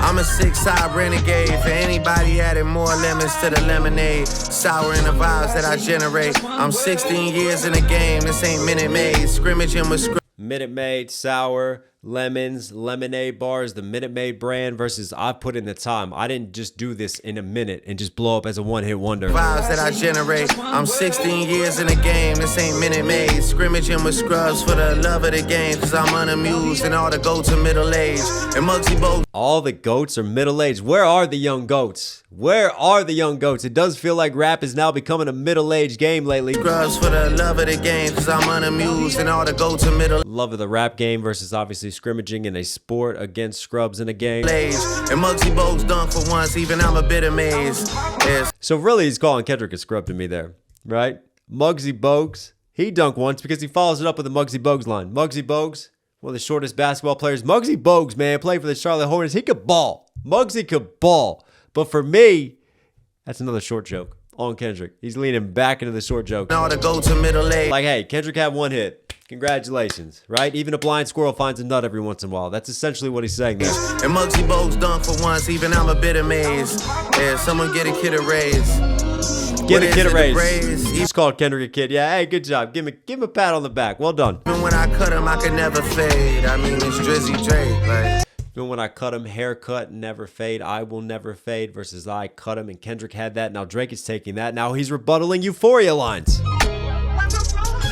I'm a 6-side renegade. For anybody adding more lemons to the lemonade, sour in the vibes that I generate. I'm 16 years in the game. This ain't Minute Maid. Scrimmaging with Minute Maid, sour, lemons, lemonade bars, the Minute Maid brand versus I put in the time. I didn't just do this in a minute and just blow up as a one-hit wonder. Vibes that I generate. I'm 16 years in the game. This ain't Minute Maid. Scrimmaging with scrubs for the love of the game. Cause I'm unamused and all the goats are middle-aged. And Muggsy Bogues. All the goats are middle-aged. Where are the young goats? Where are the young goats? It does feel like rap is now becoming a middle-aged game lately. Scrubs for the love of the game. Cause I'm unamused and all the goats are middle. Love of the rap game versus obviously scrimmaging in a sport against scrubs in a game. And Muggsy Bogues dunk for once, even I'm a bit amazed. Yes. So really, he's calling Kendrick a scrub to me there, right? Muggsy Bogues, he dunked once because he follows it up with the Muggsy Bogues line. Muggsy Bogues, one of the shortest basketball players. Muggsy Bogues, man, played for the Charlotte Hornets. He could ball. Muggsy could ball. But for me, that's another short joke on Kendrick. He's leaning back into the short joke. Now to go to middle age. Like, hey, Kendrick had one hit. Congratulations, right? Even a blind squirrel finds a nut every once in a while. That's essentially what he's saying there. And Muggsy Bogues dunk for once, even I'm a bit amazed. Yeah, someone get a kid a raise. Get a kid a raise. He's called Kendrick a kid. Yeah, hey, good job. Give him a pat on the back. Well done. Even when I cut him, I could never fade. I mean, it's Drizzy Drake. Like. Even when I cut him, haircut, never fade. I will never fade versus I cut him. And Kendrick had that. Now Drake is taking that. Now he's rebuttaling euphoria lines.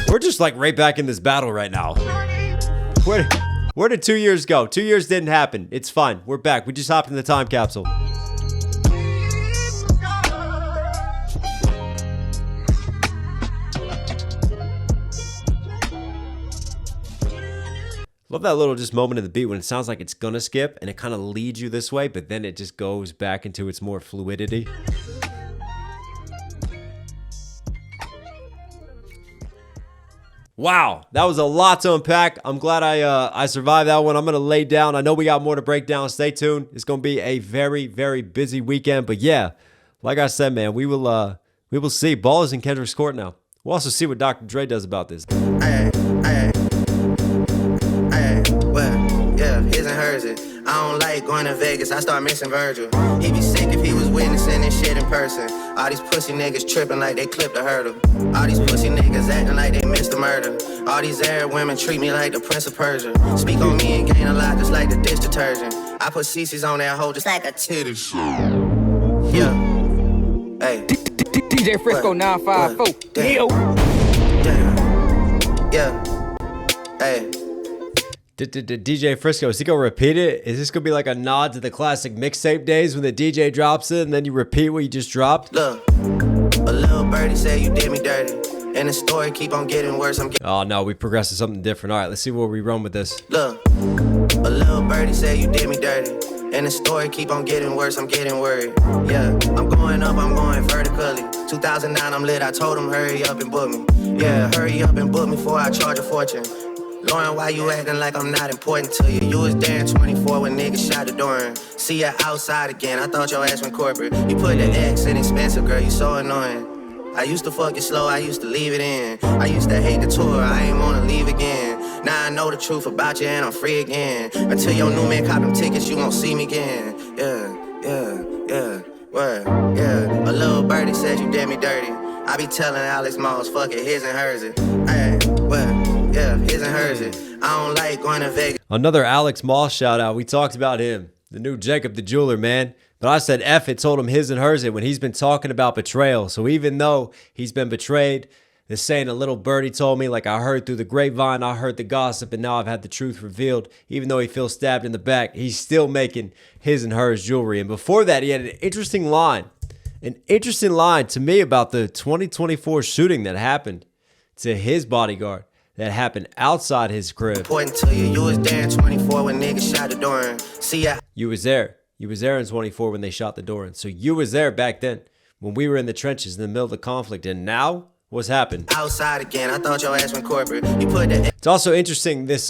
We're just like right back in this battle right now. Where did 2 years go? 2 years didn't happen. It's fine. We're back. We just hopped in the time capsule. Love that little just moment of the beat when it sounds like it's gonna skip and it kind of leads you this way, but then it just goes back into its more fluidity. Wow, that was a lot to unpack. I'm glad I survived that one. I'm gonna lay down. I know we got more to break down. Stay tuned. It's gonna be a very, very busy weekend. But yeah, like I said, man, we will see. Ball is in Kendrick's court now. We'll also see what Dr. Dre does about this. His and hers it. I don't like going to Vegas, I start missing Virgil. He'd be sick if he was witnessing this shit in person. All these pussy niggas tripping like they clipped a hurdle. All these pussy niggas acting like they missed a murder. All these Arab women treat me like the Prince of Persia. Speak on me and gain a lot just like the dish detergent. I put CC's on that hoe just like a titty show. Yeah. Hey. DJ Frisco 954. Yeah. Hey. DJ Frisco, is he gonna repeat it? Is this gonna be like a nod to the classic mixtape days when the DJ drops it and then you repeat what you just dropped? Look, a little birdie said you did me dirty, and the story keep on getting worse. Oh no, we progressed to something different. All right, let's see where we run with this. Look, a little birdie said you did me dirty, and the story keep on getting worse. I'm getting worried. Yeah, I'm going up, I'm going vertically. 2009, I'm lit. I told him hurry up and book me. Yeah, hurry up and book me before I charge a fortune. Lauren, why you acting like I'm not important to you? You was there in 24 when niggas shot the door. See ya outside again, I thought your ass went corporate. You put the X in expensive, girl, you so annoying. I used to fuck you slow, I used to leave it in. I used to hate the tour, I ain't wanna leave again. Now I know the truth about you and I'm free again. Until your new man cop them tickets, you won't see me again. Yeah, word, yeah. A little birdie said you did me dirty. I be telling Alex Moss, fuck it, his and hers it. Hey, what? Yeah, his and hers it. I don't like going to Vegas. Another Alex Moss shout out. We talked about him, the new Jacob the Jeweler, man. But I said F it, told him his and hers it when he's been talking about betrayal. So even though he's been betrayed, the saying a little birdie told me, like I heard through the grapevine, I heard the gossip, and now I've had the truth revealed. Even though he feels stabbed in the back, he's still making his and hers jewelry. And before that, he had an interesting line to me about the 2024 shooting that happened to his bodyguard. That happened outside his crib. Important to you, you was there in 24 when niggas shot the door in. See ya. You was there. You was there in 24 when they shot the door in. So you was there back then when we were in the trenches in the middle of the conflict. And now, what's happened? Outside again, I thought your ass went corporate. You put the... It's also interesting, this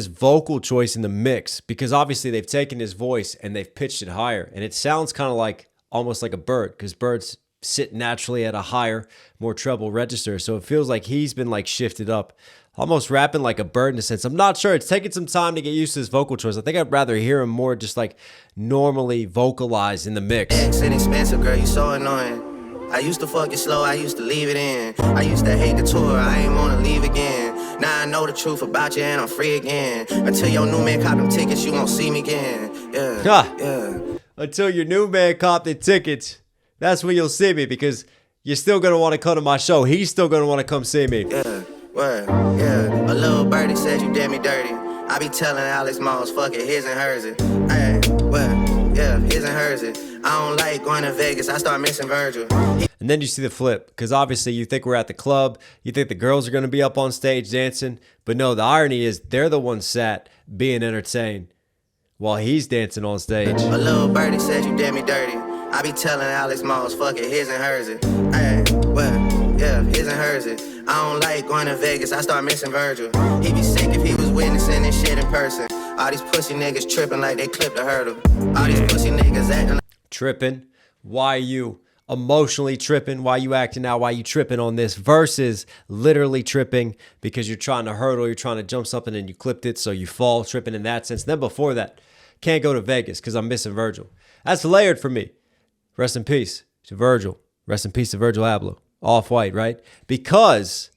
vocal choice in the mix, because obviously they've taken his voice and they've pitched it higher. And it sounds kind of like, almost like a bird, because birds sit naturally at a higher, more treble register. So it feels like he's been like shifted up, almost rapping like a bird in a sense. I'm not sure. It's taking some time to get used to his vocal choice. I think I'd rather hear him more just like normally vocalized in the mix. It's inexpensive, girl, you so annoying. I used to fuck you slow, I used to leave it in. I used to hate the tour, I ain't wanna leave again. Now I know the truth about you and I'm free again. Until your new man cop them tickets, you won't see me again. Yeah. Until your new man cop the tickets, that's when you'll see me, because you're still gonna want to come to my show. He's still gonna want to come see me. Yeah, word, yeah. A little birdie said you did me dirty. I be telling Alex Moss, fuck it, his and hers it. Hey, what? Yeah, his and hers it. I I don't like going to Vegas. I start missing Virgil. And then you see the flip, because obviously you think we're at the club, you think the girls are going to be up on stage dancing, but no, the irony is they're the ones sat being entertained while he's dancing on stage. A little birdie says you did me dirty. I be telling Alex Moss, fuck it, his and hers it. Hey, well, yeah, his and hers it. I don't like going to Vegas, I start missing Virgil. He be sick if he was witnessing this shit in person. All these pussy niggas tripping like they clipped a hurdle. All these pussy niggas acting like tripping. Why you emotionally tripping? Why you acting out? Why you tripping on this? Versus literally tripping because you're trying to hurdle, you're trying to jump something and you clipped it, so you fall tripping in that sense. Then before that, can't go to Vegas because I'm missing Virgil. That's layered for me. Rest in peace to Virgil. Rest in peace to Virgil Abloh. Off-White, right? Because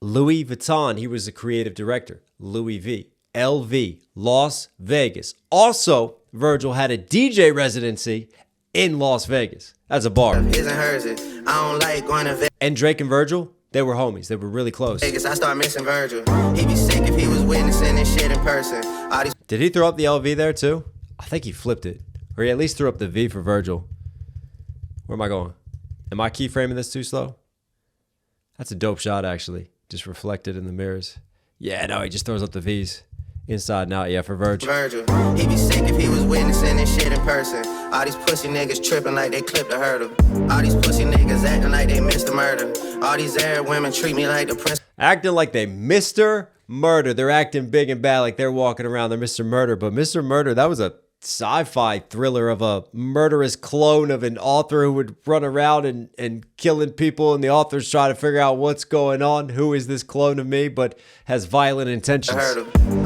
Louis Vuitton, he was the creative director. Louis V. LV, Las Vegas. Also, Virgil had a DJ residency in Las Vegas. That's a bar. his and hers it. I don't like going to Vegas. And Drake and Virgil, they were homies. They were really close. I start missing Virgil. He be sick if he was witnessing this shit in person. All these Did he throw up the LV there too? I think he flipped it. Or he at least threw up the V for Virgil. Where am I going? Am I keyframing this too slow? That's a dope shot, actually. Just reflected in the mirrors. Yeah, no, he just throws up the V's. Inside and out, yeah, for Virgil. He be sick if he was witnessing this shit in person. All these pussy niggas tripping like they clipped a hurdle. All these pussy niggas acting like they missed a murder. All these Arab women treat me like the prince. Acting like they Mr. Murder. They're acting big and bad like they're walking around. They're Mr. Murder. But Mr. Murder, that was a sci-fi thriller of a murderous clone of an author who would run around and killing people, and the author's trying to figure out what's going on. Who is this clone of me, but has violent intentions?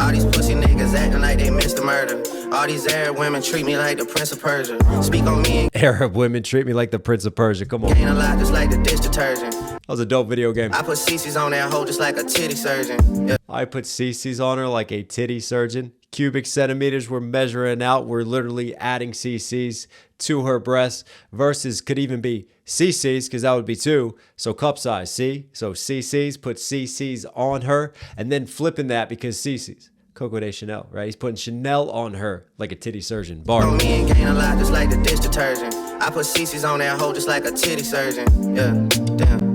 All these pussy niggas acting like they missed a murder. All these Arab women treat me like the Prince of Persia. Speak on me. Arab women treat me like the Prince of Persia. Come on. Ain't a lot just like the dish detergent. That was a dope video game. I put CC's on that hoe just like a titty surgeon. Yeah. I put CC's on her like a titty surgeon. Cubic centimeters we're measuring out. We're literally adding CC's to her breasts. Versus could even be CC's because that would be 2. So cup size, see? So CC's, put CC's on her. And then flipping that because CC's. Coco de Chanel, right? He's putting Chanel on her like a titty surgeon. Bar. On me and gain a lot just like the dish detergent. I put CC's on that hoe just like a titty surgeon. Yeah, damn,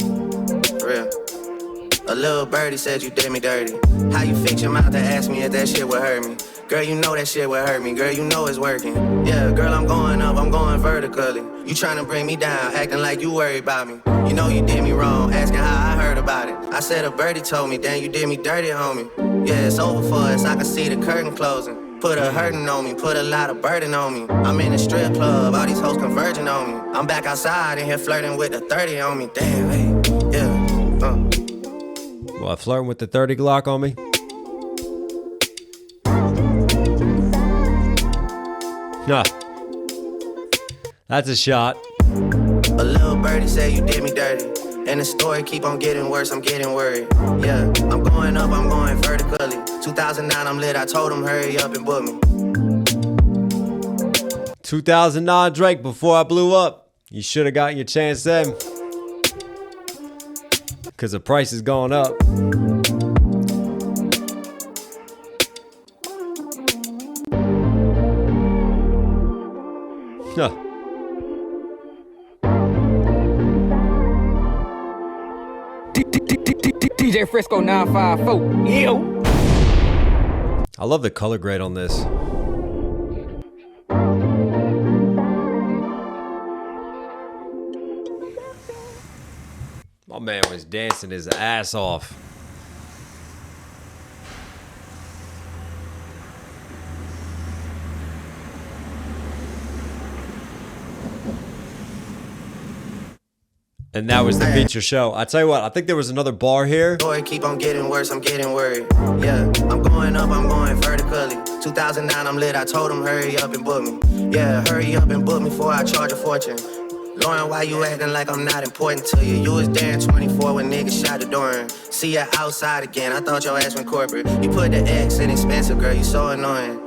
for real. A little birdie said you did me dirty. How you fix your mouth to ask me if that shit would hurt me? Girl, you know that shit would hurt me. Girl, you know it's working. Yeah, girl, I'm going up, I'm going vertically. You tryna bring me down, acting like you worried about me. You know you did me wrong, asking how I heard about it. I said a birdie told me, damn, you did me dirty, homie. Yeah, it's over for us, I can see the curtain closing. Put a hurting on me, put a lot of burden on me. I'm in a strip club, all these hoes converging on me. I'm back outside in here flirting with the 30 on me. Damn, hey, yeah, Well, flirting with the 30 Glock on me? Nah. That's a shot. A little birdie say you did me dirty. And the story keep on getting worse, I'm getting worried. Yeah, I'm going up, I'm going vertically. 2009, I'm lit, I told him hurry up and book me. 2009 Drake, before I blew up. You should have gotten your chance then. Because the price is going up. Huh. DJ Frisco 954. Ew. I love the color grade on this. My man was dancing his ass off. And that was the feature show. I tell you what, I think there was another bar here. Story keep on getting worse, I'm getting worried. Yeah, I'm going up, I'm going vertically. 2009, I'm lit, I told him hurry up and book me. Yeah, hurry up and book me before I charge a fortune. Lauren, why you acting like I'm not important to you? You was there in 24 when niggas shot the door. See ya outside again, I thought your ass went corporate. You put the X in expensive, girl, you so annoying.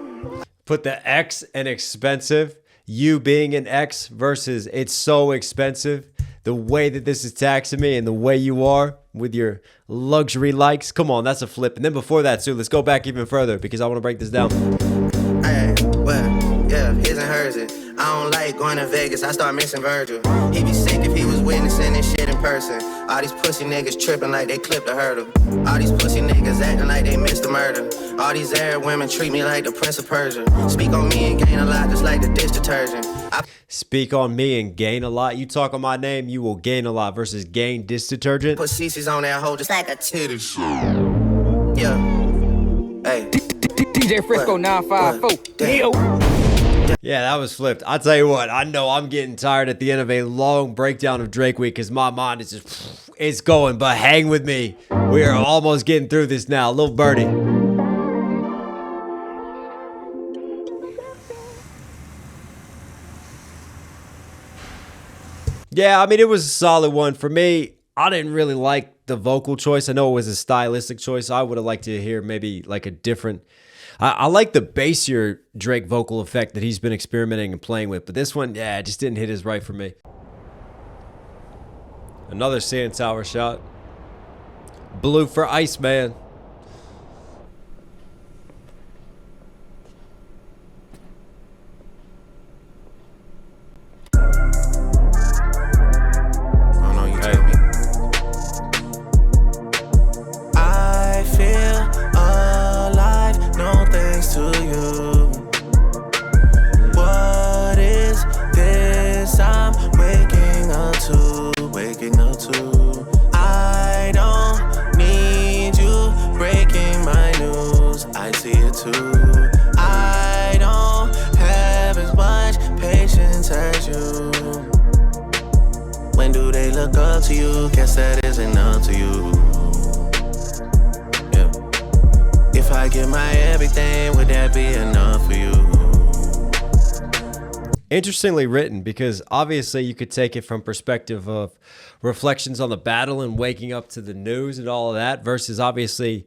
Put the X in expensive. You being an X versus it's so expensive. The way that this is taxing me and the way you are with your luxury likes. Come on, that's a flip. And then before that, too, let's go back even further because I want to break this down. Hey, well, yeah, his and hers it. I I don't like going to Vegas, I start missing Virgil. He'd be sick if he was witnessing this shit in person. All these pussy niggas tripping like they clipped a hurdle. All these pussy niggas acting like they missed a murder. All these Arab women treat me like the Prince of Persia. Speak on me and gain a lot just like the dish detergent. Speak on me and gain a lot. You talk on my name, you will gain a lot versus gain dish detergent. Put CC's on that hoe just like a titty show. Yeah. Hey. DJ Frisco 954. Yeah, that was flipped. I'll tell you what, I know I'm getting tired at the end of a long breakdown of Drake Week because my mind is just, it's going, but hang with me. We are almost getting through this now. Little Birdie. Yeah, I mean, it was a solid one. For me, I didn't really like the vocal choice. I know it was a stylistic choice. I would have liked to hear maybe like a different... I like the bassier Drake vocal effect that he's been experimenting and playing with. But this one, yeah, it just didn't hit as right for me. Another sand tower shot. Blue for ICEMAN. I don't have as much patience as you. When do they look up to you? Guess that isn't up to you. Yeah. If I give my everything, would that be enough for you? Interestingly written, because obviously you could take it from perspective of reflections on the battle and waking up to the news and all of that versus obviously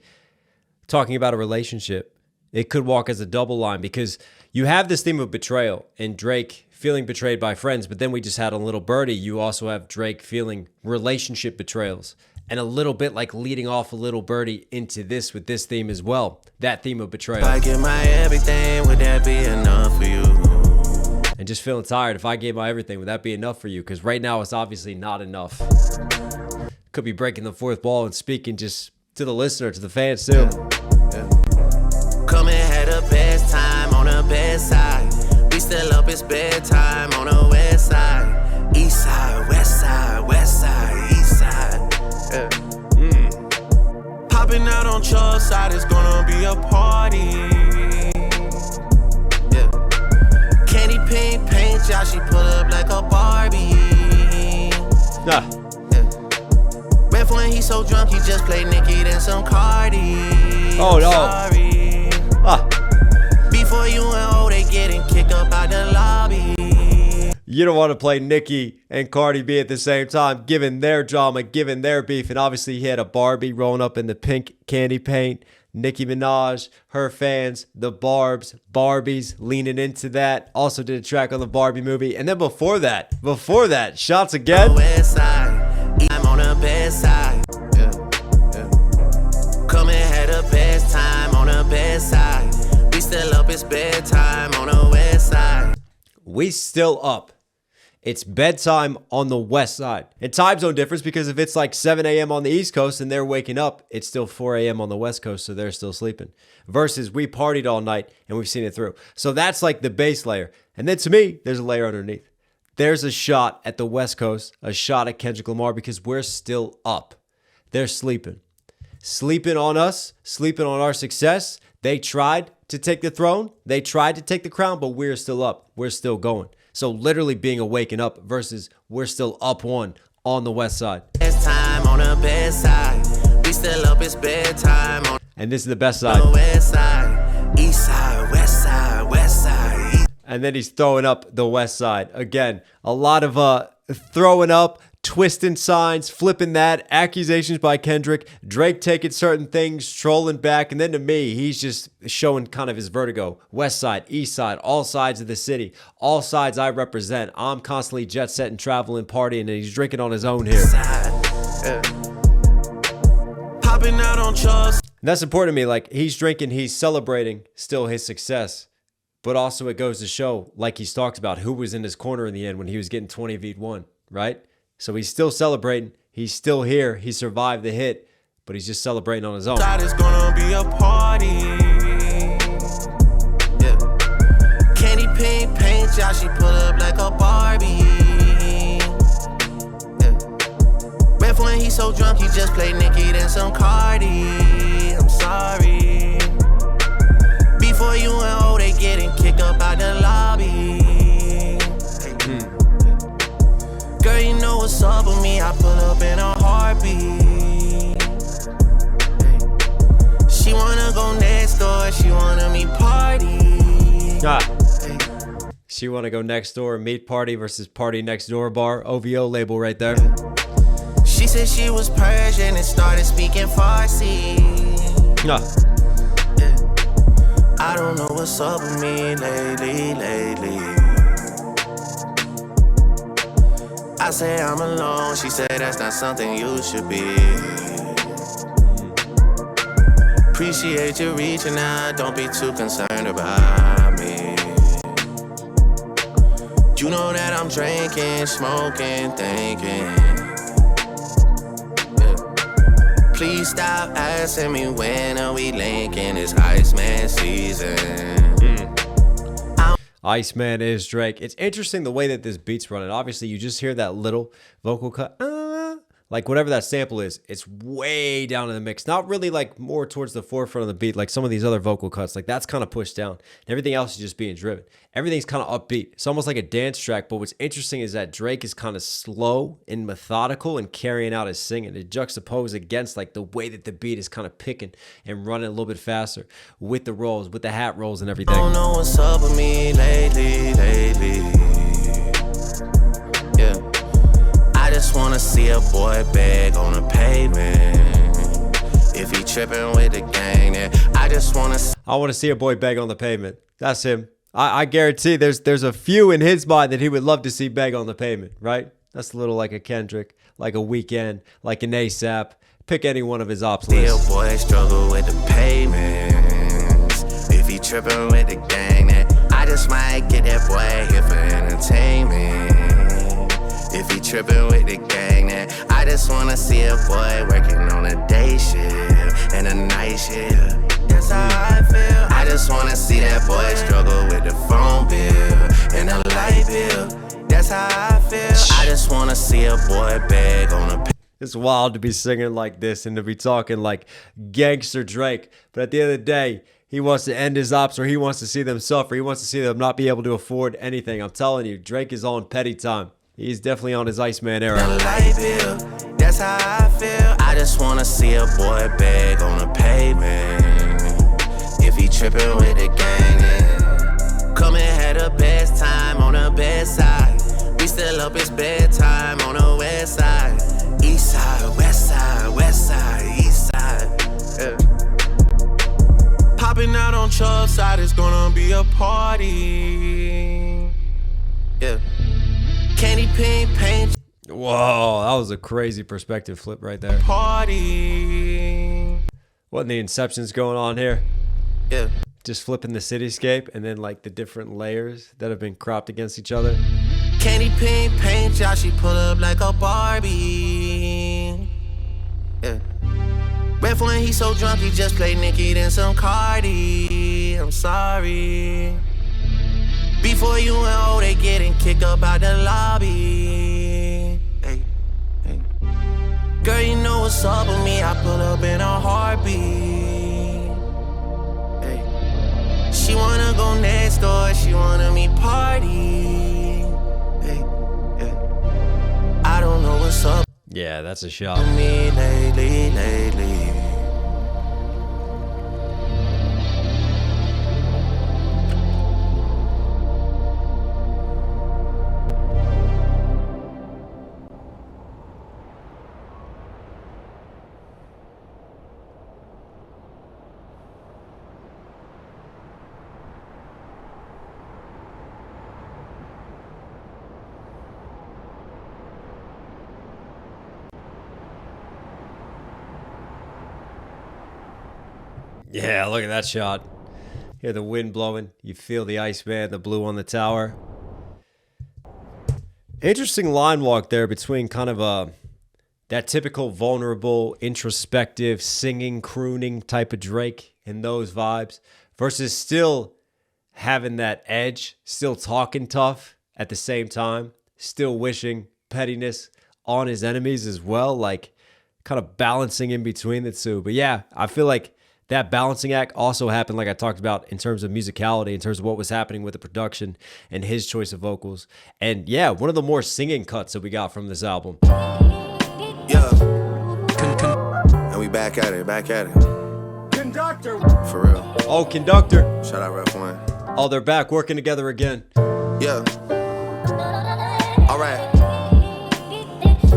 talking about a relationship. It could walk as a double line because you have this theme of betrayal and Drake feeling betrayed by friends, but then we just had on Little Birdie, you also have Drake feeling relationship betrayals and a little bit like leading off a Little Birdie into this with this theme as well, that theme of betrayal. If I give my everything, would that be enough for you? And just feeling tired, if I gave my everything, would that be enough for you? Because right now it's obviously not enough. Could be breaking the fourth wall and speaking just to the listener, to the fans too. Yeah. Come and had the best time on the best side. We still up, it's bedtime on the west side. East side, west side, west side, east side. Yeah. Popping out on your side, it's gonna be a party. Yeah. Candy pink paint job, she pull up like a Barbie. Nah. Yeah. Ref when he so drunk, he just played Nicki, then some Cardi. Oh no. Sorry. Before you and O, they getting kicked up out the lobby. You don't want to play Nicki and Cardi B at the same time, given their drama, given their beef. And obviously he had a Barbie rolling up in the pink candy paint. Nicki Minaj, her fans, the Barbies leaning into that. Also did a track on the Barbie movie. And then before that, shots again. West side, I'm on the best side. Yeah, yeah. Come and had the best time on the best side. We still up, it's bedtime on the west side. We still up. It's bedtime on the west side. And time zone difference because if it's like 7 a.m. on the East Coast and they're waking up, it's still 4 a.m. on the West Coast, so they're still sleeping. Versus we partied all night and we've seen it through. So that's like the base layer. And then to me, there's a layer underneath. There's a shot at the West Coast, a shot at Kendrick Lamar because we're still up. They're sleeping. Sleeping on us, sleeping on our success. They tried to take the throne. They tried to take the crown, but we're still up. We're still going. So literally being awake and up versus we're still up one on the west side. Best time on the best side. We still up, it's bedtime on and this is the best side. The west side, east side, west side, west side. East. And then he's throwing up the west side. Again, a lot of throwing up, twisting signs, flipping that, accusations by Kendrick, Drake taking certain things, trolling back, and then to me, he's just showing kind of his vertigo. West side, east side, all sides of the city, all sides I represent. I'm constantly jet setting, traveling, partying, and he's drinking on his own here. Popping out on Charles. And that's important to me. Like, he's drinking, he's celebrating still his success. But also it goes to show, like he's talked about, who was in his corner in the end when he was getting 20 v 1, right? So he's still celebrating. He's still here. He survived the hit, but he's just celebrating on his own. It's gonna be a party. Yeah. Candy pink paint job, she pull up like a Barbie. Yeah. Ref when he so drunk, he just play Nicki then some Cardi. I'm sorry. Before you and O, they getting kicked up out the lobby. Girl, you know what's up with me, I pull up in a heartbeat. She wanna go next door, she wanna meet party. She wanna go next door, meet party versus party next door bar. OVO label right there. She said she was Persian and started speaking Farsi. I don't know what's up with me lately. I say I'm alone, she said that's not something you should be. Appreciate you reaching out, don't be too concerned about me. You know that I'm drinking, smoking, thinking. Yeah. Please stop asking me when are we linking, it's ICEMAN season. ICEMAN is Drake. It's interesting the way that this beat's running. Obviously, you just hear that little vocal cut. Like whatever that sample is, it's way down in the mix. Not really like more towards the forefront of the beat like some of these other vocal cuts. Like that's kind of pushed down. Everything else is just being driven. Everything's kind of upbeat. It's almost like a dance track. But what's interesting is that Drake is kind of slow and methodical and carrying out his singing. It juxtaposed against like the way that the beat is kind of picking and running a little bit faster with the rolls, with the hat rolls and everything. I don't know what's up with me lately. Yeah. I just wanna see a boy beg on the pavement. If he tripping with the gang, then I just wanna I wanna see a boy beg on the pavement. That's him. I guarantee there's a few in his mind that he would love to see beg on the pavement, right? That's a little like a Kendrick, like a Weeknd, like an ASAP. Pick any one of his ops lists. See a boy struggle with the payments. If he tripping with the gang, then I just might get that boy here for entertainment. If he tripping with the gang, then I just wanna see a boy working on a day shift and a night shift. That's how I feel. I just wanna see that boy struggle with the phone bill and the light bill. That's how I feel. I just wanna see a boy beg on a. It's wild to be singing like this and to be talking like gangster Drake. But at the end of the day, he wants to end his ops or he wants to see them suffer. He wants to see them not be able to afford anything. I'm telling you, Drake is on petty time. He's definitely on his ICEMAN era. That's how I feel. I just wanna see a boy beg on the pavement. If he tripping with the gang, then come and had the best time on the best side. We still up, it's bedtime on the west side. East side, west side, west side, east side. Yeah. Popping out on Chubb side, it's gonna be a party. Yeah. Candy pink paint. Whoa, that was a crazy perspective flip right there. Party. What in the Inception's going on here? Yeah. Just flipping the cityscape and then like the different layers that have been cropped against each other. Candy pink paint job, she pull up like a Barbie. Yeah. Ref when he so drunk, he just play Nicki then some Cardi. I'm sorry. Before you and O, they getting kicked up out the lobby. Hey. Girl, you know what's up with me, I pull up in a heartbeat. Hey. She wanna go next door, she wanna meet party. Hey. Yeah. I don't know what's up. Yeah, that's a shot. With me lately. Yeah, look at that shot. Hear the wind blowing. You feel the Iceman, the blue on the tower. Interesting line walk there between kind of that typical vulnerable, introspective, singing, crooning type of Drake and those vibes versus still having that edge, still talking tough at the same time, still wishing pettiness on his enemies as well, like kind of balancing in between the two. But yeah, I feel like that balancing act also happened, like I talked about, in terms of musicality, in terms of what was happening with the production and his choice of vocals. And yeah, one of the more singing cuts that we got from this album. Yeah. And we back at it. Conductor. For real. Oh, Conductor. Shout out Rep 1. Oh, they're back working together again. Yeah. All right.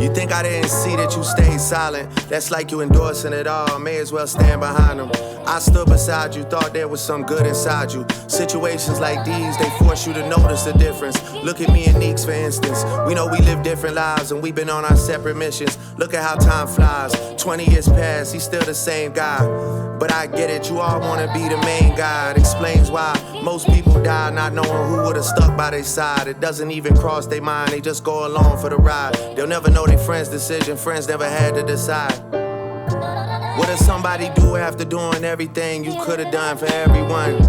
You think I didn't see that you stayed silent? That's like you endorsing it all. May as well stand behind them. I stood beside you, thought there was some good inside you. Situations like these, they force you to notice the difference. Look at me and Neeks, for instance. We know we live different lives and we've been on our separate missions. Look at how time flies. 20 years past, he's still the same guy. But I get it, you all wanna be the main guy. It explains why most people die not knowing who would've stuck by their side. It doesn't even cross their mind, they just go along for the ride. They'll never know their friend's decision, friends never had to decide. What does somebody do after doing everything you could've done for everyone?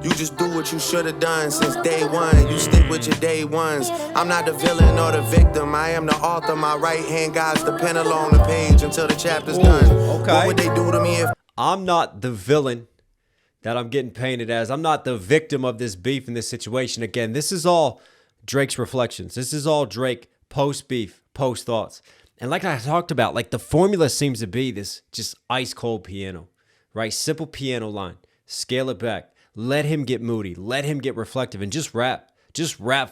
You just do what you should've done since day one. You stick with your day ones. I'm not the villain or the victim. I am the author. My right hand guides the pen along the page until the chapter's done. Okay. What would they do to me if I'm not the villain that I'm getting painted as? I'm not the victim of this beef in this situation. Again, this is all Drake's reflections. This is all Drake post-beef, post-thoughts. And like I talked about, like the formula seems to be this just ice cold piano, right? Simple piano line, scale it back, let him get moody, let him get reflective, and just rap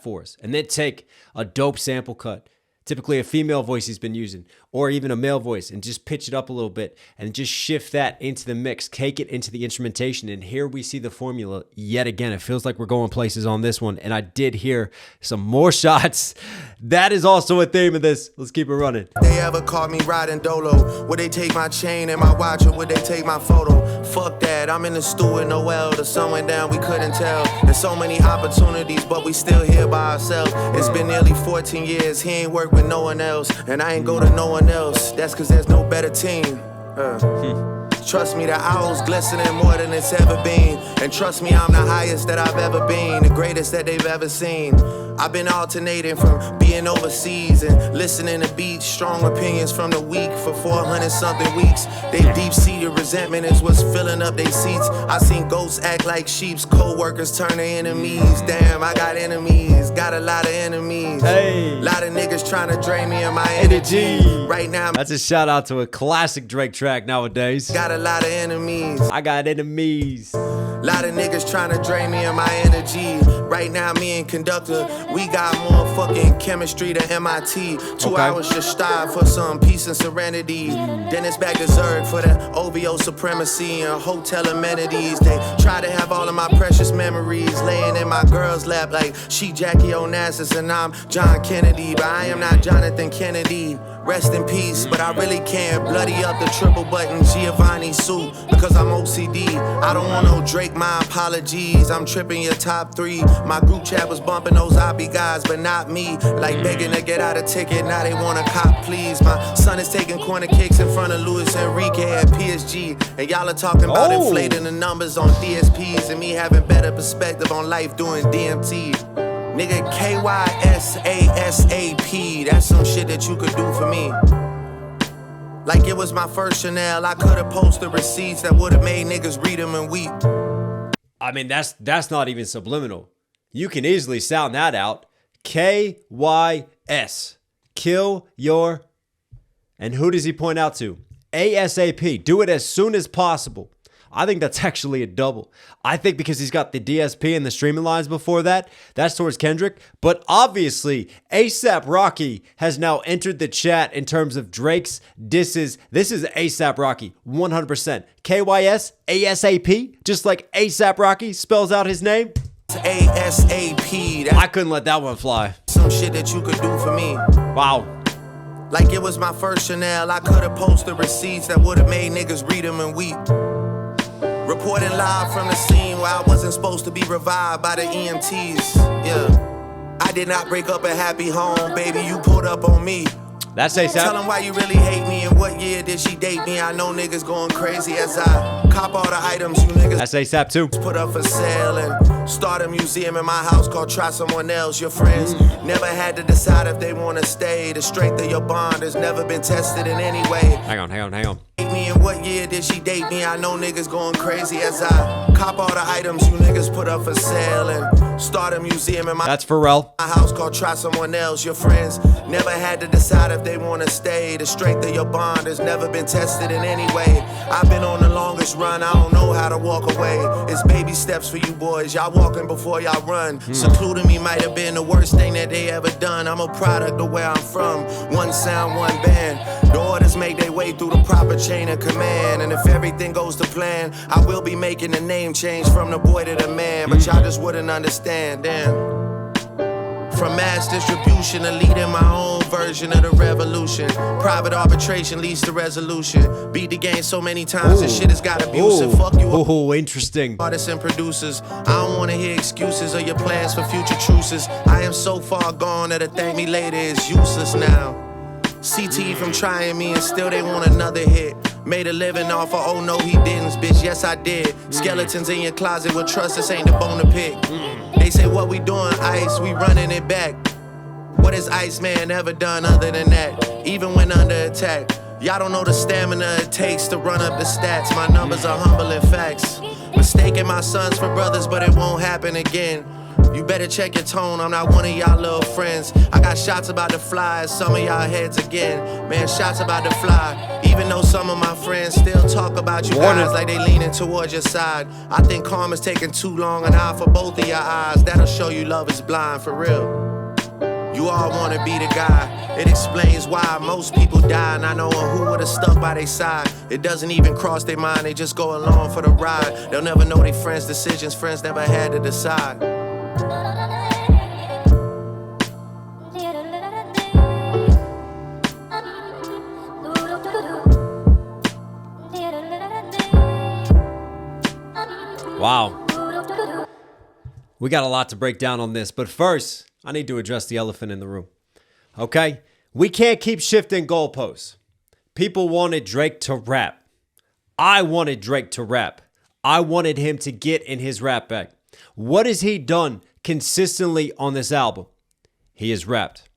for us. And then take a dope sample cut, typically a female voice he's been using, or even a male voice, and just pitch it up a little bit and just shift that into the mix, take it into the instrumentation. And here we see the formula yet again. It feels like we're going places on this one. And I did hear some more shots. That is also a theme of this. Let's keep it running. they ever caught me riding dolo? Would they take my chain and my watch, or would they take my photo? Fuck that, I'm in the stew with Noel. The sun went down, we couldn't tell. There's so many opportunities, but we still here by ourselves. It's been nearly 14 years, he ain't worked with no one else, and I ain't go to no one else. That's cause there's no better team. Trust me, the owl's glistening more than it's ever been. And trust me, I'm the highest that I've ever been, the greatest that they've ever seen. I've been alternating from being overseas and listening to beats, strong opinions from the weak for 400-something weeks. They deep-seated resentment is what's filling up their seats. I seen ghosts act like sheeps, co-workers turn to enemies. Damn, I got enemies, got a lot of enemies. Hey. Lot of niggas trying to drain me of my energy. Right now, That's a shout out to a classic Drake track nowadays. got a lot of enemies. I got enemies. Lot of niggas trying to drain me of my energy. Right now, me and Conductor, we got more fucking chemistry than MIT. 2 hours just strive for some peace and serenity. Then it's back to Zerg for that OVO supremacy and hotel amenities. They try to have all of my precious memories laying in my girl's lap like she Jackie Onassis and I'm John Kennedy. But I am not Jonathan Kennedy. Rest in peace, but I really can't bloody up the triple button Giovanni suit because I'm OCD. I don't want no Drake, my apologies. I'm tripping your top 3. My group chat was bumping those Obby guys, but not me. Like begging to get out a ticket, now they want a cop, please. My son is taking corner kicks in front of Luis Enrique at PSG. And y'all are talking about inflating the numbers on DSPs and me having better perspective on life doing DMT. Nigga, KYSASAP, that's some shit that you could do for me. Like it was my first Chanel, I could've posted receipts that would've made niggas read them and weep. I mean, that's not even subliminal. You can easily sound that out. KYS. Kill your... And who does he point out to? ASAP. Do it as soon as possible. I think that's actually a double. I think because he's got the DSP and the streaming lines before that, that's towards Kendrick. But obviously, ASAP Rocky has now entered the chat in terms of Drake's disses. This is ASAP Rocky, 100%. KYS, ASAP, just like ASAP Rocky spells out his name. ASAP. I couldn't let that one fly. Some shit that you could do for me. Wow. Like it was my first Chanel, I could've posted receipts that would've made niggas read them and weep. Reporting live from the scene where I wasn't supposed to be revived by the EMTs. Yeah, I did not break up a happy home, baby. You pulled up on me. That's ASAP. Tell them why you really hate me and what year did she date me. I know niggas going crazy as I cop all the items you niggas. That's ASAP too. Put up for sale and start a museum in my house called Try Someone Else. Your friends never had to decide if they want to stay. The strength of your bond has never been tested in any way. Hang on. Me and what year did she date me? I know niggas going crazy as I cop all the items you niggas put up for sale and start a museum in my That's Pharrell. house called Try Someone Else. Your friends never had to decide if they want to stay. The strength of your bond has never been tested in any way. I've been on the longest run, I don't know how to walk away. It's baby steps for you boys, y'all walking before y'all run. Secluding me might have been the worst thing that they ever done. I'm a product of where I'm from, one sound, one band. The orders make their way through the proper chain of command. And if everything goes to plan, I will be making a name change from the boy to the man. But y'all just wouldn't understand, damn. From mass distribution to leading my own version of the revolution. Private arbitration leads to resolution. Beat the game so many times, this shit has got abusive. Fuck you. Oh, interesting. Artists and producers, I don't wanna hear excuses or your plans for future truces. I am so far gone that a thank me later is useless now. CT from trying me and still they want another hit. Made a living off of, oh no he didn't, bitch, yes I did. Skeletons in your closet with trust, this ain't the bone to pick. They say what we doing, Ice, we running it back. What has ICEMAN ever done other than that? Even when under attack. Y'all don't know the stamina it takes to run up the stats. My numbers are humbling facts. Mistaking my sons for brothers, but it won't happen again. You better check your tone, I'm not one of y'all little friends. I got shots about to fly, some of y'all heads again. Man, shots about to fly. Even though some of my friends still talk about you guys like they leaning towards your side. I think karma's taking too long, an eye for both of your eyes. That'll show you love is blind, for real. You all wanna be the guy. It explains why most people die, and I know who would've stuck by their side. It doesn't even cross their mind, they just go along for the ride. They'll never know their friends' decisions, friends never had to decide. Wow. We got a lot to break down on this, but first, I need to address the elephant in the room. Okay? We can't keep shifting goalposts. People wanted Drake to rap. I wanted Drake to rap. I wanted him to get in his rap bag. What has he done consistently on this album? He has rapped.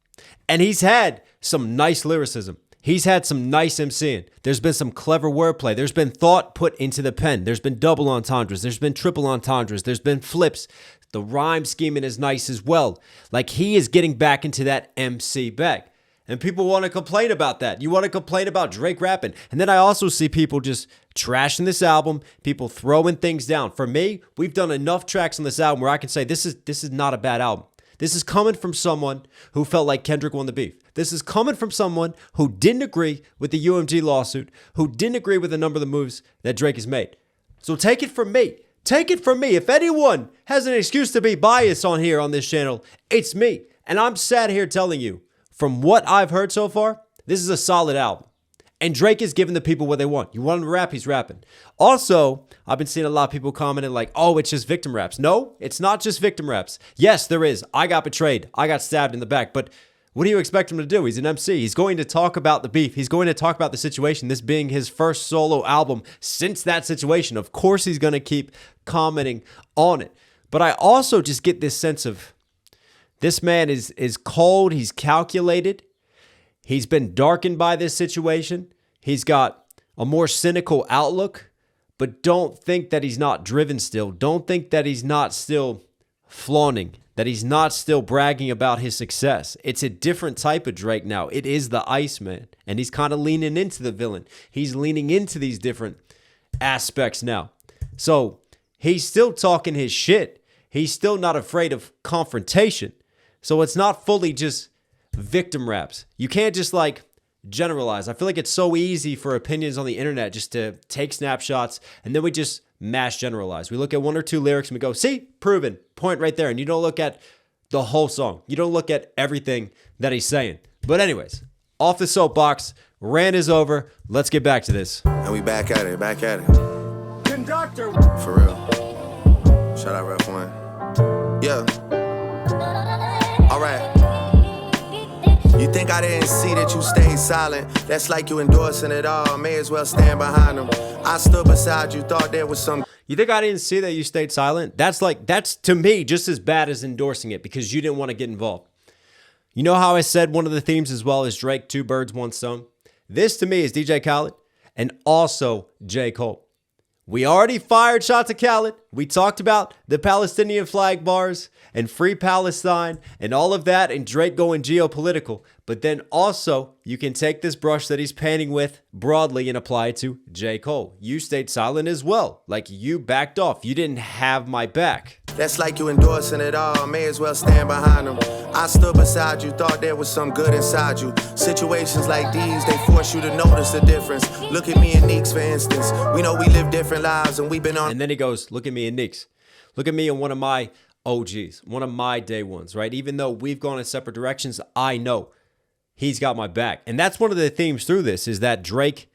And he's had some nice lyricism. He's had some nice MCing. There's been some clever wordplay. There's been thought put into the pen. There's been double entendres. There's been triple entendres. There's been flips. The rhyme scheming is nice as well. Like, he is getting back into that MC bag. And people want to complain about that. You want to complain about Drake rapping. And then I also see people just trashing this album, people throwing things down. For me, we've done enough tracks on this album where I can say this is not a bad album. This is coming from someone who felt like Kendrick won the beef. This is coming from someone who didn't agree with the UMG lawsuit, who didn't agree with a number of the moves that Drake has made. So take it from me. Take it from me. If anyone has an excuse to be biased on here on this channel, it's me. And I'm sat here telling you, from what I've heard so far, this is a solid album. And Drake is giving the people what they want. You want him to rap, he's rapping. Also, I've been seeing a lot of people commenting like, oh, it's just victim raps. No, it's not just victim raps. Yes, there is. I got betrayed. I got stabbed in the back. But what do you expect him to do? He's an MC. He's going to talk about the beef. He's going to talk about the situation, this being his first solo album since that situation. Of course, he's going to keep commenting on it. But I also just get this sense of this man is cold. He's calculated. He's been darkened by this situation. He's got a more cynical outlook, but don't think that he's not driven still. Don't think that he's not still flaunting, that he's not still bragging about his success. It's a different type of Drake now. It is the Iceman, and he's kind of leaning into the villain. He's leaning into these different aspects now. So he's still talking his shit. He's still not afraid of confrontation. So it's not fully just victim raps. You can't just like generalize. I feel like it's so easy for opinions on the internet just to take snapshots and then we just mass generalize. We look at one or two lyrics and we go, see, proven, point right there. And you don't look at the whole song. You don't look at everything that he's saying. But anyways, off the soapbox, rant is over. Let's get back to this. And we back at it. Conductor. For real. Shout out Ref 1. Yeah. All right. You think I didn't see that you stayed silent? That's like you endorsing it all. May as well stand behind them. I stood beside you, thought there was some. You think I didn't see that you stayed silent? That's to me just as bad as endorsing it because you didn't want to get involved. You know how I said one of the themes as well is Drake, 2 birds, 1 stone? This to me is DJ Khaled and also J. Cole. We already fired shots at Khaled. We talked about the Palestinian flag bars and free Palestine and all of that and Drake going geopolitical. But then also you can take this brush that he's painting with broadly and apply it to J. Cole. You stayed silent as well. Like you backed off. You didn't have my back. That's like you endorsing it all. May as well stand behind them. I stood beside you, thought there was some good inside you. Situations like these, they force you to notice the difference. Look at me and Neeks, for instance. We know we live different lives and we've been on. And then he goes, look at me and Neeks. Look at me and one of my OGs, one of my day ones, right? Even though we've gone in separate directions, I know he's got my back. And that's one of the themes through this is that Drake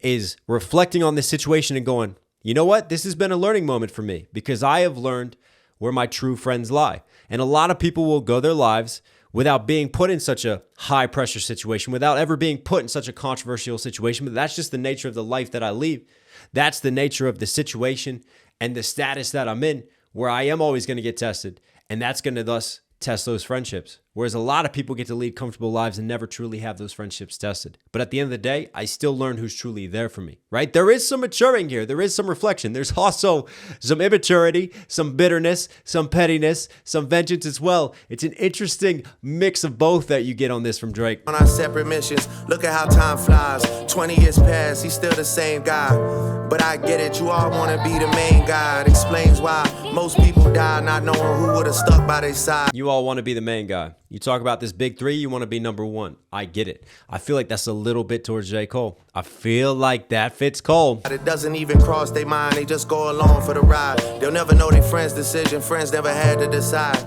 is reflecting on this situation and going, you know what? This has been a learning moment for me because I have learned where my true friends lie. And a lot of people will go their lives without being put in such a high pressure situation, without ever being put in such a controversial situation. But that's just the nature of the life that I lead. That's the nature of the situation and the status that I'm in, where I am always going to get tested. And that's going to thus test those friendships. Whereas a lot of people get to lead comfortable lives and never truly have those friendships tested. But at the end of the day, I still learn who's truly there for me, right? There is some maturing here. There is some reflection. There's also some immaturity, some bitterness, some pettiness, some vengeance as well. It's an interesting mix of both that you get on this from Drake. On our separate missions, look at how time flies. 20 years past, he's still the same guy. But I get it, you all want to be the main guy. It explains why most people die not knowing who would have stuck by their side. You all want to be the main guy. You talk about this big 3, you want to be number 1. I get it. I feel like that's a little bit towards J. Cole. I feel like that fits Cole. It doesn't even cross their mind. They just go along for the ride. They'll never know their friend's decision. Friends never had to decide.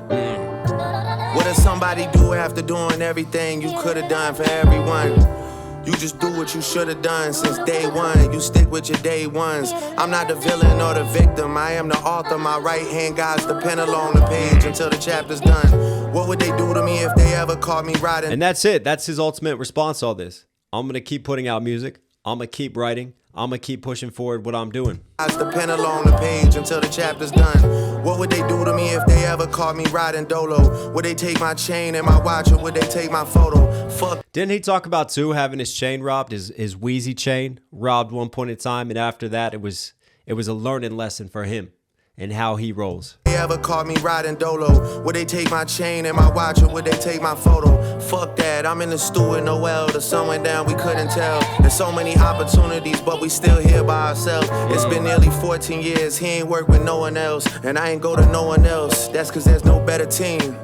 What does somebody do after doing everything you could have done for everyone? You just do what you should have done since day one. You stick with your day ones. I'm not the villain or the victim. I am the author. My right hand guides the pen along the page until the chapter's done. What would they do to me if they ever caught me riding? And that's it. That's his ultimate response to all this. I'm going to keep putting out music. I'm going to keep writing. I'm going to keep pushing forward what I'm doing. Guides the pen along the page until the chapter's done. What would they do to me if they ever caught me riding dolo? Would they take my chain and my watch, or would they take my photo? Fuck. Didn't he talk about too having his chain robbed, his Wheezy chain robbed one point in time, and after that it was a learning lesson for him and how he rolls. They ever caught me riding dolo? Would they take my chain and my watch, or would they take my photo? Fuck that, I'm in the stew with Noel. The sun went down, we couldn't tell. There's so many opportunities, but we still here by ourselves. It's been nearly 14 years, he ain't worked with no one else, and I ain't go to no one else. That's cause there's no better team.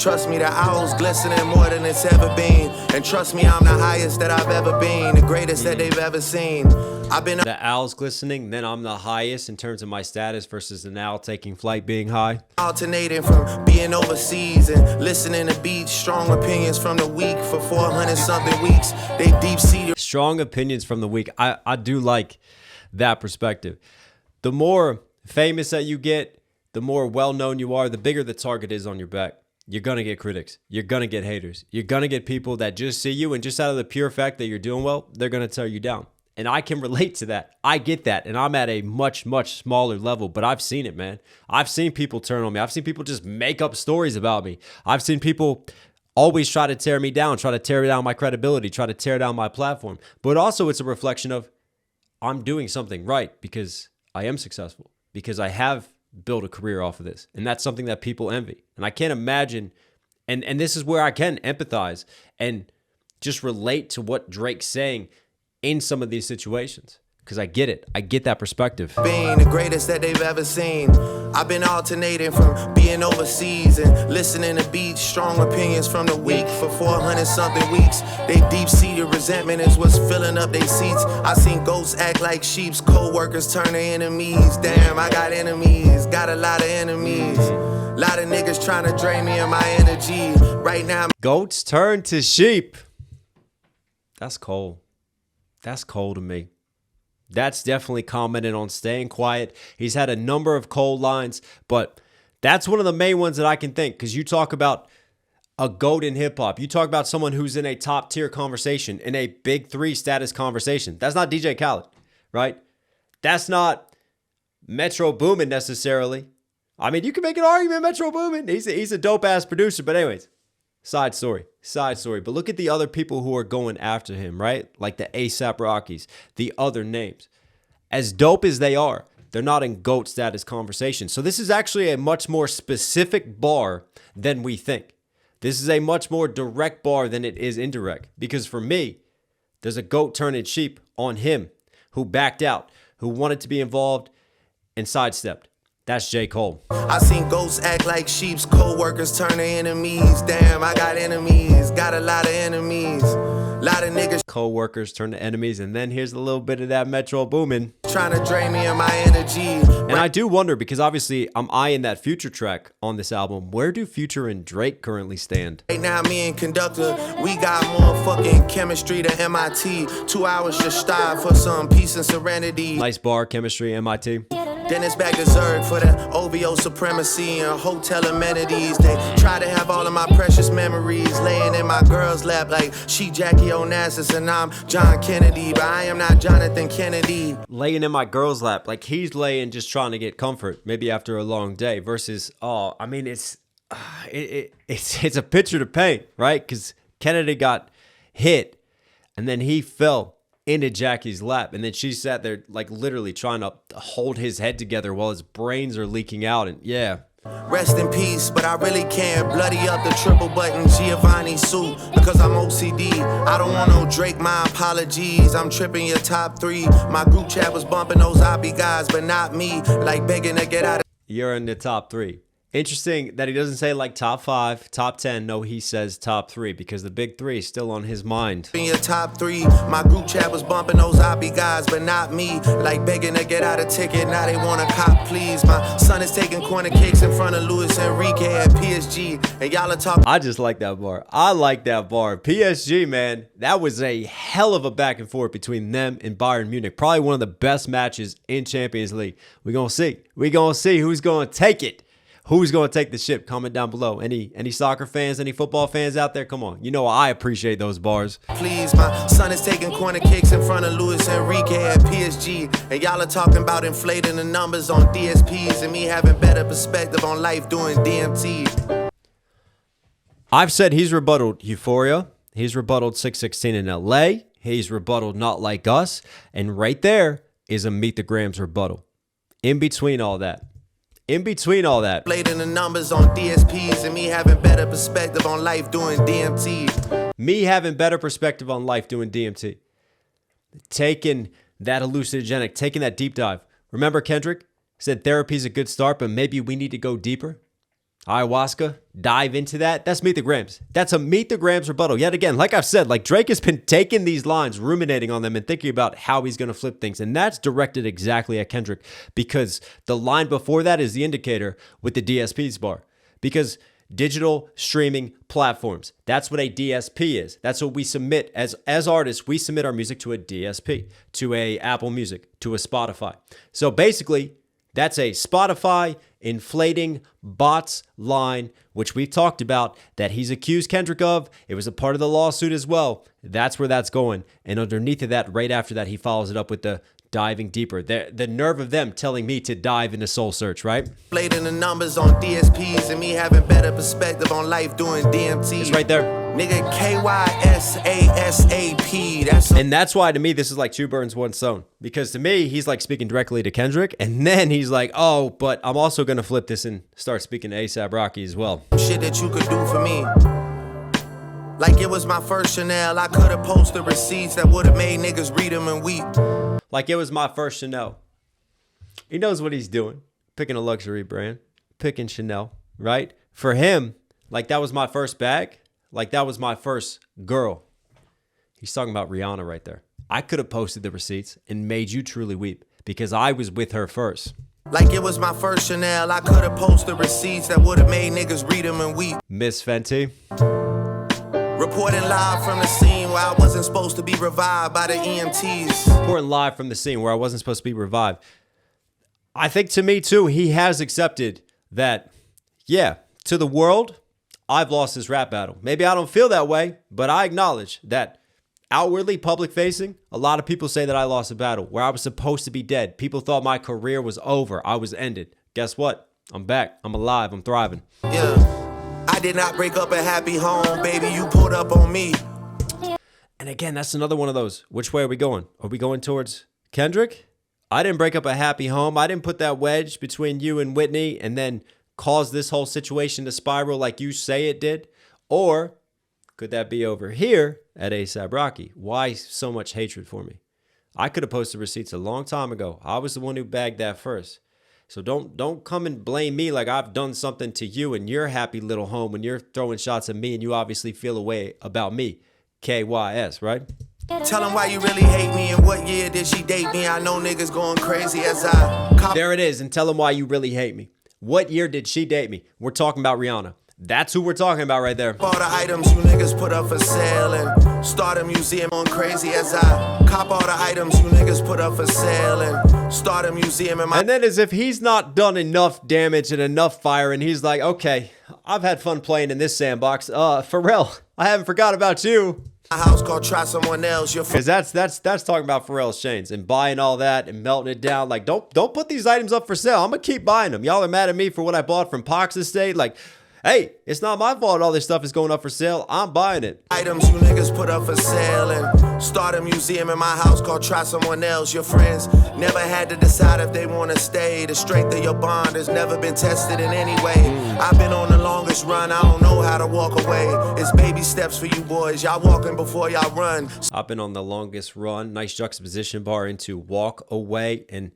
Trust me, the owl's glistening more than it's ever been. And trust me, I'm the highest that I've ever been, the greatest that they've ever seen. I've been the owl's glistening, then I'm the highest in terms of my status versus an owl taking flight being high. Alternating from being overseas and listening to beats, strong opinions from the week for 400 something weeks. They deep-seated. Strong opinions from the week. I do like that perspective. The more famous that you get, the more well-known you are, the bigger the target is on your back. You're going to get critics. You're going to get haters. You're going to get people that just see you and just out of the pure fact that you're doing well, they're going to tear you down. And I can relate to that. I get that. And I'm at a much, much smaller level, but I've seen it, man. I've seen people turn on me. I've seen people just make up stories about me. I've seen people always try to tear me down, try to tear down my credibility, try to tear down my platform. But also it's a reflection of I'm doing something right because I am successful, because I have build a career off of this. And that's something that people envy. And I can't imagine, and this is where I can empathize and just relate to what Drake's saying in some of these situations. Because I get it. I get that perspective. Being the greatest that they've ever seen. I've been alternating from being overseas and listening to beats, strong opinions from the week for 400 something weeks. They deep-seated resentment is what's filling up their seats. I seen ghosts act like sheeps, co-workers turn to enemies. Damn, I got enemies, got a lot of enemies. Lot of niggas trying to drain me of my energy. Right now, goats turn to sheep. That's cold. That's cold to me. That's definitely commented on staying quiet. He's had a number of cold lines, but that's one of the main ones that I can think, because you talk about a GOAT in hip-hop. You talk about someone who's in a top-tier conversation, in a big three status conversation. That's not DJ Khaled, right? That's not Metro Boomin necessarily. I mean, you can make an argument Metro Boomin. He's a dope-ass producer, but anyways, side story. But look at the other people who are going after him, right? Like the A$AP Rockies, the other names. As dope as they are, they're not in GOAT status conversation. So this is actually a much more specific bar than we think. This is a much more direct bar than it is indirect. Because for me, there's a goat turning sheep on him who backed out, who wanted to be involved and sidestepped. That's J. Cole. I seen ghosts act like sheep's co-workers turn to enemies. Damn, I got enemies. Got a lot of enemies. Lot of niggas co-workers turn to enemies. And then here's a little bit of that Metro Boomin. Trying to drain me of my energy. And I do wonder, because obviously I'm eyeing that Future track on this album. Where do Future and Drake currently stand? Right now, me and Conductor, we got more fucking chemistry than MIT. 2 hours just strive for some peace and serenity. Nice bar, chemistry, MIT. Then it's back to Zerg for that OVO supremacy and hotel amenities. They try to have all of my precious memories laying in my girl's lap like she Jackie Onassis and I'm John Kennedy, but I am not Jonathan Kennedy. Laying in my girl's lap, like he's laying just trying to get comfort, maybe after a long day. Versus, I mean, it's a picture to paint, right? Because Kennedy got hit and then he fell into Jackie's lap, and then she sat there like literally trying to hold his head together while his brains are leaking out. And yeah, rest in peace, but I really can't bloody up the triple button Giovanni suit because I'm OCD. I don't want no Drake, my apologies. I'm tripping your top three. My group chat was bumping those Obby guys, but not me. Like begging to get out of. You're in the top three. Interesting that he doesn't say like top 5, top 10. No, he says top 3 because the big 3 is still on his mind. In your top 3, my group chat was bumping those Obby guys, but not me. Like begging to get out a ticket, now they want a cop, please. My son is taking corner kicks in front of Luis Enrique at PSG, and y'all are talking. I just like that bar. I like that bar. PSG, man, that was a hell of a back and forth between them and Bayern Munich. Probably one of the best matches in Champions League. We're gonna see. We're gonna see who's gonna take it. Who's going to take the ship? Comment down below. Any soccer fans, any football fans out there? Come on. You know I appreciate those bars. Please, my son is taking corner kicks in front of Luis Enrique at PSG. And y'all are talking about inflating the numbers on DSPs and me having better perspective on life doing DMT. I've said he's rebutted Euphoria. He's rebutted 616 in LA. He's rebutted Not Like Us. And right there is a Meet the Grams rebuttal. In between all that. Inflating the numbers on DSPs and me having better perspective on life doing DMT. Me having better perspective on life doing DMT. Taking that hallucinogenic, taking that deep dive. Remember Kendrick said therapy's a good start, but maybe we need to go deeper. Ayahuasca, dive into that. That's Meet the Grams. That's a Meet the Grams rebuttal. Yet again, like I've said, like Drake has been taking these lines, ruminating on them and thinking about how he's going to flip things. And that's directed exactly at Kendrick because the line before that is the indicator with the DSPs bar. Because digital streaming platforms, that's what a DSP is. That's what we submit as artists. We submit our music to a DSP, to a Apple Music, to a Spotify. So basically, that's a Spotify inflating bots line, which we've talked about, that he's accused Kendrick of. It was a part of the lawsuit as well. That's where that's going. And underneath of that, right after that, he follows it up with the diving deeper. The nerve of them telling me to dive into Soul Search, right? Inflating the numbers on DSPs and me having better perspective on life doing DMT. It's right there. Nigga, KYSASAP. And that's why to me, this is like two birds, one stone. Because to me, he's like speaking directly to Kendrick. And then he's like, oh, but I'm also going to flip this and start speaking to A$AP Rocky as well. Shit that you could do for me. Like it was my first Chanel. I could have posted receipts that would have made niggas read them and weep. Like it was my first Chanel. He knows what he's doing. Picking a luxury brand. Picking Chanel, right? For him, like that was my first bag. Like that was my first girl. He's talking about Rihanna right there. I could have posted the receipts and made you truly weep because I was with her first. Like it was my first Chanel. I could have posted receipts that would have made niggas read them and weep. Miss Fenty. Reporting live from the scene scene where I wasn't supposed to be revived by the EMTs. Important live from the scene where I wasn't supposed to be revived. I think to me too, he has accepted that, yeah, to the world, I've lost this rap battle. Maybe I don't feel that way, but I acknowledge that outwardly public facing, a lot of people say that I lost a battle where I was supposed to be dead. People thought my career was over. I was ended. Guess what? I'm back. I'm alive. I'm thriving. Yeah, I did not break up a happy home, baby. You pulled up on me. And again, that's another one of those. Which way are we going? Are we going towards Kendrick? I didn't break up a happy home. I didn't put that wedge between you and Whitney and then cause this whole situation to spiral like you say it did. Or could that be over here at A$AP Rocky? Why so much hatred for me? I could have posted receipts a long time ago. I was the one who bagged that first. So don't come and blame me like I've done something to you and your happy little home when you're throwing shots at me and you obviously feel a way about me. KYS, right? Tell them why you really hate me and what year did she date me? I know niggas going crazy as I... There it is, and tell them why you really hate me. What year did she date me? We're talking about Rihanna. That's who we're talking about right there. All the items you niggas put up for sale and start a museum on crazy as I cop all the items you niggas put up for sale and start a museum in my... And then as if he's not done enough damage and enough fire and he's like, okay, I've had fun playing in this sandbox. Pharrell, I haven't forgot about you. A house called Try Someone Else. Because that's talking about Pharrell's chains and buying all that and melting it down. Like, don't put these items up for sale. I'm gonna keep buying them. Y'all are mad at me for what I bought from Pac's estate. Like, hey, it's not my fault all this stuff is going up for sale. I'm buying it. Items you niggas put up for sale and start a museum in my house called Try Someone Else. Your friends never had to decide if they want to stay. The strength of your bond has never been tested in any way. I've been on the longest run. I don't know how to walk away. It's baby steps for you boys. Y'all walking before y'all run. I've been on the longest run. Nice juxtaposition bar into walk away. And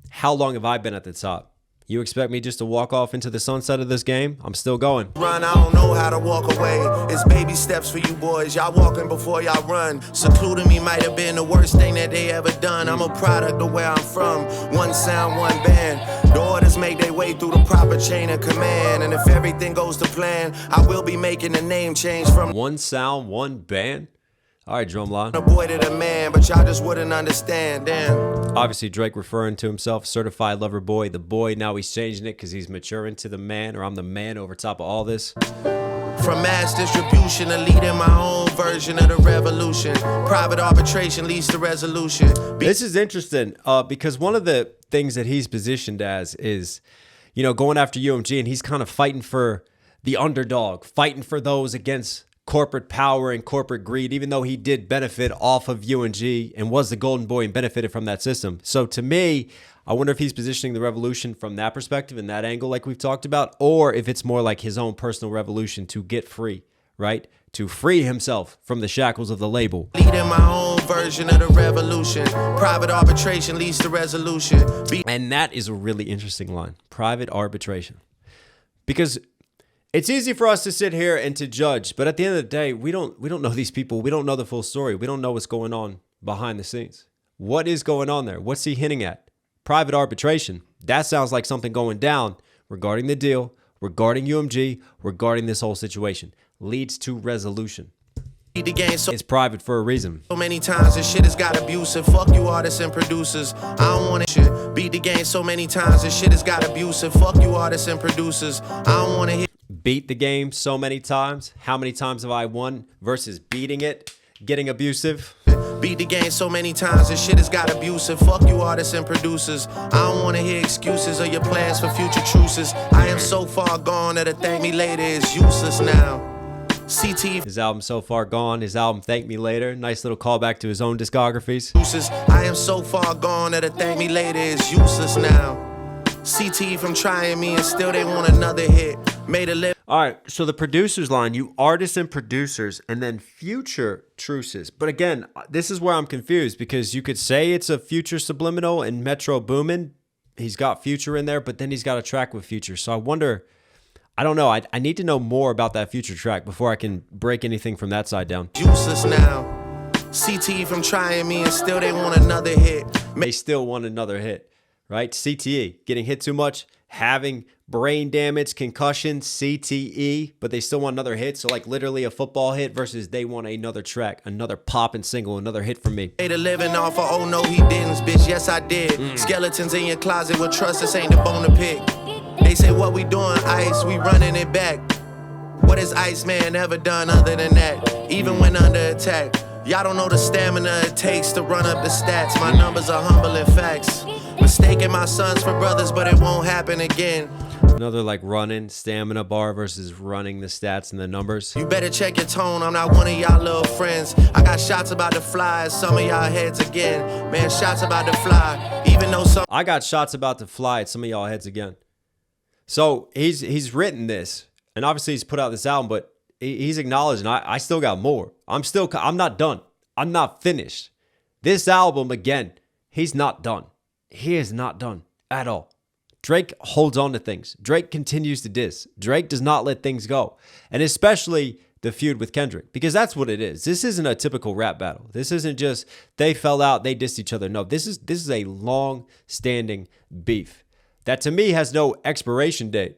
how long have I been at the top? You expect me just to walk off into the sunset of this game? I'm still going. Run, I don't know how to walk away. It's baby steps for you boys. Y'all walking before y'all run. Secluding me might have been the worst thing that they ever done. I'm a product of where I'm from. One sound, one band. The orders make their way through the proper chain of command. And if everything goes to plan, I will be making a name change from one sound, one band. All right, drumline. A boy to the man, but y'all just wouldn't understand. Damn. Obviously, Drake referring to himself, certified lover boy, the boy. Now he's changing it because he's maturing to the man, or I'm the man over top of all this. From mass distribution to leading my own version of the revolution. Private arbitration leads to resolution. This is interesting because one of the things that he's positioned as is, you know, going after UMG, and he's kind of fighting for the underdog, fighting for those against corporate power and corporate greed, even though he did benefit off of UNG and was the golden boy and benefited from that system. So to me, I wonder if he's positioning the revolution from that perspective and that angle like we've talked about, or if it's more like his own personal revolution to get free, right? To free himself from the shackles of the label. Leading my own version of the revolution. Private arbitration leads to resolution. And that is a really interesting line. Private arbitration. Because it's easy for us to sit here and to judge, but at the end of the day, we don't know these people. We don't know the full story. We don't know what's going on behind the scenes. What is going on there? What's he hinting at? Private arbitration. That sounds like something going down regarding the deal, regarding UMG, regarding this whole situation. Leads to resolution. It's private for a reason. So many times this shit has got abusive. Fuck you artists and producers. I don't want to shit. Beat the game so many times this shit has got abusive. Fuck you artists and producers. I don't want to hear. Beat the game so many times. How many times have I won versus beating it, getting abusive? Beat the game so many times this shit has got abusive. Fuck you artists and producers. I don't want to hear excuses or your plans for future truces. I am so far gone that a thank me later is useless now. CT. His album So Far Gone. His album Thank Me Later. Nice little callback to his own discographies. I am so far gone that a thank me later is useless now. CT from trying me and still they want another hit. Made a lip. All right, so the producers line, you artists and producers, and then future truces. But again, this is where I'm confused because you could say it's a future subliminal and Metro Boomin. He's got future in there, but then he's got a track with future. So I wonder, I don't know. I need to know more about that future track before I can break anything from that side down. Useless now. CT from trying me and still they want another hit. They still want another hit. Right? CTE, getting hit too much. having brain damage, concussion, CTE, but they still want another hit. So like literally a football hit versus they want another track, another poppin' single, another hit from me. Made a living off of, oh no he didn't, bitch, yes I did. Skeletons in your closet with trust, this ain't the bone to pick. They say what we doing, Ice, we running it back. What has Iceman ever done other than that? Even when under attack. Y'all don't know the stamina it takes to run up the stats. My numbers are humbling facts. Mistaking my sons for brothers, but it won't happen again. Another like running stamina bar versus running the stats and the numbers. You better check your tone, I'm not one of y'all little friends. I got shots about to fly at some of y'all heads again. Man, shots about to fly, even though some... I got shots about to fly at some of y'all heads again. So he's written this, and obviously he's put out this album, but he's acknowledging I still got more. I'm not done. I'm not finished. This album, again, he's not done. He is not done at all. Drake holds on to things. Drake continues to diss. Drake does not let things go. And especially the feud with Kendrick, because that's what it is. This isn't a typical rap battle. This isn't just they fell out, they dissed each other. No, this is a long-standing beef that to me has no expiration date.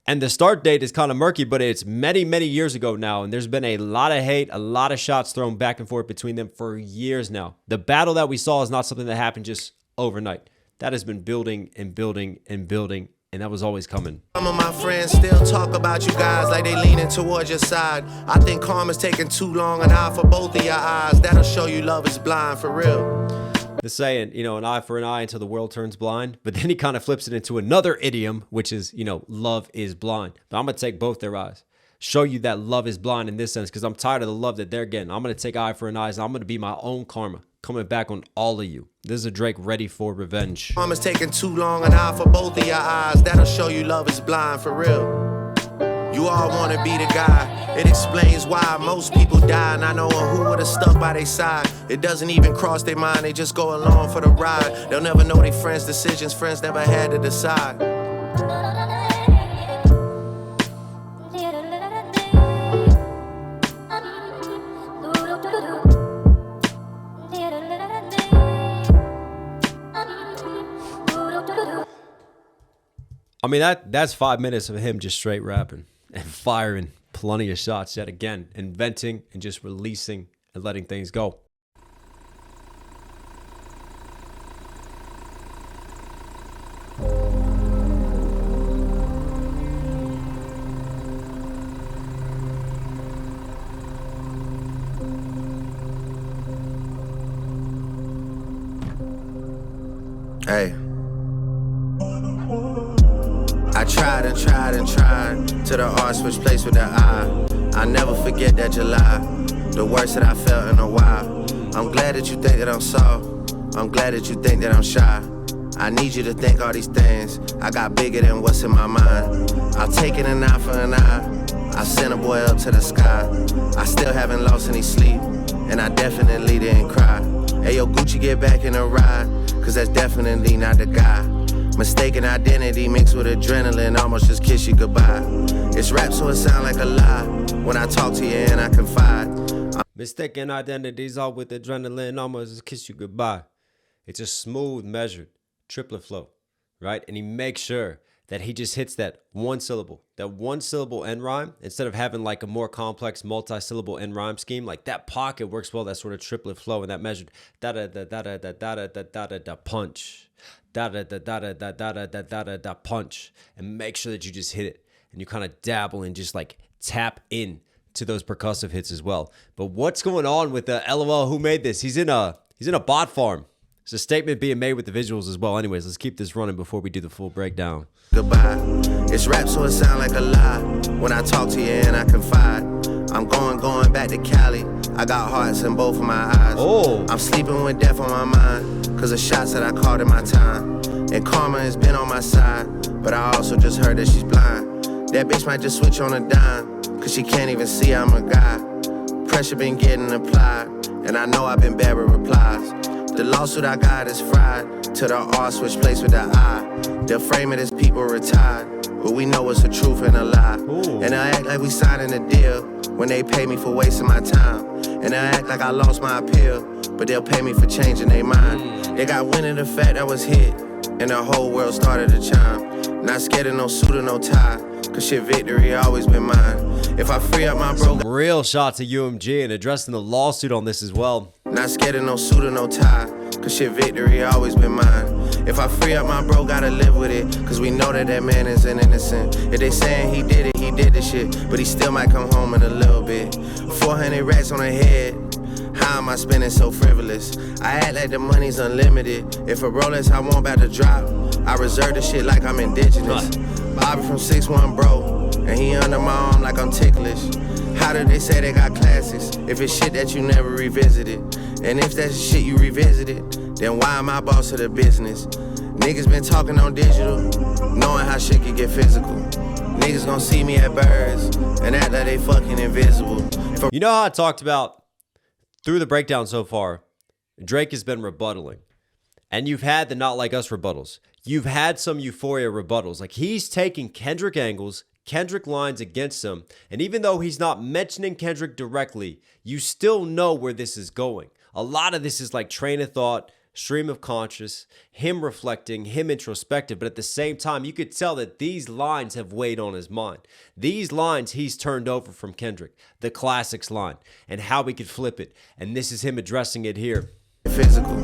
And the start date is kind of murky, but it's many, many years ago now. And there's been a lot of hate, a lot of shots thrown back and forth between them for years now. The battle that we saw is not something that happened just overnight. That has been building and building and building, and that was always coming. Some of my friends still talk about you guys like they leaning towards your side. I think karma's taking too long, an eye for both of your eyes. That'll show you love is blind, for real. The saying, an eye for an eye until the world turns blind. But then he kind of flips it into another idiom, which is, love is blind. But I'm going to take both their eyes. Show you that love is blind in this sense, because I'm tired of the love that they're getting. I'm going to take eye for an eye, and I'm going to be my own karma. Coming back on all of you. This is a Drake ready for revenge. Karma's taking too long, an eye for both of your eyes. That'll show you love is blind, for real. You all want to be the guy. It explains why most people die, and I know who would have stuck by their side. It doesn't even cross their mind, they just go along for the ride. They'll never know their friends' decisions, friends never had to decide. I mean, that's 5 minutes of him just straight rapping and firing plenty of shots yet again, inventing and just releasing and letting things go. Hey. I tried and tried and tried till the R switched place with the I. I never forget that July, the worst that I felt in a while. I'm glad that you think that I'm soft. I'm glad that you think that I'm shy. I need you to think all these things. I got bigger than what's in my mind. I'll take it an eye for an eye. I sent a boy up to the sky. I still haven't lost any sleep, and I definitely didn't cry. Hey yo, Gucci, get back in the ride, cause that's definitely not the guy. Mistaken identity mixed with adrenaline, almost just kiss you goodbye. It's rap so it sound like a lie when I talk to you and I confide. Mistaken identities all with adrenaline, almost just kiss you goodbye. It's a smooth, measured triplet flow, right? And he makes sure that he just hits that one syllable end rhyme, instead of having like a more complex multi-syllable end rhyme scheme. Like that pocket works well, that sort of triplet flow and that measured da-da-da-da-da-da-da-da-da-da punch. Da-da-da-da-da-da-da-da-da-da punch, and make sure that you just hit it and you kind of dabble and just like tap in to those percussive hits as well. But what's going on with the LOL? Who made this? He's in a bot farm. There's a statement being made with the visuals as well. Anyways, let's keep this running before we do the full breakdown. Goodbye. It's rap so it sound like a lie when I talk to you and I confide. I'm going back to Cali. I got hearts in both of my eyes. Oh. I'm sleeping with death on my mind, cause of shots that I called in my time. And karma has been on my side, but I also just heard that she's blind. That bitch might just switch on a dime, cause she can't even see I'm a guy. Pressure been getting applied, and I know I've been bad with replies. The lawsuit I got is fried, till the R switch place with the I. They'll frame it as people retired, but we know it's the truth and a lie. Ooh. And I act like we signing a deal when they pay me for wasting my time. And I act like I lost my appeal, but they'll pay me for changing their mind. They got wind of the fact I was hit, and the whole world started to chime. Not scared of no suit or no tie, cause shit, victory always been mine. If I free up my bro. Some real shots of UMG and addressing the lawsuit on this as well. Not scared of no suit or no tie, cause shit, victory always been mine. If I free up my bro, gotta live with it, cause we know that that man is an innocent. If they saying he did it, he did the shit, but he still might come home in a little bit. 400 racks on her head, how am I spending so frivolous? I act like the money's unlimited. If a Rolex I want about to drop, I reserve the shit like I'm indigenous. Bobby from 6'1", bro, and he under my arm like I'm ticklish. How do they say they got classics if it's shit that you never revisited? And if that's shit you revisited, then why am I boss of the business? Niggas been talking on digital, knowing how shit can get physical. Niggas gon' see me at Birds and act like they fucking invisible. You know how I talked about through the breakdown so far, Drake has been rebuttaling. And you've had the Not Like Us rebuttals. You've had some euphoria rebuttals. Like, he's taking Kendrick angles, Kendrick lines against him. And even though he's not mentioning Kendrick directly, you still know where this is going. A lot of this is like train of thought, stream of conscious, him reflecting, him introspective. But at the same time, you could tell that these lines have weighed on his mind. These lines he's turned over from Kendrick, the classics line, and how we could flip it. And this is him addressing it here. Physical.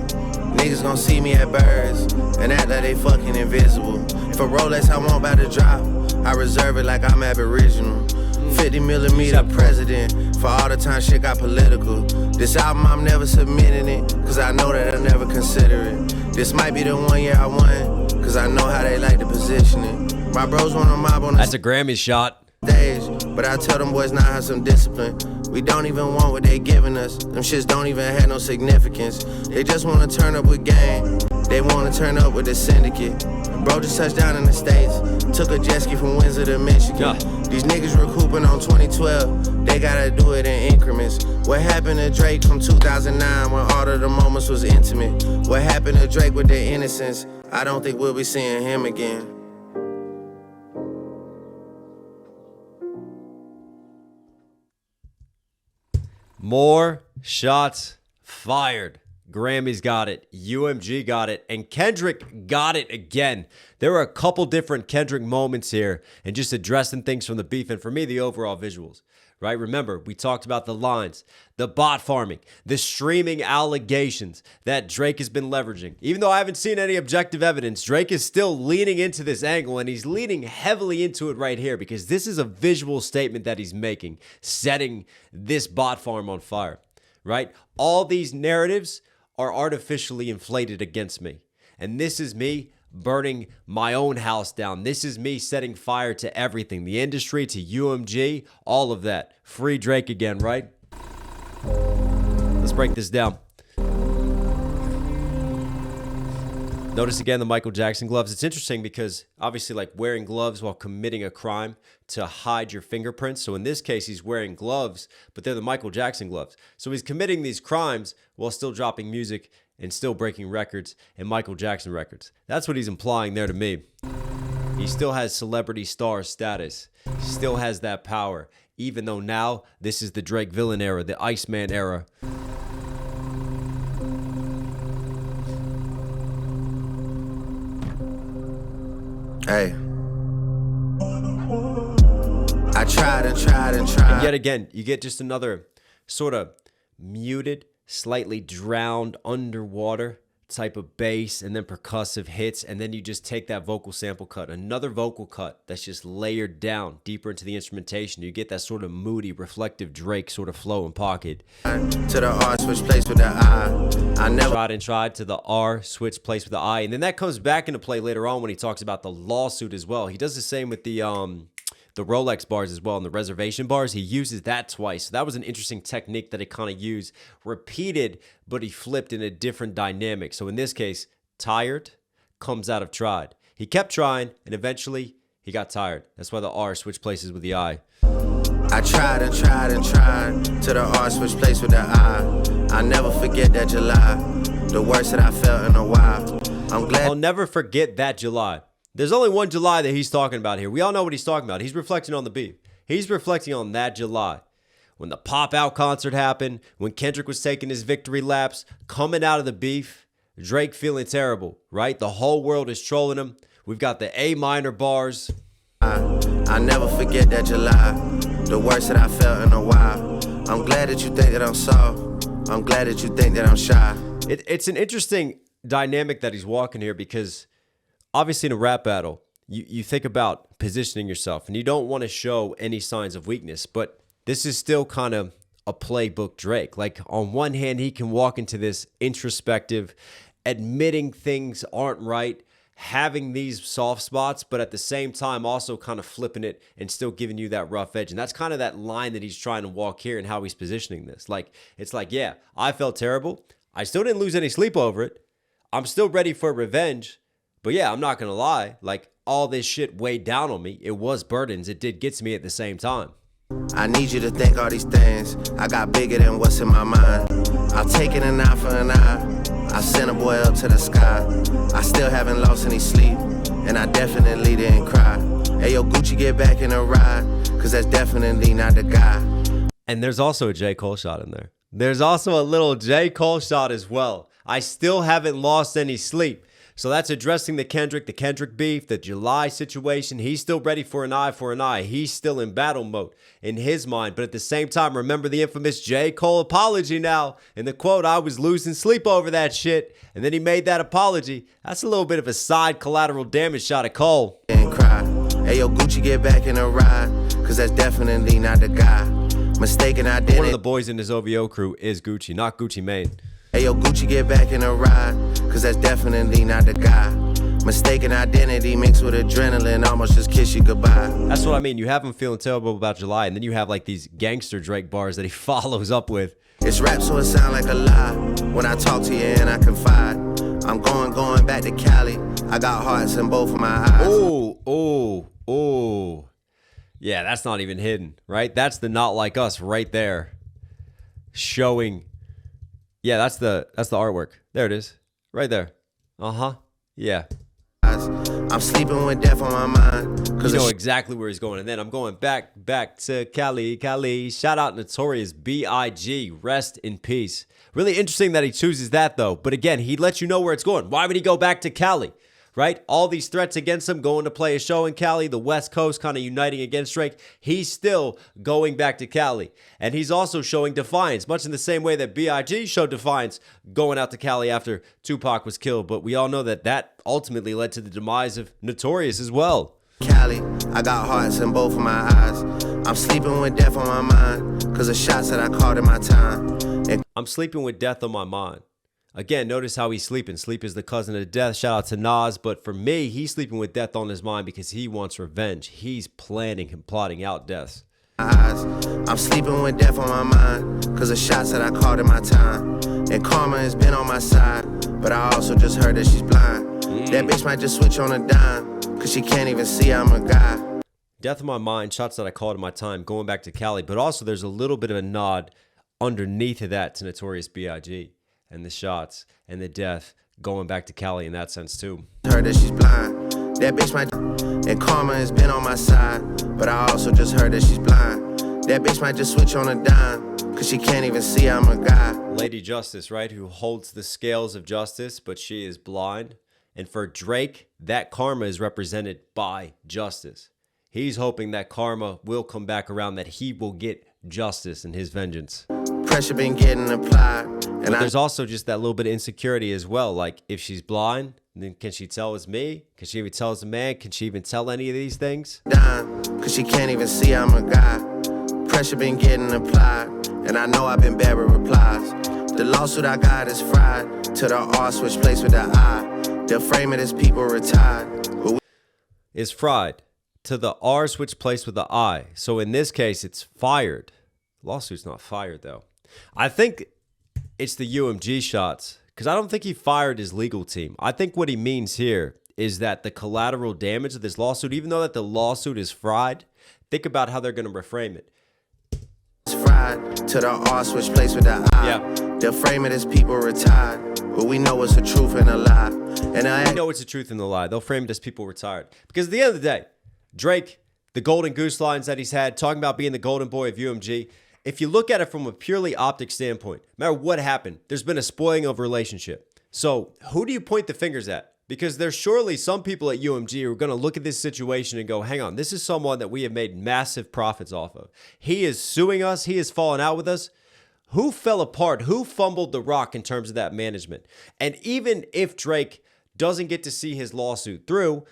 Niggas gon' see me at Birds and act like they fucking invisible. If a Rolex I want about to drop, I reserve it like I'm Aboriginal. 50mm president, for all the time shit got political. This album I'm never submitting it, cause I know that I'll never consider it. This might be the one year I won, cause I know how they like to position it. My bros wanna mob on the That's a Grammy shot. Stage, but I tell them boys now have some discipline. We don't even want what they giving us. Them shits don't even have no significance. They just wanna turn up with gang. They wanna turn up with the syndicate. Bro just touched down in the States. Took a jet ski from Windsor to Michigan. These niggas recouping on 2012. They gotta do it in increments. What happened to Drake from 2009 when all of the moments was intimate? What happened to Drake with their innocence? I don't think we'll be seeing him again. More shots fired. Grammys got it. UMG got it. And Kendrick got it again. There were a couple different Kendrick moments here and just addressing things from the beef. And for me, the overall visuals, right? Remember, we talked about the lines, the bot farming, the streaming allegations that Drake has been leveraging. Even though I haven't seen any objective evidence, Drake is still leaning into this angle, and he's leaning heavily into it right here because this is a visual statement that he's making, setting this bot farm on fire, right? All these narratives are artificially inflated against me. And this is me burning my own house down. This is me setting fire to everything, the industry, to UMG, all of that. Free Drake again, right? Let's break this down. Notice again the Michael Jackson gloves. It's interesting because obviously like wearing gloves while committing a crime to hide your fingerprints. So in this case, he's wearing gloves, but they're the Michael Jackson gloves. So he's committing these crimes while still dropping music and still breaking records and Michael Jackson records. That's what he's implying there to me. He still has celebrity star status. He still has that power, even though now this is the Drake villain era, the ICEMAN era. Hey. I tried and tried and tried. And yet again, you get just another sort of muted, slightly drowned underwater type of bass and then percussive hits, and then you just take that vocal sample cut, another vocal cut that's just layered down deeper into the instrumentation. You get that sort of moody, reflective Drake sort of flow and pocket. To the R, switch place with the I. I never tried to the R, switch place with the I, and then that comes back into play later on when he talks about the lawsuit as well. He does the same with the Rolex bars as well, and the reservation bars. He uses that twice. So that was an interesting technique that he kind of used, repeated, but he flipped in a different dynamic. So in this case, tired comes out of tried. He kept trying, and eventually he got tired. That's why the R switched places with the I. I tried and tried and tried to the R, switch place with the I. I never forget that July, the worst that I felt in a while. I'm glad. I'll never forget that July. There's only one July that he's talking about here. We all know what he's talking about. He's reflecting on the beef. He's reflecting on that July. When the Pop Out concert happened, when Kendrick was taking his victory laps, coming out of the beef, Drake feeling terrible, right? The whole world is trolling him. We've got the A minor bars. I never forget that July, the worst that I felt in a while. I'm glad that you think that I'm soft. I'm glad that you think that I'm shy. It's an interesting dynamic that he's walking here because obviously in a rap battle, you think about positioning yourself and you don't want to show any signs of weakness, but this is still kind of a playbook Drake. Like on one hand, he can walk into this introspective, admitting things aren't right, having these soft spots, but at the same time also kind of flipping it and still giving you that rough edge. And that's kind of that line that he's trying to walk here and how he's positioning this. Like, it's like, yeah, I felt terrible. I still didn't lose any sleep over it. I'm still ready for revenge. But yeah, I'm not going to lie. Like, all this shit weighed down on me. It was burdens. It did get to me at the same time. I need you to think all these things. I got bigger than what's in my mind. I'll take it an eye for an eye. I sent a boy up to the sky. I still haven't lost any sleep, and I definitely didn't cry. Hey, yo, Gucci, get back in the ride, cause that's definitely not the guy. And there's also a J. Cole shot in there. There's also a little J. Cole shot as well. I still haven't lost any sleep. So that's addressing the Kendrick beef, the July situation. He's still ready for an eye. He's still in battle mode in his mind. But at the same time, remember the infamous J. Cole apology now. In the quote, I was losing sleep over that shit. And then he made that apology. That's a little bit of a side collateral damage shot at Cole. And cry. Hey, yo, Gucci, get back in the ride, cause that's definitely not the guy. Mistaken identity. One of the boys in his OVO crew is Gucci, not Gucci Mane. Hey, yo, Gucci, get back in the ride, cause that's definitely not the guy. Mistaken identity mixed with adrenaline, almost just kiss you goodbye. That's what I mean. You have him feeling terrible about July, and then you have like these gangster Drake bars that he follows up with. It's rap, so it sound like a lie. When I talk to you and I confide, I'm going back to Cali. I got hearts in both of my eyes. Oh. Yeah, that's not even hidden, right? That's the Not Like Us right there. Showing. Yeah, that's the artwork. There it is. Right there. Uh-huh. Yeah. I'm sleeping with death on my mind. You know exactly where he's going. And then I'm going back to Cali. Shout out Notorious B.I.G. Rest in peace. Really interesting that he chooses that, though. But again, he lets you know where it's going. Why would he go back to Cali? Right? All these threats against him, going to play a show in Cali, the West Coast kind of uniting against Drake. He's still going back to Cali. And he's also showing defiance, much in the same way that B.I.G. showed defiance going out to Cali after Tupac was killed. But we all know that that ultimately led to the demise of Notorious as well. Cali, I got hearts in both of my eyes. I'm sleeping with death on my mind, cause of shots that I called in my time. I'm sleeping with death on my mind. Again, notice how he's sleeping. Sleep is the cousin of death. Shout out to Nas. But for me, he's sleeping with death on his mind because he wants revenge. He's planning and plotting out deaths. I'm sleeping with death on my mind cause of shots that I called in my time. And karma has been on my side, but I also just heard that she's blind. That bitch might just switch on a dime cause she can't even see I'm a guy. Death on my mind, shots that I called in my time, going back to Cali. But also there's a little bit of a nod underneath of that to Notorious B.I.G. and the shots and the death going back to Cali in that sense too. Heard that she's blind. That bitch might, and karma has been on my side, but I also just heard that she's blind. That bitch might just switch on a dime cause she can't even see I'm a guy. Lady Justice, right, who holds the scales of justice, but she is blind. And for Drake, that karma is represented by justice. He's hoping that karma will come back around, that he will get justice in his vengeance. Pressure been getting applied. But there's also just that little bit of insecurity as well. Like, if she's blind, then can she tell it's me? Can she even tell it's a man? Can she even tell any of these things? Cause she can't even see I'm a guy. Pressure been getting applied, and I know I've been bad with replies. The lawsuit I got is fried to the R switch place with the I. The frame of this people retired. Is fried to the R switch place with the I. So in this case, it's fired. Lawsuit's not fired though. I think it's the UMG shots, because I don't think he fired his legal team. I think what he means here is that the collateral damage of this lawsuit, even though that the lawsuit is fried, think about how they're going to reframe it. It's fried to the R switch place with the I. Yeah. The frame of this people retired, but we know it's the truth and a lie. And I know it's the truth and the lie. They'll frame it as people retired. Because at the end of the day, Drake, the golden goose lines that he's had, talking about being the golden boy of UMG, if you look at it from a purely optic standpoint, no matter what happened, there's been a spoiling of relationship. So who do you point the fingers at? Because there's surely some people at UMG who are going to look at this situation and go, hang on, this is someone that we have made massive profits off of. He is suing us. He is falling out with us. Who fell apart? Who fumbled the rock in terms of that management? And even if Drake doesn't get to see his lawsuit through,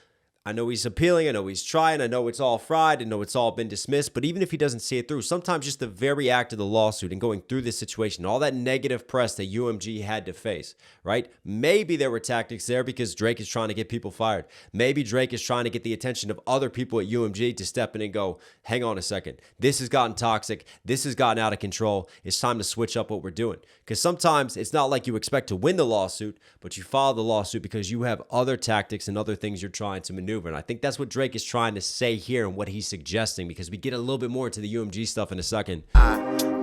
I know he's appealing, I know he's trying, I know it's all fried, I know it's all been dismissed, but even if he doesn't see it through, sometimes just the very act of the lawsuit and going through this situation, all that negative press that UMG had to face, right? Maybe there were tactics there because Drake is trying to get people fired. Maybe Drake is trying to get the attention of other people at UMG to step in and go, hang on a second, this has gotten toxic, this has gotten out of control, it's time to switch up what we're doing. Because sometimes it's not like you expect to win the lawsuit, but you file the lawsuit because you have other tactics and other things you're trying to maneuver. And I think that's what Drake is trying to say here and what he's suggesting, because we get a little bit more into the UMG stuff in a second.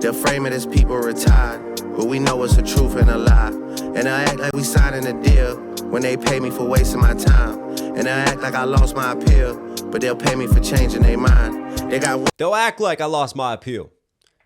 They'll frame it as people retired, but we know it's a truth and a lie. And I act like we signing a deal when they pay me for wasting my time. And I act like I lost my appeal, but they'll pay me for changing their mind. They'll act like I lost my appeal,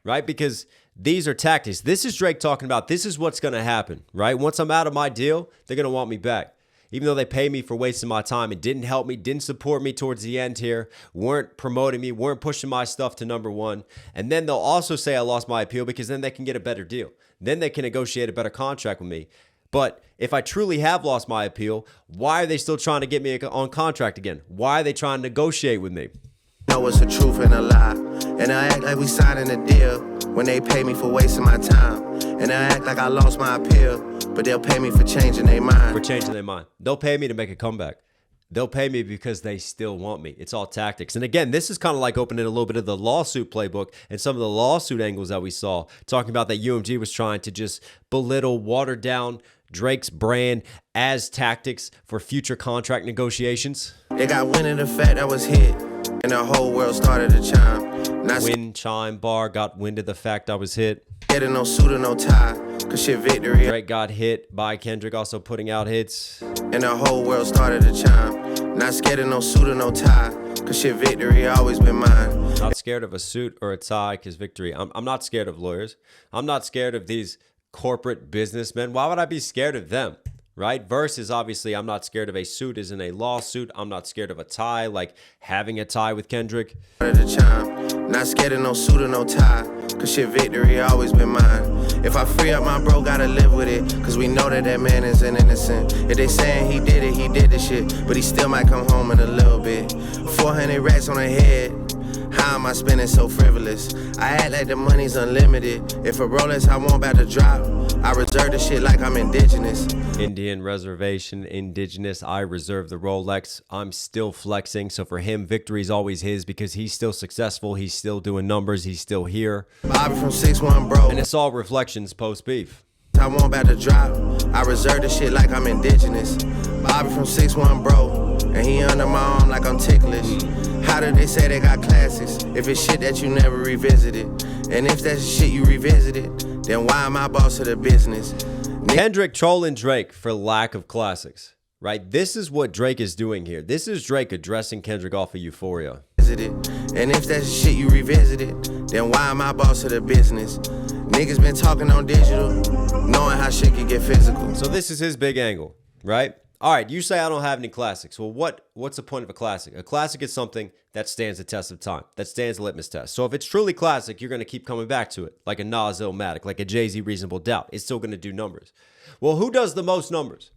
right? Because these are tactics. This is Drake talking about this is what's going to happen, right? Once I'm out of my deal, they're going to want me back. Even though they pay me for wasting my time and didn't help me, didn't support me towards the end here, weren't promoting me, weren't pushing my stuff to #1. And then they'll also say I lost my appeal because then they can get a better deal. Then they can negotiate a better contract with me. But if I truly have lost my appeal, why are they still trying to get me on contract again? Why are they trying to negotiate with me? Know it's a truth and a lie. And I act like we signing a deal when they pay me for wasting my time. And I act like I lost my appeal, but they'll pay me for changing their mind. For changing their mind. They'll pay me to make a comeback. They'll pay me because they still want me. It's all tactics. And again, this is kind of like opening a little bit of the lawsuit playbook and some of the lawsuit angles that we saw, talking about that UMG was trying to just belittle, water down Drake's brand as tactics for future contract negotiations. They got wind of the fact I was hit, and the whole world started to chime. Wind chime bar got wind of the fact I was hit. Getting no suit or no tie, cause shit victory. Drake got hit by Kendrick also putting out hits. And the whole world started to chime. Not scared of no suit or no tie, cause shit victory always been mine. Not scared of a suit or a tie, cause victory. I'm not scared of lawyers. I'm not scared of these corporate businessmen. Why would I be scared of them? Right? Versus, obviously, I'm not scared of a suit as in a lawsuit. I'm not scared of a tie, like having a tie with Kendrick. Not scared of no suit or no tie, cause shit victory always been mine. If I free up my bro, gotta live with it, cause we know that that man is an innocent. If they saying he did it, he did the shit, but he still might come home in a little bit. 400 racks on the head. How am I spending so frivolous? I act like the money's unlimited. If a Rolex I want about to drop, I reserve the shit like I'm indigenous. Indian reservation, indigenous. I reserve the Rolex. I'm still flexing. So for him, victory's always his because he's still successful. He's still doing numbers. He's still here. Bobby from 6'1", bro. And it's all reflections post beef. I want about to drop. I reserve the shit like I'm indigenous. Bobby from 6'1", bro. And he under my arm like I'm ticklish. How do they say they got classics if it's shit that you never revisited? And if that's shit you revisited, then why am I boss of the business? Kendrick trolling Drake for lack of classics, right? This is what Drake is doing here. This is Drake addressing Kendrick off of Euphoria. And if that's shit you revisited, then why am I boss of the business? Niggas been talking on digital, knowing how shit can get physical. So this is his big angle, right? All right, you say I don't have any classics. Well, what's the point of a classic? A classic is something that stands the test of time, that stands the litmus test. So if it's truly classic, you're going to keep coming back to it, like a Nas Illmatic, like a Jay-Z Reasonable Doubt. It's still going to do numbers. Well, who does the most numbers?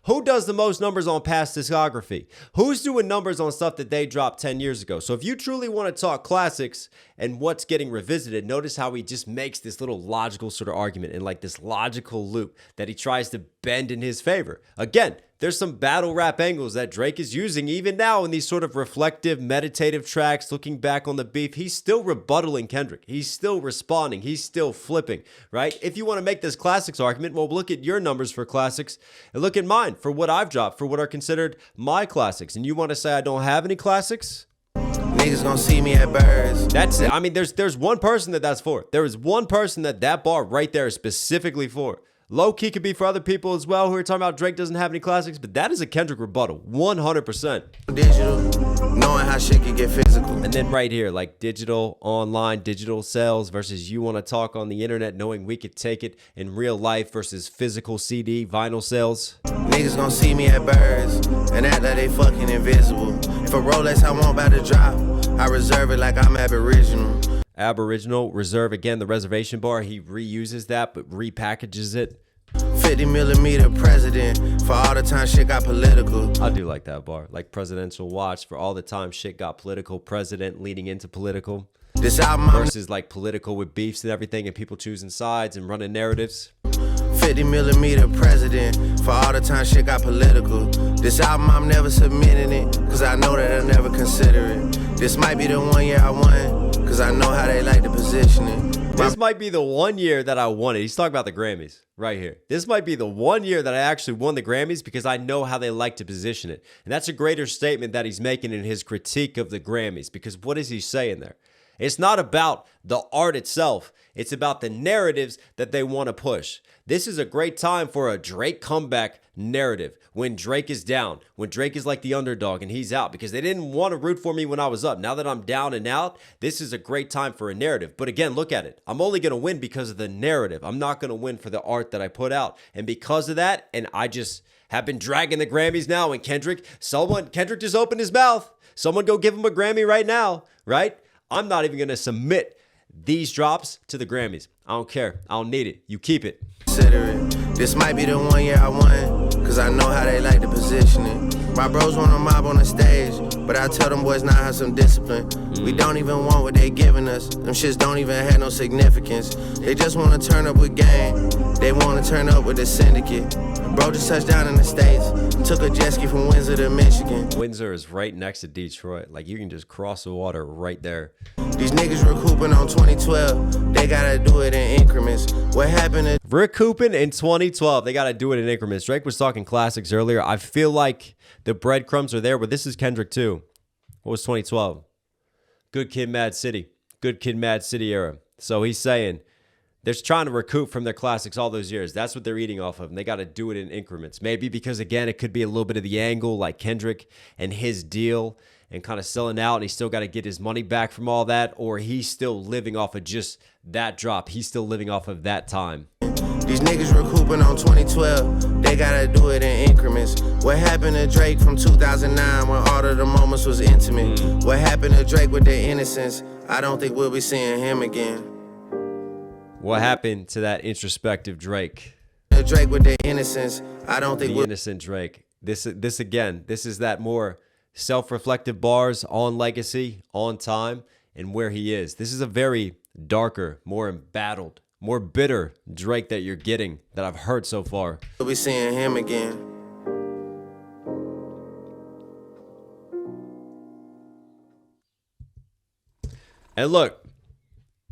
Who does the most numbers on past discography? Who's doing numbers on stuff that they dropped 10 years ago? So if you truly want to talk classics and what's getting revisited, notice how he just makes this little logical sort of argument and like this logical loop that he tries to bend in his favor. Again, there's some battle rap angles that Drake is using even now in these sort of reflective, meditative tracks, looking back on the beef. He's still rebuttaling Kendrick. He's still responding. He's still flipping, right? If you want to make this classics argument, well, look at your numbers for classics and look at mine for what I've dropped, for what are considered my classics. And you want to say I don't have any classics? Niggas gonna see me at Birds. That's it. I mean, there's one person that's for. There is one person that bar right there is specifically for. Low-key could be for other people as well who are talking about Drake doesn't have any classics, but that is a Kendrick rebuttal, 100%. Digital, knowing how shit can get physical. And then right here, like digital, online, digital sales versus you want to talk on the internet knowing we could take it in real life versus physical CD, vinyl sales. Niggas gon' see me at Birds and act like they fucking invisible. If a Rolex I want about to drop, I reserve it like I'm Aboriginal. Aboriginal, reserve, again, the reservation bar. He reuses that but repackages it. 50mm president for all the time shit got political. I do like that bar. Like presidential watch for all the time shit got political. President leading into political. This album versus like political with beefs and everything and people choosing sides and running narratives. 50mm president for all the time shit got political. This album I'm never submitting it, cause I know that I'll never consider it. This might be the 1 year I won, cause I know how they like to position it. This might be the 1 year that I won it. He's talking about the Grammys right here. This might be the 1 year that I actually won the Grammys because I know how they like to position it. And that's a greater statement that he's making in his critique of the Grammys, because what is he saying there? It's not about the art itself. It's about the narratives that they want to push. This is a great time for a Drake comeback narrative when Drake is down, when Drake is like the underdog and he's out, because they didn't want to root for me when I was up. Now that I'm down and out, this is a great time for a narrative. But again, look at it. I'm only going to win because of the narrative. I'm not going to win for the art that I put out. And because of that, and I just have been dragging the Grammys now, and Kendrick just opened his mouth. Someone go give him a Grammy right now, right? I'm not even going to submit these drops to the Grammys. I don't care. I don't need it. You keep it. This might be the 1 year I won, cause I know how they like to position it. My bros want a mob on the stage, but I tell them boys now have some discipline. We don't even want what they giving us. Them shits don't even have no significance. They just want to turn up with gang. They want to turn up with the syndicate. Bro just touched down in the States. Took a jet ski from Windsor to Michigan. Windsor is right next to Detroit. Like, you can just cross the water right there. These niggas recouping on 2012. They gotta do it in increments. What happened to recouping in 2012? They gotta do it in increments. Drake was talking classics earlier. I feel like the breadcrumbs are there, but this is Kendrick too. What was 2012? Good Kid, Mad City. Good Kid, Mad City era. So he's saying they're trying to recoup from their classics all those years. That's what they're eating off of, and they got to do it in increments. Maybe because, again, it could be a little bit of the angle, like Kendrick and his deal and kind of selling out, and he's still got to get his money back from all that, or he's still living off of just that drop. He's still living off of that time. These niggas recouping on 2012. They got to do it in increments. What happened to Drake from 2009 when all of the moments was intimate? What happened to Drake with their innocence? I don't think we'll be seeing him again. What happened to that introspective Drake? Drake with the innocence. I don't think the innocent Drake. This again. This is that more self-reflective bars on legacy, on time, and where he is. This is a very darker, more embattled, more bitter Drake that you're getting that I've heard so far. We'll be seeing him again. And look.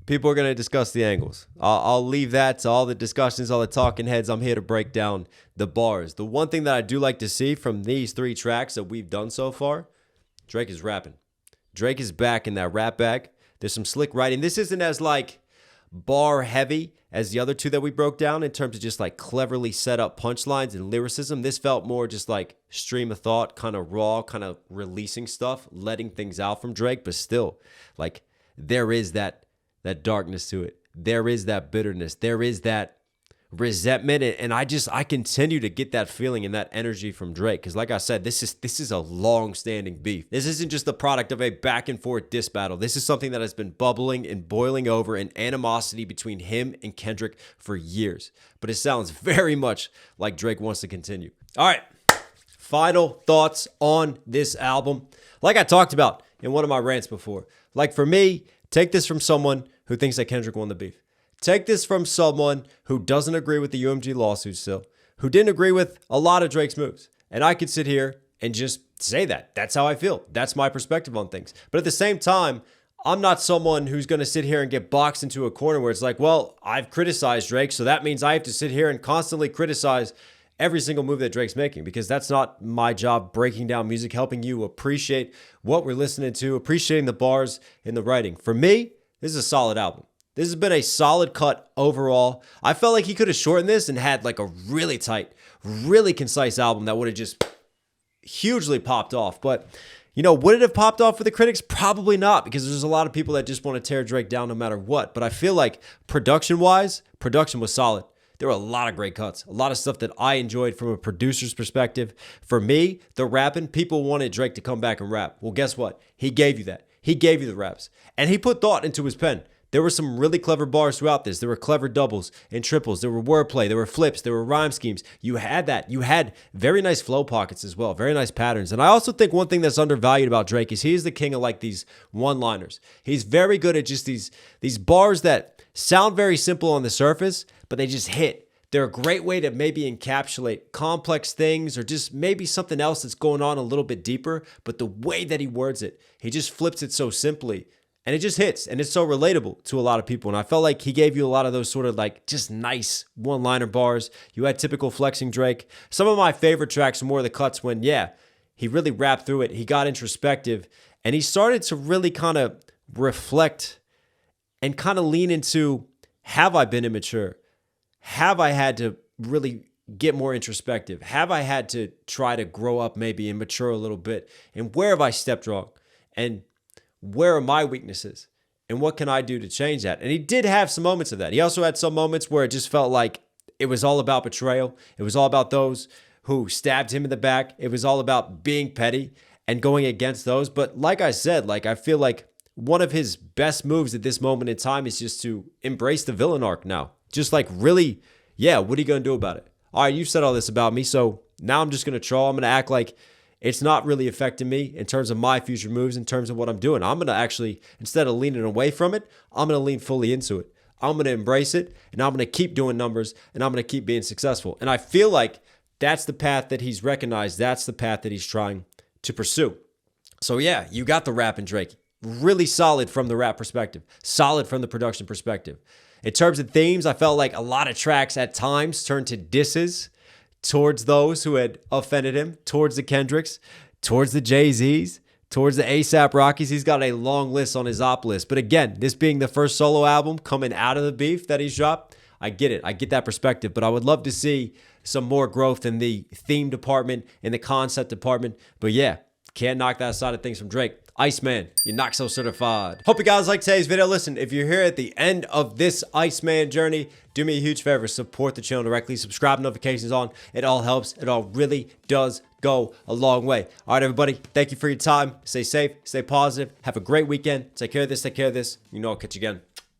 People are going to discuss the angles. I'll leave that to all the discussions, all the talking heads. I'm here to break down the bars. The one thing that I do like to see from these 3 tracks that we've done so far, Drake is rapping. Drake is back in that rap bag. There's some slick writing. This isn't as like bar heavy as the other 2 that we broke down in terms of just like cleverly set up punchlines and lyricism. This felt more just like stream of thought, kind of raw, kind of releasing stuff, letting things out from Drake, but still like there is that darkness to it. There is that bitterness. There is that resentment. And I continue to get that feeling and that energy from Drake. Because like I said, this is a long-standing beef. This isn't just the product of a back and forth diss battle. This is something that has been bubbling and boiling over in animosity between him and Kendrick for years. But it sounds very much like Drake wants to continue. All right. Final thoughts on this album. Like I talked about in one of my rants before. Like for me, take this from someone who thinks that Kendrick won the beef. Take this from someone who doesn't agree with the UMG lawsuit still, who didn't agree with a lot of Drake's moves. And I could sit here and just say that. That's how I feel. That's my perspective on things. But at the same time, I'm not someone who's going to sit here and get boxed into a corner where it's like, well, I've criticized Drake, so that means I have to sit here and constantly criticize every single move that Drake's making, because that's not my job, breaking down music, helping you appreciate what we're listening to, appreciating the bars in the writing. For me, this is a solid album. This has been a solid cut overall. I felt like he could have shortened this and had like a really tight, really concise album that would have just hugely popped off. But You know, would it have popped off for the critics? Probably not, because there's a lot of people that just want to tear Drake down no matter what. But I feel like production-wise, production was solid. There were a lot of great cuts, a lot of stuff that I enjoyed from a producer's perspective. For me, the rapping, people wanted Drake to come back and rap. Well, guess what? He gave you that. He gave you the raps. And he put thought into his pen. There were some really clever bars throughout this. There were clever doubles and triples. There were wordplay. There were flips. There were rhyme schemes. You had that. You had very nice flow pockets as well. Very nice patterns. And I also think one thing that's undervalued about Drake is he is the king of like these one-liners. He's very good at just these bars that sound very simple on the surface, but they just hit. They're a great way to maybe encapsulate complex things or just maybe something else that's going on a little bit deeper. But the way that he words it, he just flips it so simply. And it just hits, and it's so relatable to a lot of people. And I felt like he gave you a lot of those sort of like just nice one-liner bars. You had typical flexing Drake. Some of my favorite tracks are more the cuts when, he really rapped through it. He got introspective, and he started to really kind of reflect and kind of lean into, have I been immature? Have I had to really get more introspective? Have I had to try to grow up maybe and mature a little bit? And where have I stepped wrong? And where are my weaknesses? And what can I do to change that? And he did have some moments of that. He also had some moments where it just felt like it was all about betrayal. It was all about those who stabbed him in the back. It was all about being petty and going against those. But like I said, like I feel like one of his best moves at this moment in time is just to embrace the villain arc now. Just like really, what are you going to do about it? All right, you've said all this about me, so now I'm just going to troll. I'm going to act like it's not really affecting me in terms of my future moves, in terms of what I'm doing. I'm going to actually, instead of leaning away from it, I'm going to lean fully into it. I'm going to embrace it, and I'm going to keep doing numbers, and I'm going to keep being successful. And I feel like that's the path that he's recognized. That's the path that he's trying to pursue. So you got the rap in Drake. Really solid from the rap perspective. Solid from the production perspective. In terms of themes, I felt like a lot of tracks at times turned to disses towards those who had offended him, towards the Kendricks, towards the Jay-Z's, towards the A$AP Rockies. He's got a long list on his op list. But again, this being the first solo album coming out of the beef that he's dropped, I get it. I get that perspective. But I would love to see some more growth in the theme department, in the concept department. But can't knock that side of things from Drake. ICEMAN, you're Knox Hill certified. Hope you guys like today's video. Listen, if you're here at the end of this ICEMAN journey, do me a huge favor, support the channel directly, subscribe, notifications on. It all helps. It all really does go a long way. All right, everybody, thank you for your time. Stay safe, stay positive. Have a great weekend. Take care of this, take care of this. You know I'll catch you again.